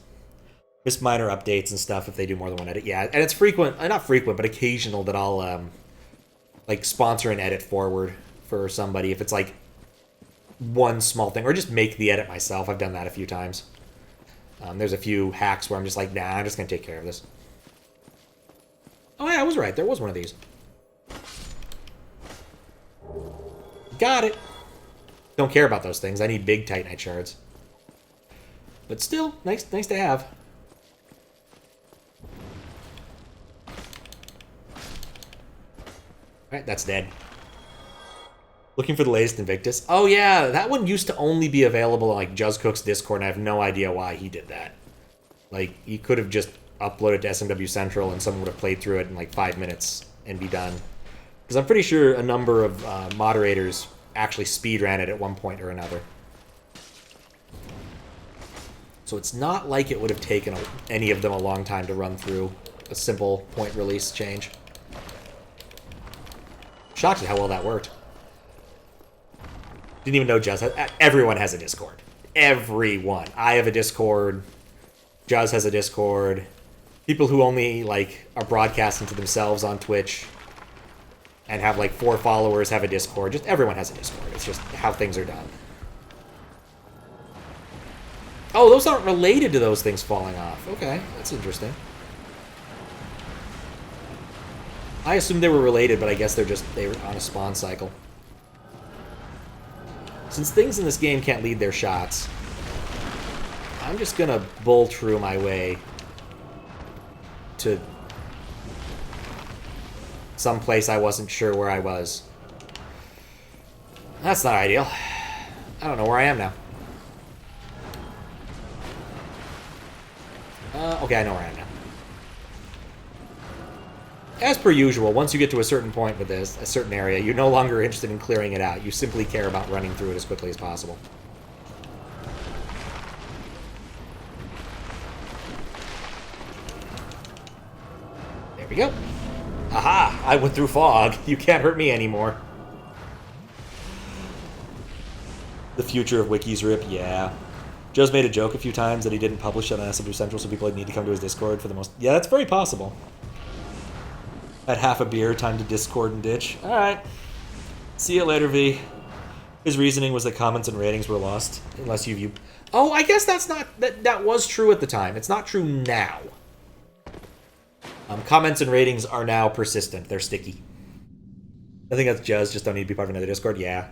Just minor updates and stuff if they do more than one edit. Yeah, and it's frequent, not frequent, but occasional that I'll like sponsor an edit forward for somebody if it's like one small thing, or just make the edit myself. I've done that a few times. There's a few hacks where I'm just like, nah, I'm just gonna take care of this. Oh yeah, I was right. There was one of these. Got it. Don't care about those things. I need big Titanite shards. But still, nice to have. Alright, that's dead. Looking for the latest Invictus. Oh yeah, that one used to only be available on like Juzzcook's Discord, and I have no idea why he did that. Like, he could have just uploaded to SMW Central and someone would have played through it in like 5 minutes and be done. Because I'm pretty sure a number of moderators actually speedran it at one point or another. So it's not like it would have taken any of them a long time to run through a simple point release change. Shocked at how well that worked. Didn't even know Juzz has... Everyone has a Discord. Everyone. I have a Discord. Juzz has a Discord. People who only, like, are broadcasting to themselves on Twitch and have, like, 4 followers have a Discord. Just everyone has a Discord. It's just how things are done. Oh, those aren't related to those things falling off. Okay, that's interesting. I assumed they were related, but I guess they were on a spawn cycle. Since things in this game can't lead their shots, I'm just gonna bull through my way to some place I wasn't sure where I was. That's not ideal. I don't know where I am now. Okay, I know where I am now. As per usual, once you get to a certain point with this, a certain area, you're no longer interested in clearing it out. You simply care about running through it as quickly as possible. There we go. Aha! I went through fog. You can't hurt me anymore. The future of Wiki's Rip, yeah. Joe's made a joke a few times that he didn't publish it on SMW Central, so people need to come to his Discord for the most... Yeah, that's very possible. At half a beer, time to Discord and ditch. Alright. See you later, V. His reasoning was that comments and ratings were lost, unless you... Oh, I guess that's not... That was true at the time. It's not true now. Comments and ratings are now persistent. They're sticky. I think that's just don't need to be part of another Discord. Yeah.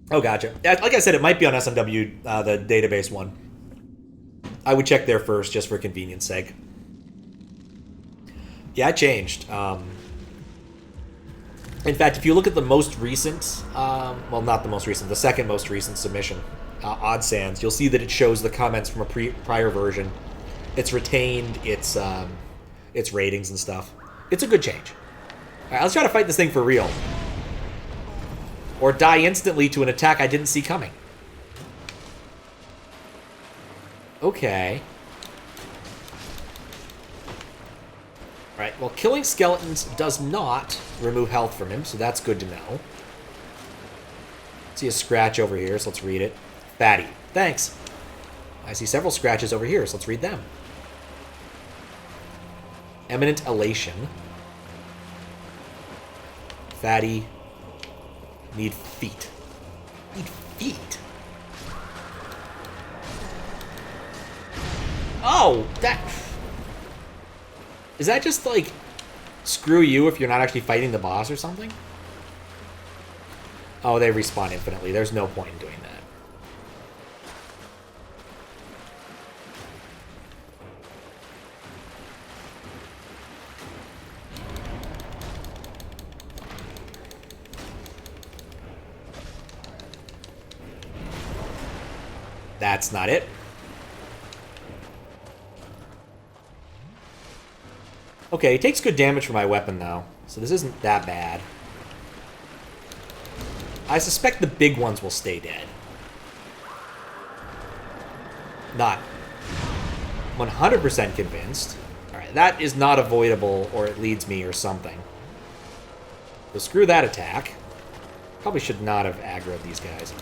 Oh, gotcha. Like I said, it might be on SMW, the database one. I would check there first, just for convenience sake. Yeah, it changed. In fact, if you look at the most recent, well, not the most recent, the second most recent submission, Odd Sands, you'll see that it shows the comments from a prior version. It's retained its ratings and stuff. It's a good change. All right, let's try to fight this thing for real. Or die instantly to an attack I didn't see coming. Okay. Alright, well, killing skeletons does not remove health from him, so that's good to know. See a scratch over here, so let's read it. Fatty. Thanks. I see several scratches over here, so let's read them. Eminent Elation. Fatty. Need feet. Need feet? Oh, that... Is that just, like, screw you if you're not actually fighting the boss or something? Oh, they respawn infinitely. There's no point in doing that. That's not it. Okay, it takes good damage for my weapon, though. So this isn't that bad. I suspect the big ones will stay dead. Not 100% convinced. Alright, that is not avoidable, or it leads me or something. So screw that attack. Probably should not have aggroed these guys.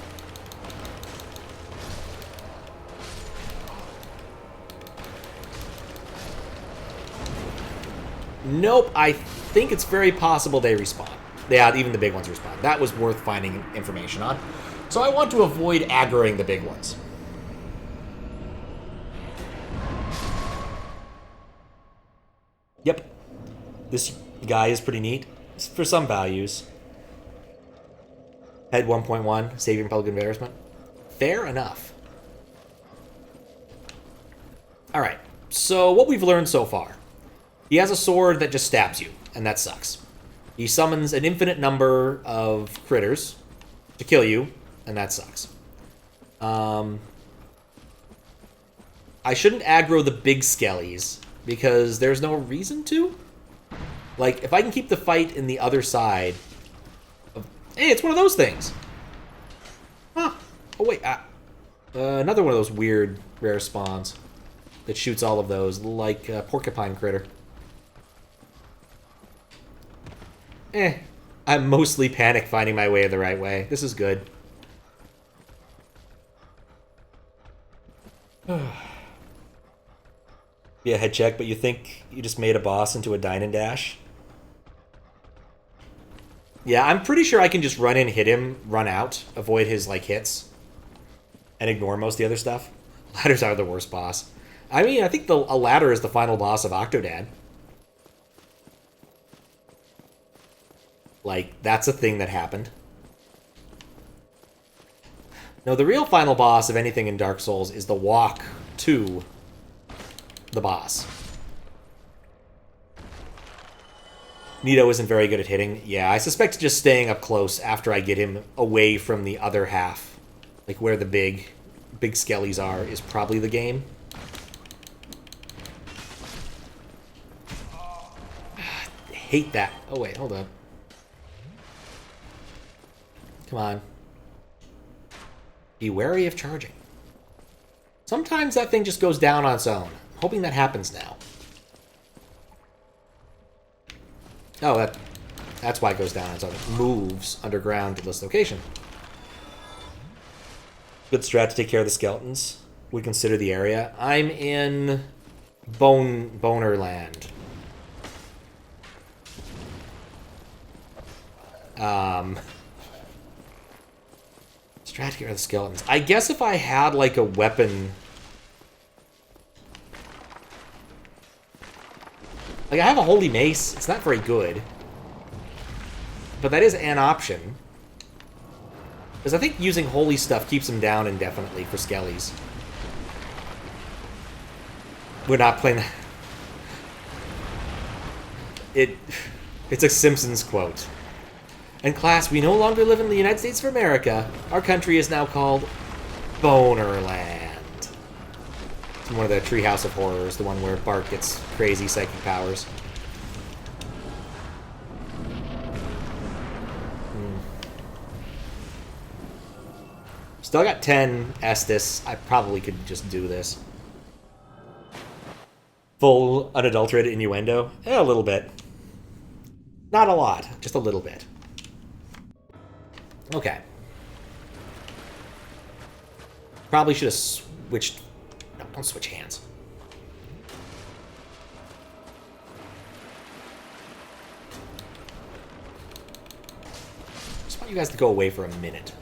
Nope, I think it's very possible they respawn. Yeah, even the big ones respawn. That was worth finding information on. So I want to avoid aggroing the big ones. Yep. This guy is pretty neat. For some values. Head 1.1, saving public embarrassment. Fair enough. Alright, so what we've learned so far. He has a sword that just stabs you, and that sucks. He summons an infinite number of critters to kill you, and that sucks. I shouldn't aggro the big skellies, because there's no reason to. Like, if I can keep the fight in the other side... Hey, it's one of those things! Huh. Oh, wait. Another one of those weird, rare spawns that shoots all of those, like a porcupine critter. I'm mostly panic finding my way the right way. This is good. Be a head check, but you think you just made a boss into a dine and dash? Yeah, I'm pretty sure I can just run in, hit him, run out, avoid his, like, hits, and ignore most of the other stuff. Ladders are the worst boss. I mean, I think a ladder is the final boss of Octodad. Like, that's a thing that happened. No, the real final boss of anything in Dark Souls is the walk to the boss. Nito isn't very good at hitting. Yeah, I suspect just staying up close after I get him away from the other half, like where the big skellies are, is probably the game. I hate that. Oh, wait, hold up. Come on. Be wary of charging. Sometimes that thing just goes down on its own. I'm hoping that happens now. Oh, that's why it goes down on its own. It moves underground to this location. Good strat to take care of the skeletons. We consider the area. I'm in Boner Land. Strat to get rid of the skeletons. I guess if I had, like, a weapon... Like, I have a holy mace. It's not very good. But that is an option. Because I think using holy stuff keeps them down indefinitely for skellies. We're not playing that. It's a Simpsons quote. In class, we no longer live in the United States of America. Our country is now called Bonerland. It's one of the Treehouse of Horrors, the one where Bart gets crazy psychic powers. Still got 10 Estus. I probably could just do this. Full unadulterated innuendo? A little bit. Not a lot, just a little bit. Okay. Probably should have switched... No, don't switch hands. Just want you guys to go away for a minute.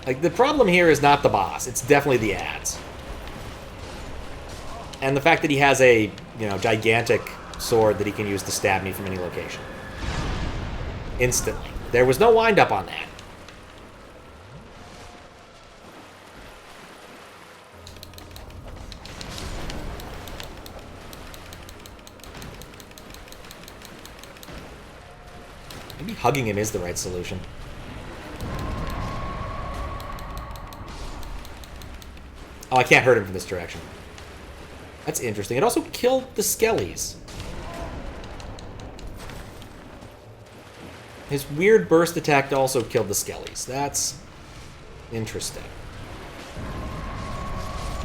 Like, the problem here is not the boss. It's definitely the ads. And the fact that he has a, gigantic sword that he can use to stab me from any location. Instantly. There was no wind-up on that. Maybe hugging him is the right solution. Oh, I can't hurt him from this direction. That's interesting. It also killed the Skellies. His weird burst attack also killed the Skellies. That's interesting.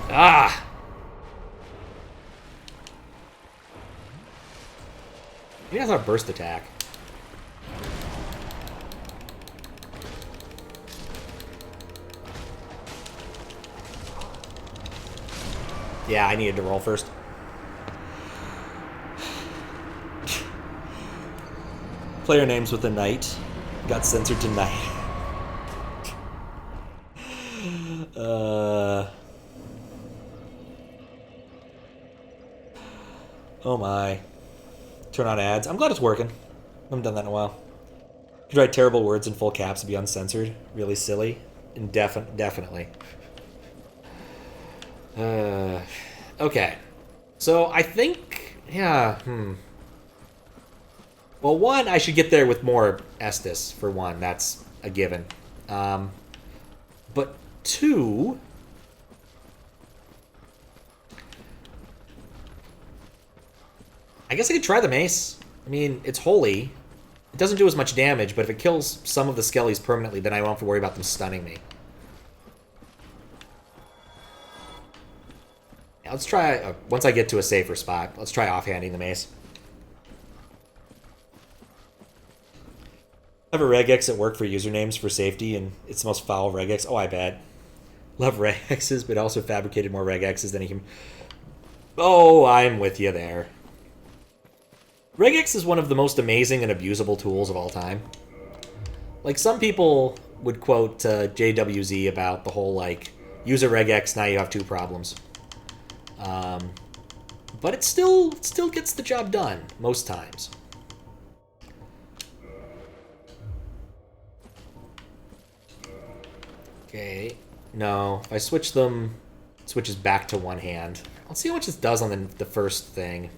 Ah! He has a burst attack. Yeah, I needed to roll first. Player names with a knight. Got censored to knight. Oh my. Turn on ads. I'm glad it's working. I haven't done that in a while. You could write terrible words in full caps and be uncensored. Really silly. Definitely. Okay. So I think, yeah, Well, one, I should get there with more Estus, for one. That's a given. But two, I guess I could try the mace. I mean, it's holy. It doesn't do as much damage, but if it kills some of the Skellies permanently, then I won't have to worry about them stunning me. Let's try, once I get to a safer spot, let's try offhanding the mace. I have a regex at work for usernames for safety, and it's the most foul regex. Oh, I bet. Love regexes, but also fabricated more regexes than he can... Oh, I'm with you there. Regex is one of the most amazing and abusable tools of all time. Like, some people would quote JWZ about the whole, like, use a regex, now you have two problems. But it still gets the job done, most times. Okay, no, if I switch them, it switches back to one hand. Let's see how much this does on the first thing.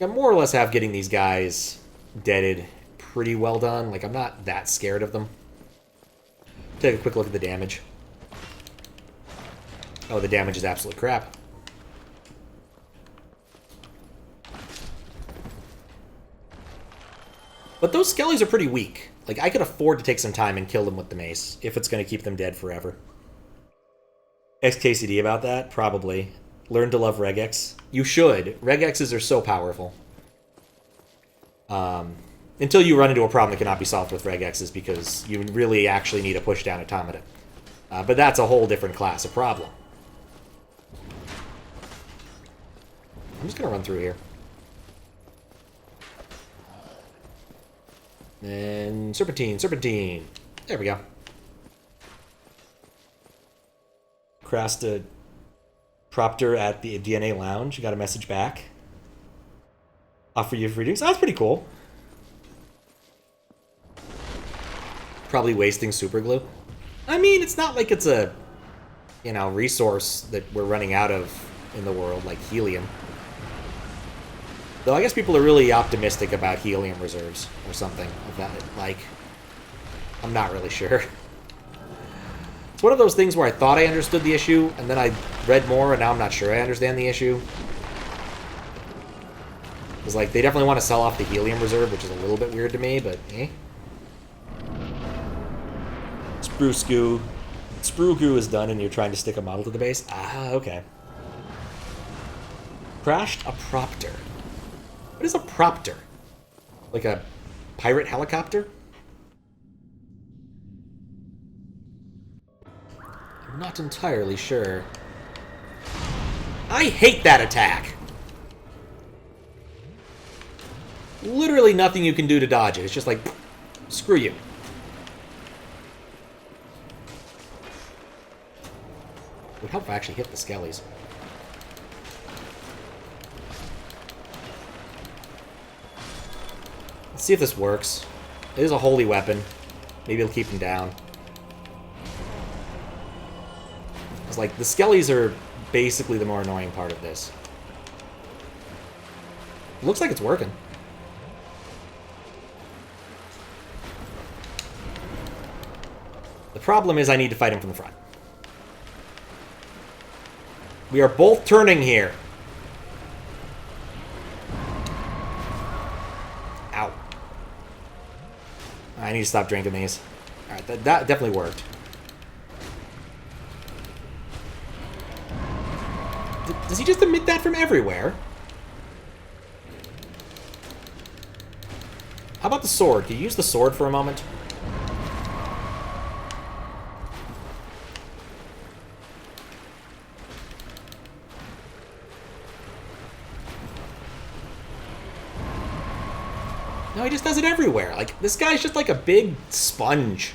I more or less have getting these guys deaded pretty well done. Like, I'm not that scared of them. Take a quick look at the damage. Oh, the damage is absolute crap. But those Skellies are pretty weak. Like, I could afford to take some time and kill them with the mace, if it's going to keep them dead forever. XKCD about that? Probably. Learn to love regex. You should. Regexes are so powerful. Until you run into a problem that cannot be solved with regexes, because you really actually need a push-down automaton. But that's a whole different class of problem. I'm just going to run through here. And serpentine, serpentine. There we go. Crossed a propter at the DNA lounge. Got a message back. Offer you free drinks. Oh, that's pretty cool. Probably wasting super glue. I mean, it's not like it's a, you know, resource that we're running out of in the world, like helium. Though I guess people are really optimistic about helium reserves or something of that. Like, I'm not really sure. It's one of those things where I thought I understood the issue, and then I read more, and now I'm not sure I understand the issue. It's like, they definitely want to sell off the helium reserve, which is a little bit weird to me, but eh. Sprue goo is done, and you're trying to stick a model to the base? Ah, okay. Crashed a propter. What is a propter? Like a pirate helicopter? I'm not entirely sure. I hate that attack! Literally nothing you can do to dodge it. It's just like, screw you. It would help if I actually hit the Skellies. Let's see if this works. It is a holy weapon. Maybe it'll keep him down. It's like, the Skellies are basically the more annoying part of this. It looks like it's working. The problem is I need to fight him from the front. We are both turning here. Ow. I need to stop drinking these. Alright, that definitely worked. Does he just emit that from everywhere? How about the sword? Can you use the sword for a moment? No, he just does it everywhere. Like, this guy's just like a big sponge.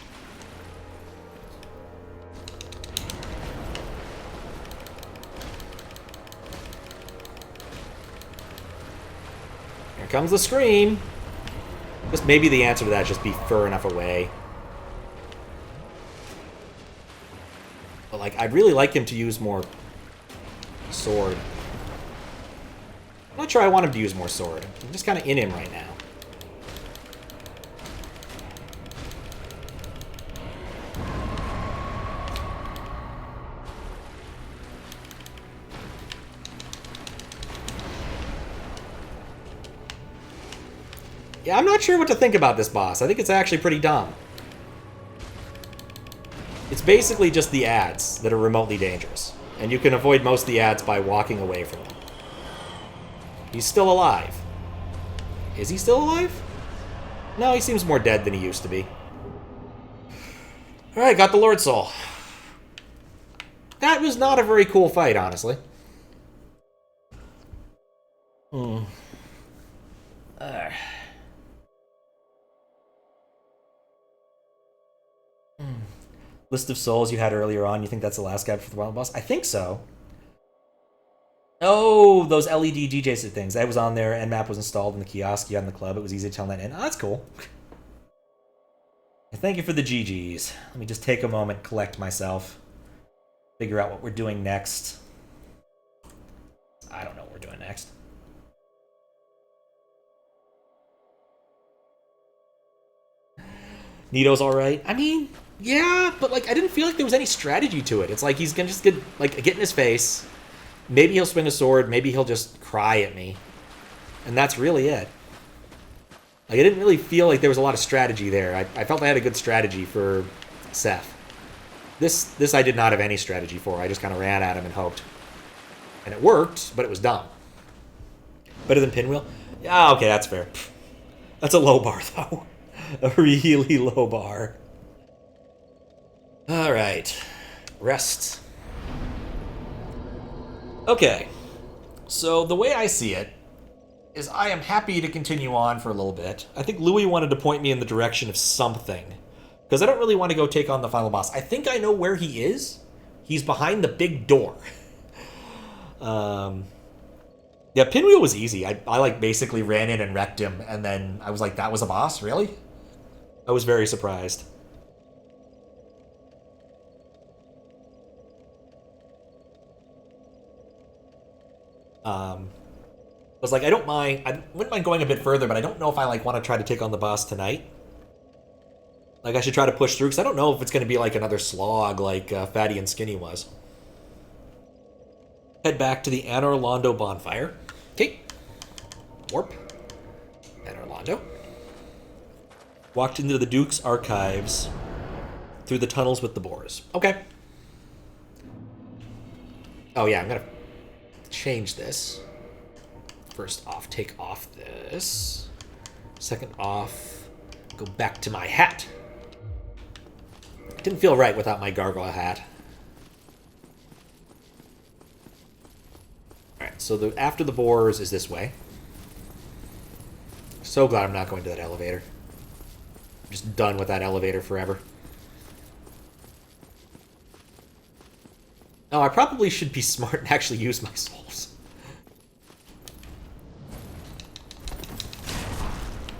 Here comes the scream. Just maybe the answer to that is just be fur enough away. But, like, I'd really like him to use more sword. I'm not sure I want him to use more sword. I'm just kind of in him right now. Yeah, I'm not sure what to think about this boss. I think it's actually pretty dumb. It's basically just the ads that are remotely dangerous. And you can avoid most of the ads by walking away from them. He's still alive. Is he still alive? No, he seems more dead than he used to be. Alright, got the Lord Soul. That was not a very cool fight, honestly. List of souls you had earlier on, you think that's the last guy for the wild boss? I think so. Oh, those LED DJ things. That was on there. Nmap was installed in the kiosk you had in the club. It was easy to tell that in. Oh, that's cool. Thank you for the GGs. Let me just take a moment, collect myself. Figure out what we're doing next. I don't know what we're doing next. Nito's alright. I mean, yeah, but like I didn't feel like there was any strategy to it. It's like he's gonna just get in his face. Maybe he'll swing a sword, maybe he'll just cry at me. And that's really it. Like, I didn't really feel like there was a lot of strategy there. I felt I had a good strategy for Seath. This I did not have any strategy for. I just kind of ran at him and hoped. And it worked, but it was dumb. Better than Pinwheel? Yeah, okay, that's fair. That's a low bar, though. A really low bar. Alright. Rest. Okay, so the way I see it is I am happy to continue on for a little bit. I think Louis wanted to point me in the direction of something, because I don't really want to go take on the final boss. I think I know where he is. He's behind the big door. Yeah, Pinwheel was easy. I like basically ran in and wrecked him, and then I was like, that was a boss? Really? I was very surprised. I was like, I wouldn't mind going a bit further, but I don't know if I like want to try to take on the boss tonight. Like, I should try to push through, because I don't know if it's going to be like another slog like Fatty and Skinny was. Head back to the Anor Londo bonfire. Okay. Warp. Anor Londo. Walked into the Duke's archives through the tunnels with the boars. Okay. Oh yeah, I'm going to change this. First off, take off this. Second off, go back to my hat. It didn't feel right without my gargoyle hat. Alright, so after the boars is this way. So glad I'm not going to that elevator. I'm just done with that elevator forever. Oh, I probably should be smart and actually use my souls.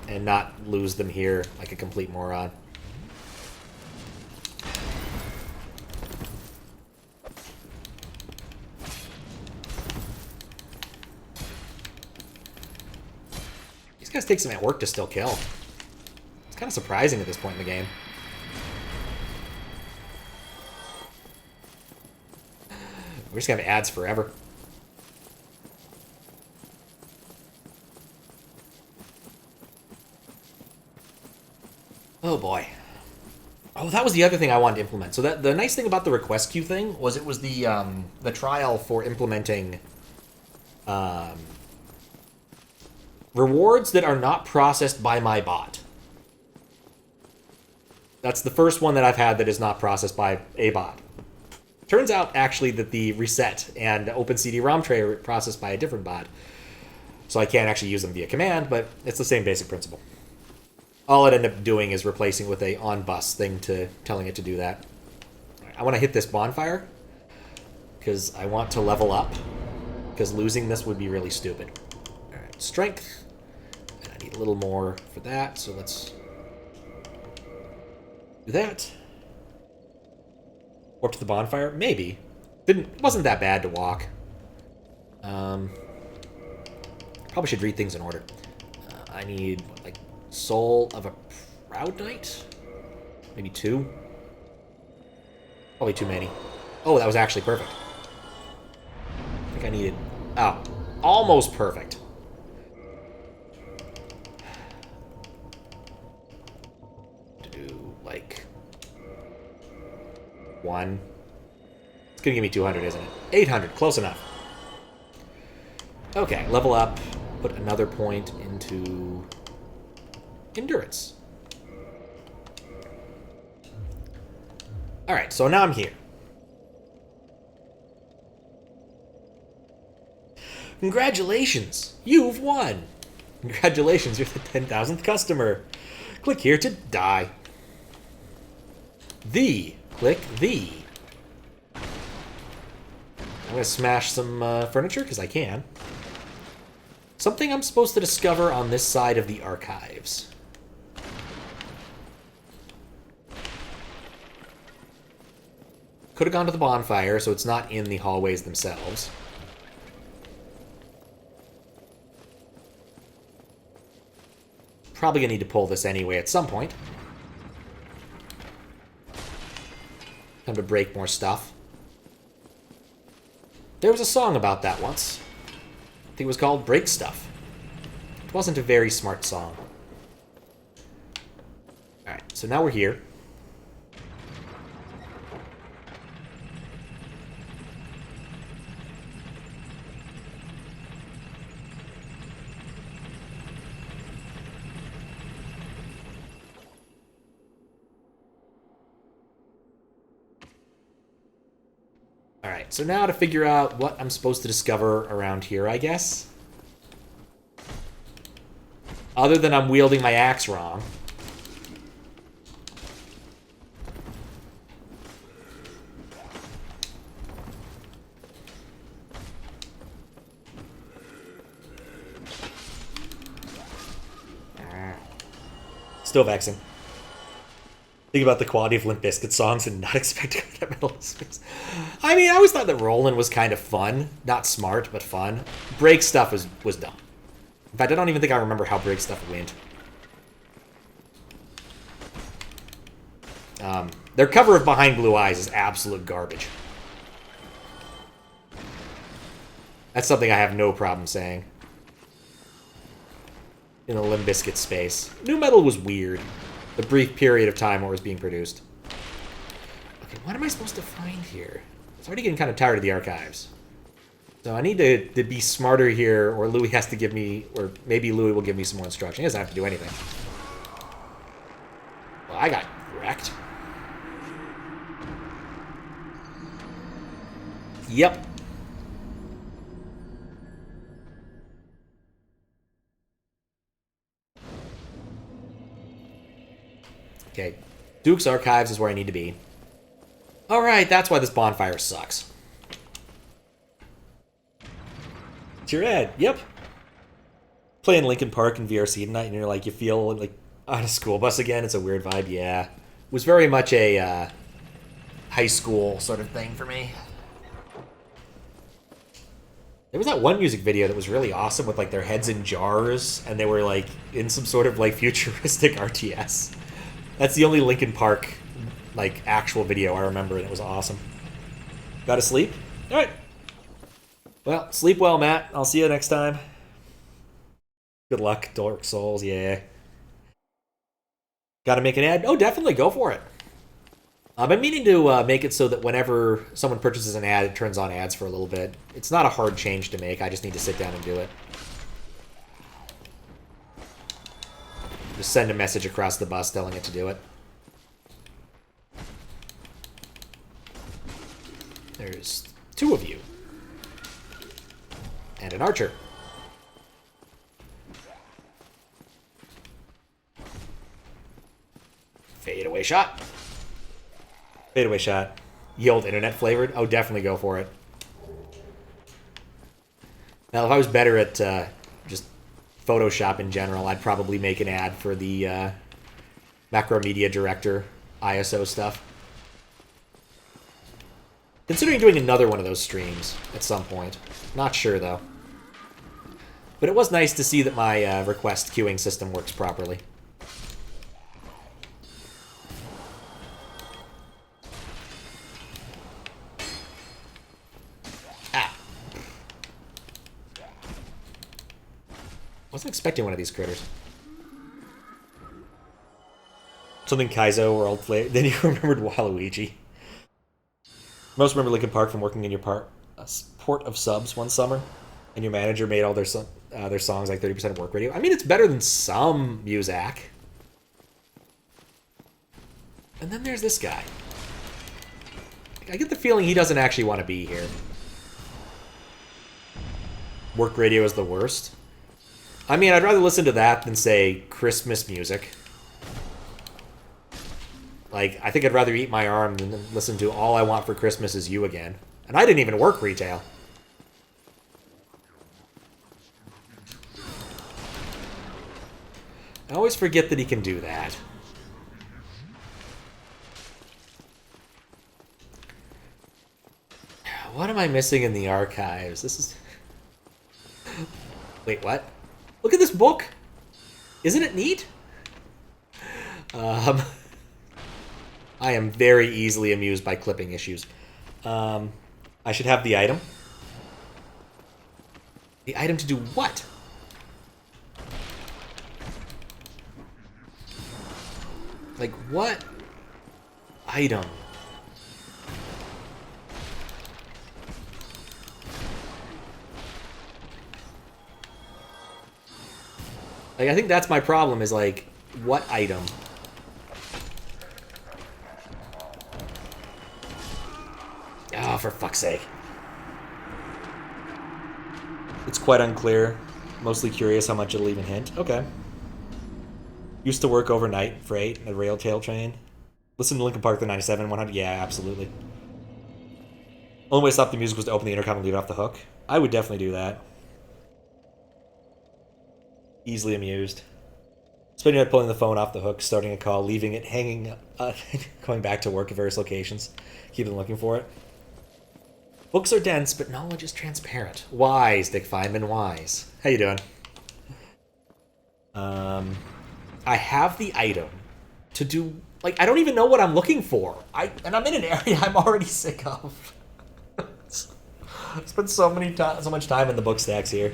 And not lose them here like a complete moron. These guys take some work to still kill. It's kind of surprising at this point in the game. We're just gonna have ads forever. Oh boy. Oh, that was the other thing I wanted to implement. So that the nice thing about the request queue thing was it was the trial for implementing rewards that are not processed by my bot. That's the first one that I've had that is not processed by a bot. Turns out, actually, that the reset and OpenCD-ROM tray are processed by a different bot. So I can't actually use them via command, but it's the same basic principle. All it ended up doing is replacing with a on-bus thing to telling it to do that. Right, I want to hit this bonfire because I want to level up, because losing this would be really stupid. All right, strength. And I need a little more for that, so let's do that. Or up to the bonfire? Maybe. Wasn't that bad to walk. Probably should read things in order. I need, like, Soul of a Proud Knight? Maybe 2? Probably too many. Oh, that was actually perfect. I think I needed... Oh, almost perfect. To do, like... 1. It's gonna give me 200, isn't it? 800, close enough. Okay, level up. Put another point into... endurance. Alright, so now I'm here. Congratulations! You've won! Congratulations, you're the 10,000th customer. Click here to die. Click the. I'm gonna smash some furniture, because I can. Something I'm supposed to discover on this side of the archives. Could have gone to the bonfire, so it's not in the hallways themselves. Probably gonna need to pull this anyway at some point. Time to break more stuff. There was a song about that once. I think it was called Break Stuff. It wasn't a very smart song. Alright, so now we're here. Alright, so now to figure out what I'm supposed to discover around here, I guess. Other than I'm wielding my axe wrong. Still vexing. Think about the quality of Limp Bizkit songs and not expect to go to that metal space. I mean, I always thought that Rollin' was kind of fun. Not smart, but fun. Break Stuff was dumb. In fact, I don't even think I remember how Break Stuff went. Their cover of Behind Blue Eyes is absolute garbage. That's something I have no problem saying. In the Limp Bizkit space. New metal was weird. The brief period of time where it was being produced. Okay, what am I supposed to find here? It's already getting kind of tired of the archives. So I need to be smarter here, or Louis has to give me, or maybe Louis will give me some more instruction. He doesn't have to do anything. Well, I got wrecked. Yep. Okay, Duke's Archives is where I need to be. Alright, that's why this bonfire sucks. It's your head, yep. Playing Linkin Park in VRC tonight, and you're like, you feel like on a school bus again. It's a weird vibe, yeah. It was very much a high school sort of thing for me. There was that one music video that was really awesome with like their heads in jars, and they were like in some sort of like futuristic RTS. That's the only Linkin Park, like, actual video I remember, and it was awesome. Gotta sleep? Alright. Well, sleep well, Matt. I'll see you next time. Good luck, Dark Souls. Yeah. Got to make an ad? Oh, definitely. Go for it. I've been meaning to make it so that whenever someone purchases an ad, it turns on ads for a little bit. It's not a hard change to make. I just need to sit down and do it. Just send a message across the bus telling it to do it. There's 2 of you. And an archer. Fade away shot. Fade away shot. Yield internet flavored? Oh, definitely go for it. Now, if I was better at just Photoshop in general, I'd probably make an ad for the Macromedia Director ISO stuff. Considering doing another one of those streams at some point. Not sure, though. But it was nice to see that my request queuing system works properly. Wasn't expecting one of these critters. Something Kaizo or old flavor. Then you remembered Waluigi. Most remember Linkin Park from working in your port of subs one summer, and your manager made all their songs like 30% of work radio. I mean, it's better than some Muzak. And then there's this guy. I get the feeling he doesn't actually want to be here. Work radio is the worst. I mean, I'd rather listen to that than, say, Christmas music. Like, I think I'd rather eat my arm than listen to All I Want for Christmas Is You Again. And I didn't even work retail. I always forget that he can do that. What am I missing in the archives? This is... Wait, what? Look at this book! Isn't it neat? I am very easily amused by clipping issues. I should have the item. The item to do what? Like, what item? Like, I think that's my problem, is, like, what item? Oh, for fuck's sake. It's quite unclear. Mostly curious how much it'll even hint. Okay. Used to work overnight freight at rail tail train. Listen to Linkin Park, the 97, 100. Yeah, absolutely. Only way to stop the music was to open the intercom and leave it off the hook. I would definitely do that. Easily amused. Spending night pulling the phone off the hook, starting a call, leaving it hanging, going back to work at various locations, keeping looking for it. Books are dense, but knowledge is transparent. Wise, Dick Feynman, wise. How you doing? I have the item to do... Like, I don't even know what I'm looking for. And I'm in an area I'm already sick of. I spent so much time in the book stacks here.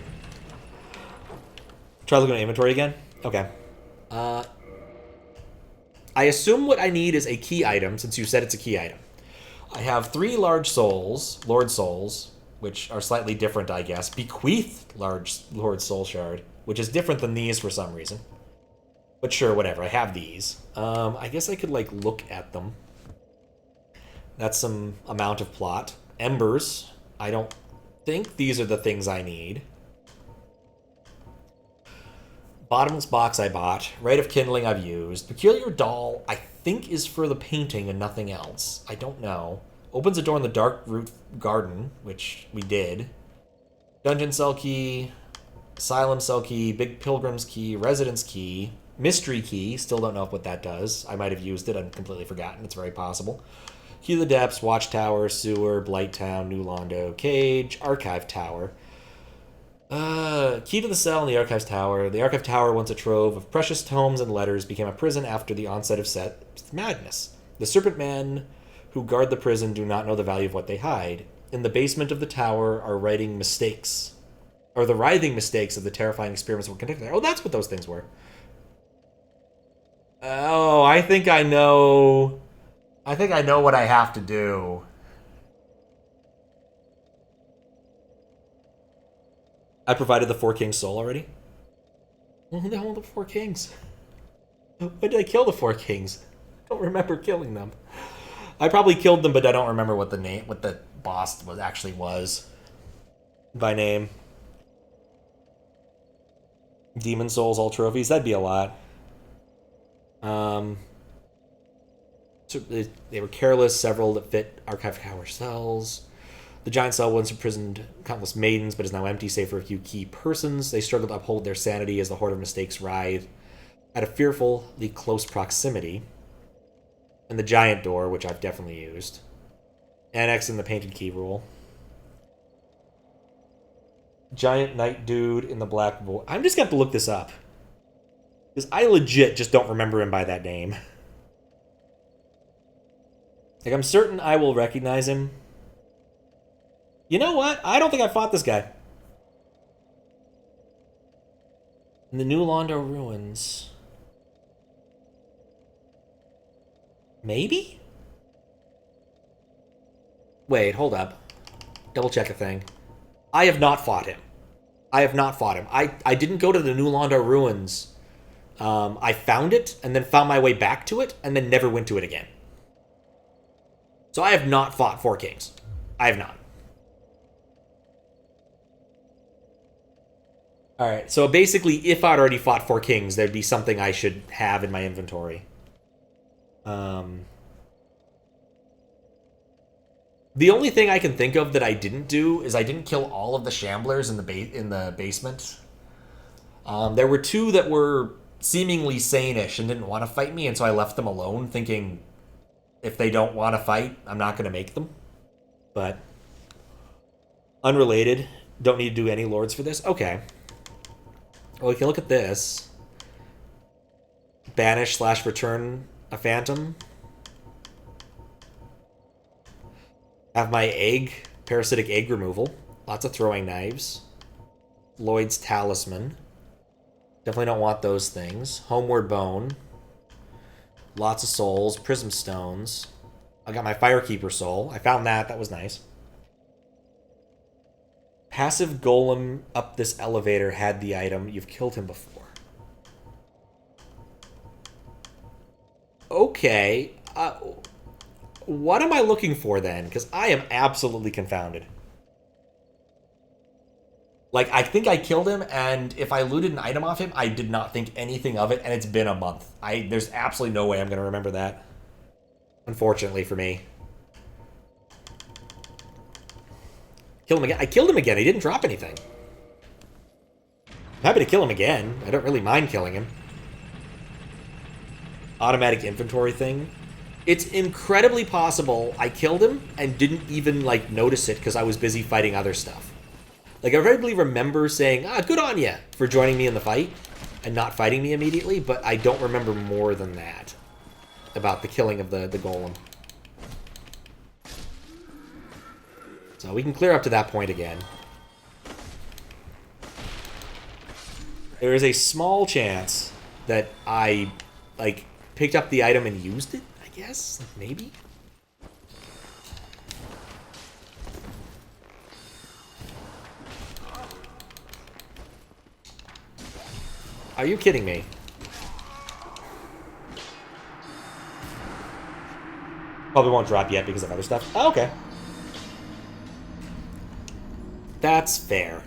Try looking at inventory again? Okay. I assume what I need is a key item, since you said it's a key item. I have 3 large souls, Lord Souls, which are slightly different, I guess. Bequeathed large Lord Soul Shard, which is different than these for some reason. But sure, whatever. I have these. I guess I could, like, look at them. That's some amount of plot. Embers. I don't think these are the things I need. Bottomless box I bought. Rite of Kindling I've used. Peculiar Doll I think is for the painting and nothing else. I don't know. Opens a door in the Dark Root Garden, which we did. Dungeon Cell Key. Asylum Cell Key. Big Pilgrim's Key. Residence Key. Mystery Key. Still don't know what that does. I might have used it. I've completely forgotten. It's very possible. Key of the Depths. Watchtower. Sewer. Blighttown. New Londo. Cage. Archive Tower. Key to the cell in the Archives Tower. The Archive Tower, once a trove of precious tomes and letters, became a prison after the onset of Seath's madness. The Serpent Men who guard the prison do not know the value of what they hide. in the basement of the tower are writing mistakes. Or the writhing mistakes of the terrifying experiments were conducted there. Oh, that's what those things were. Oh, I think I know... I think I know what I have to do. I provided the Four Kings soul already? Well, who the hell are the Four Kings? When did I kill the Four Kings? I don't remember killing them. I probably killed them, but I don't remember what the boss actually was by name. Demon souls, all trophies. That'd be a lot. So they were careless. Several that fit archive tower cells. The giant cell once imprisoned countless maidens, but is now empty, save for a few key persons. They struggle to uphold their sanity as the horde of mistakes writhe at a fearfully close proximity. And the giant door, which I've definitely used. Annex in the painted key rule. Giant knight dude in the black void. I'm just going to have to look this up. Because I legit just don't remember him by that name. Like, I'm certain I will recognize him. You know what? I don't think I fought this guy. In the new Londo Ruins. Maybe? Wait, hold up. Double check a thing. I have not fought him. I have not fought him. I didn't go to the new Londo Ruins. I found it, and then found my way back to it, and then never went to it again. So I have not fought Four Kings. I have not. Alright, so basically, if I'd already fought Four Kings, there'd be something I should have in my inventory. The only thing I can think of that I didn't do is I didn't kill all of the shamblers in the basement. There were two that were seemingly sane-ish and didn't want to fight me, and so I left them alone, thinking if they don't want to fight, I'm not going to make them. But unrelated. Don't need to do any lords for this. Okay. Well, we can look at this. Banish/return a phantom. Have my egg, parasitic egg removal. Lots of throwing knives. Lloyd's talisman. Definitely don't want those things. Homeward bone. Lots of souls. Prism stones. I got my Firekeeper soul. I found that. That was nice. Passive golem up this elevator had the item. You've killed him before. Okay. What am I looking for then? Because I am absolutely confounded. Like, I think I killed him, and if I looted an item off him, I did not think anything of it, and it's been a month. There's absolutely no way I'm going to remember that. Unfortunately for me. Kill him again. I killed him again. He didn't drop anything. I'm happy to kill him again. I don't really mind killing him. Automatic inventory thing. It's incredibly possible I killed him and didn't even, like, notice it because I was busy fighting other stuff. Like, I vaguely remember saying, good on ya for joining me in the fight and not fighting me immediately, but I don't remember more than that about the killing of the golem. So we can clear up to that point again. There is a small chance that I, like, picked up the item and used it, I guess? Like, maybe? Are you kidding me? Probably won't drop yet because of other stuff. Oh, okay. That's fair.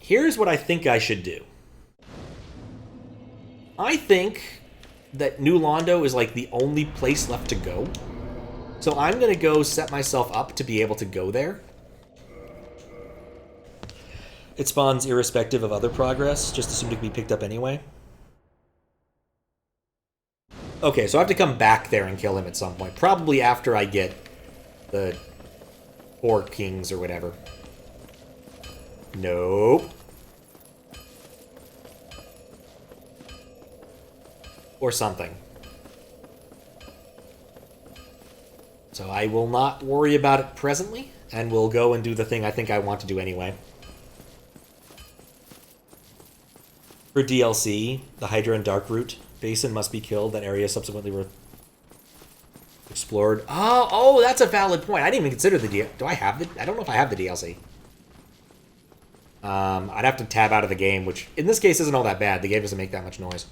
Here's what I think I should do. I think that New Londo is like the only place left to go. So I'm going to go set myself up to be able to go there. It spawns irrespective of other progress, just assumed it can be picked up anyway. Okay, so I have to come back there and kill him at some point. Probably after I get the 4 kings or whatever. Nope. Or something. So I will not worry about it presently, and will go and do the thing I think I want to do anyway. For DLC, the Hydra and Darkroot basin must be killed. That area subsequently explored. Oh, that's a valid point. I didn't even consider the DLC. Do I have the... I don't know if I have the DLC. I'd have to tab out of the game, which in this case isn't all that bad. The game doesn't make that much noise.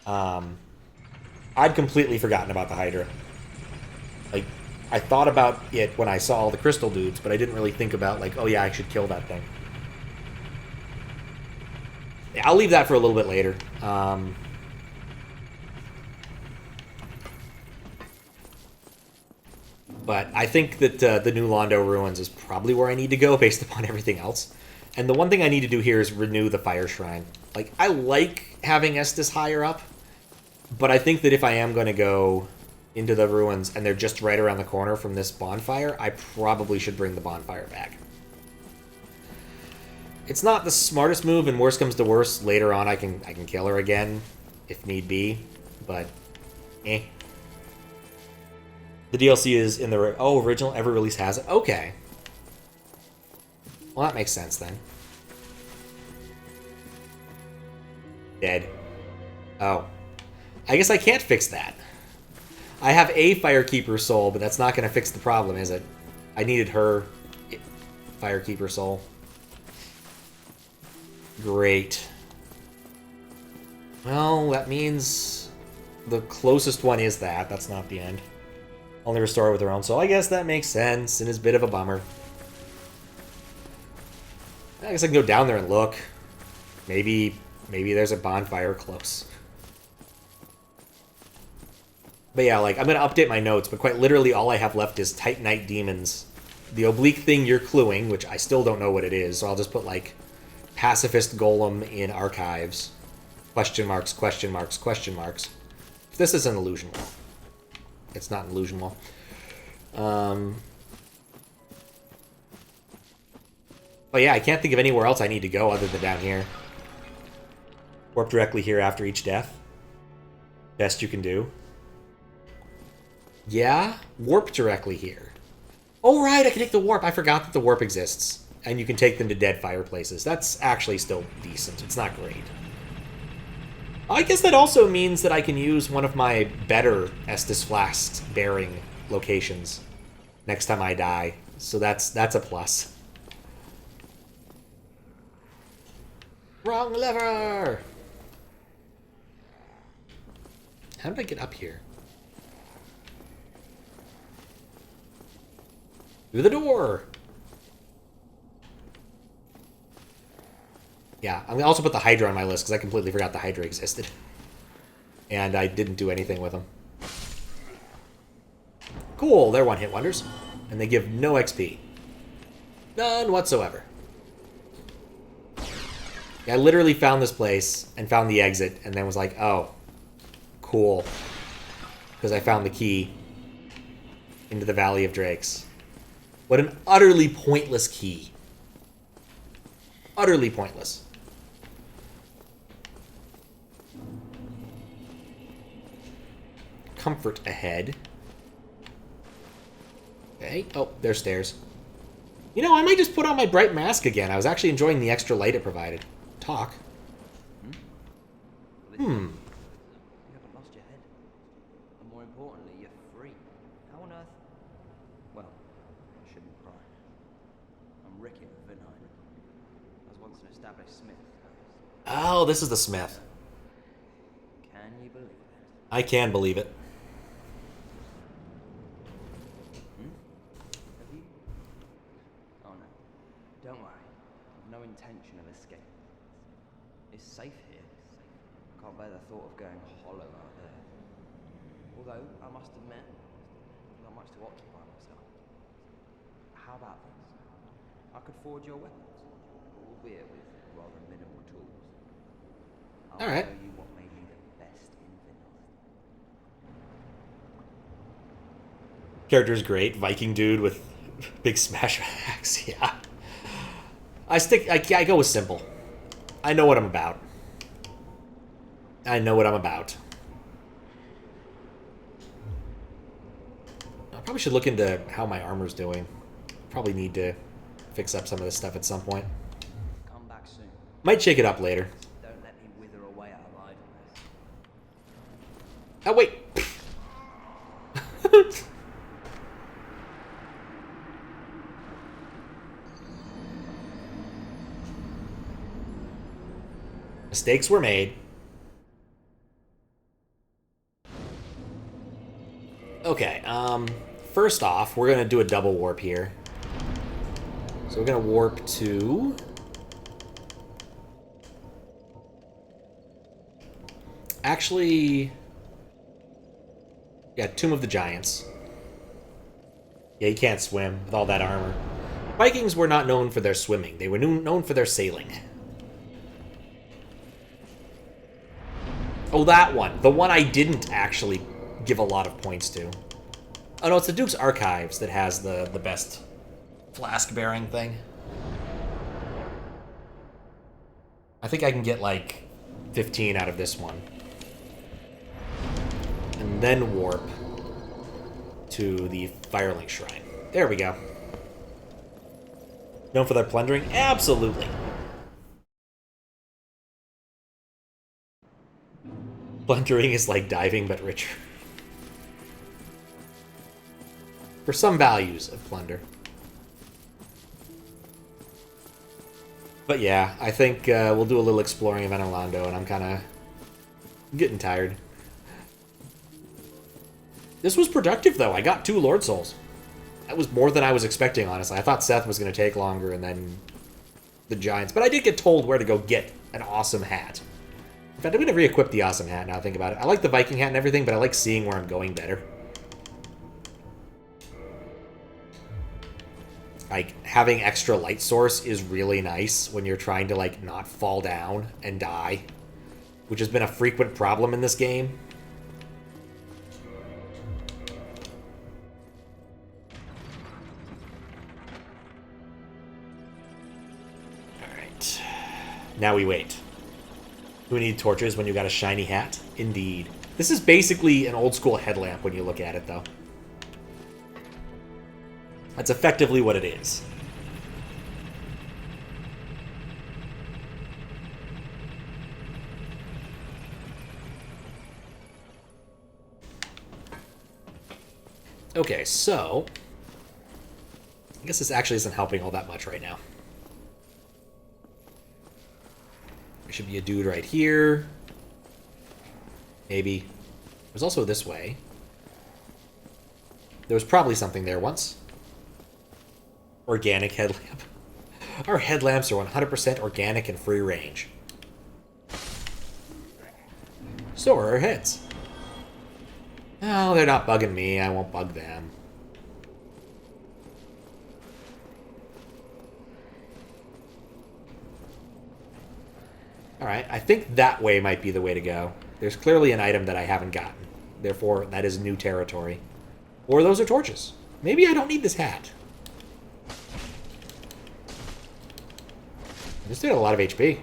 I'd completely forgotten about the Hydra. Like, I thought about it when I saw all the crystal dudes, but I didn't really think about, like, oh yeah, I should kill that thing. Yeah, I'll leave that for a little bit later. But I think that the new Londo Ruins is probably where I need to go based upon everything else. And the one thing I need to do here is renew the Fire Shrine. Like, I like having Estus higher up, but I think that if I am going to go into the ruins and they're just right around the corner from this bonfire, I probably should bring the bonfire back. It's not the smartest move, and worst comes to worst, later on I can kill her again if need be, but eh. The DLC is in the... original every release has it? Okay. Well, that makes sense then. Dead. Oh. I guess I can't fix that. I have a Firekeeper soul, but that's not going to fix the problem, is it? I needed her Firekeeper soul. Great. Well, that means the closest one is that. That's not the end. Only restore her with her own soul. I guess that makes sense and is a bit of a bummer. I guess I can go down there and look. Maybe there's a bonfire close. But yeah, like, I'm going to update my notes, but quite literally all I have left is Titanite Demons. The oblique thing you're cluing, which I still don't know what it is, so I'll just put, like, Pacifist Golem in Archives. Question marks, question marks, question marks. This is an illusion wall. It's not an illusion wall. But yeah, I can't think of anywhere else I need to go other than down here. Warp directly here after each death. Best you can do. Yeah, warp directly here. Oh, right, I can take the warp. I forgot that the warp exists. And you can take them to dead fireplaces. That's actually still decent. It's not great. I guess that also means that I can use one of my better Estus Flasks bearing locations next time I die. So that's a plus. Wrong lever! How did I get up here? Through the door! Yeah, I'm going to also put the Hydra on my list, because I completely forgot the Hydra existed. And I didn't do anything with them. Cool, they're one-hit wonders. And they give no XP. None whatsoever. Yeah, I literally found this place, and found the exit, and then was like, oh, cool. Because I found the key into the Valley of Drakes. What an utterly pointless key. Utterly pointless. Comfort ahead. Okay. Oh, there's stairs. You know, I might just put on my bright mask again. I was actually enjoying the extra light it provided. Talk. You haven't lost your head. And more importantly, you're free. How on earth? Well, I shouldn't cry. I'm Ricky of Vinine. I was once an established smith. Oh, this is the smith. Can you believe it? I can believe it. Have you? Oh no. Don't worry. I've no intention of escape. It's safe here. Can't bear the thought of going hollow out there. Although, I must admit, not much to occupy myself. How about this? I could forge your weapons, albeit with rather minimal tools. I'll All right. show you what made me the best in Vinland. Character's great. Viking dude with big smash axe. Yeah. I go with simple. I know what I'm about. I know what I'm about. Probably should look into how my armor's doing. Probably need to fix up some of this stuff at some point. Come back soon. Might shake it up later. Don't let me wither away out of idleness. Oh, wait. Mistakes were made. Okay, first off, we're going to do a double warp here. So we're going to warp to... Actually... Yeah, Tomb of the Giants. Yeah, you can't swim with all that armor. Vikings were not known for their swimming. They were known for their sailing. Oh, that one. The one I didn't actually give a lot of points to. Oh, no, it's the Duke's Archives that has the best flask-bearing thing. I think I can get, like, 15 out of this one. And then warp to the Firelink Shrine. There we go. Known for their plundering? Absolutely. Plundering is like diving, but richer. For some values of plunder. But yeah, I think we'll do a little exploring of Londo, and I'm kind of getting tired. This was productive, though. I got 2 Lord Souls. That was more than I was expecting, honestly. I thought Seath was going to take longer, and then the Giants. But I did get told where to go get an awesome hat. In fact, I'm going to re-equip the awesome hat now I think about it. I like the Viking hat and everything, but I like seeing where I'm going better. Like, having extra light source is really nice when you're trying to, like, not fall down and die. Which has been a frequent problem in this game. Alright. Now we wait. Who need torches when you got a shiny hat? Indeed. This is basically an old-school headlamp when you look at it, though. That's effectively what it is. Okay, so... I guess this actually isn't helping all that much right now. There should be a dude right here. Maybe. There's also this way. There was probably something there once. Organic headlamp. Our headlamps are 100% organic and free range. So are our heads. No, they're not bugging me. I won't bug them. Alright, I think that way might be the way to go. There's clearly an item that I haven't gotten. Therefore, that is new territory. Or those are torches. Maybe I don't need this hat. This dude had a lot of HP.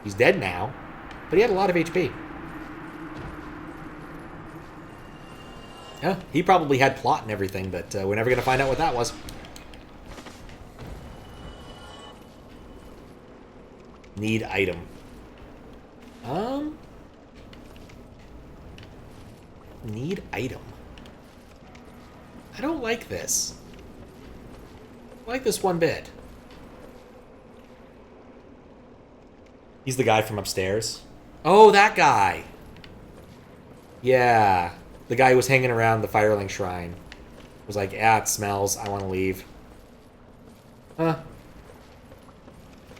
He's dead now, but he had a lot of HP. Yeah, he probably had plot and everything, but we're never going to find out what that was. Need item. Need item. I don't like this. I like this one bit. He's the guy from upstairs. Oh, that guy. Yeah. The guy who was hanging around the Firelink Shrine. Was like, ah, it smells. I want to leave. Huh.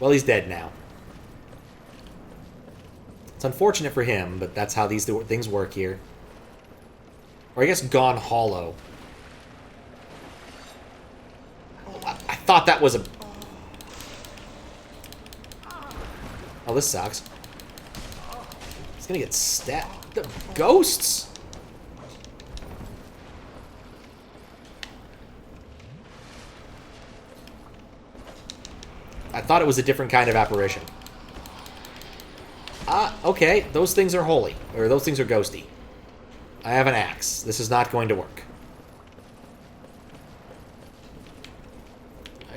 Well, he's dead now. It's unfortunate for him, but that's how these things work here. Or I guess gone hollow. I thought that was a... Oh, this sucks. He's gonna get stabbed. The ghosts! I thought it was a different kind of apparition. Ah, okay. Those things are holy. Or those things are ghosty. I have an axe. This is not going to work.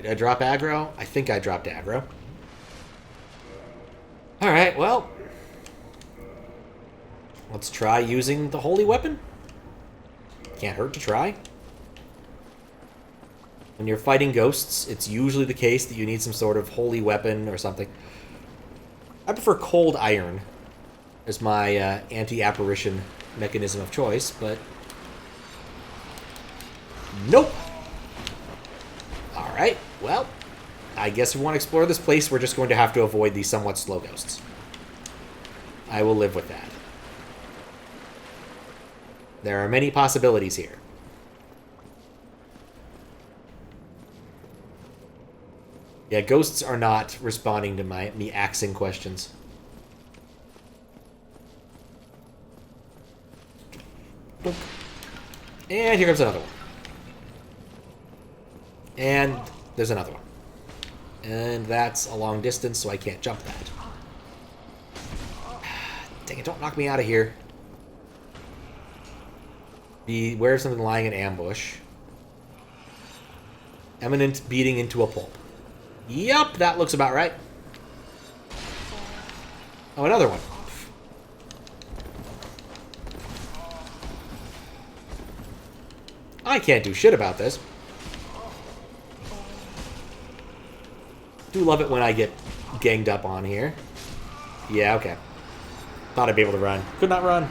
Did I drop aggro? I think I dropped aggro. Alright, well. Let's try using the holy weapon. Can't hurt to try. When you're fighting ghosts, it's usually the case that you need some sort of holy weapon or something. I prefer cold iron as my anti-apparition mechanism of choice, but... Nope! Alright, well, I guess if we want to explore this place, we're just going to have to avoid these somewhat slow ghosts. I will live with that. There are many possibilities here. Yeah, ghosts are not responding to me axing questions. And here comes another one. And there's another one. And that's a long distance, so I can't jump that. Dang it, don't knock me out of here. Beware of something lying in ambush. Eminent beating into a pulp. Yup, that looks about right. Oh, another one. I can't do shit about this. Do love it when I get ganged up on here. Yeah, okay. Thought I'd be able to run. Could not run.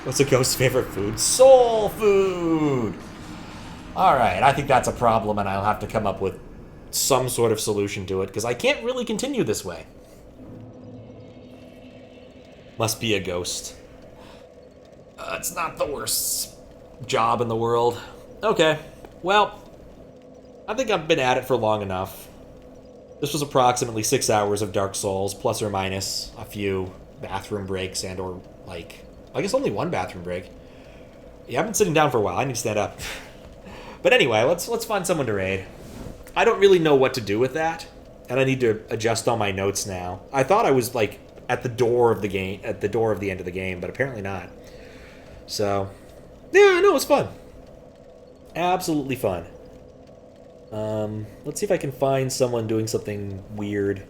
What's a ghost's favorite food? Soul food! Alright, I think that's a problem, and I'll have to come up with some sort of solution to it, because I can't really continue this way. Must be a ghost. It's not the worst job in the world. Okay, well, I think I've been at it for long enough. This was approximately 6 hours of Dark Souls, plus or minus a few bathroom breaks and or, like, I guess only one bathroom break. Yeah, I've been sitting down for a while. I need to stand up. But anyway, let's find someone to raid. I don't really know what to do with that, and I need to adjust all my notes now. I thought I was, like, at the door of the game, at the door of the end of the game, but apparently not. So, yeah, no, it's fun. Absolutely fun. Let's see if I can find someone doing something weird.